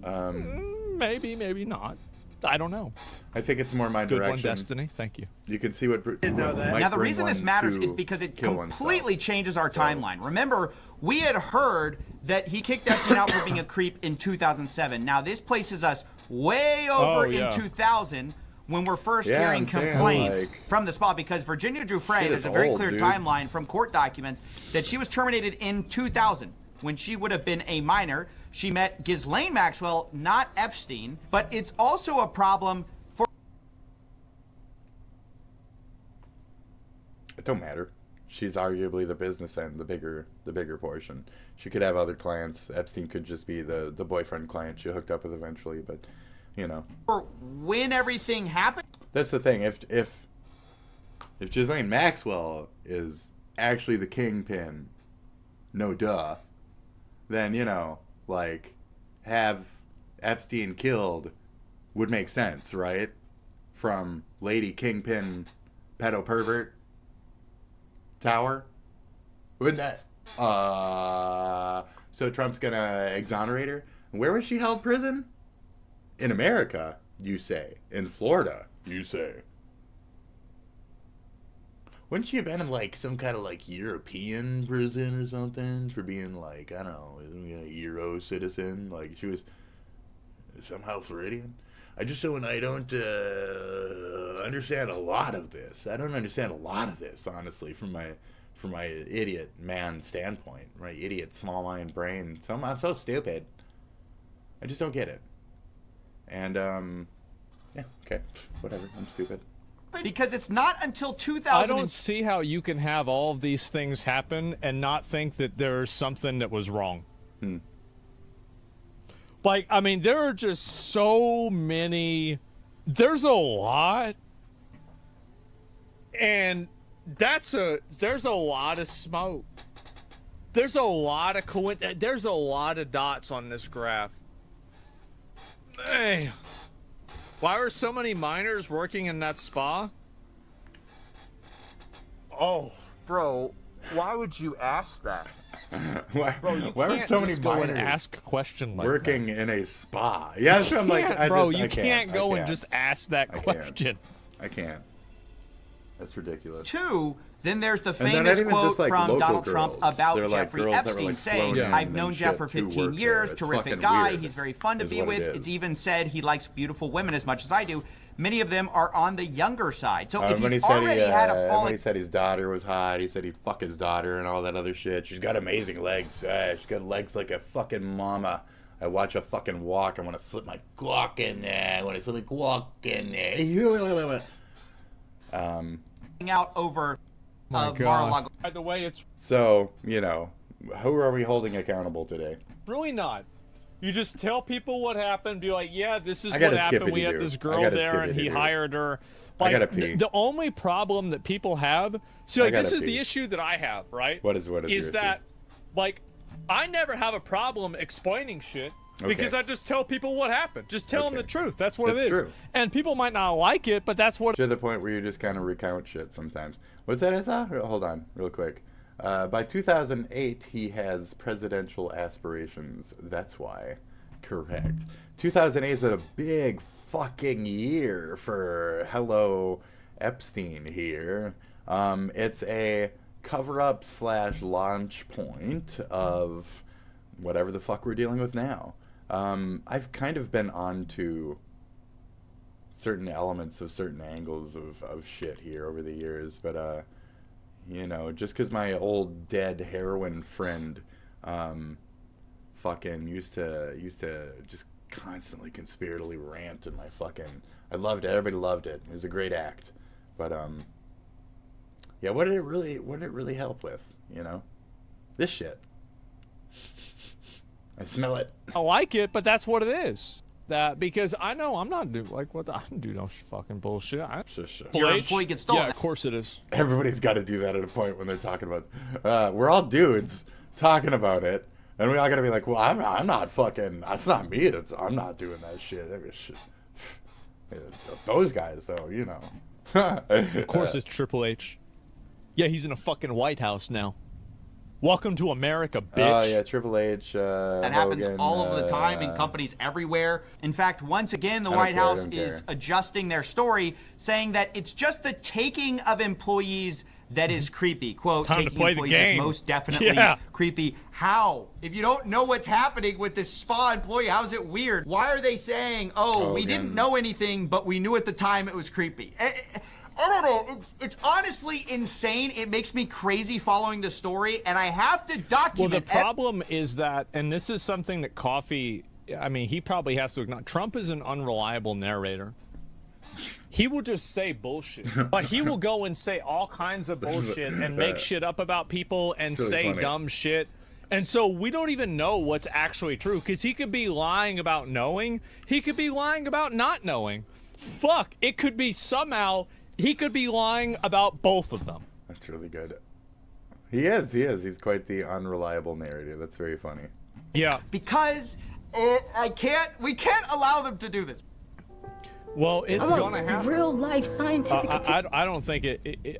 Maybe, maybe not. I don't know. I think it's more my Good direction. one, Destiny. Thank you. You can see what. Now, the reason this matters is because it completely changes our timeline. Remember, we had heard that he kicked Epstein out for being a creep in 2007. Now, this places us way over in 2000 when we're first hearing complaints from the spot, because Virginia Giuffre, Shit there's is a very old, clear dude. timeline from court documents that she was terminated in 2000 when she would have been a minor. She met Ghislaine Maxwell, not Epstein, but it's also a problem for... It don't matter. She's arguably the business end, the bigger portion. She could have other clients. Epstein could just be the boyfriend client she hooked up with eventually, but For when everything happened. That's the thing. If Ghislaine Maxwell is actually the kingpin, no duh, then have Epstein killed would make sense, right? From Lady Kingpin pedo pervert tower, wouldn't that? So Trump's gonna exonerate her. Where was she held prison? In America, you say. In Florida, you say. Wouldn't she have been in some kind of European prison or something for being I don't know, a Euro citizen? She was somehow Floridian? I don't understand a lot of this. I don't understand a lot of this, honestly, from my idiot man standpoint, right? Idiot small mind brain. I'm so stupid. I just don't get it. And yeah, okay, whatever. I'm stupid. Because it's not until 2000. I don't see how you can have all of these things happen and not think that there's something that was wrong. There are just so many. There's a lot. And there's a lot of smoke. There's a lot of there's a lot of dots on this graph. Hey. Why were so many minors working in that spa? Oh, bro, why would you ask that? Why were so many go minors and ask a question like working that? in a spa? Yeah, so I'm you can't go and just ask that question. I can't. That's ridiculous. 2, Then there's the And they're not famous even quote just, like, from local Donald Trump girls. about They're, like, Jeffrey girls that were, Epstein, like, saying, flown in I've known and Jeff shit for to 15 work years, there. It's terrific fucking guy, weird, he's very fun to is be what with. it It's is. even said he likes beautiful women as much as I do. Many of them are on the younger side. So if when he he's said already had a when falling... he said his daughter was hot, he said he'd fuck his daughter and all that other shit. She's got amazing legs. She's got legs like a fucking mama. I watch her fucking walk. I want to slip my Glock in there. I want to slip my Glock in there. out over My God. Mar-a-Lago. By the way, it's So, you know, who are we holding accountable today? really not. You just tell people what happened. Be like, yeah, this is I what gotta happened. We skippity-doo. had this I girl gotta there, and he skippity-doo. hired her. I Like, gotta pee. the only problem that people have. So, I like, this gotta is the pee. issue that I have, right? What is your that, like, I never have a problem explaining shit. Because I just tell people what happened. Just tell them the truth. That's what it is. True. And people might not like it, but that's what. To the point where you just kind of recount shit sometimes. What's that I saw? Hold on, real quick. By 2008, he has presidential aspirations. That's why. Correct. 2008 is a big fucking year for Hello Epstein here. It's a cover-up / launch point of whatever the fuck we're dealing with now. I've kind of been on to certain elements of certain angles of shit here over the years, but you know, just because my old dead heroin friend fucking used to just constantly conspiratorially rant in my fucking, I loved it, everybody loved it, it was a great act, but yeah, what did it really help with, you know? This shit. I smell it. I like it, but that's what it is. That because I know I'm not doing like what I don't do no fucking bullshit. Your employee gets stolen. Yeah, of course it is. Everybody's got to do that at a point when they're talking about. We're all dudes talking about it, and we all got to be like, "Well, I'm not fucking. That's not me. I'm not doing that shit. That was shit. Those guys, though, you know." Of course, it's Triple H. Yeah, he's in a fucking White House now. Welcome to America, bitch. Oh, yeah, Triple H, That happens Hogan, all of the time in companies everywhere. In fact, once again, the White House is adjusting their story, saying that it's just the taking of employees that is creepy. Quote, Time to taking play the employees is game. most definitely creepy. How? If you don't know what's happening with this spa employee, how is it weird? Why are they saying, oh, we didn't know anything, but we knew at the time it was creepy? I don't know. It's honestly insane. It makes me crazy following the story, and I have to document. Well, the problem is that, and this is something that Coffee, I mean, he probably has to acknowledge. Trump is an unreliable narrator. He will just say bullshit. But he will go and say all kinds of bullshit and make shit up about people and really say funny. dumb shit. And so we don't even know what's actually true because he could be lying about knowing. He could be lying about not knowing. Fuck, it could be somehow he could be lying about both of them. That's really good. He is. He's quite the unreliable narrator. That's very funny. Yeah. Because we can't allow them to do this. Well, it's I want gonna happen. real life scientific. I don't think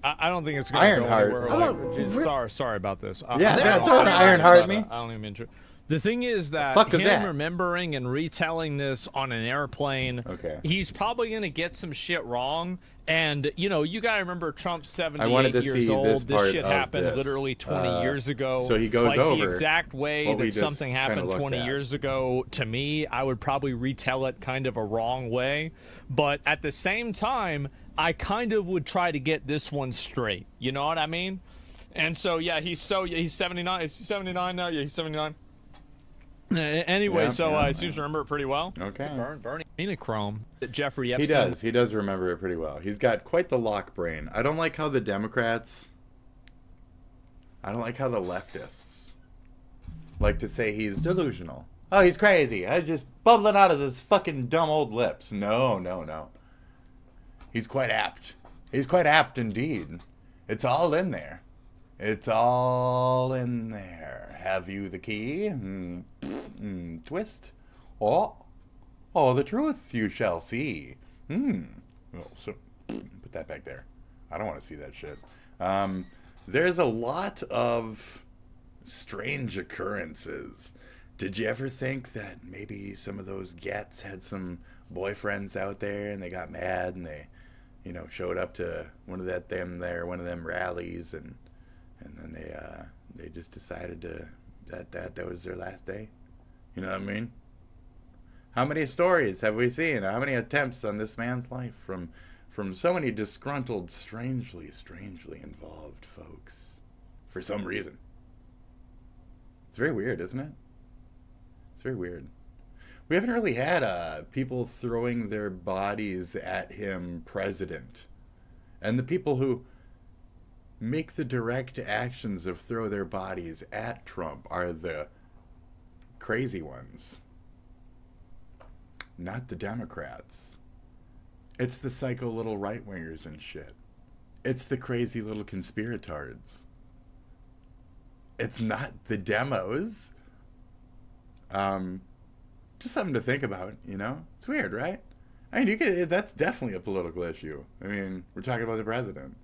I don't think it's gonna go Ironheart. anywhere. I Like, want sorry about this. Don't Ironheart me. I don't even mean to. The thing is that fuck is him that? remembering and retelling this on an airplane, he's probably gonna get some shit wrong. And you know, you gotta remember Trump's 78 years old. This shit happened literally 20 years ago. So he goes like, over the exact way what we that just something kinda happened looked 20 at. years ago. To me, I would probably retell it kind of a wrong way. But at the same time, I kind of would try to get this one straight. You know what I mean? And so yeah, he's 79. Is he 79 now? Yeah, he's 79. Anyway, I seem to remember it pretty well. Okay. Bernie Phenochrome that Jeffrey He Epstein. does. He does remember it pretty well. He's got quite the lock brain. I don't like how the Democrats. I don't like how the leftists like to say he's delusional. Oh, he's crazy. I just bubbling out of his fucking dumb old lips. No. He's quite apt. He's quite apt indeed. It's all in there. It's all in there. Have you the key? Twist. Oh, the truth you shall see. Well, so put that back there. I don't want to see that shit. There's a lot of strange occurrences. Did you ever think that maybe some of those gets had some boyfriends out there and they got mad and they you know, showed up to one of them rallies, and then they just decided that was their last day. You know what I mean? How many stories have we seen? How many attempts on this man's life from so many disgruntled, strangely involved folks for some reason? It's very weird, isn't it? It's very weird. We haven't really had people throwing their bodies at him president. And the people who make the direct actions of throw their bodies at Trump are the crazy ones. Not the Democrats. It's the psycho little right-wingers and shit. It's the crazy little conspiratards. It's not the demos. Just something to think about, you know? It's weird, right? I mean, that's definitely a political issue. I mean, we're talking about the president.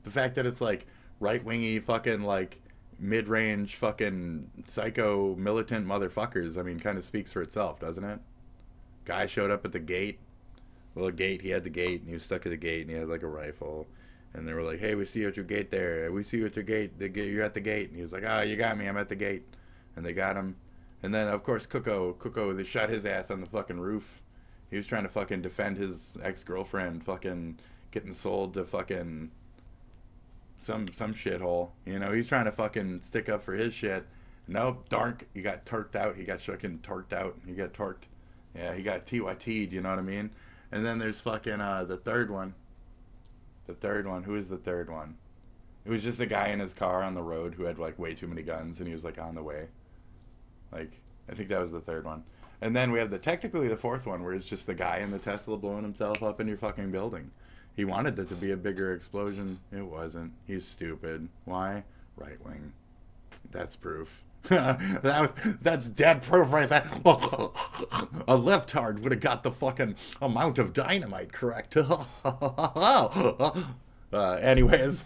The fact that it's like right-wingy fucking like mid-range fucking psycho militant motherfuckers, I mean, kind of speaks for itself, doesn't it? Guy showed up at the gate. Well, he had the gate, and he was stuck at the gate, and he had like a rifle. And they were like, hey, we see you at your gate there. We see you at your gate. You're at the gate. And he was like, oh, you got me. I'm at the gate. And they got him. And then, of course, Cuoco, they shot his ass on the fucking roof. He was trying to fucking defend his ex-girlfriend fucking getting sold to fucking some shithole. You know, he's trying to fucking stick up for his shit. No, dark, he got turked out. He got fucking torqued out. He got torqued. Yeah, he got TYT'd, you know what I mean? And then there's fucking the third one. The third one. Who is the third one? It was just a guy in his car on the road who had like way too many guns, and he was like on the way. Like, I think that was the third one. And then we have technically the fourth one, where it's just the guy in the Tesla blowing himself up in your fucking building. He wanted it to be a bigger explosion. It wasn't. He's stupid. Why? Right wing. That's proof. That's dead proof right there. A leftard would have got the fucking amount of dynamite correct. Anyways.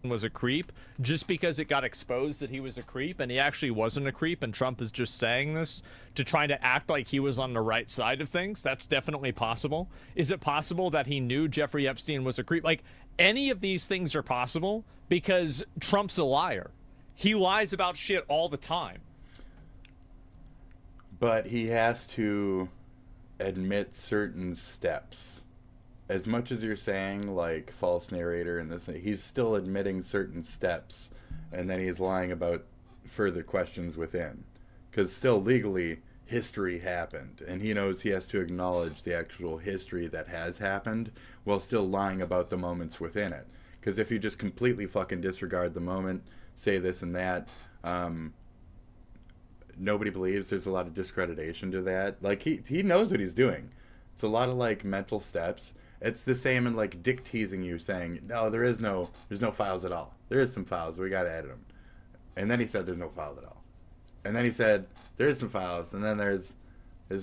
Was a creep just because it got exposed that he was a creep, and he actually wasn't a creep, and Trump is just saying this to try to act like he was on the right side of things. That's definitely possible. Is it possible that he knew Jeffrey Epstein was a creep? Like, any of these things are possible because Trump's a liar. He lies about shit all the time. But he has to admit certain steps. As much as you're saying, like, false narrator and this, he's still admitting certain steps, and then he's lying about further questions within. Because still, legally, history happened, and he knows he has to acknowledge the actual history that has happened, while still lying about the moments within it. Because if you just completely fucking disregard the moment, say this and that, nobody believes. There's a lot of discreditation to that. Like, he knows what he's doing. It's a lot of, like, mental steps. It's the same in like dick teasing you, saying, no, there's no files at all. There is some files, we gotta edit them. And then he said there's no files at all. And then he said there's some files, and then there's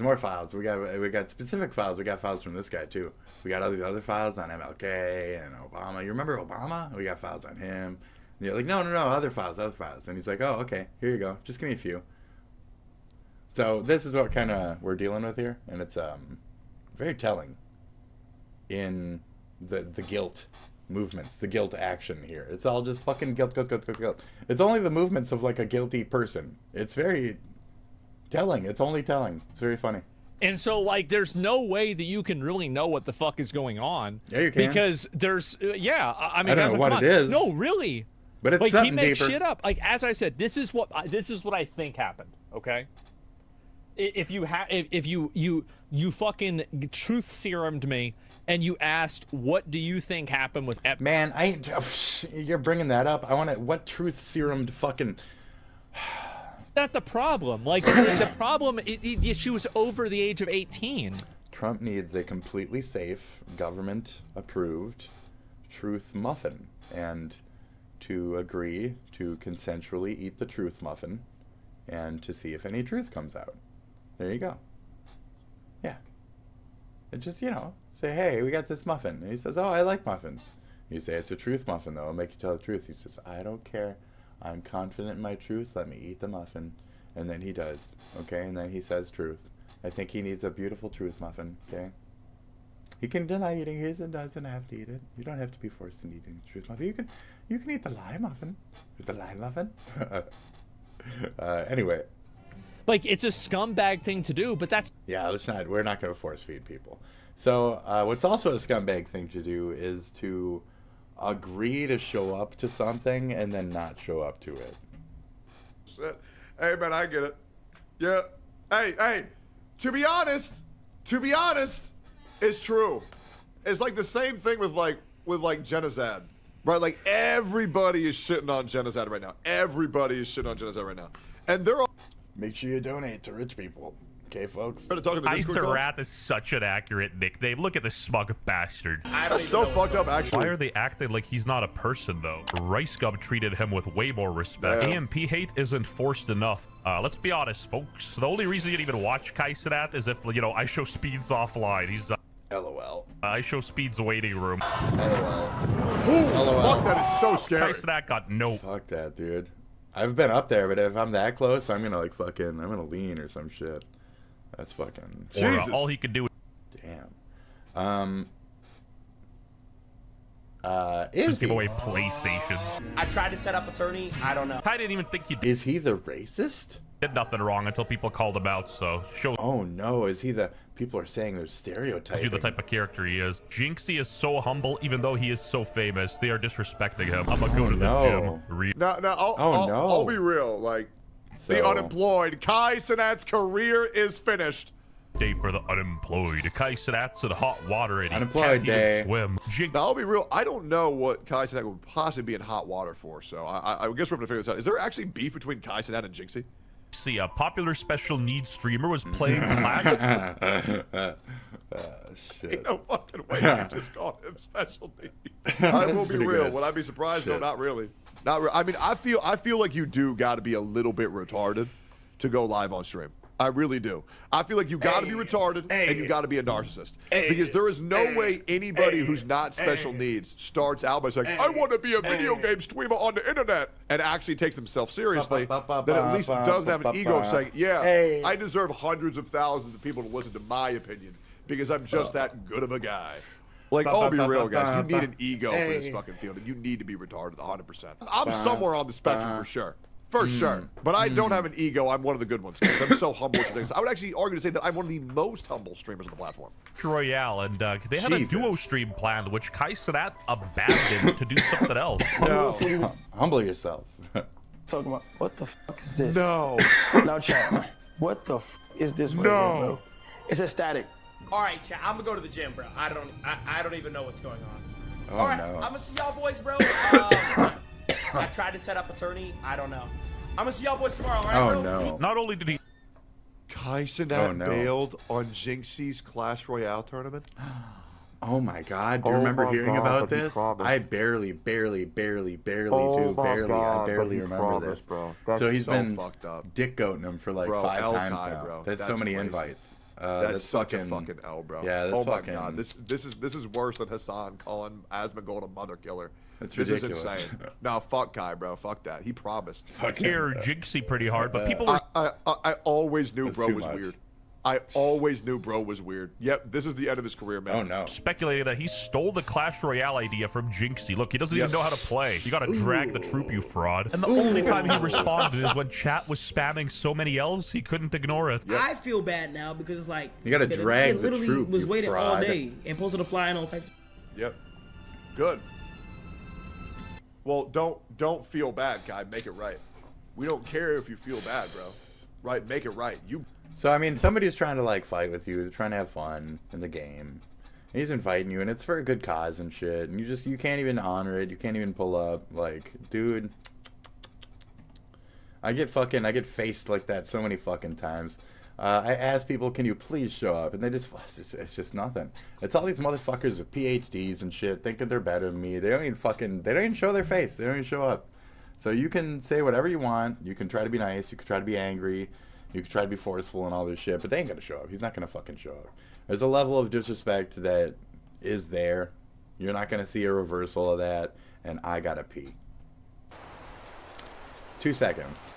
more files. We got specific files. We got files from this guy too. We got all these other files on MLK and Obama. You remember Obama? We got files on him. And you're like, no, other files. And he's like, oh, okay, here you go. Just give me a few. So this is what kind of we're dealing with here, and it's very telling in the guilt movements, the guilt action here. It's all just fucking guilt. It's only the movements of like a guilty person. It's very telling. It's only telling. It's very funny. And so, like, there's no way that you can really know what the fuck is going on. Yeah, you can. Because there's, I mean, I don't know what it is. No, really. But it's like, something he makes deeper. shit up. Like, as I said, this is what I think happened. Okay. If you fucking truth serumed me, and you asked, what do you think happened with Epstein? Man, you're bringing that up. I want to, what truth serum fucking... That's the problem. Like, the problem, she was over the age of 18. Trump needs a completely safe, government-approved truth muffin. And to agree to consensually eat the truth muffin and to see if any truth comes out. There you go. Yeah. It just, say, hey, we got this muffin. And he says, oh, I like muffins. You say, it's a truth muffin, though. I'll make you tell the truth. He says, I don't care. I'm confident in my truth. Let me eat the muffin. And then he does. Okay? And then he says truth. I think he needs a beautiful truth muffin. Okay? He can deny eating his and doesn't have to eat it. You don't have to be forced into eating the truth muffin. You can eat the lie muffin. The lie muffin. Anyway. Like, it's a scumbag thing to do, but that's... Yeah, we're not going to force feed people. So what's also a scumbag thing to do is to agree to show up to something and then not show up to it. Hey, man, I get it. Yeah. Hey, to be honest, it's true. It's like the same thing with Genocide, right? Like, everybody is shitting on Genocide right now. Everybody is shitting on Genocide right now. And they're all... Make sure you donate to rich people. Okay, folks? Rat is such an accurate nickname. Look at this smug bastard. That's so fucked up, actually. Why are they acting like he's not a person, though? Rice Gum treated him with way more respect. Yeah. AMP hate isn't forced enough. Let's be honest, folks. The only reason you'd even watch Kaiserat is if, you know, I show Speed's offline. He's... LOL. I show Speed's waiting room. LOL. LOL. Fuck, that is so scary. Kaiserat got no... Fuck that, dude. I've been up there, but if I'm that close, I'm gonna I'm gonna lean or some shit. That's fucking... Jesus. All he could do... Damn. Is give away PlayStations. I tried to set up attorney. I don't know. I didn't even think you did. Is he the racist? Did nothing wrong until people called him out, so show... Oh no, is he the... People are saying there's stereotyping. You the type of character he is. Jinxie is so humble, even though he is so famous. They are disrespecting him. I'm gonna go to the gym. I'll be real. Like, the unemployed. Kai Cenat's career is finished. Day for the unemployed. Kai Cenat's in hot water and unemployed day. Swim. Now, I'll be real. I don't know what Kai Cenat would possibly be in hot water for, so I guess we're gonna figure this out. Is there actually beef between Kai Cenat and Jinxie? See, a popular special needs streamer was playing shit. Ain't no fucking way you just called him special needs. I will be real. Would I be surprised? No, not really. Not really. I mean, I feel like you do got to be a little bit retarded to go live on stream. I really do. I feel like you got to be retarded and you got to be a narcissist. Because there is no way anybody who's not special needs starts out by saying, I want to be a video game streamer on the internet, and actually takes themselves seriously, that at least doesn't have an ego saying, yeah, I deserve hundreds of thousands of people to listen to my opinion because I'm just that good of a guy. Like, I'll be real, guys. You need an ego for this fucking field, and you need to be retarded 100%. I'm somewhere on the spectrum for sure. For sure. But I don't have an ego. I'm one of the good ones. I'm so humble with things. I would actually argue to say that I'm one of the most humble streamers on the platform. Royale, and they had a duo stream planned, which Kai Cenat abandoned to do something else. No. Humble yourself. Talking about, what the fuck is this? No. Now, chat, what the fuck is this? No. Bro? It's a static. All right, chat. I'm gonna go to the gym, bro. I don't even know what's going on. Oh, All right, no. I'm gonna see y'all boys, bro. I tried to set up attorney. I don't know. I'm gonna see y'all boys tomorrow, all right, bro? No. Not only did he... Kai Cenat bailed on Jinxie's Clash Royale tournament? Oh my god, do you remember hearing about this? I barely remember this. Bro. So he's been fucked up. dick goating him for like 5 times now. Bro. That's so many crazy. invites. That's such a fucking L, bro. Yeah, that's my god, this is worse than Hassan calling Asmongold a mother killer. That's this ridiculous. Is insane. No, fuck Kai, bro. Fuck that. He promised. Care Jinxie pretty hard, but people were... I always knew That's bro too was much. weird. I always knew bro was weird. Yep, this is the end of his career, man. Oh no. Speculated that he stole the Clash Royale idea from Jinxie. Look, he doesn't even know how to play. You gotta drag the troop, you fraud. And the only time he responded is when chat was spamming so many L's, he couldn't ignore it. I feel bad now because it's like You gotta drag the literally troop, was you waiting all fraud. day and posted a fly and all types. Yep. Good. Well, don't feel bad, guy. Make it right. We don't care if you feel bad, bro. Right? Make it right. So I mean, somebody's trying to like fight with you. They're trying to have fun in the game. And he's inviting you, and it's for a good cause and shit. And you can't even honor it. You can't even pull up. Like, dude, I get faced like that so many fucking times. I ask people, can you please show up? And they just, it's just nothing. It's all these motherfuckers with PhDs and shit thinking they're better than me. They don't even show their face. They don't even show up. So you can say whatever you want. You can try to be nice. You can try to be angry. You can try to be forceful and all this shit. But they ain't gonna show up. He's not gonna fucking show up. There's a level of disrespect that is there. You're not gonna see a reversal of that. And I gotta pee. 2 seconds.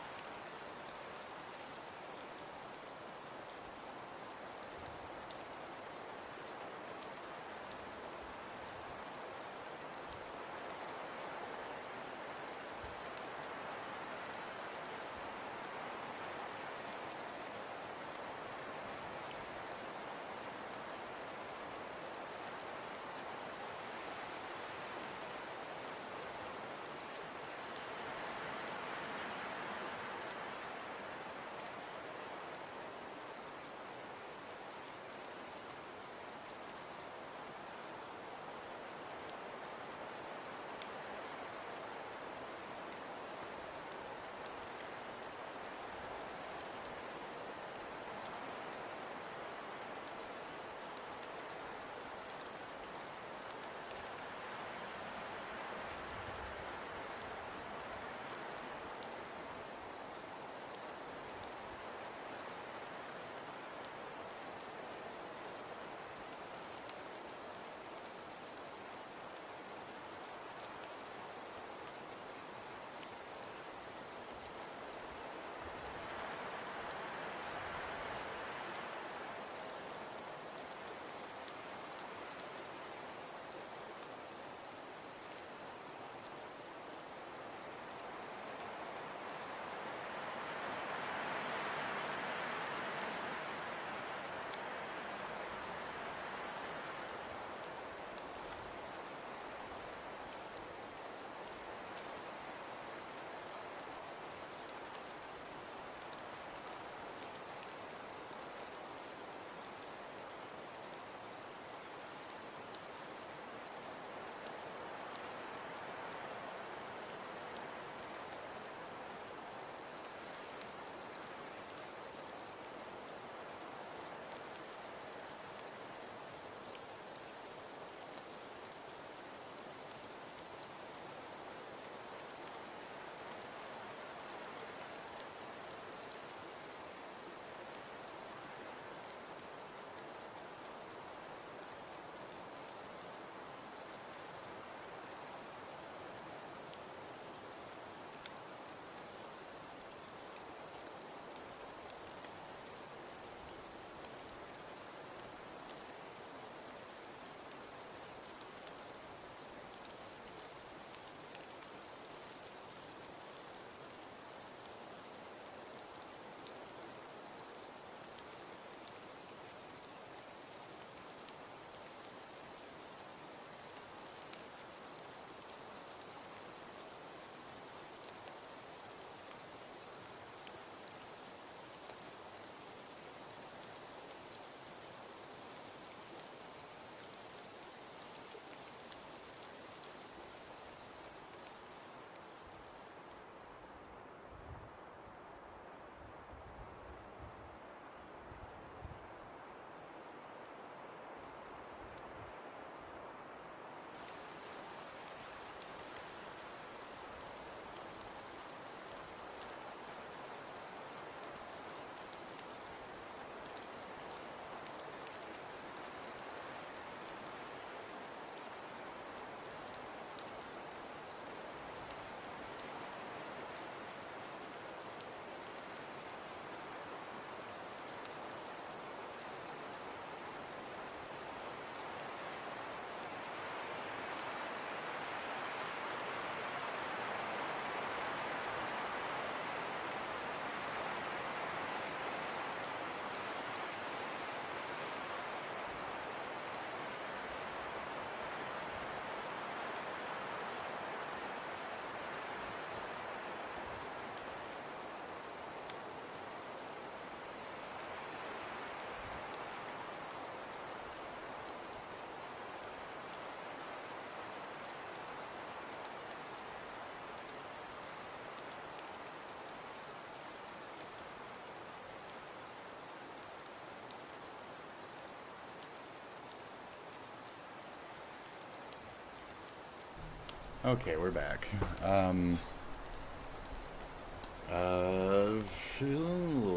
Okay, we're back.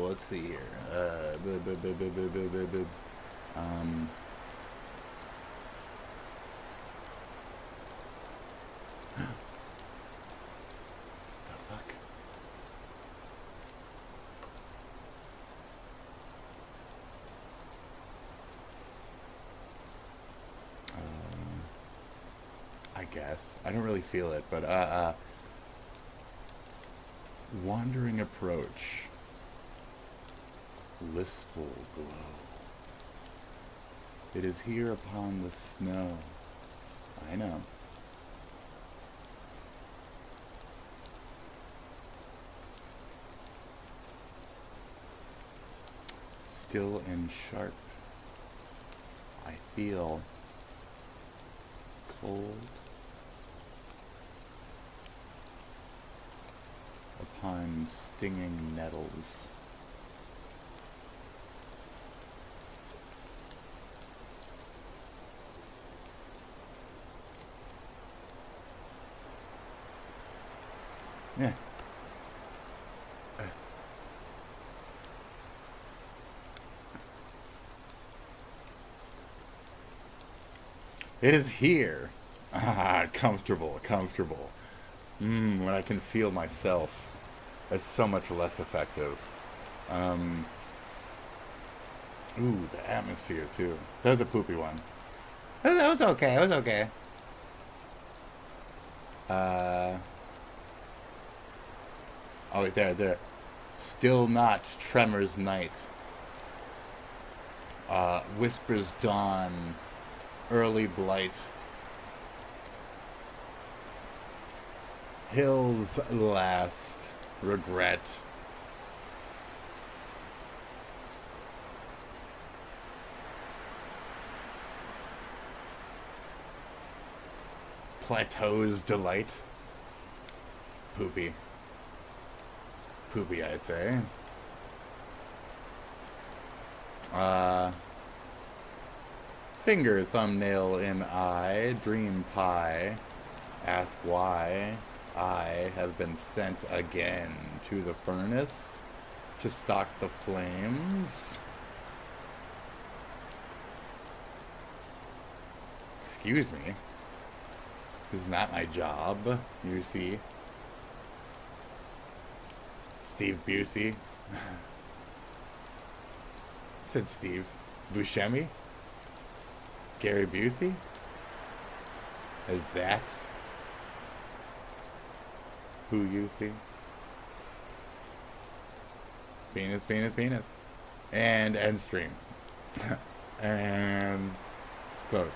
Let's see here. The fuck? I guess. I don't really feel it, but wandering approach. Blissful glow. It is here upon the snow. I know. Still and sharp. I feel cold upon stinging nettles. Yeah. It is here. Ah, comfortable, comfortable. When I can feel myself, it's so much less effective. Ooh, the atmosphere too. That was a poopy one. That was okay. It was okay. Oh, there. Still not tremors night. Whispers dawn. Early blight. Hills last. Regret. Plateau's delight. Poopy. Poopy, I'd say. Finger, thumbnail in eye, dream pie. Ask why I have been sent again to the furnace to stalk the flames. Excuse me. This is not my job, you see. Steve Busey. Said Steve. Buscemi? Gary Busey? Is that who you see? Penis, penis, penis. And end stream. And close.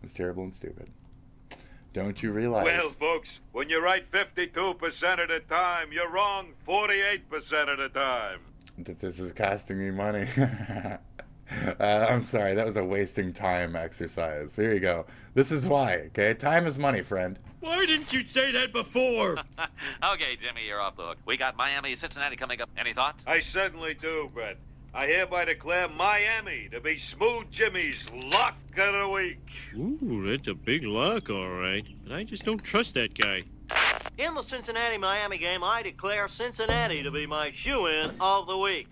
It's terrible and stupid. Don't you realize? Well, folks, when you're right 52% of the time, you're wrong 48% of the time. That this is costing me money. I'm sorry, that was a wasting time exercise. Here you go. This is why, okay? Time is money, friend. Why didn't you say that before? Okay, Jimmy, you're off the hook. We got Miami, Cincinnati coming up. Any thoughts? I certainly do, Brett. I hereby declare Miami to be Smooth Jimmy's lock of the week. Ooh, that's a big lock, all right. But I just don't trust that guy. In the Cincinnati-Miami game, I declare Cincinnati to be my shoo-in of the week.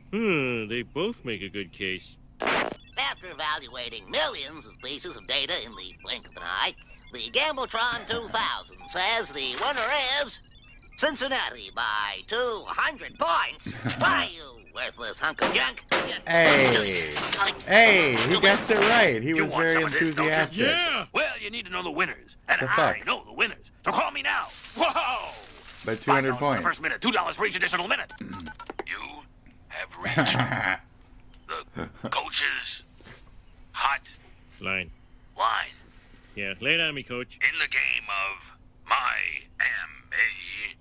They both make a good case. After evaluating millions of pieces of data in the blink of an eye, the Gambletron 2000 says the winner is Cincinnati by 200 points. Why, you worthless hunk of junk? Hey! Hey, he guessed it right. He was very enthusiastic. Yeah! Well, you need to know the winners. And The I fuck? know the winners. So call me now. Whoa! By 200 $5 points. For the first minute, $2 for each additional minute. You have reached the coach's hot Line. line. Yeah, lay it on me, coach. In the game of Miami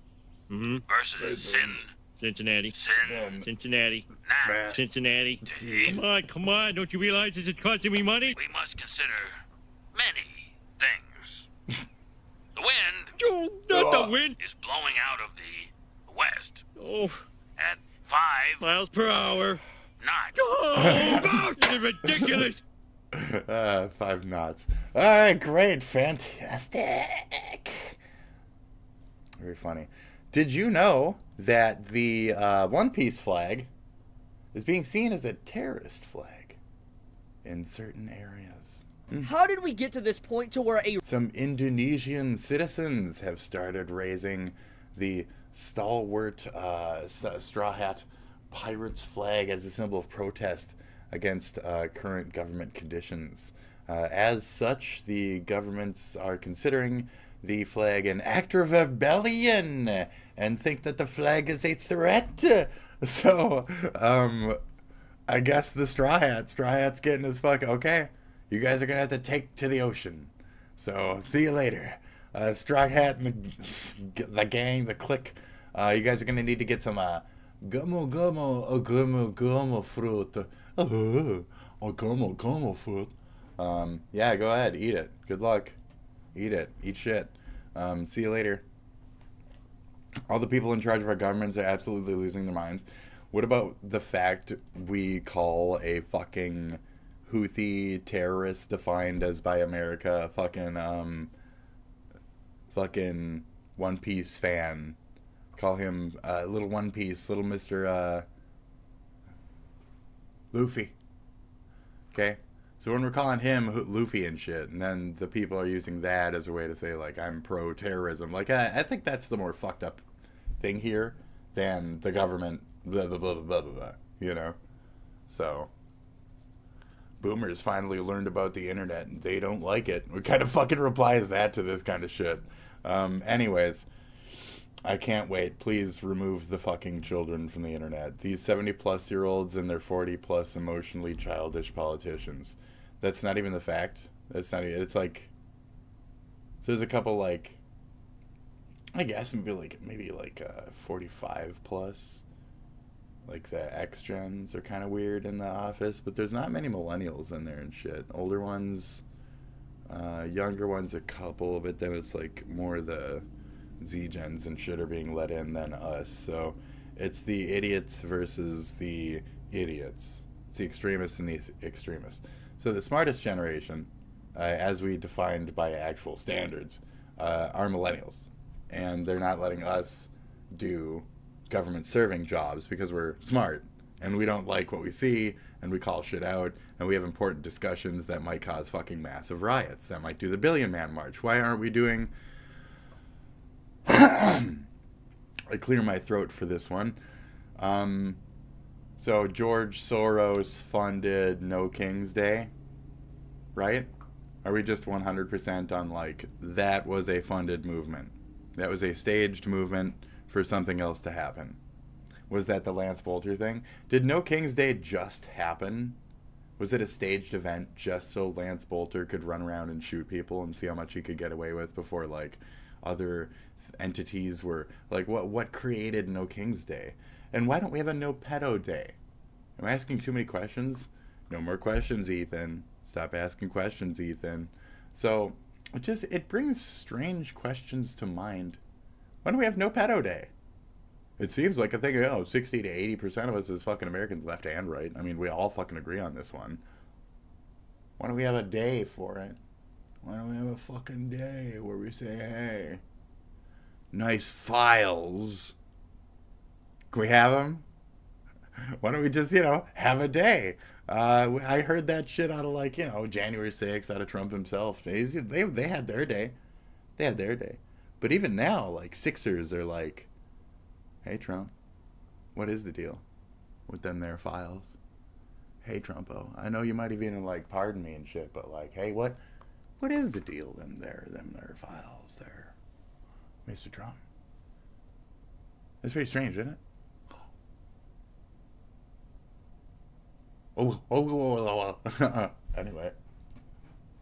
versus Sin. Cincinnati. Sin. Cincinnati. Nah. Cincinnati. Come on. Don't you realize this is costing me money? We must consider many things. The wind. Oh, not the wind. Is blowing out of the west. Oh. At 5 miles per hour. knots. Oh, this is ridiculous. 5 knots. All right, great, fantastic. Very funny. Did you know that the One Piece flag is being seen as a terrorist flag in certain areas? How did we get to this point to where Some Indonesian citizens have started raising the stalwart straw hat pirates flag as a symbol of protest against current government conditions. As such, the governments are considering the flag an act of rebellion and think that the flag is a threat. So, I guess the Straw Hat's getting his fuck, okay, you guys are going to have to take to the ocean. So, see you later. Straw Hat and the gang, the clique, you guys are going to need to get some gummo fruit. Gummo fruit. Yeah, go ahead, eat it. Good luck. Eat it. Eat shit. See you later. All the people in charge of our governments are absolutely losing their minds. What about the fact we call a fucking Houthi terrorist defined as by America fucking One Piece fan? Call him little One Piece, little Mr. Luffy. Okay? So when we're calling him Luffy and shit, and then the people are using that as a way to say, like, I'm pro-terrorism. Like, I think that's the more fucked up thing here than the government, blah, blah, blah, blah, blah, blah, you know? So, boomers finally learned about the internet, and they don't like it. What kind of fucking reply is that to this kind of shit? Anyways, I can't wait. Please remove the fucking children from the internet. These 70-plus-year-olds and their 40-plus emotionally childish politicians. That's not even the fact. That's not even, it's like, so there's a couple, like, I guess maybe 45 plus. Like the X-Gens are kind of weird in the office, but there's not many millennials in there and shit. Older ones, younger ones, a couple, but then it's like more the Z-Gens and shit are being let in than us. So it's the idiots versus the idiots. It's the extremists and the extremists. So the smartest generation, as we defined by actual standards, are millennials. And they're not letting us do government serving jobs because we're smart and we don't like what we see and we call shit out and we have important discussions that might cause fucking massive riots, that might do the Billion Man March. Why aren't we doing... I clear my throat for this one. So George Soros funded No King's Day, right? Are we just 100% on like, that was a funded movement? That was a staged movement for something else to happen. Was that the Lance Bolter thing? Did No King's Day just happen? Was it a staged event just so Lance Bolter could run around and shoot people and see how much he could get away with before like other entities were like, what created No King's Day? And why don't we have a No Pedo Day? Am I asking too many questions? No more questions, Ethan. Stop asking questions, Ethan. So it brings strange questions to mind. Why do we have No Pedo Day? It seems like a thing, 60 to 80% of us as fucking Americans, left and right. I mean, we all fucking agree on this one. Why don't we have a day for it? Why don't we have a fucking day where we say, hey, nice files. Can we have them? Why don't we just, have a day? I heard that shit out of January 6th, out of Trump himself. They had their day. They had their day. But even now, Sixers are like, hey, Trump, what is the deal with them there files? Hey, Trumpo, I know you might have even, pardon me and shit, but, hey, what is the deal, them there files there, Mr. Trump? That's pretty strange, isn't it? Anyway.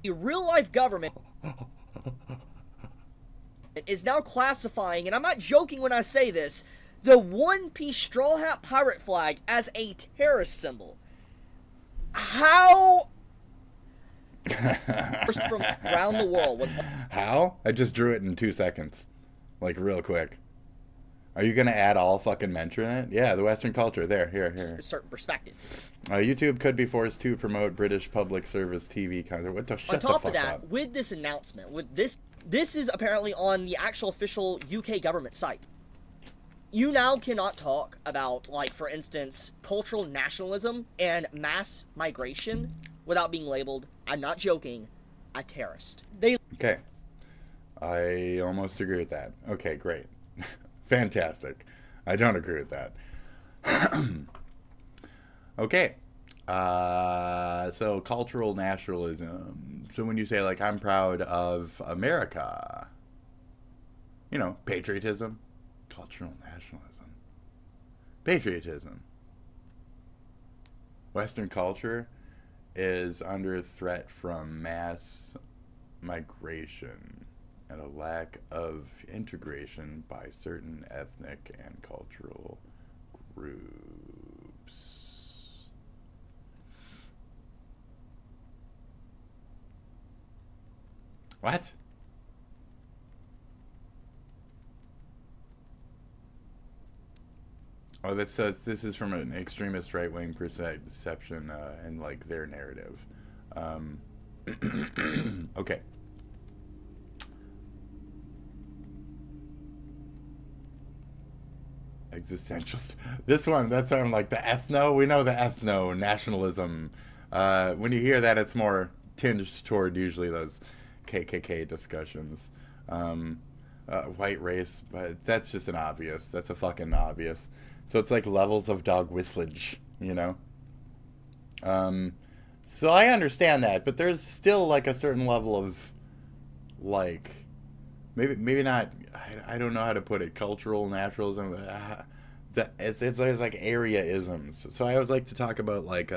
A real-life government is now classifying, and I'm not joking when I say this, the One Piece Straw Hat Pirate flag as a terrorist symbol. How? From around the world. How? I just drew it in 2 seconds. Real quick. Are you gonna add all fucking mention it? Yeah, the Western culture. There, here. A certain perspective. YouTube could be forced to promote British public service TV content. What the shut the fuck up. On top of that, with this announcement, this is apparently on the actual official UK government site. You now cannot talk about, like, for instance, cultural nationalism and mass migration without being labeled, I'm not joking, a terrorist. Okay. I almost agree with that. Okay, great. Fantastic. I don't agree with that. Okay. So cultural nationalism. So when you say, like, I'm proud of America, you know, patriotism, cultural nationalism, patriotism. Western culture is under threat from mass migration and a lack of integration by certain ethnic and cultural groups. What? Oh, this is from an extremist right-wing perception and, like, their narrative. Okay. Existential. This one, that's like the ethno. We know the ethno nationalism. When you hear that, it's more tinged toward usually those KKK discussions. White race, but that's just an obvious. That's a fucking obvious. So it's like levels of dog whistlage, you know? So I understand that, but there's still, like, a certain level of, like, maybe not, I don't know how to put it, cultural naturalism. It's like area-isms. So I always like to talk about, like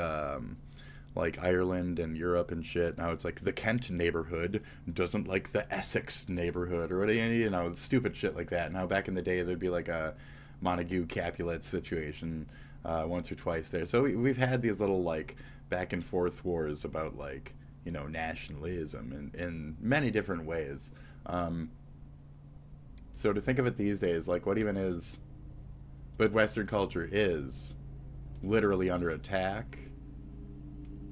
Ireland and Europe and shit. Now it's like the Kent neighborhood doesn't like the Essex neighborhood, or whatever, you know, stupid shit like that. Now back in the day, there'd be like a Montague Capulet situation once or twice there. So we've had these little, like, back and forth wars about, like, you know, nationalism in many different ways. So to think of it these days, like, what even is, but Western culture is literally under attack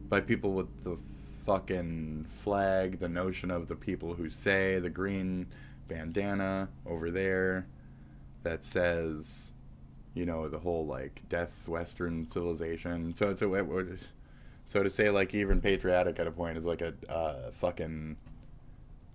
by people with the fucking flag, the notion of the people who say, the green bandana over there that says, you know, the whole, like, death Western civilization. So it's so to say, like, even patriotic at a point is like a fucking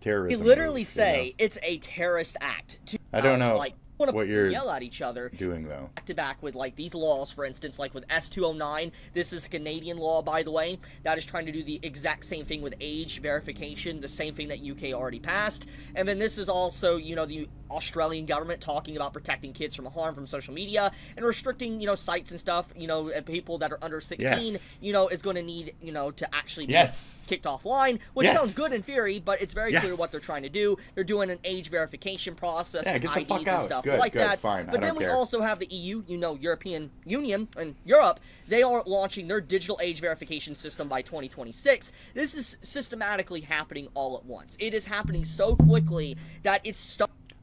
terrorism. They literally move, say, you know? It's a terrorist act. I don't know, like, what you're yell at each other doing, though. Back to back with, like, these laws, for instance, like with S209. This is a Canadian law, by the way, that is trying to do the exact same thing with age verification, the same thing that UK already passed. And then this is also, you know, the Australian government talking about protecting kids from harm from social media and restricting, you know, sites and stuff, you know, and people that are under 16, yes. you know, is going to need, you know, to actually be yes. kicked offline, which yes. sounds good in theory, but it's very yes. clear what they're trying to do. They're doing an age verification process, yeah, get the IDs fuck out. and stuff good, like good, that. Fine. But then we also have the EU, you know, European Union and Europe. They are launching their digital age verification system by 2026. This is systematically happening all at once. It is happening so quickly that it's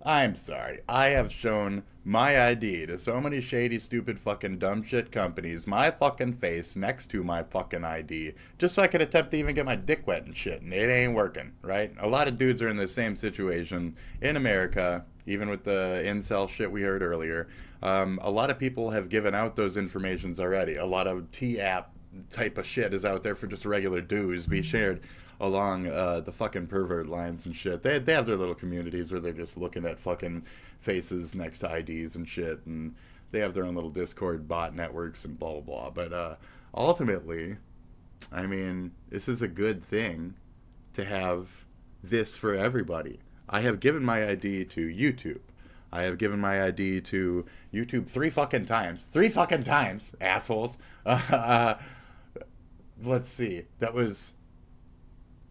I'm sorry. I have shown my ID to so many shady, stupid, fucking dumb shit companies, my fucking face next to my fucking ID, just so I could attempt to even get my dick wet and shit, and it ain't working, right? A lot of dudes are in the same situation in America, even with the incel shit we heard earlier. A lot of people have given out those informations already. A lot of T-app type of shit is out there for just regular dudes be shared along the fucking pervert lines and shit. They have their little communities where they're just looking at fucking faces next to IDs and shit, and they have their own little Discord bot networks and blah, blah, blah. But ultimately, I mean, this is a good thing to have this for everybody. I have given my ID to YouTube. I have given my ID to YouTube 3 fucking times. 3 fucking times, assholes. Let's see. That was...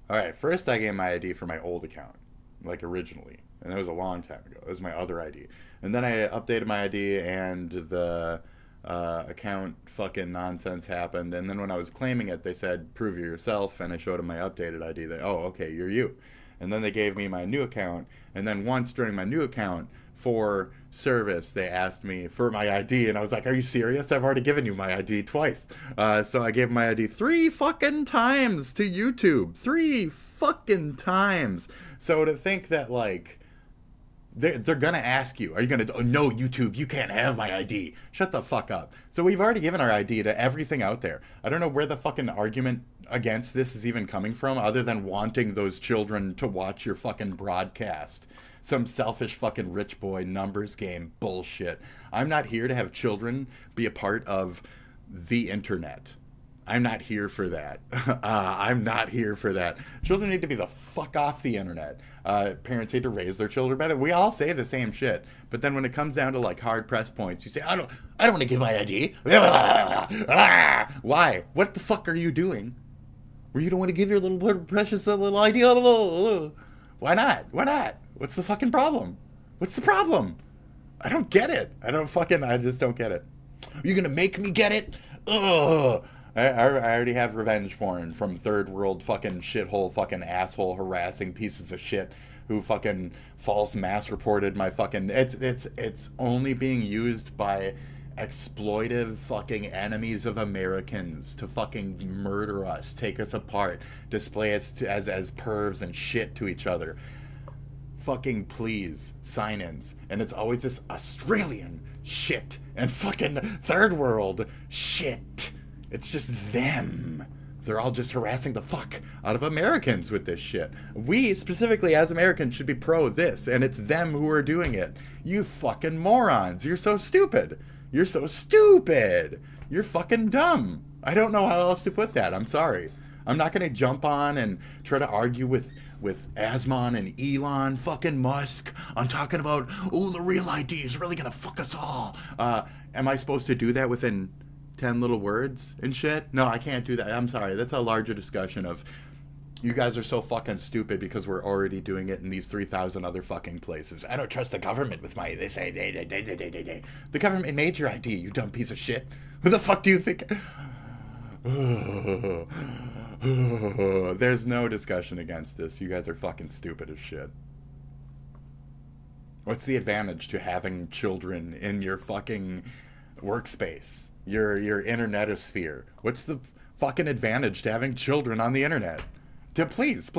Alright, first I gave my ID for my old account, like originally, and that was a long time ago. That was my other ID. And then I updated my ID, and the account fucking nonsense happened, and then when I was claiming it, they said, prove you're yourself, and I showed them my updated ID. They, oh, okay, you're you. and then they gave me my new account, and then once during my new account for service they asked me for my ID, and I was like, are you serious? I've already given you my ID twice. So I gave my ID 3 fucking times to YouTube. 3 fucking times. So to think that, like, they're gonna ask you, are you gonna, oh, no, YouTube, you can't have my ID. Shut the fuck up. So we've already given our ID to everything out there. I don't know where the fucking argument against this is even coming from, other than wanting those children to watch your fucking broadcast. Some selfish fucking rich boy numbers game bullshit. I'm not here to have children be a part of the internet. I'm not here for that. I'm not here for that. Children need to be the fuck off the internet. Parents need to raise their children better. We all say the same shit, but then when it comes down to like hard press points, you say, I don't want to give my ID. Why? What the fuck are you doing? Where you don't want to give your little precious little ID? Why not? Why not? What's the fucking problem? What's the problem? I don't get it. I just don't get it. You're gonna make me get it? Ugh. I already have revenge porn from third world fucking shithole fucking asshole harassing pieces of shit who fucking false mass reported my fucking, it's only being used by exploitive fucking enemies of Americans to fucking murder us, take us apart, display us as pervs and shit to each other. Fucking please, sign-ins. And it's always this Australian shit and fucking third world shit. It's just them. They're all just harassing the fuck out of Americans with this shit. We, specifically as Americans, should be pro this, and it's them who are doing it. You fucking morons. You're so stupid. You're so stupid. You're fucking dumb. I don't know how else to put that. I'm sorry. I'm not going to jump on and try to argue with Asmon and Elon fucking Musk on talking about, oh, the real ID is really going to fuck us all. Am I supposed to do that within 10 little words and shit? No, I can't do that. I'm sorry. That's a larger discussion of you guys are so fucking stupid because we're already doing it in these 3,000 other fucking places. I don't trust the government with my, they say, they. The government made your ID, you dumb piece of shit. Who the fuck do you think? There's no discussion against this. You guys are fucking stupid as shit. What's the advantage to having children in your fucking workspace? Your internetosphere. What's the fucking advantage to having children on the internet? Please,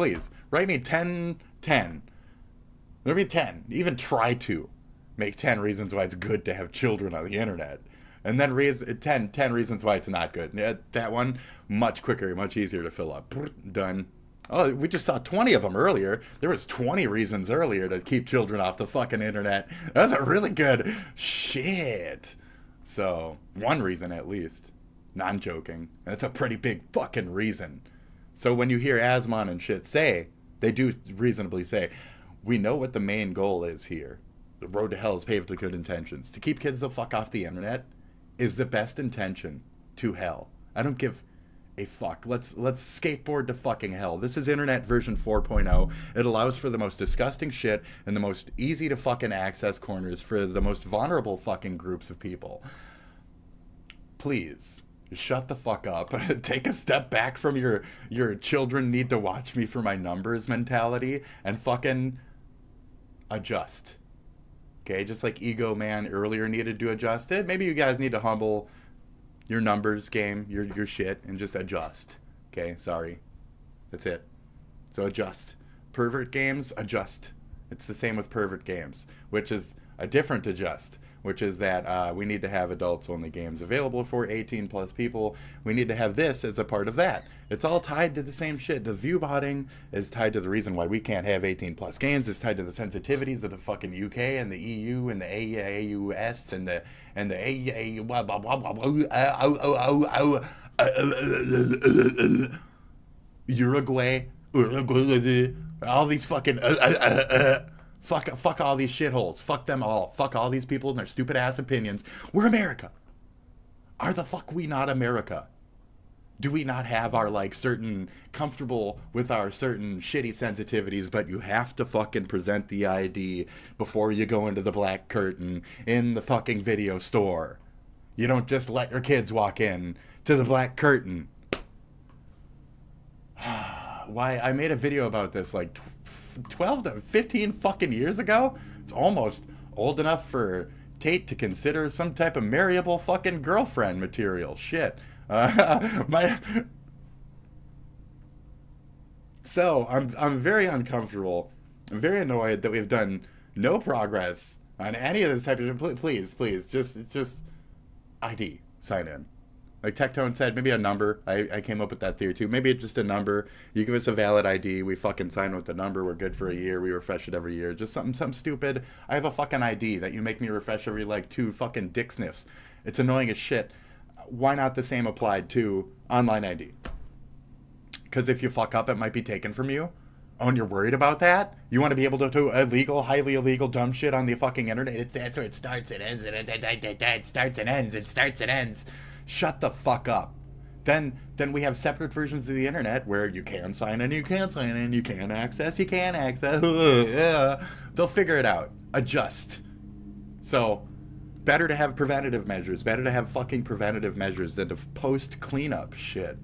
write me 10. Write me 10. Even try to make 10 reasons why it's good to have children on the internet. And then 10 reasons why it's not good. Yeah, that one, much quicker, much easier to fill up. Done. Oh, we just saw 20 of them earlier. There was 20 reasons earlier to keep children off the fucking internet. That's a really good shit. So, one reason at least. Non-joking. That's a pretty big fucking reason. So when you hear Asmon and shit say, they do reasonably say, we know what the main goal is here. The road to hell is paved with good intentions. To keep kids the fuck off the internet is the best intention to hell. I don't give a fuck. Let's skateboard to fucking hell. This is internet version 4.0. It allows for the most disgusting shit and the most easy to fucking access corners for the most vulnerable fucking groups of people. Please, shut the fuck up. Take a step back from your children need to watch me for my numbers mentality and fucking adjust. Okay, just like Ego Man earlier needed to adjust it, maybe you guys need to humble your numbers game, your shit, and just adjust. Okay, sorry. That's it. So adjust. Pervert games, adjust. It's the same with pervert games, which is a different adjust, which is that we need to have adults-only games available for 18 plus people. We need to have this as a part of that. It's all tied to the same shit. The view-botting is tied to the reason why we can't have 18 plus games. It's tied to the sensitivities of the fucking UK and the EU and the AUS and the Uruguay, all these fucking fuck all these shitholes. Fuck them all. Fuck all these people and their stupid ass opinions. We're America. Are the fuck we not America? Do we not have our certain comfortable with our certain shitty sensitivities, but you have to fucking present the ID before you go into the black curtain in the fucking video store? You don't just let your kids walk in to the black curtain. why I made a video about this like 12 to 15 fucking years ago. It's almost old enough for Tate to consider some type of marryable fucking girlfriend material. Shit. So I'm very uncomfortable. I'm very annoyed that we've done no progress on any of this type of. Please, just ID, sign in. Like Tectone said, maybe a number. I came up with that theory too. Maybe it's just a number. You give us a valid ID. We fucking sign with the number. We're good for a year. We refresh it every year. Just something stupid. I have a fucking ID that you make me refresh every like 2 fucking dick sniffs. It's annoying as shit. Why not the same applied to online ID? Because if you fuck up, it might be taken from you. Oh, and you're worried about that? You want to be able to do illegal, highly illegal, dumb shit on the fucking internet? That's where it starts and ends. It starts and ends. It starts and ends. Shut the fuck up. Then we have separate versions of the internet where you can sign in, you can't sign in, you can access, you can't access. They'll figure it out. Adjust. So, better to have preventative measures. Better to have fucking preventative measures than to post cleanup shit.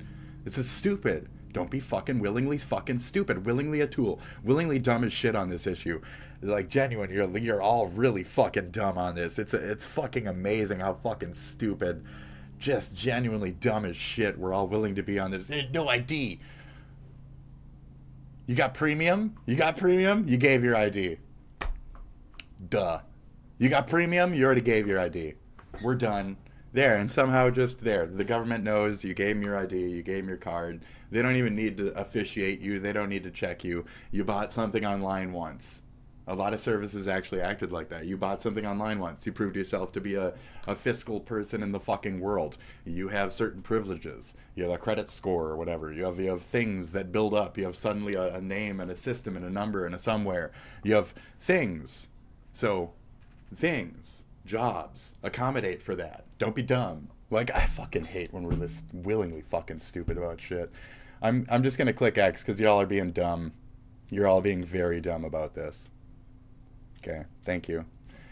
This is stupid. Don't be fucking willingly fucking stupid. Willingly a tool. Willingly dumb as shit on this issue. Like, genuine, you're all really fucking dumb on this. It's fucking amazing how fucking stupid, just genuinely dumb as shit we're all willing to be on this. There's no ID. You got premium? You gave your ID. Duh. You got premium? You already gave your ID. We're done. There, and somehow just there. The government knows you gave them your ID, you gave them your card. They don't even need to officiate you. They don't need to check you. You bought something online once. A lot of services actually acted like that. You bought something online once. You proved yourself to be a fiscal person in the fucking world. You have certain privileges. You have a credit score or whatever. You have things that build up. You have suddenly a name and a system and a number and a somewhere. You have things. So, things. Jobs. Accommodate for that. Don't be dumb. Like, I fucking hate when we're this willingly fucking stupid about shit. I'm just gonna click X because y'all are being dumb. You're all being very dumb about this. Okay, thank you.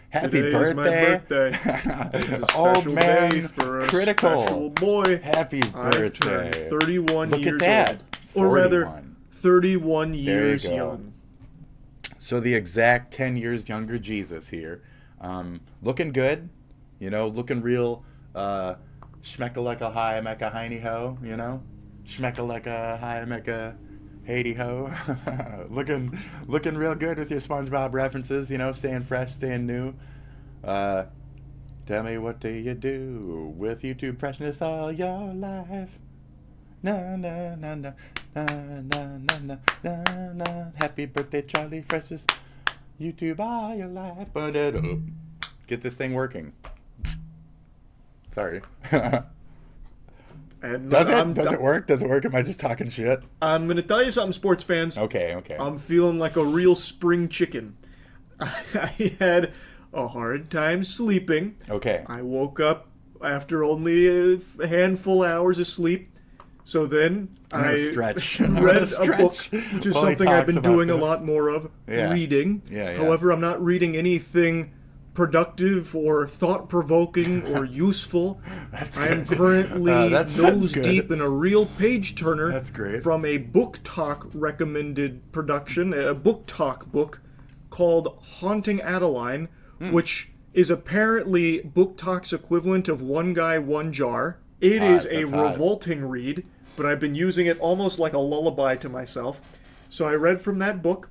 Happy Today birthday. Is my birthday. It's a Old special man day for a critical. special boy. Happy birthday. I've turned 31 Look years at that. old. Or rather, 41. 31 There years you go. young. So the exact 10 years younger Jesus here. Looking good. You know, looking real schmecka-lecka high mecca hiney ho, you know? Schmecka-lecka high mecca Haiti ho. looking real good with your SpongeBob references, you know, staying fresh, staying new. Tell me, what do you do with YouTube freshness all your life? Na na na na na na na na na na. Happy birthday, Charlie Freshest. YouTube all your life. Get this thing working. Sorry. Does it work? Does it work? Am I just talking shit? I'm going to tell you something, sports fans. Okay. I'm feeling like a real spring chicken. I had a hard time sleeping. Okay. I woke up after only a handful of hours of sleep. So then I read a book, which is something I've been doing a lot more of, reading. Yeah. However, I'm not reading anything productive or thought-provoking or useful. I am currently nose deep in a real page-turner from a Book Talk recommended production, a Book Talk book called Haunting Adeline, which is apparently Book Talk's equivalent of One Guy, One Jar. It is a revolting read, but I've been using it almost like a lullaby to myself. So I read from that book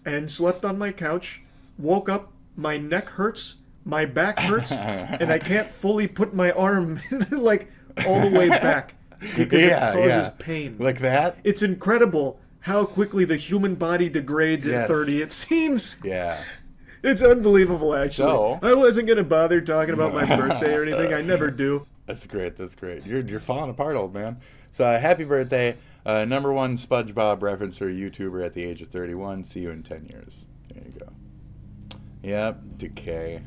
and slept on my couch, woke up, my neck hurts, my back hurts, and I can't fully put my arm like all the way back because it causes pain. Like that? It's incredible how quickly the human body degrades at 30, it seems. Yeah. It's unbelievable, actually. So, I wasn't going to bother talking about my birthday or anything. I never do. That's great. You're falling apart, old man. So, happy birthday. #1 SpongeBob referencer YouTuber at the age of 31. See you in 10 years. There you go. Yep, decay.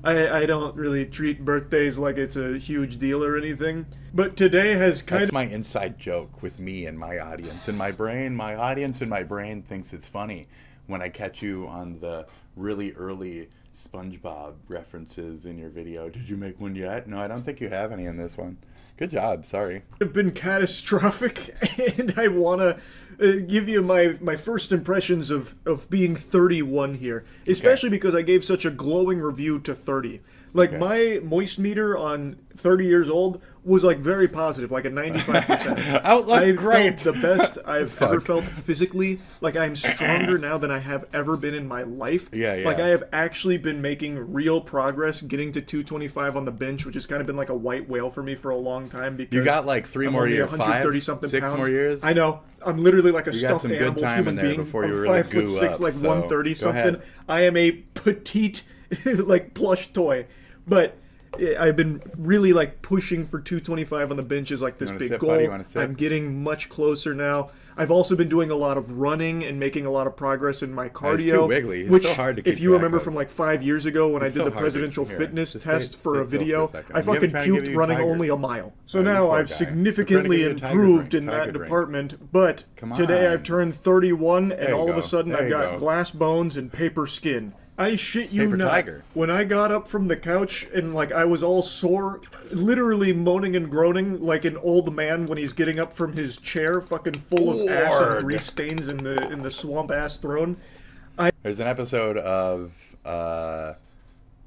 I don't really treat birthdays like it's a huge deal or anything. But today has kind That's my inside joke with me and my audience. In my brain, my audience and my brain thinks it's funny when I catch you on the really early SpongeBob references in your video. Did you make one yet? No, I don't think you have any in this one. Good job. Sorry. Have been catastrophic, and I want to give you my first impressions of being 31 here, especially because I gave such a glowing review to 30. Like, my moist meter on 30 years old was, like, very positive, like a 95%. Outlook I great. felt the best I've ever felt physically. Like, I'm stronger now than I have ever been in my life. Yeah. Like, I have actually been making real progress getting to 225 on the bench, which has kind of been like a white whale for me for a long time. Because You got, like, 3 I'm more only years, 130 something 6 pounds. more years? I know. I'm literally like a You got stuffed some good animal time human in there being. before you I'm really 5'6", goo up, like so 130 go something. ahead. I am a petite, like, plush toy. But I've been really, like, pushing for 225 on the bench is, like, this big sip, goal. buddy? You wanna sip? I'm getting much closer now. I've also been doing a lot of running and making a lot of progress in my cardio. It's too wiggly. It's which, so hard to keep if you track remember of. from, like, 5 years ago when It's I did so the hard to- presidential here, fitness just test stay for a still video, for a second. I I'm gonna fucking try to give puked you running tiger. only a mile. So Oh, you now poor I've guy. significantly We're trying to give you a tiger improved drink, in that tiger drink. department. But Come today on. I've turned 31, There and you all of go. a sudden There I've you got go. glass bones and paper skin. I shit you Paper not. tiger. When I got up from the couch and, like, I was all sore, literally moaning and groaning like an old man when he's getting up from his chair, fucking full of ass and Lord. grease stains in the swamp ass throne. There's an episode of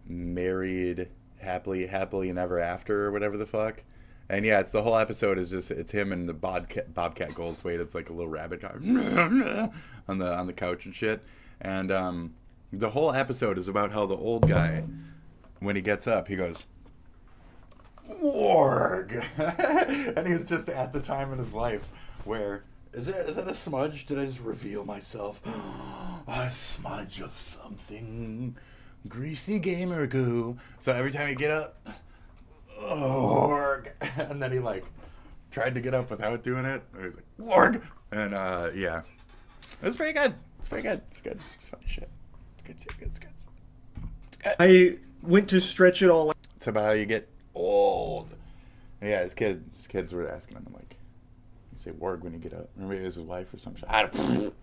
Married Happily Never After or whatever the fuck. And yeah, it's the whole episode is just it's him and the Bobcat Goldthwait. It's like a little rabbit car on the couch and shit. And the whole episode is about how the old guy, when he gets up, he goes, "Warg," and he's just at the time in his life where is that a smudge? Did I just reveal myself? A smudge of something, greasy gamer goo. So every time you get up, "Warg," and then he like tried to get up without doing it. And he's like, "Warg," and yeah, it was pretty good. It's pretty good. It's good. It's funny shit. It's good. It's good. It's good. I went to stretch it all It's about how you get old. Yeah, his kids were asking him like, "You say warg when you get up?" Remember it was his wife or some shit. I don't.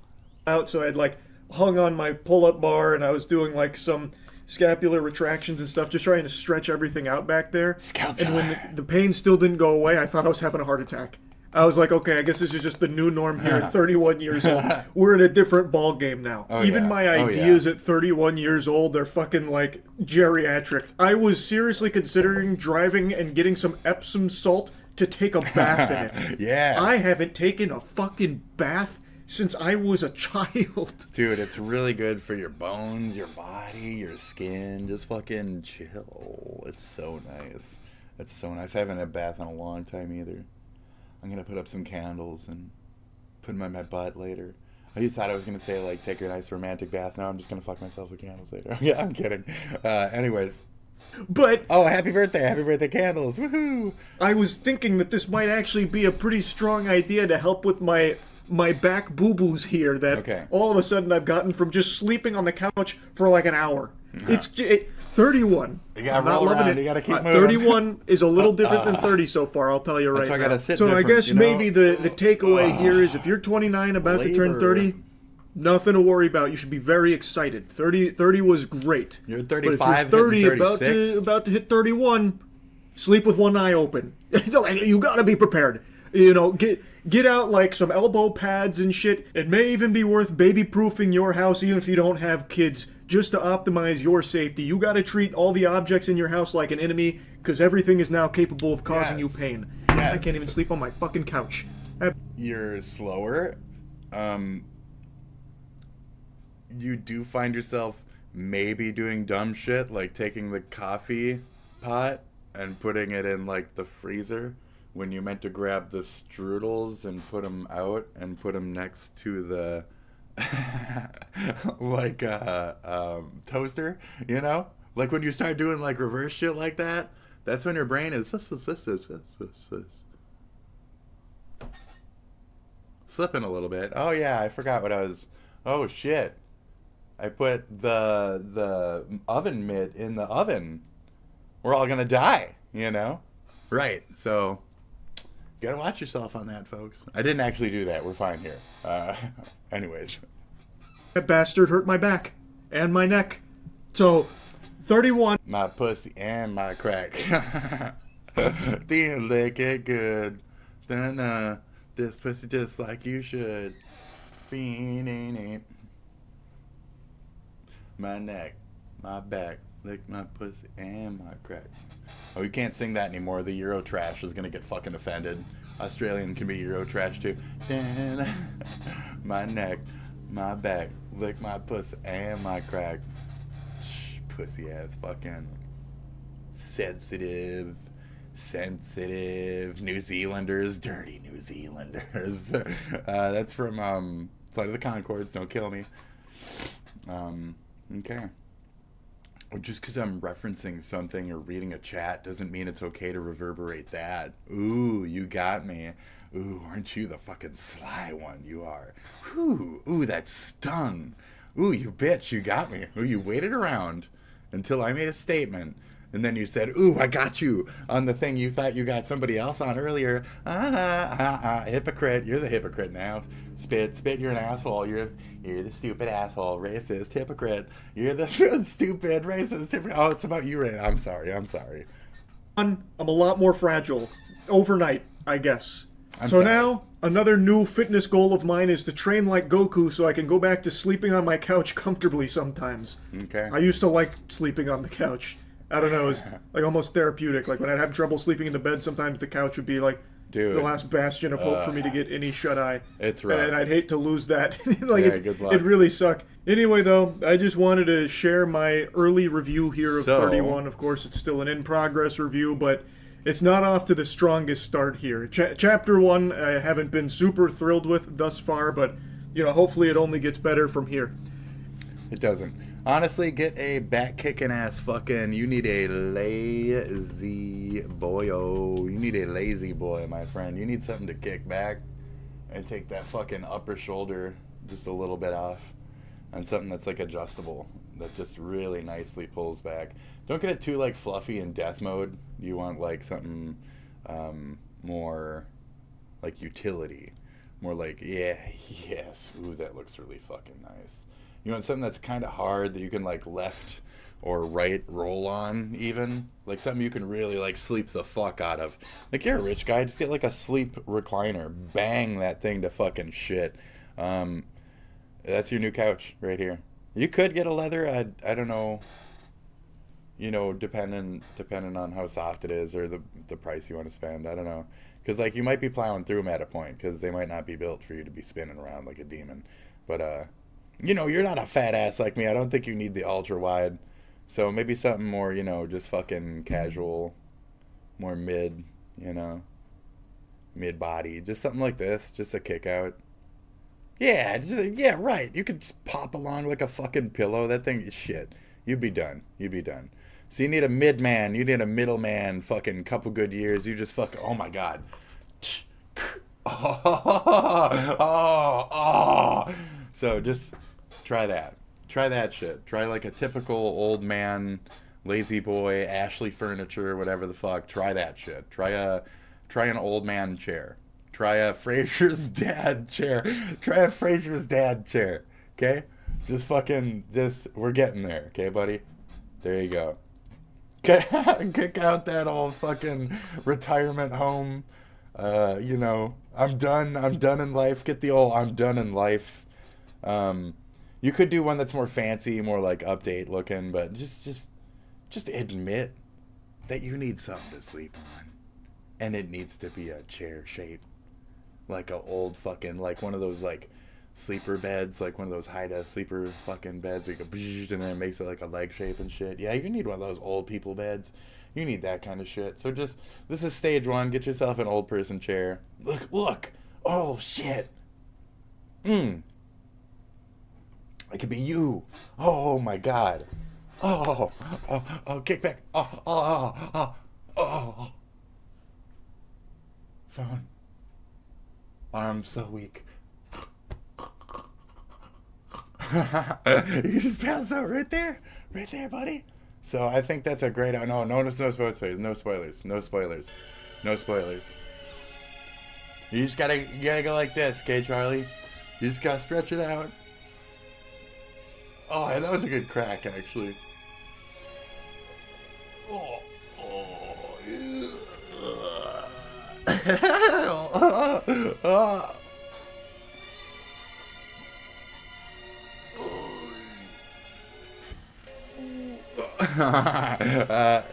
out, so I'd like hung on my pull-up bar and I was doing like some scapular retractions and stuff, just trying to stretch everything out back there. And when the pain still didn't go away, I thought I was having a heart attack. I was like, okay, I guess this is just the new norm here at 31 years old. We're in a different ball game now. Oh, Even yeah. my Oh, ideas at 31 years old, they're fucking like geriatric. I was seriously considering driving and getting some Epsom salt to take a bath in it. Yeah. I haven't taken a fucking bath since I was a child. Dude, it's really good for your bones, your body, your skin. Just fucking chill. It's so nice. It's so nice. I haven't had a bath in a long time either. I'm going to put up some candles and put them in my butt later. You thought I was going to say, like, take a nice romantic bath. Now I'm just going to fuck myself with candles later. Yeah, I'm kidding. Anyways. But... Oh, happy birthday. Happy birthday candles. Woohoo. I was thinking that this might actually be a pretty strong idea to help with my back boo-boos here that all of a sudden I've gotten from just sleeping on the couch for like an hour. It's 31. You gotta I'm not roll loving around. it. You gotta keep moving. 31 is a little different than 30 so far, I'll tell you right That's why I now. gotta sit So I different, guess you know? maybe the takeaway here is if you're 29 about to turn Labor. 30, nothing to worry about. You should be very excited. 30 was great. You're But 35, if you're 30 hitting about 36. to hit 31, sleep with one eye open. You gotta be prepared. You know, get out like some elbow pads and shit. It may even be worth baby-proofing your house even if you don't have kids, just to optimize your safety. You gotta treat all the objects in your house like an enemy, because everything is now capable of causing you pain. I can't even sleep on my fucking couch. You're slower. You do find yourself maybe doing dumb shit, like taking the coffee pot and putting it in like the freezer when you meant to grab the strudels and put them out and put them next to the like toaster, you know? Like when you start doing like reverse shit like that, that's when your brain is slipping a little bit. Oh yeah, I forgot what I was. Oh shit. I put the oven mitt in the oven. We're all gonna die, you know? Right. So you gotta watch yourself on that, folks. I didn't actually do that. We're fine here. Anyways. That bastard hurt my back and my neck. So 31. My pussy and my crack. Feel lick it good. This pussy just like you should. My neck, my back, lick my pussy and my crack. Oh, you can't sing that anymore. The Euro trash is gonna get fucking offended. Australian can be Euro trash too. My neck, my back, lick my pussy and my crack. Pussy ass fucking sensitive New Zealanders, dirty New Zealanders. That's from Flight of the Conchords. Don't kill me. Okay. Just because I'm referencing something or reading a chat doesn't mean it's okay to reverberate that. Ooh, you got me. Ooh, aren't you the fucking sly one? You are. Ooh, that stung. Ooh, you bitch, you got me. Ooh, you waited around until I made a statement. And then you said, ooh, I got you on the thing you thought you got somebody else on earlier. Hypocrite. You're the hypocrite now. Spit, you're an asshole. You're the stupid asshole, racist, hypocrite. You're the stupid, racist, hypocrite. Oh, it's about you, right? I'm sorry. I'm a lot more fragile. Overnight, I guess. Now, another new fitness goal of mine is to train like Goku so I can go back to sleeping on my couch comfortably sometimes. Okay. I used to like sleeping on the couch. I don't know, it was like almost therapeutic. Like when I'd have trouble sleeping in the bed, sometimes the couch would be like the last bastion of hope for me to get any shut-eye. It's rough. And I'd hate to lose that. Good luck. It really sucked. Anyway, though, I just wanted to share my early review here of 31. Of course, it's still an in-progress review, but it's not off to the strongest start here. Chapter 1, I haven't been super thrilled with thus far, but, hopefully it only gets better from here. It doesn't. Honestly, get a back-kicking ass fucking... You need a lazy boy-o. You need a lazy boy, my friend. You need something to kick back and take that fucking upper shoulder just a little bit off. And something that's, like, adjustable. That just really nicely pulls back. Don't get it too, like, fluffy in death mode. You want, like, something more, like, utility. More like, yes. Ooh, that looks really fucking nice. You want something that's kind of hard that you can like left or right roll on even. Like something you can really like sleep the fuck out of. Like you're a rich guy, just get like a sleep recliner. Bang that thing to fucking shit. That's your new couch right here. You could get a leather. I don't know. Depending on how soft it is or the price you want to spend. I don't know. Because like you might be plowing through them at a point because they might not be built for you to be spinning around like a demon. But you're not a fat ass like me. I don't think you need the ultra wide. So maybe something more, just fucking casual, more mid body. Just something like this, just a kick out. Yeah, right. You could just pop along like a fucking pillow. That thing is shit. You'd be done. So you need a mid man. You need a middle man. Fucking couple good years. You just fuck. Oh my god. So just try that. Try that shit. Try like a typical old man, lazy boy, Ashley furniture, whatever the fuck. Try that shit. Try an old man chair. Try a Fraser's dad chair. Okay? We're getting there. Okay, buddy? There you go. Kick out that old fucking retirement home. I'm done in life. Get the old I'm done in life. You could do one that's more fancy, more like update looking, but just admit that you need something to sleep on. And it needs to be a chair shape. Like a old fucking, like one of those like sleeper beds, like one of those Haida sleeper fucking beds where you go and then it makes it like a leg shape and shit. Yeah, you need one of those old people beds. You need that kind of shit. So this is stage 1. Get yourself an old person chair. Look. Oh, shit. It could be you. Oh my god. Oh, kick back. Oh. Phone. Arms so weak. You just pass out right there, buddy. So I think that's a great. No spoilers. No spoilers. You gotta go like this, okay, Charlie? You just gotta stretch it out. Oh, that was a good crack, actually.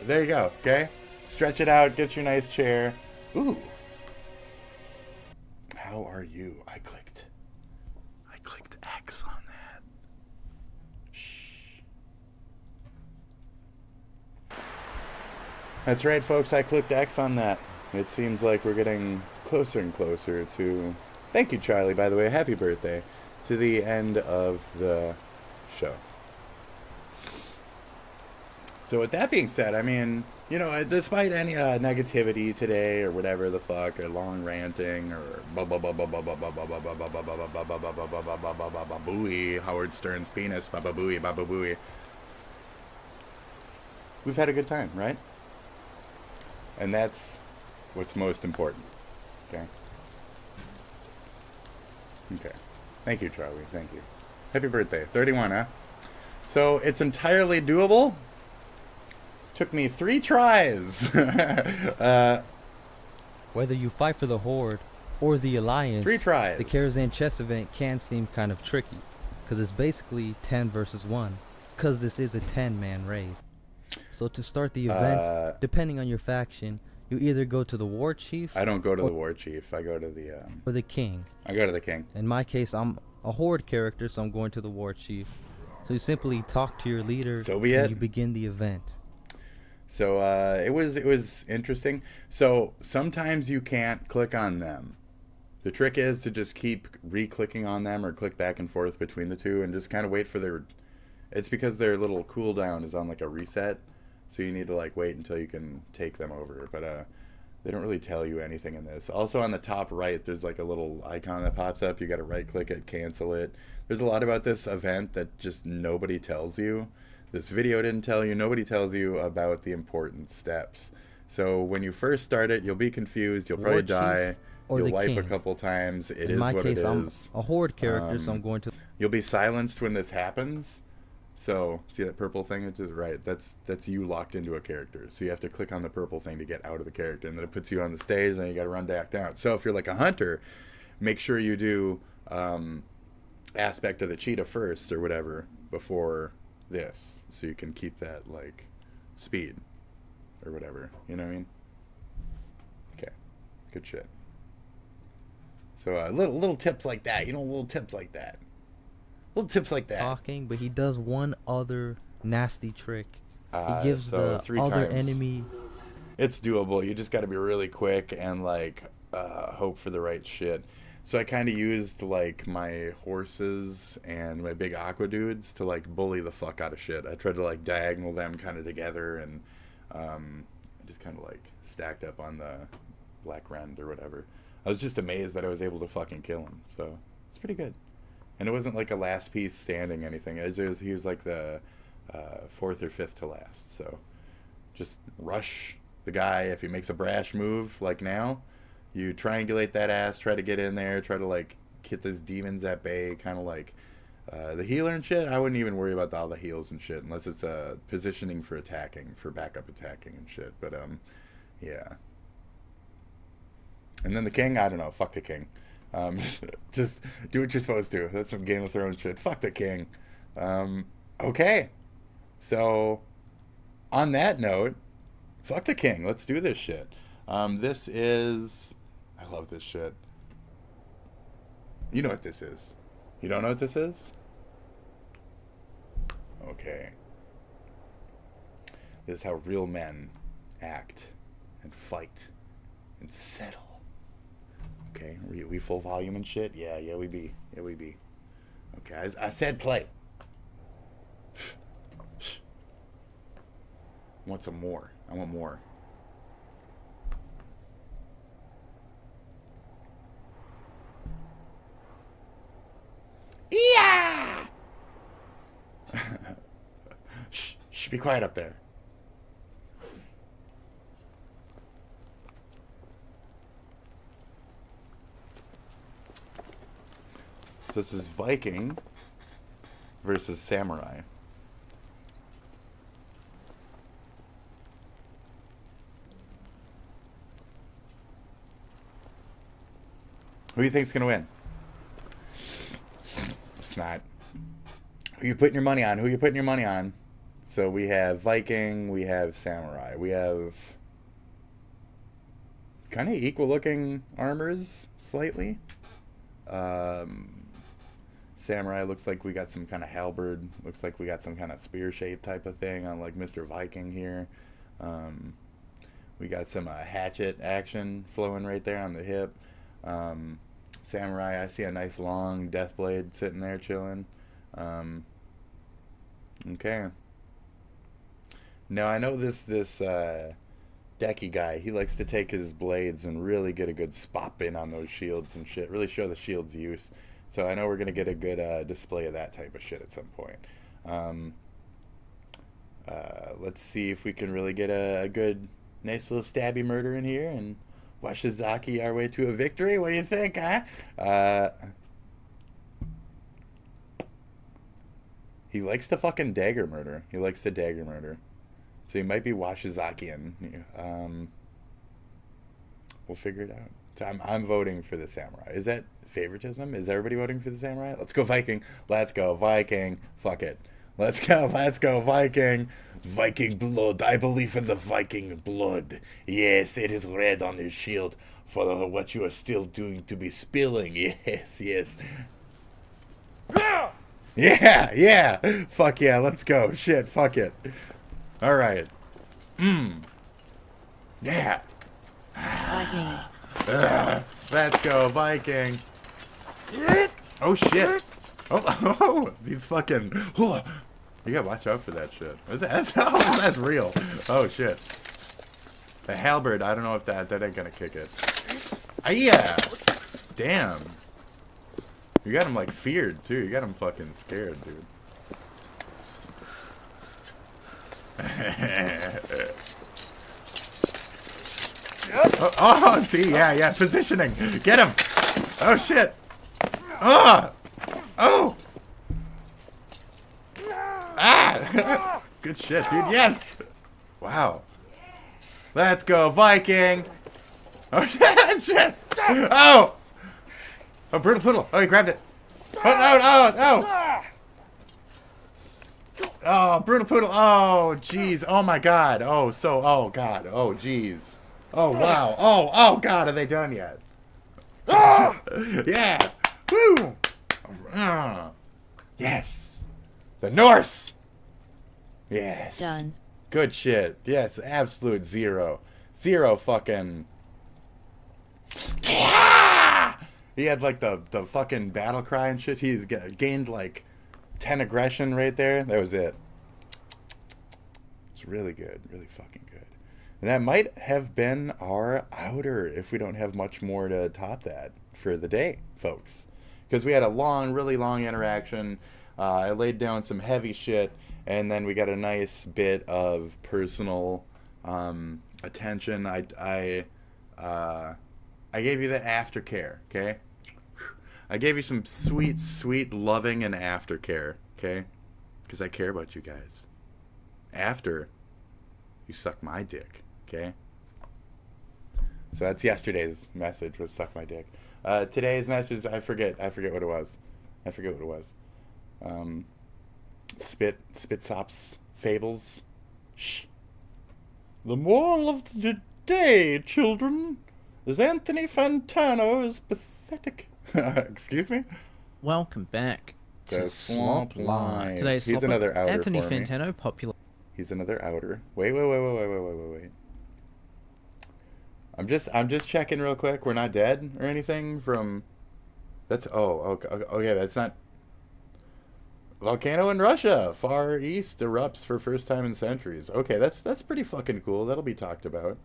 There you go, okay? Stretch it out, get your nice chair. Ooh. How are you? I clicked X on that. Shh. That's right, folks, I clicked X on that. It seems like we're getting closer and closer to... Thank you, Charlie, by the way. Happy birthday. To the end of the show. So with that being said, I mean, you know, despite any negativity today or whatever the fuck, or long ranting, or booey, Howard Stern's penis, baba booey, we've had a good time, right? And that's what's most important. Okay. Okay. Thank you, Charlie. Thank you. Happy birthday. 31, huh? So it's entirely doable. Took me 3 tries. Whether you fight for the Horde or the Alliance, 3 tries. The Karazhan chess event can seem kind of tricky, because it's basically 10 versus 1, because this is a 10-man raid. So to start the event, depending on your faction, you either go to the War Chief. I don't go to the War Chief. I go to the... or the King. I go to the King. In my case, I'm a Horde character, so I'm going to the War Chief. So you simply talk to your leader, so be and it. You begin the event. So it was interesting. So sometimes you can't click on them. The trick is to just keep re-clicking on them or click back and forth between the two and just kind of wait for their... It's because their little cooldown is on like a reset. So you need to like wait until you can take them over. But they don't really tell you anything in this. Also on the top right, there's like a little icon that pops up. You got to right click it, cancel it. There's a lot about this event that just nobody tells you. This video didn't tell you. Nobody tells you about the important steps. So when you first start it, you'll be confused. You'll probably die. You'll wipe a couple times. It is what it is. In my case, I'm a Horde character, so I'm going to... You'll be silenced when this happens. So, see that purple thing? It's just right. That's you locked into a character. So you have to click on the purple thing to get out of the character. And then it puts you on the stage, and then you got to run back down. So if you're like a hunter, make sure you do aspect of the cheetah first or whatever before this. So you can keep that, like, speed or whatever. You know what I mean? Okay. Good shit. So little tips like that. You know, little tips like that. Little tips like that. Talking, but he does one other nasty trick. He gives so the other enemy... It's doable. You just got to be really quick and, like, hope for the right shit. So I kind of used, like, my horses and my big aqua dudes to, like, bully the fuck out of shit. I tried to, like, diagonal them kind of together and just kind of, like, stacked up on the Black Rend or whatever. I was just amazed that I was able to fucking kill him. So it's pretty good. And it wasn't like a last piece standing anything. He was like the 4th or 5th to last. So just rush the guy. If he makes a brash move like now, you triangulate that ass, try to get in there, try to like get these demons at bay, kind of like the healer and shit. I wouldn't even worry about all the heals and shit unless it's positioning for attacking, for backup attacking and shit. But yeah. And then the king, I don't know, fuck the king. Just do what you're supposed to. That's some Game of Thrones shit. Fuck the king. Okay. So, on that note, fuck the king. Let's do this shit. This is... I love this shit. You know what this is. You don't know what this is? Okay. This is how real men act and fight and settle. Okay, we full volume and shit? Yeah, we be. Yeah, we be. Okay, I said play. I want some more. I want more. Yeah! Shh, be quiet up there. So this is Viking versus Samurai. Who do you think's gonna win? It's not. Who you putting your money on? Who you putting your money on? So we have Viking, we have Samurai, we have kind of equal looking armors, slightly. Samurai looks like we got some kind of halberd, looks like we got some kind of spear shape type of thing on like Mr. Viking here. We got some hatchet action flowing right there on the hip. Samurai, I see a nice long death blade sitting there chilling. Okay. Now I know this Decky guy, he likes to take his blades and really get a good spot in on those shields and shit. Really show the shield's use. So I know we're going to get a good display of that type of shit at some point. Let's see if we can really get a good, nice little stabby murder in here and Washizaki our way to a victory. What do you think, huh? He likes to fucking dagger murder. He likes to dagger murder. So he might be Washizakian. We'll figure it out. So I'm voting for the Samurai. Is that favoritism? Is everybody voting for the Samurai? Let's go Viking. Let's go Viking. Fuck it. Let's go Viking. Viking blood. I believe in the Viking blood. Yes, it is red on your shield for what you are still doing to be spilling. Yes, yes. Yeah. Fuck yeah, let's go. Shit, fuck it. All right. Yeah. Viking. Let's go, Viking. Oh, shit. Oh, these fucking... You gotta watch out for that shit. That's real. Oh, shit. The halberd, I don't know if that ain't gonna kick it. Yeah. Damn. You got him, like, feared, too. You got him fucking scared, dude. Oh, see, yeah, positioning. Get him. Oh, shit. Oh. Ah. Good shit, dude. Yes. Wow. Let's go, Viking. Oh, shit. Oh. Oh, brutal poodle. Oh, he grabbed it. Oh, no. Oh, brutal poodle. Oh, jeez. Oh, my God. Oh, God. Oh, jeez. Oh, wow. Oh, God. Are they done yet? Yeah. Woo. Yes. The Norse. Yes. Done. Good shit. Yes, absolute zero. Zero fucking... Yeah! He had, like, the fucking battle cry and shit. He's gained, like, 10 aggression right there. That was it. It's really good. Really fucking good. And that might have been our outer if we don't have much more to top that for the day, folks. Because we had a really long interaction. I laid down some heavy shit, and then we got a nice bit of personal attention. I gave you the aftercare, okay? I gave you some sweet, sweet loving and aftercare, okay? Because I care about you guys. After you suck my dick, okay? So that's yesterday's message, was suck my dick. Today's message, I forget what it was. Spitsop's fables. Shh. The moral of the day, children, is Anthony Fantano is pathetic. Excuse me? Welcome back to The Slop Line. Today's He's Slop another outer Anthony for me. Fantano, popular. He's another outer. Wait. I'm just checking real quick. We're not dead or anything from... That's... Okay, that's not... Volcano in Russia. Far East erupts for first time in centuries. Okay, that's pretty fucking cool. That'll be talked about.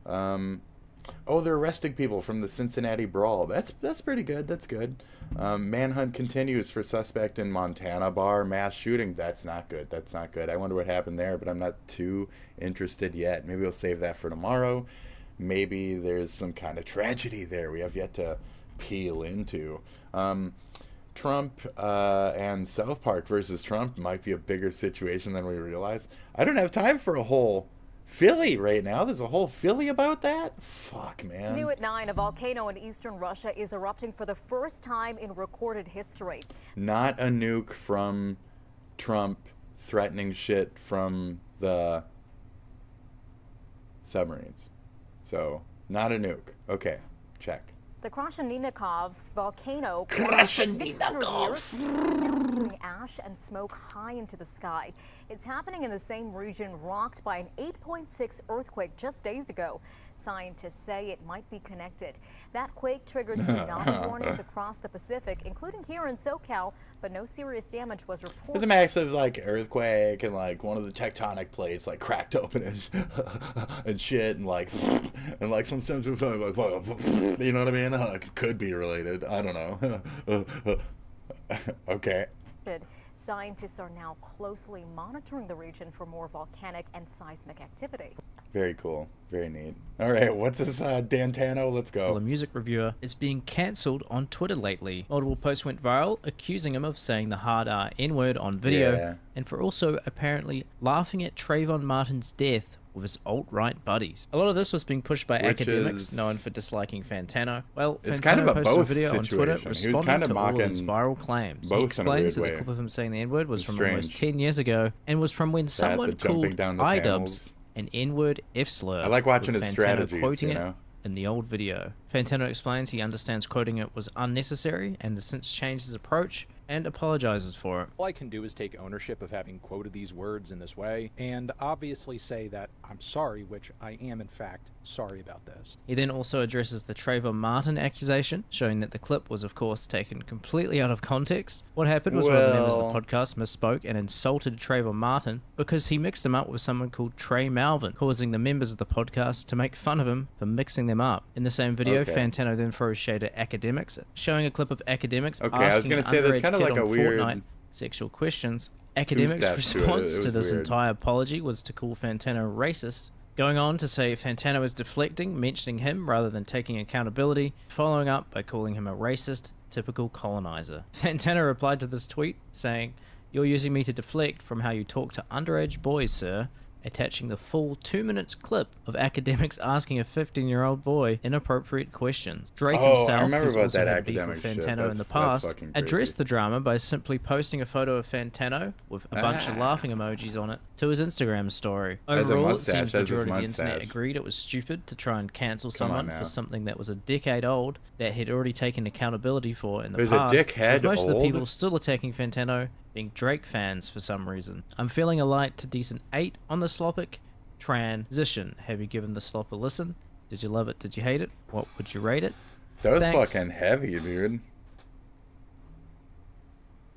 They're arresting people from the Cincinnati brawl. That's pretty good. That's good. Manhunt continues for suspect in Montana bar mass shooting. That's not good. I wonder what happened there, but I'm not too interested yet. Maybe we'll save that for tomorrow. Maybe there's some kind of tragedy there we have yet to peel into. Trump and South Park versus Trump might be a bigger situation than we realize. I don't have time for a whole Philly right now. There's a whole Philly about that? Fuck, man. New at 9, a volcano in eastern Russia is erupting for the first time in recorded history. Not a nuke from Trump threatening shit from the submarines. So, not a nuke. Okay, check. The Krashenikov volcano Krashenikov is now spewing ash and smoke high into the sky. It's happening in the same region rocked by an 8.6 earthquake just days ago. Scientists say it might be connected. That quake triggered tsunami warnings across the Pacific, including here in SoCal, but no serious damage was reported. There's a massive like earthquake and like one of the tectonic plates like cracked open and shit and like some sense of like, you know what I mean? It could be related. I don't know. Okay. Scientists are now closely monitoring the region for more volcanic and seismic activity. Very cool. Very neat. All right, what's this, Dantano? Let's go. Well, a music reviewer is being cancelled on Twitter lately. Multiple posts went viral accusing him of saying the hard R N-word on video, and for also apparently laughing at Trayvon Martin's death with his alt-right buddies. A lot of this was being pushed by academics known for disliking Fantano. Well, it's Fantano kind of a posted both a video on Twitter situation. responding to all of his viral claims. He explains that the clip of him saying the N-word was from almost 10 years ago and was from when someone called iDubbbz an N-word F-slur. I like watching his Fantano strategies, quoting you it know? in the old video. Fantano explains he understands quoting it was unnecessary and has since changed his approach and apologizes for it. All I can do is take ownership of having quoted these words in this way and obviously say that I'm sorry, which I am in fact sorry about this. He then also addresses the Trayvon Martin accusation, showing that the clip was of course taken completely out of context. What happened was one of the members of the podcast misspoke and insulted Trayvon Martin because he mixed him up with someone called Trey Malvin, causing the members of the podcast to make fun of him for mixing them up. In the same video, Fantano then throws shade at academics, showing a clip of academics asking an underage kid on Fortnite sexual questions. Academics' response to this entire apology was to call Fantano racist, going on to say Fantano is deflecting, mentioning him rather than taking accountability, following up by calling him a racist, typical colonizer. Fantano replied to this tweet saying, "You're using me to deflect from how you talk to underage boys, sir," attaching the full 2 minutes clip of academics asking a 15-year-old boy inappropriate questions. Drake himself, who's also had beef with Fantano in the past, addressed the drama by simply posting a photo of Fantano with a bunch of laughing emojis on it to his Instagram story. Overall, it seems the majority of the internet agreed it was stupid to try and cancel someone for something that was a decade old that he'd already taken accountability for in the past. With most of the people still attacking Fantano being Drake fans for some reason. I'm feeling a light to decent 8 on the Slopic transition. Have you given the Slop a listen? Did you love it? Did you hate it? What would you rate it? That was fucking heavy, dude.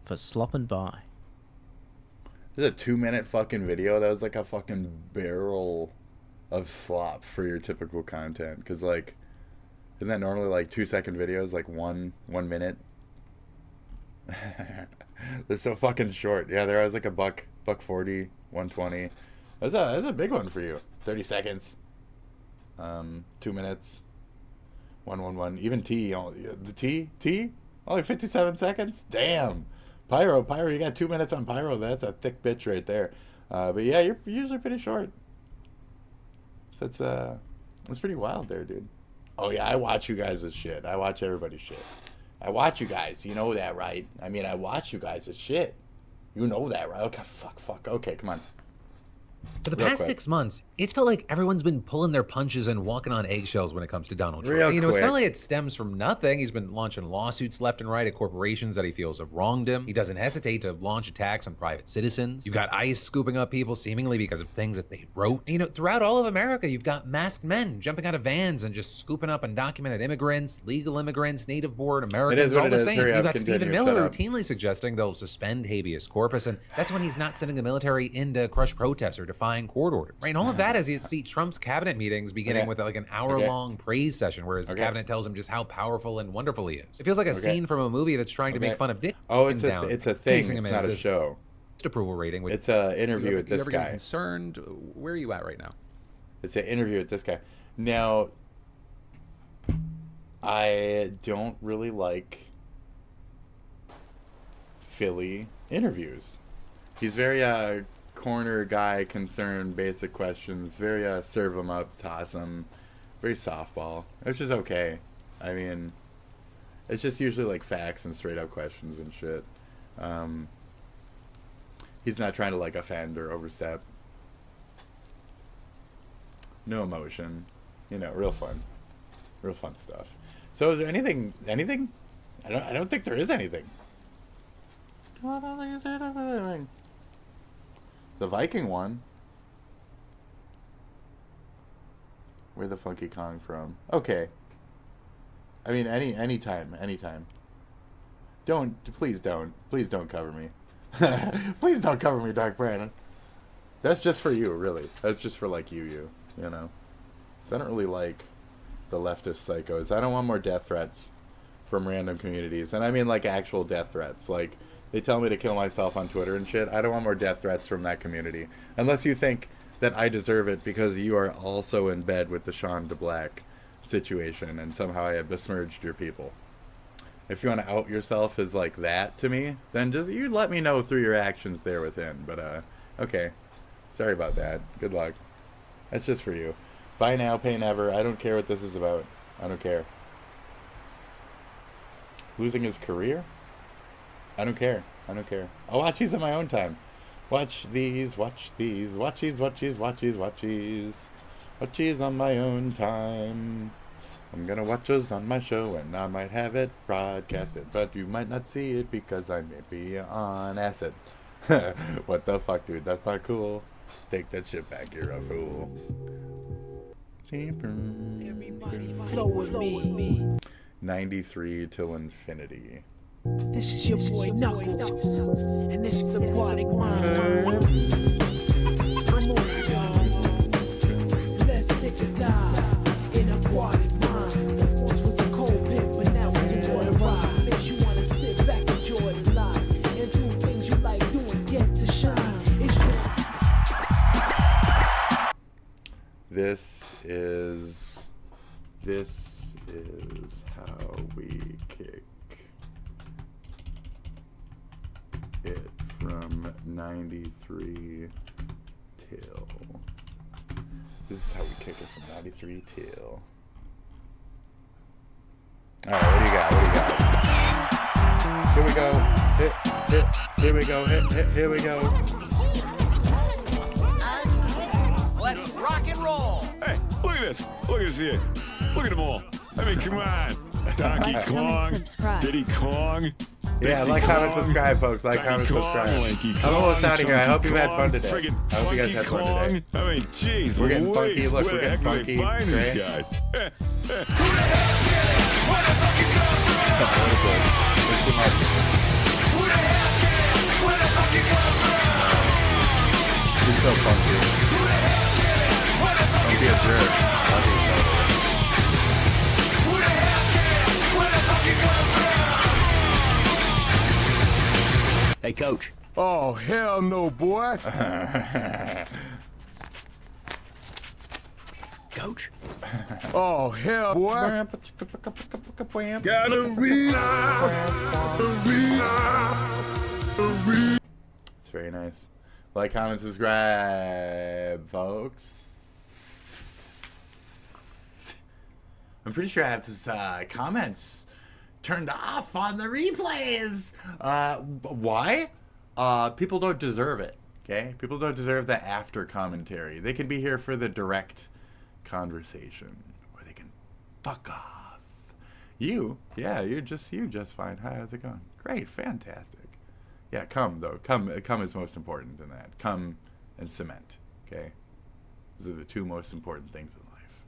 For slopping by. This is a 2-minute fucking video. That was like a fucking barrel of slop for your typical content. Because, like, isn't that normally like 2-second videos? Like one minute? They're so fucking short. Yeah, there was like a buck 40, 120. That's a big one for you. 30 seconds. 2 minutes. 111. Even T. The T? Only 57 seconds? Damn. Pyro, you got 2 minutes on Pyro. That's a thick bitch right there. But yeah, you're usually pretty short. So it's pretty wild there, dude. Oh yeah, I watch you guys' shit. I watch everybody's shit. I watch you guys. You know that, right? I mean, I watch you guys' shit. You know that, right? Okay, fuck. Okay, come on. For the past 6 months, it's felt like everyone's been pulling their punches and walking on eggshells when it comes to Donald Trump. It's not like it stems from nothing. He's been launching lawsuits left and right at corporations that he feels have wronged him. He doesn't hesitate to launch attacks on private citizens. You've got ICE scooping up people seemingly because of things that they wrote. Throughout all of America, you've got masked men jumping out of vans and just scooping up undocumented immigrants, legal immigrants, native born Americans, all the same. You've got Stephen Miller routinely suggesting they'll suspend habeas corpus, and that's when he's not sending the military in to crush protests or defying court orders. Right, and all of that as you see Trump's cabinet meetings beginning with like an hour-long praise session where his cabinet tells him just how powerful and wonderful he is. It feels like a scene from a movie that's trying to make fun of Dick. Oh, it's a thing. It's not a show. Approval rating. It's an interview with this guy. Concerned? Where are you at right now? It's an interview with this guy. Now, I don't really like Philly interviews. He's very corner guy concerned, basic questions. Very serve them up, toss them. Very softball, which is okay. I mean, it's just usually like facts and straight up questions and shit. He's not trying to like offend or overstep. No emotion, you know, real fun stuff. So is there anything? I don't think there is anything. The Viking one. Where the Funky Kong from? Okay. I mean, anytime. Please don't cover me. Please don't cover me, Dark Brandon. That's just for you, really. That's just for like you know. I don't really like the leftist psychos. I don't want more death threats from random communities, and I mean like actual death threats. Like they tell me to kill myself on Twitter and shit. I don't want more death threats from that community, unless you think that I deserve it because you are also in bed with the Sean DeBlack situation, and somehow I have besmirched your people. If you want to out yourself as like that to me, then just you let me know through your actions there within. But okay, sorry about that. Good luck. That's just for you. Buy now, pay never. I don't care what this is about. I don't care. Losing his career? I don't care. I'll watch these on my own time. Watch these on my own time. I'm gonna watch those on my show, and I might have it broadcasted, but you might not see it because I may be on acid. What the fuck, dude? That's not cool. Take that shit back, you're a fool. Everybody flow with me. 93 till infinity. This is your boy Knuckles, and this is Aquatic Mind. Come on, y'all. Let's take a dive in Aquatic Mind. Once was a cold pit, but now it's a water ride. Makes you wanna sit back, enjoy the life, and do things you like doing, get to shine. This is how we kick it from 93 till. This is how we kick it from 93 till. Alright, what do you got? Here we go. Here we go. Here we go. Let's rock and roll. Hey, look at this. Look at this here. Look at them all. I mean, come on. Donkey Kong, Diddy Kong. Yeah, like, comment, subscribe, folks. Like, comment, subscribe. I'm almost out of here. I hope you had fun today. I hope you guys had fun today. I mean, jeez, we're getting funky. Look, we're getting funky. Where the heck do they find these guys? He's so funky. Don't be a jerk. Love each other. Hey, Coach. Oh, hell no, boy. Coach? Oh, hell, boy. It's very nice. Like, comment, subscribe, folks. I'm pretty sure I have this comments turned off on the replays. Why? People don't deserve it. Okay? People don't deserve the after commentary. They can be here for the direct conversation, or they can fuck off. You just fine. Hi, how's it going? Great, fantastic. Yeah, come though. Come is most important in that. Come and cement. Okay? Those are the two most important things in life.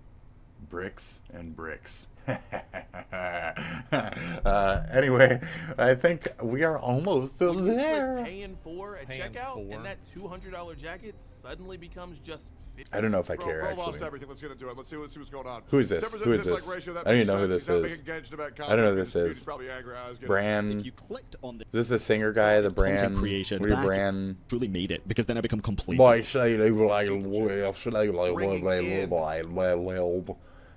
Bricks and bricks. Anyway, I think we are almost there. Paying for a checkout, and that $200 jacket suddenly becomes just $50. I don't know if I care, Lost actually. everything. Let's get into it. Let's see what's going on. Who is this? Who is this? I don't even know who this is. I don't know who this is. Bran. If you clicked on Is this the singer guy? The Bran. content creation, What do you that Bran? truly made it, because then I become complacent.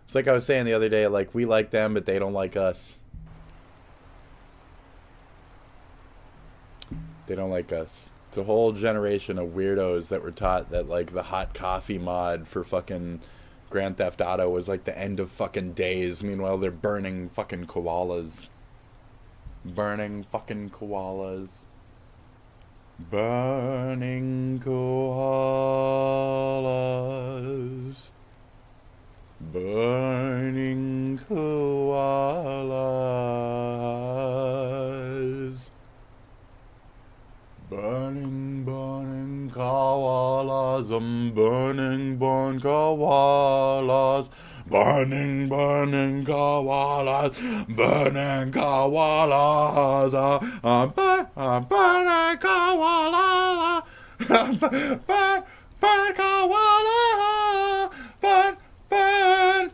It's like I was saying the other day, like, we like them, but they don't like us. They don't like us. It's a whole generation of weirdos that were taught that, like, the hot coffee mod for fucking Grand Theft Auto was, like, the end of fucking days. Meanwhile, they're burning fucking koalas. Burning fucking koalas. Burning koalas. Burning koalas. Burning, burning koalas. Burning koalas. Burning, burning koalas. Burning koalas. Burning koalas. Burn koala. Burn. Burn.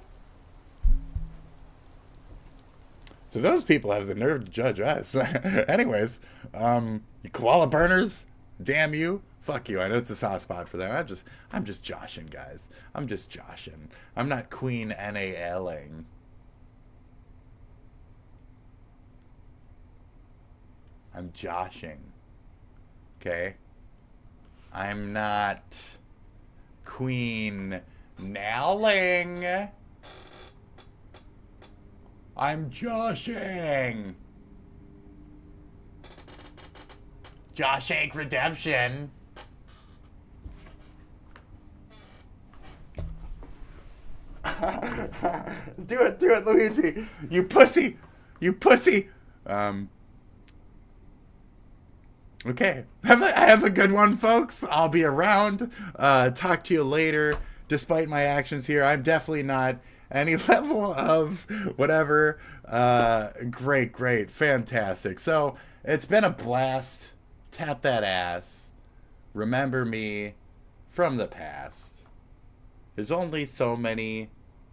So those people have the nerve to judge us. Anyways, you koala burners, damn you. Fuck you. I know it's a soft spot for them. I'm just joshing, guys. I'm just joshing. I'm not Queen NALing. I'm joshing. Okay? I'm not Queen Nailing. I'm joshing. Joshake Redemption. Do it, Luigi. You pussy. You pussy. Okay. Have a good one, folks. I'll be around. Talk to you later. Despite my actions here, I'm definitely not any level of whatever. Great. Fantastic. So, it's been a blast. Tap that ass. Remember me from the past. There's only so many...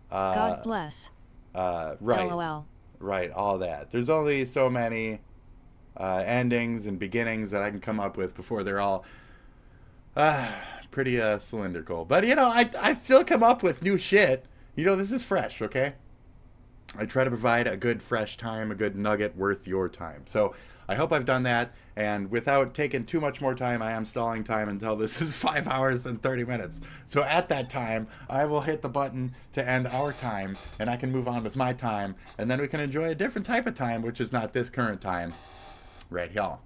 God bless. Right. LOL. Right, all that. There's only so many endings and beginnings that I can come up with before they're all pretty cylindrical. But, you know, I still come up with new shit. You know, this is fresh, okay? I try to provide a good fresh time, a good nugget worth your time. So I hope I've done that. And without taking too much more time, I am stalling time until this is 5 hours and 30 minutes. So at that time, I will hit the button to end our time, and I can move on with my time. And then we can enjoy a different type of time, which is not this current time right here.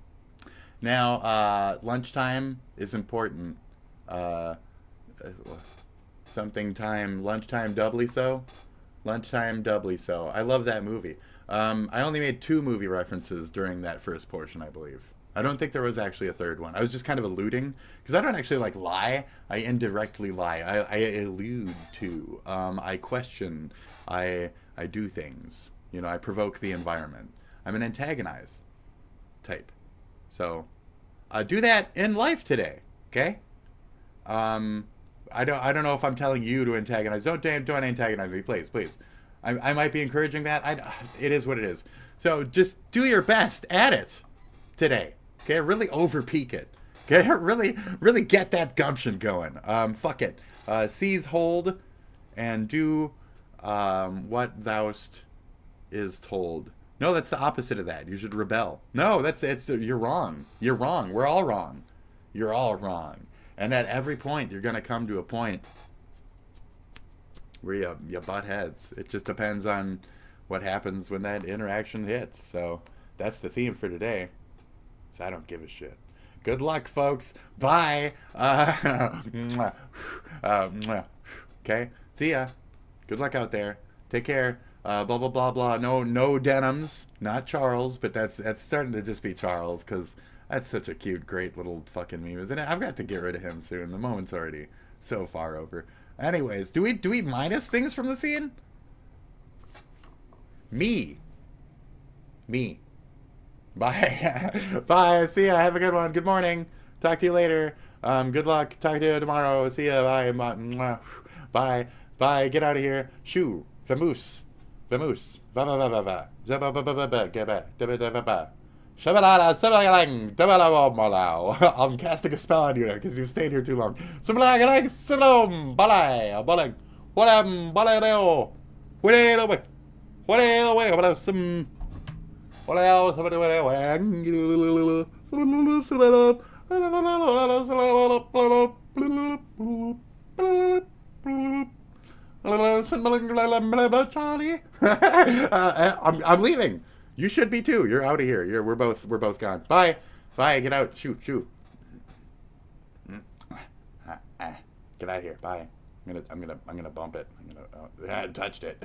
Now, lunchtime is important. Lunchtime doubly so. Lunchtime doubly so. I love that movie. I only made 2 movie references during that first portion, I believe. I don't think there was actually a third one. I was just kind of alluding, because I don't actually like lie. I indirectly lie. I allude to. I question. I do things. You know, I provoke the environment. I'm an antagonize type. So, do that in life today. Okay. I don't know if I'm telling you to antagonize. Don't antagonize me, please. I might be encouraging that. It is what it is. So just do your best at it today. Okay, really overpeak it. Okay, really get that gumption going. Fuck it. Seize hold and do what thou'st is told. No, that's the opposite of that. You should rebel. No, you're wrong. You're wrong. We're all wrong. You're all wrong. And at every point, you're going to come to a point where you butt heads. It just depends on what happens when that interaction hits. So that's the theme for today. So I don't give a shit. Good luck, folks. Bye. Okay. See ya. Good luck out there. Take care. Blah, blah, blah, blah. No denims. Not Charles, but that's starting to just be Charles, because... that's such a cute, great little fucking meme, isn't it? I've got to get rid of him soon. The moment's already so far over. Anyways, do we minus things from the scene? Me. Bye. Bye. See ya. Have a good one. Good morning. Talk to you later. Good luck. Talk to you tomorrow. See ya. Bye. Bye. Bye. Get out of here. Shoo. Vamoose. Va. Get back. I'm casting a spell on you because you've stayed here too long. Charlie. I'm leaving. You should be too. You're out of here. We're both gone. Bye. Get out. Shoot. Get out of here. Bye. I'm gonna bump it. I touched it.